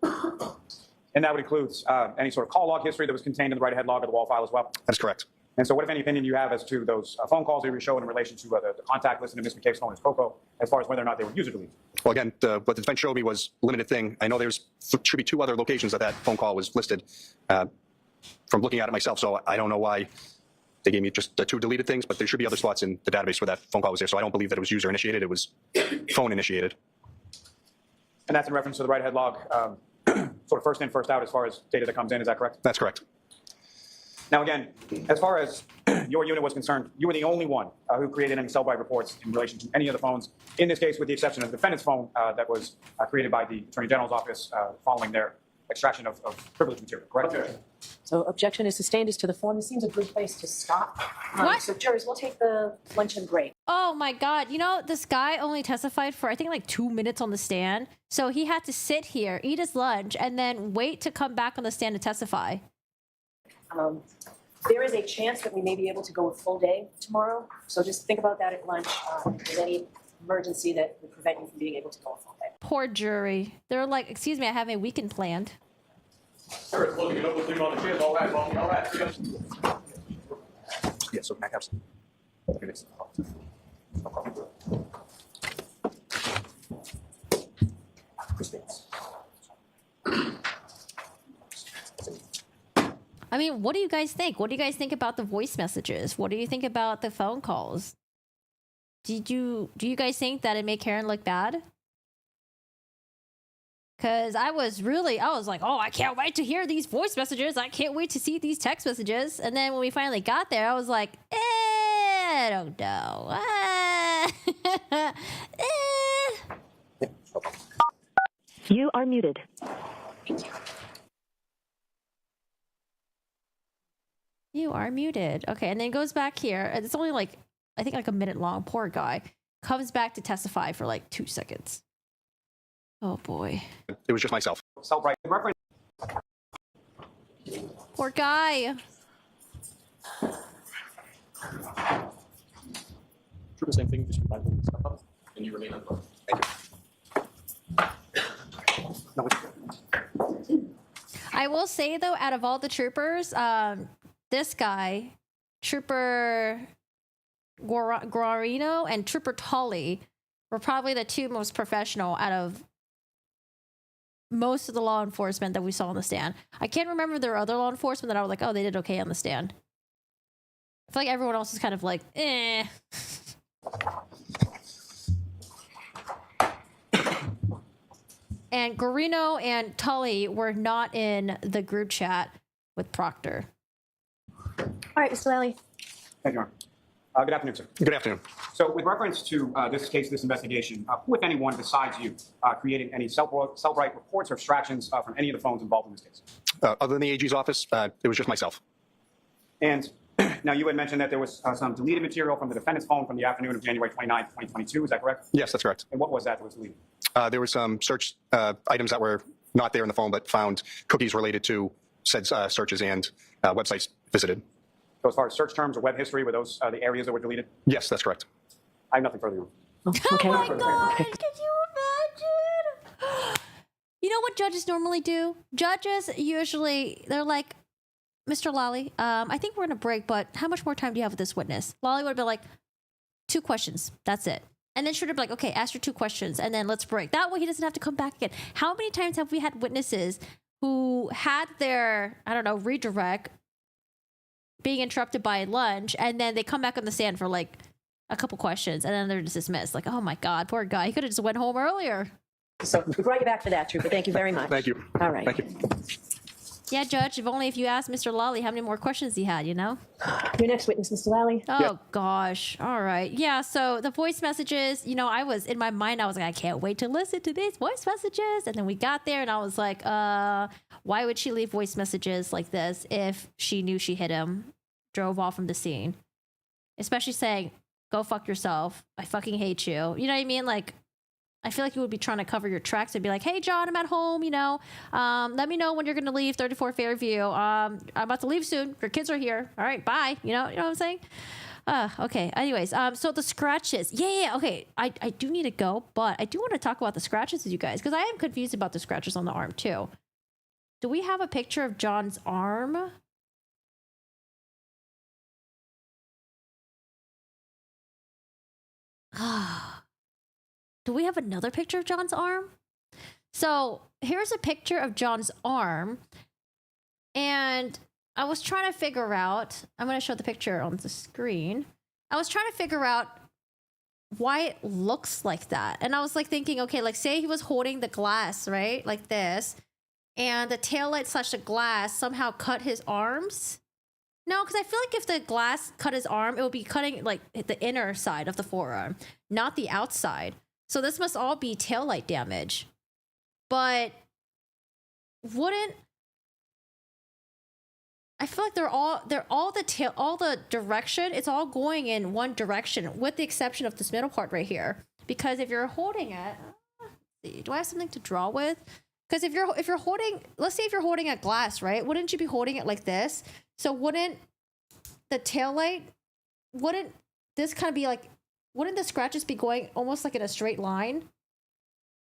And that would include any sort of call log history that was contained in the write-ahead log of the wall file as well? That's correct. And so what, if any, opinion you have as to those phone calls that you showed in relation to the contact listed in Ms. McCabe's phone as Coco, as far as whether or not they were user deleted? Well, again, what the defense showed me was limited thing. I know should be 2 other locations that phone call was listed from looking at it myself, so I don't know why they gave me just the 2 deleted things, but there should be other slots in the database where that phone call was there, so I don't believe that it was user initiated, it was phone initiated. And that's in reference to the write-ahead log, sort of first in, first out as far as data that comes in, is that correct? That's correct. Now, again, as far as your unit was concerned, you were the only one who created any Cellbrite reports in relation to any of the phones, in this case with the exception of the defendant's phone that was created by the Attorney General's office following their extraction of privileged material, correct? Okay. So objection is sustained as to the form. This seems a good place to stop. What? So jurors, we'll take the luncheon break. Oh my God. You know, this guy only testified for, I think, like 2 minutes on the stand. So he had to sit here, eat his lunch, and then wait to come back on the stand to testify. There is a chance that we may be able to go a full day tomorrow. So just think about that at lunch. If there's any emergency that would prevent you from being able to go a full day. Poor jury. They're like, excuse me, I have a weekend planned. Sir, it's looking up with on the chairs. All right, well, all right. Yeah, so Mac has. I mean, what do you guys think? What do you guys think about the voice messages? What do you think about the phone calls? Do you guys think that it made Karen look bad? Because I was like, oh, I can't wait to hear these voice messages. I can't wait to see these text messages. And then when we finally got there, I was like, I don't know. You are muted. You are muted. Okay, and then it goes back here. It's only like, I think like a minute long. Poor guy. Comes back to testify for like 2 seconds. Oh boy. It was just myself. Cellbrite reference. Poor guy. True, the same thing, just provide them stuff up, and you remain unemployed. I will say though, out of all the troopers, this guy, Trooper Guarino and Trooper Tully, were probably the 2 most professional out of most of the law enforcement that we saw on the stand. I can't remember if there were other law enforcement that I was like, oh, they did okay on the stand. I feel like everyone else is kind of like, eh. And Guarino and Tully were not in the group chat with Proctor. All right, Mr. Lally. Thank you, Your Honor. Good afternoon, sir. Good afternoon. So with reference to this case, this investigation, who, if anyone besides you, created any Cellbrite reports or extractions from any of the phones involved in this case? Other than the AG's office, it was just myself. And now you had mentioned that there was some deleted material from the defendant's phone from the afternoon of January 29, 2022. Is that correct? Yes, that's correct. And what was that was deleted? There were some search items that were not there in the phone, but found cookies related to said searches and websites visited. So as far as search terms or web history, were those the areas that were deleted? Yes, that's correct. I have nothing further on. Okay. Oh my gosh, can you imagine? You know what judges normally do? Judges usually, they're like, Mr. Lally, I think we're going to break, but how much more time do you have with this witness? Lally would be like, 2 questions. That's it. And then should have been like, okay, ask your 2 questions and then let's break. That way he doesn't have to come back again. How many times have we had witnesses who had their, I don't know, redirect being interrupted by lunch and then they come back on the stand for like a couple questions and then they're just dismissed. Like, oh my God, poor guy. He could have just went home earlier. So we brought you back for that, Trooper. Thank you very much. Thank you. All right. Thank you. Yeah, Judge, if you asked Mr. Lally how many more questions he had, you know? Your next witness, Mr. Lally. Oh, gosh. All right. Yeah, so the voice messages, I was, in my mind, I was like, I can't wait to listen to these voice messages. And then we got there and I was like, why would she leave voice messages like this if she knew she hit him, drove off from the scene? Especially saying, go fuck yourself. I fucking hate you. You know what I mean? Like, I feel like you would be trying to cover your tracks and be like, hey, John, I'm at home, you know. Let me know when you're going to leave 34 Fairview. I'm about to leave soon. Your kids are here. All right, bye. You know what I'm saying? Okay. Anyways, so the scratches. Yeah. Okay. I do need to go, but I do want to talk about the scratches with you guys because I am confused about the scratches on the arm too. Do we have a picture of John's arm? Do we have another picture of John's arm? So here's a picture of John's arm. And I was trying to figure out, I'm going to show the picture on the screen. I was trying to figure out why it looks like that. And I was like thinking, okay, like say he was holding the glass, right? Like this. And the taillight / the glass somehow cut his arms. No, because I feel like if the glass cut his arm, it would be cutting like the inner side of the forearm, not the outside. So this must all be taillight damage. But wouldn't... I feel like they're all the direction, it's all going in one direction, with the exception of this middle part right here. Because if you're holding it... let's see, do I have something to draw with? Because if you're holding... Let's say if you're holding a glass, right? Wouldn't you be holding it like this? So wouldn't the taillight, wouldn't this kind of be like, wouldn't the scratches be going almost like in a straight line?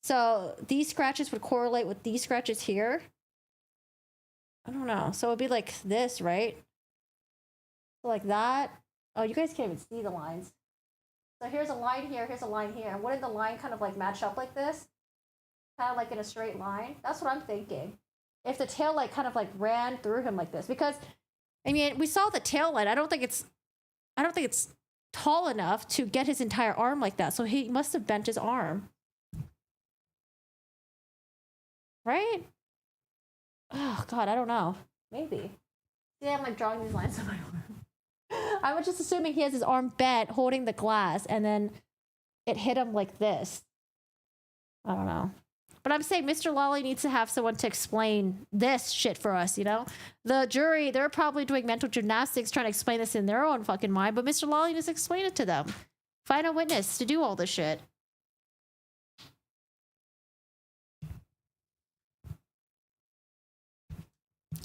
So these scratches would correlate with these scratches here. I don't know. So it'd be like this, right? Like that. Oh, you guys can't even see the lines. So here's a line here, here's a line here. Wouldn't the line kind of like match up like this? Kind of like in a straight line? That's what I'm thinking. If the taillight kind of like ran through him like this, because I mean, we saw the taillight. I don't think it's tall enough to get his entire arm like that. So he must have bent his arm. Right? Oh God, I don't know. Maybe. See, I'm like drawing these lines on my arm. I was just assuming he has his arm bent holding the glass and then it hit him like this. I don't know. But I'm saying Mr. Lawley needs to have someone to explain this shit for us, you know? The jury, they're probably doing mental gymnastics trying to explain this in their own fucking mind, but Mr. Lawley needs to explain it to them. Find a witness to do all this shit.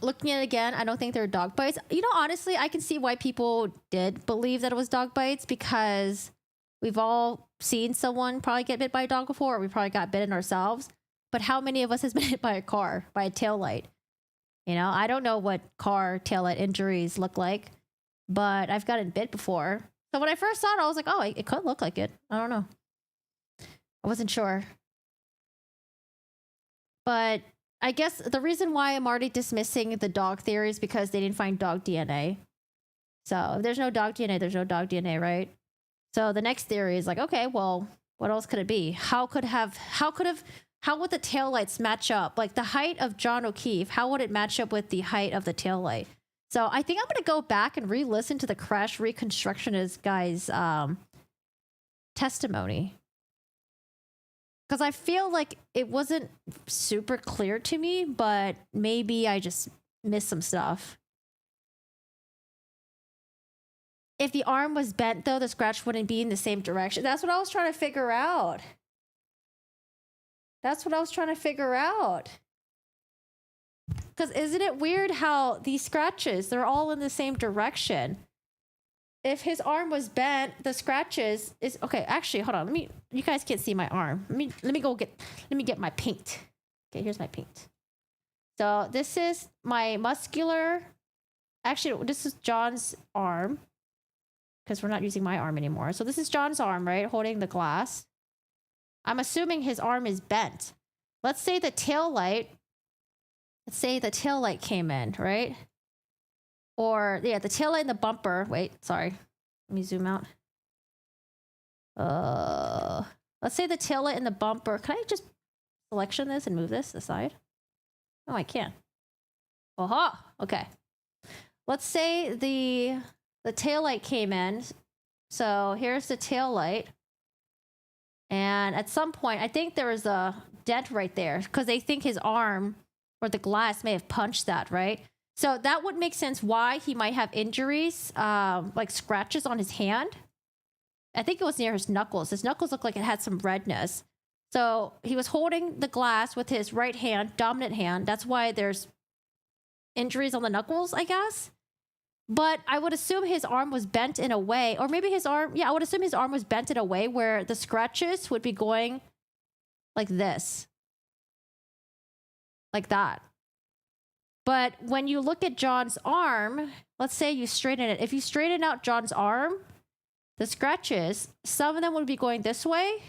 Looking at it again, I don't think they're dog bites. You know, honestly, I can see why people did believe that it was dog bites because we've all seen someone probably get bit by a dog before, or we probably got bitten ourselves. But how many of us has been hit by a car, by a taillight? You know, I don't know what car taillight injuries look like, but I've gotten bit before. So when I first saw it, I was like, oh, it could look like it. I don't know. I wasn't sure. But I guess the reason why I'm already dismissing the dog theory is because they didn't find dog DNA. So if there's no dog DNA, there's no dog DNA, right? So the next theory is like, okay, well, what else could it be? How would the taillights match up? Like the height of John O'Keefe, how would it match up with the height of the taillight? So I think I'm going to go back and re-listen to the crash reconstructionist guy's testimony. Because I feel like it wasn't super clear to me, but maybe I just missed some stuff. If the arm was bent, though, the scratch wouldn't be in the same direction. That's what I was trying to figure out. That's what I was trying to figure out. Because isn't it weird how these scratches, they're all in the same direction? If his arm was bent, the scratches is... Okay, actually, hold on. You guys can't see my arm. Let me get my paint. Okay, here's my paint. So this is my muscular... Actually, this is John's arm. Because we're not using my arm anymore. So this is John's arm, right? Holding the glass. I'm assuming his arm is bent. Let's say the taillight came in, right? Or, yeah, the taillight and the bumper. Wait, sorry. Let me zoom out. Let's say the taillight and the bumper. Can I just selection this and move this aside? No, I can't. Aha! Okay. Let's say the taillight came in. So here's the taillight. And at some point, I think there was a dent right there because they think his arm or the glass may have punched that, right? So that would make sense why he might have injuries, like scratches on his hand. I think it was near his knuckles. His knuckles look like it had some redness. So he was holding the glass with his right hand, dominant hand. That's why there's injuries on the knuckles, I guess. But I would assume his arm was bent in a way, or maybe his arm, yeah, I would assume his arm was bent in a way where the scratches would be going like this. Like that. But when you look at John's arm, let's say you straighten it. If you straighten out John's arm, the scratches, some of them would be going this way.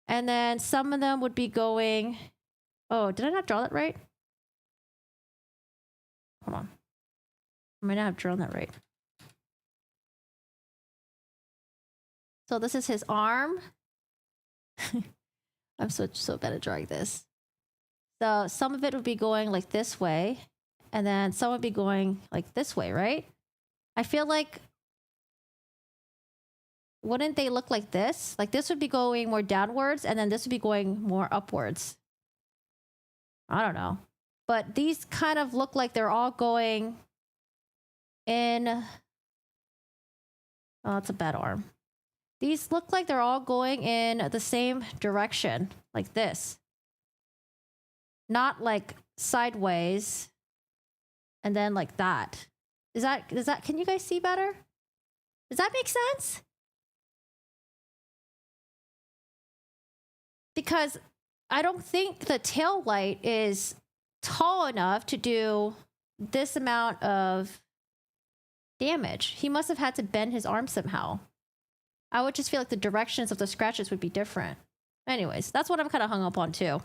And then some of them would be going... Oh, did I not draw that right? Hold on. I might not have drawn that right. So this is his arm. I'm so bad at drawing this. So some of it would be going like this way, and then some would be going like this way, right? I feel like, wouldn't they look like this? Like this would be going more downwards, and then this would be going more upwards. I don't know. But these kind of look like they're all going in... Oh, it's a bad arm. These look like they're all going in the same direction, like this. Not like sideways and then like that. Does that, can you guys see better? Does that make sense? Because I don't think the tail light is tall enough to do this amount of damage. He must have had to bend his arm somehow. I would just feel like the directions of the scratches would be different. Anyways, that's what I'm kind of hung up on too.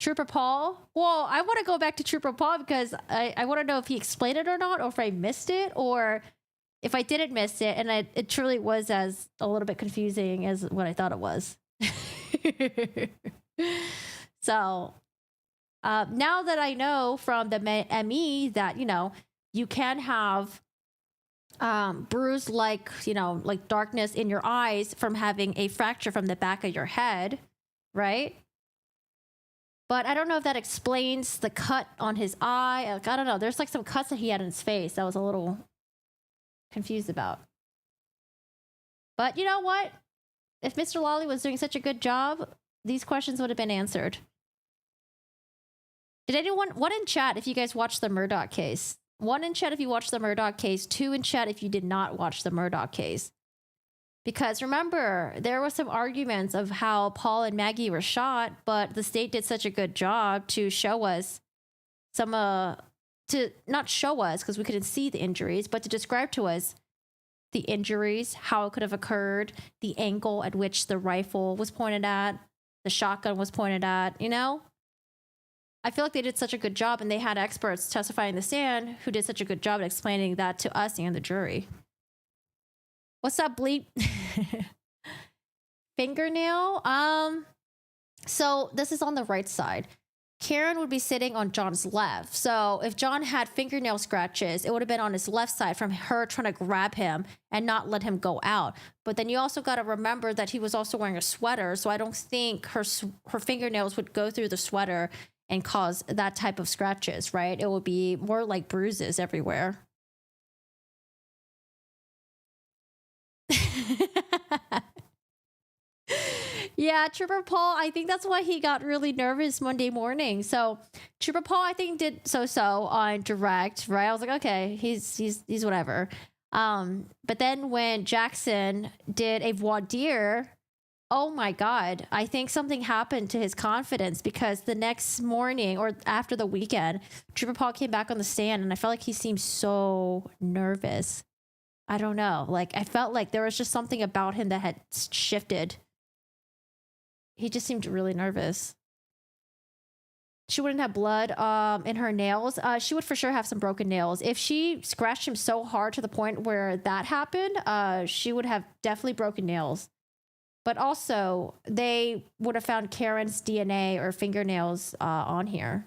Trooper Paul? Well, I want to go back to Trooper Paul because I want to know if he explained it or not, or if I missed it, or if I didn't miss it and it truly was as a little bit confusing as what I thought it was. So, now that I know from the ME that, you know, you can have bruise like, you know, like darkness in your eyes from having a fracture from the back of your head, right? But I don't know if that explains the cut on his eye. Like, I don't know. There's like some cuts that he had in his face that I was a little confused about. But you know what? If Mr. Lawley was doing such a good job, these questions would have been answered. Did anyone, one in chat if you guys watched the Murdoch case? One in chat if you watched the Murdoch case, two in chat if you did not watch the Murdoch case. Because remember, there were some arguments of how Paul and Maggie were shot, but the state did such a good job to show us some, to not show us because we couldn't see the injuries, but to describe to us the injuries, how it could have occurred, the angle at which the rifle was pointed at, the shotgun was pointed at, you know? I feel like they did such a good job, and they had experts testifying in the stand who did such a good job at explaining that to us and the jury. What's up, bleep? Fingernail? So this is on the right side. Karen would be sitting on John's left. So if John had fingernail scratches, it would have been on his left side from her trying to grab him and not let him go out. But then you also got to remember that he was also wearing a sweater. So I don't think her fingernails would go through the sweater and cause that type of scratches, right? It would be more like bruises everywhere. Yeah, Trooper Paul, I think that's why he got really nervous Monday morning. So Trooper Paul, I think, did so on direct, right? I was like, okay, he's whatever. But then when Jackson did a voir dire, oh my God, I think something happened to his confidence, because the next morning or after the weekend, Trooper Paul came back on the stand and I felt like he seemed so nervous. I don't know. Like, I felt like there was just something about him that had shifted. He just seemed really nervous. She wouldn't have blood in her nails. She would for sure have some broken nails. If she scratched him so hard to the point where that happened, she would have definitely broken nails. But also, they would have found Karen's DNA or fingernails on here.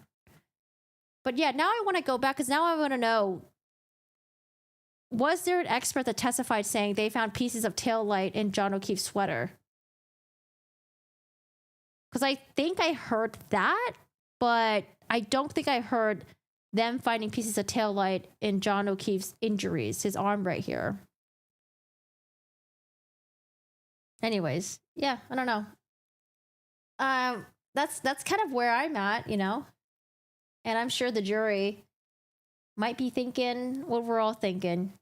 But yeah, now I want to go back, because now I want to know, was there an expert that testified saying they found pieces of tail light in John O'Keefe's sweater? Because I think I heard that, but I don't think I heard them finding pieces of tail light in John O'Keefe's injuries, his arm right here. anyways, yeah, I don't know. That's kind of where I'm at, you know, and I'm sure the jury might be thinking what we're all thinking.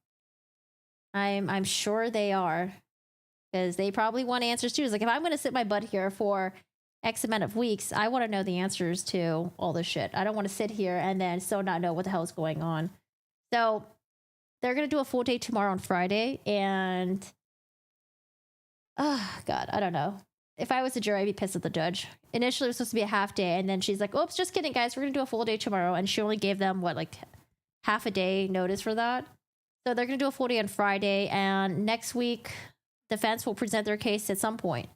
I'm sure they are, because they probably want answers too. It's like, if I'm going to sit my butt here for X amount of weeks, I want to know the answers to all this shit. I don't want to sit here and then still not know what the hell is going on. So they're going to do a full day tomorrow on Friday, and oh God, I don't know. If I was a jury, I'd be pissed at the judge. Initially, it was supposed to be a half day, and then she's like, oops, just kidding, guys. We're going to do a full day tomorrow. And she only gave them, what, like half a day notice for that? So they're going to do a full day on Friday, and next week, defense will present their case at some point.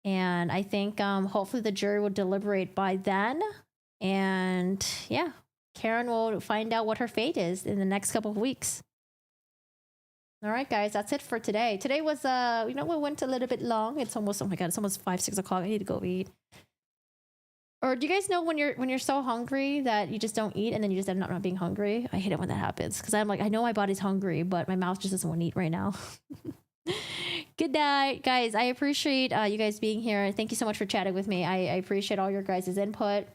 And I think hopefully the jury will deliberate by then. And yeah, Karen will find out what her fate is in the next couple of weeks. All right, guys, that's it for today. Today was, we went a little bit long. It's almost, oh my God, it's almost 5-6 o'clock. I need to go eat. Or do you guys know when you're so hungry that you just don't eat, and then you just end up not being hungry? I hate it when that happens, because I'm like, I know my body's hungry, but my mouth just doesn't want to eat right now. Good night, guys. I appreciate you guys being here. Thank you so much for chatting with me. I appreciate all your guys' input.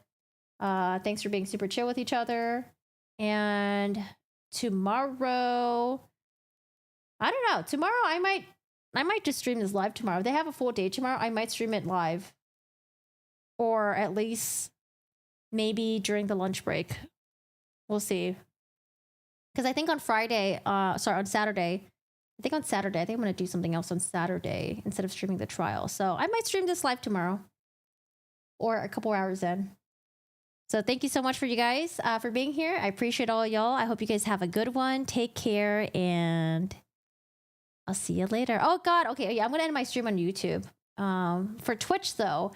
Thanks for being super chill with each other. And tomorrow, I don't know. Tomorrow I might just stream this live tomorrow. If they have a full day tomorrow, I might stream it live. Or at least maybe during the lunch break. We'll see. Because I think on Saturday, I think I'm going to do something else on Saturday instead of streaming the trial. So I might stream this live tomorrow. Or a couple hours in. So thank you so much for you guys for being here. I appreciate all y'all. I hope you guys have a good one. Take care, and I'll see you later. Oh God, okay, yeah, I'm gonna end my stream on YouTube. For Twitch though,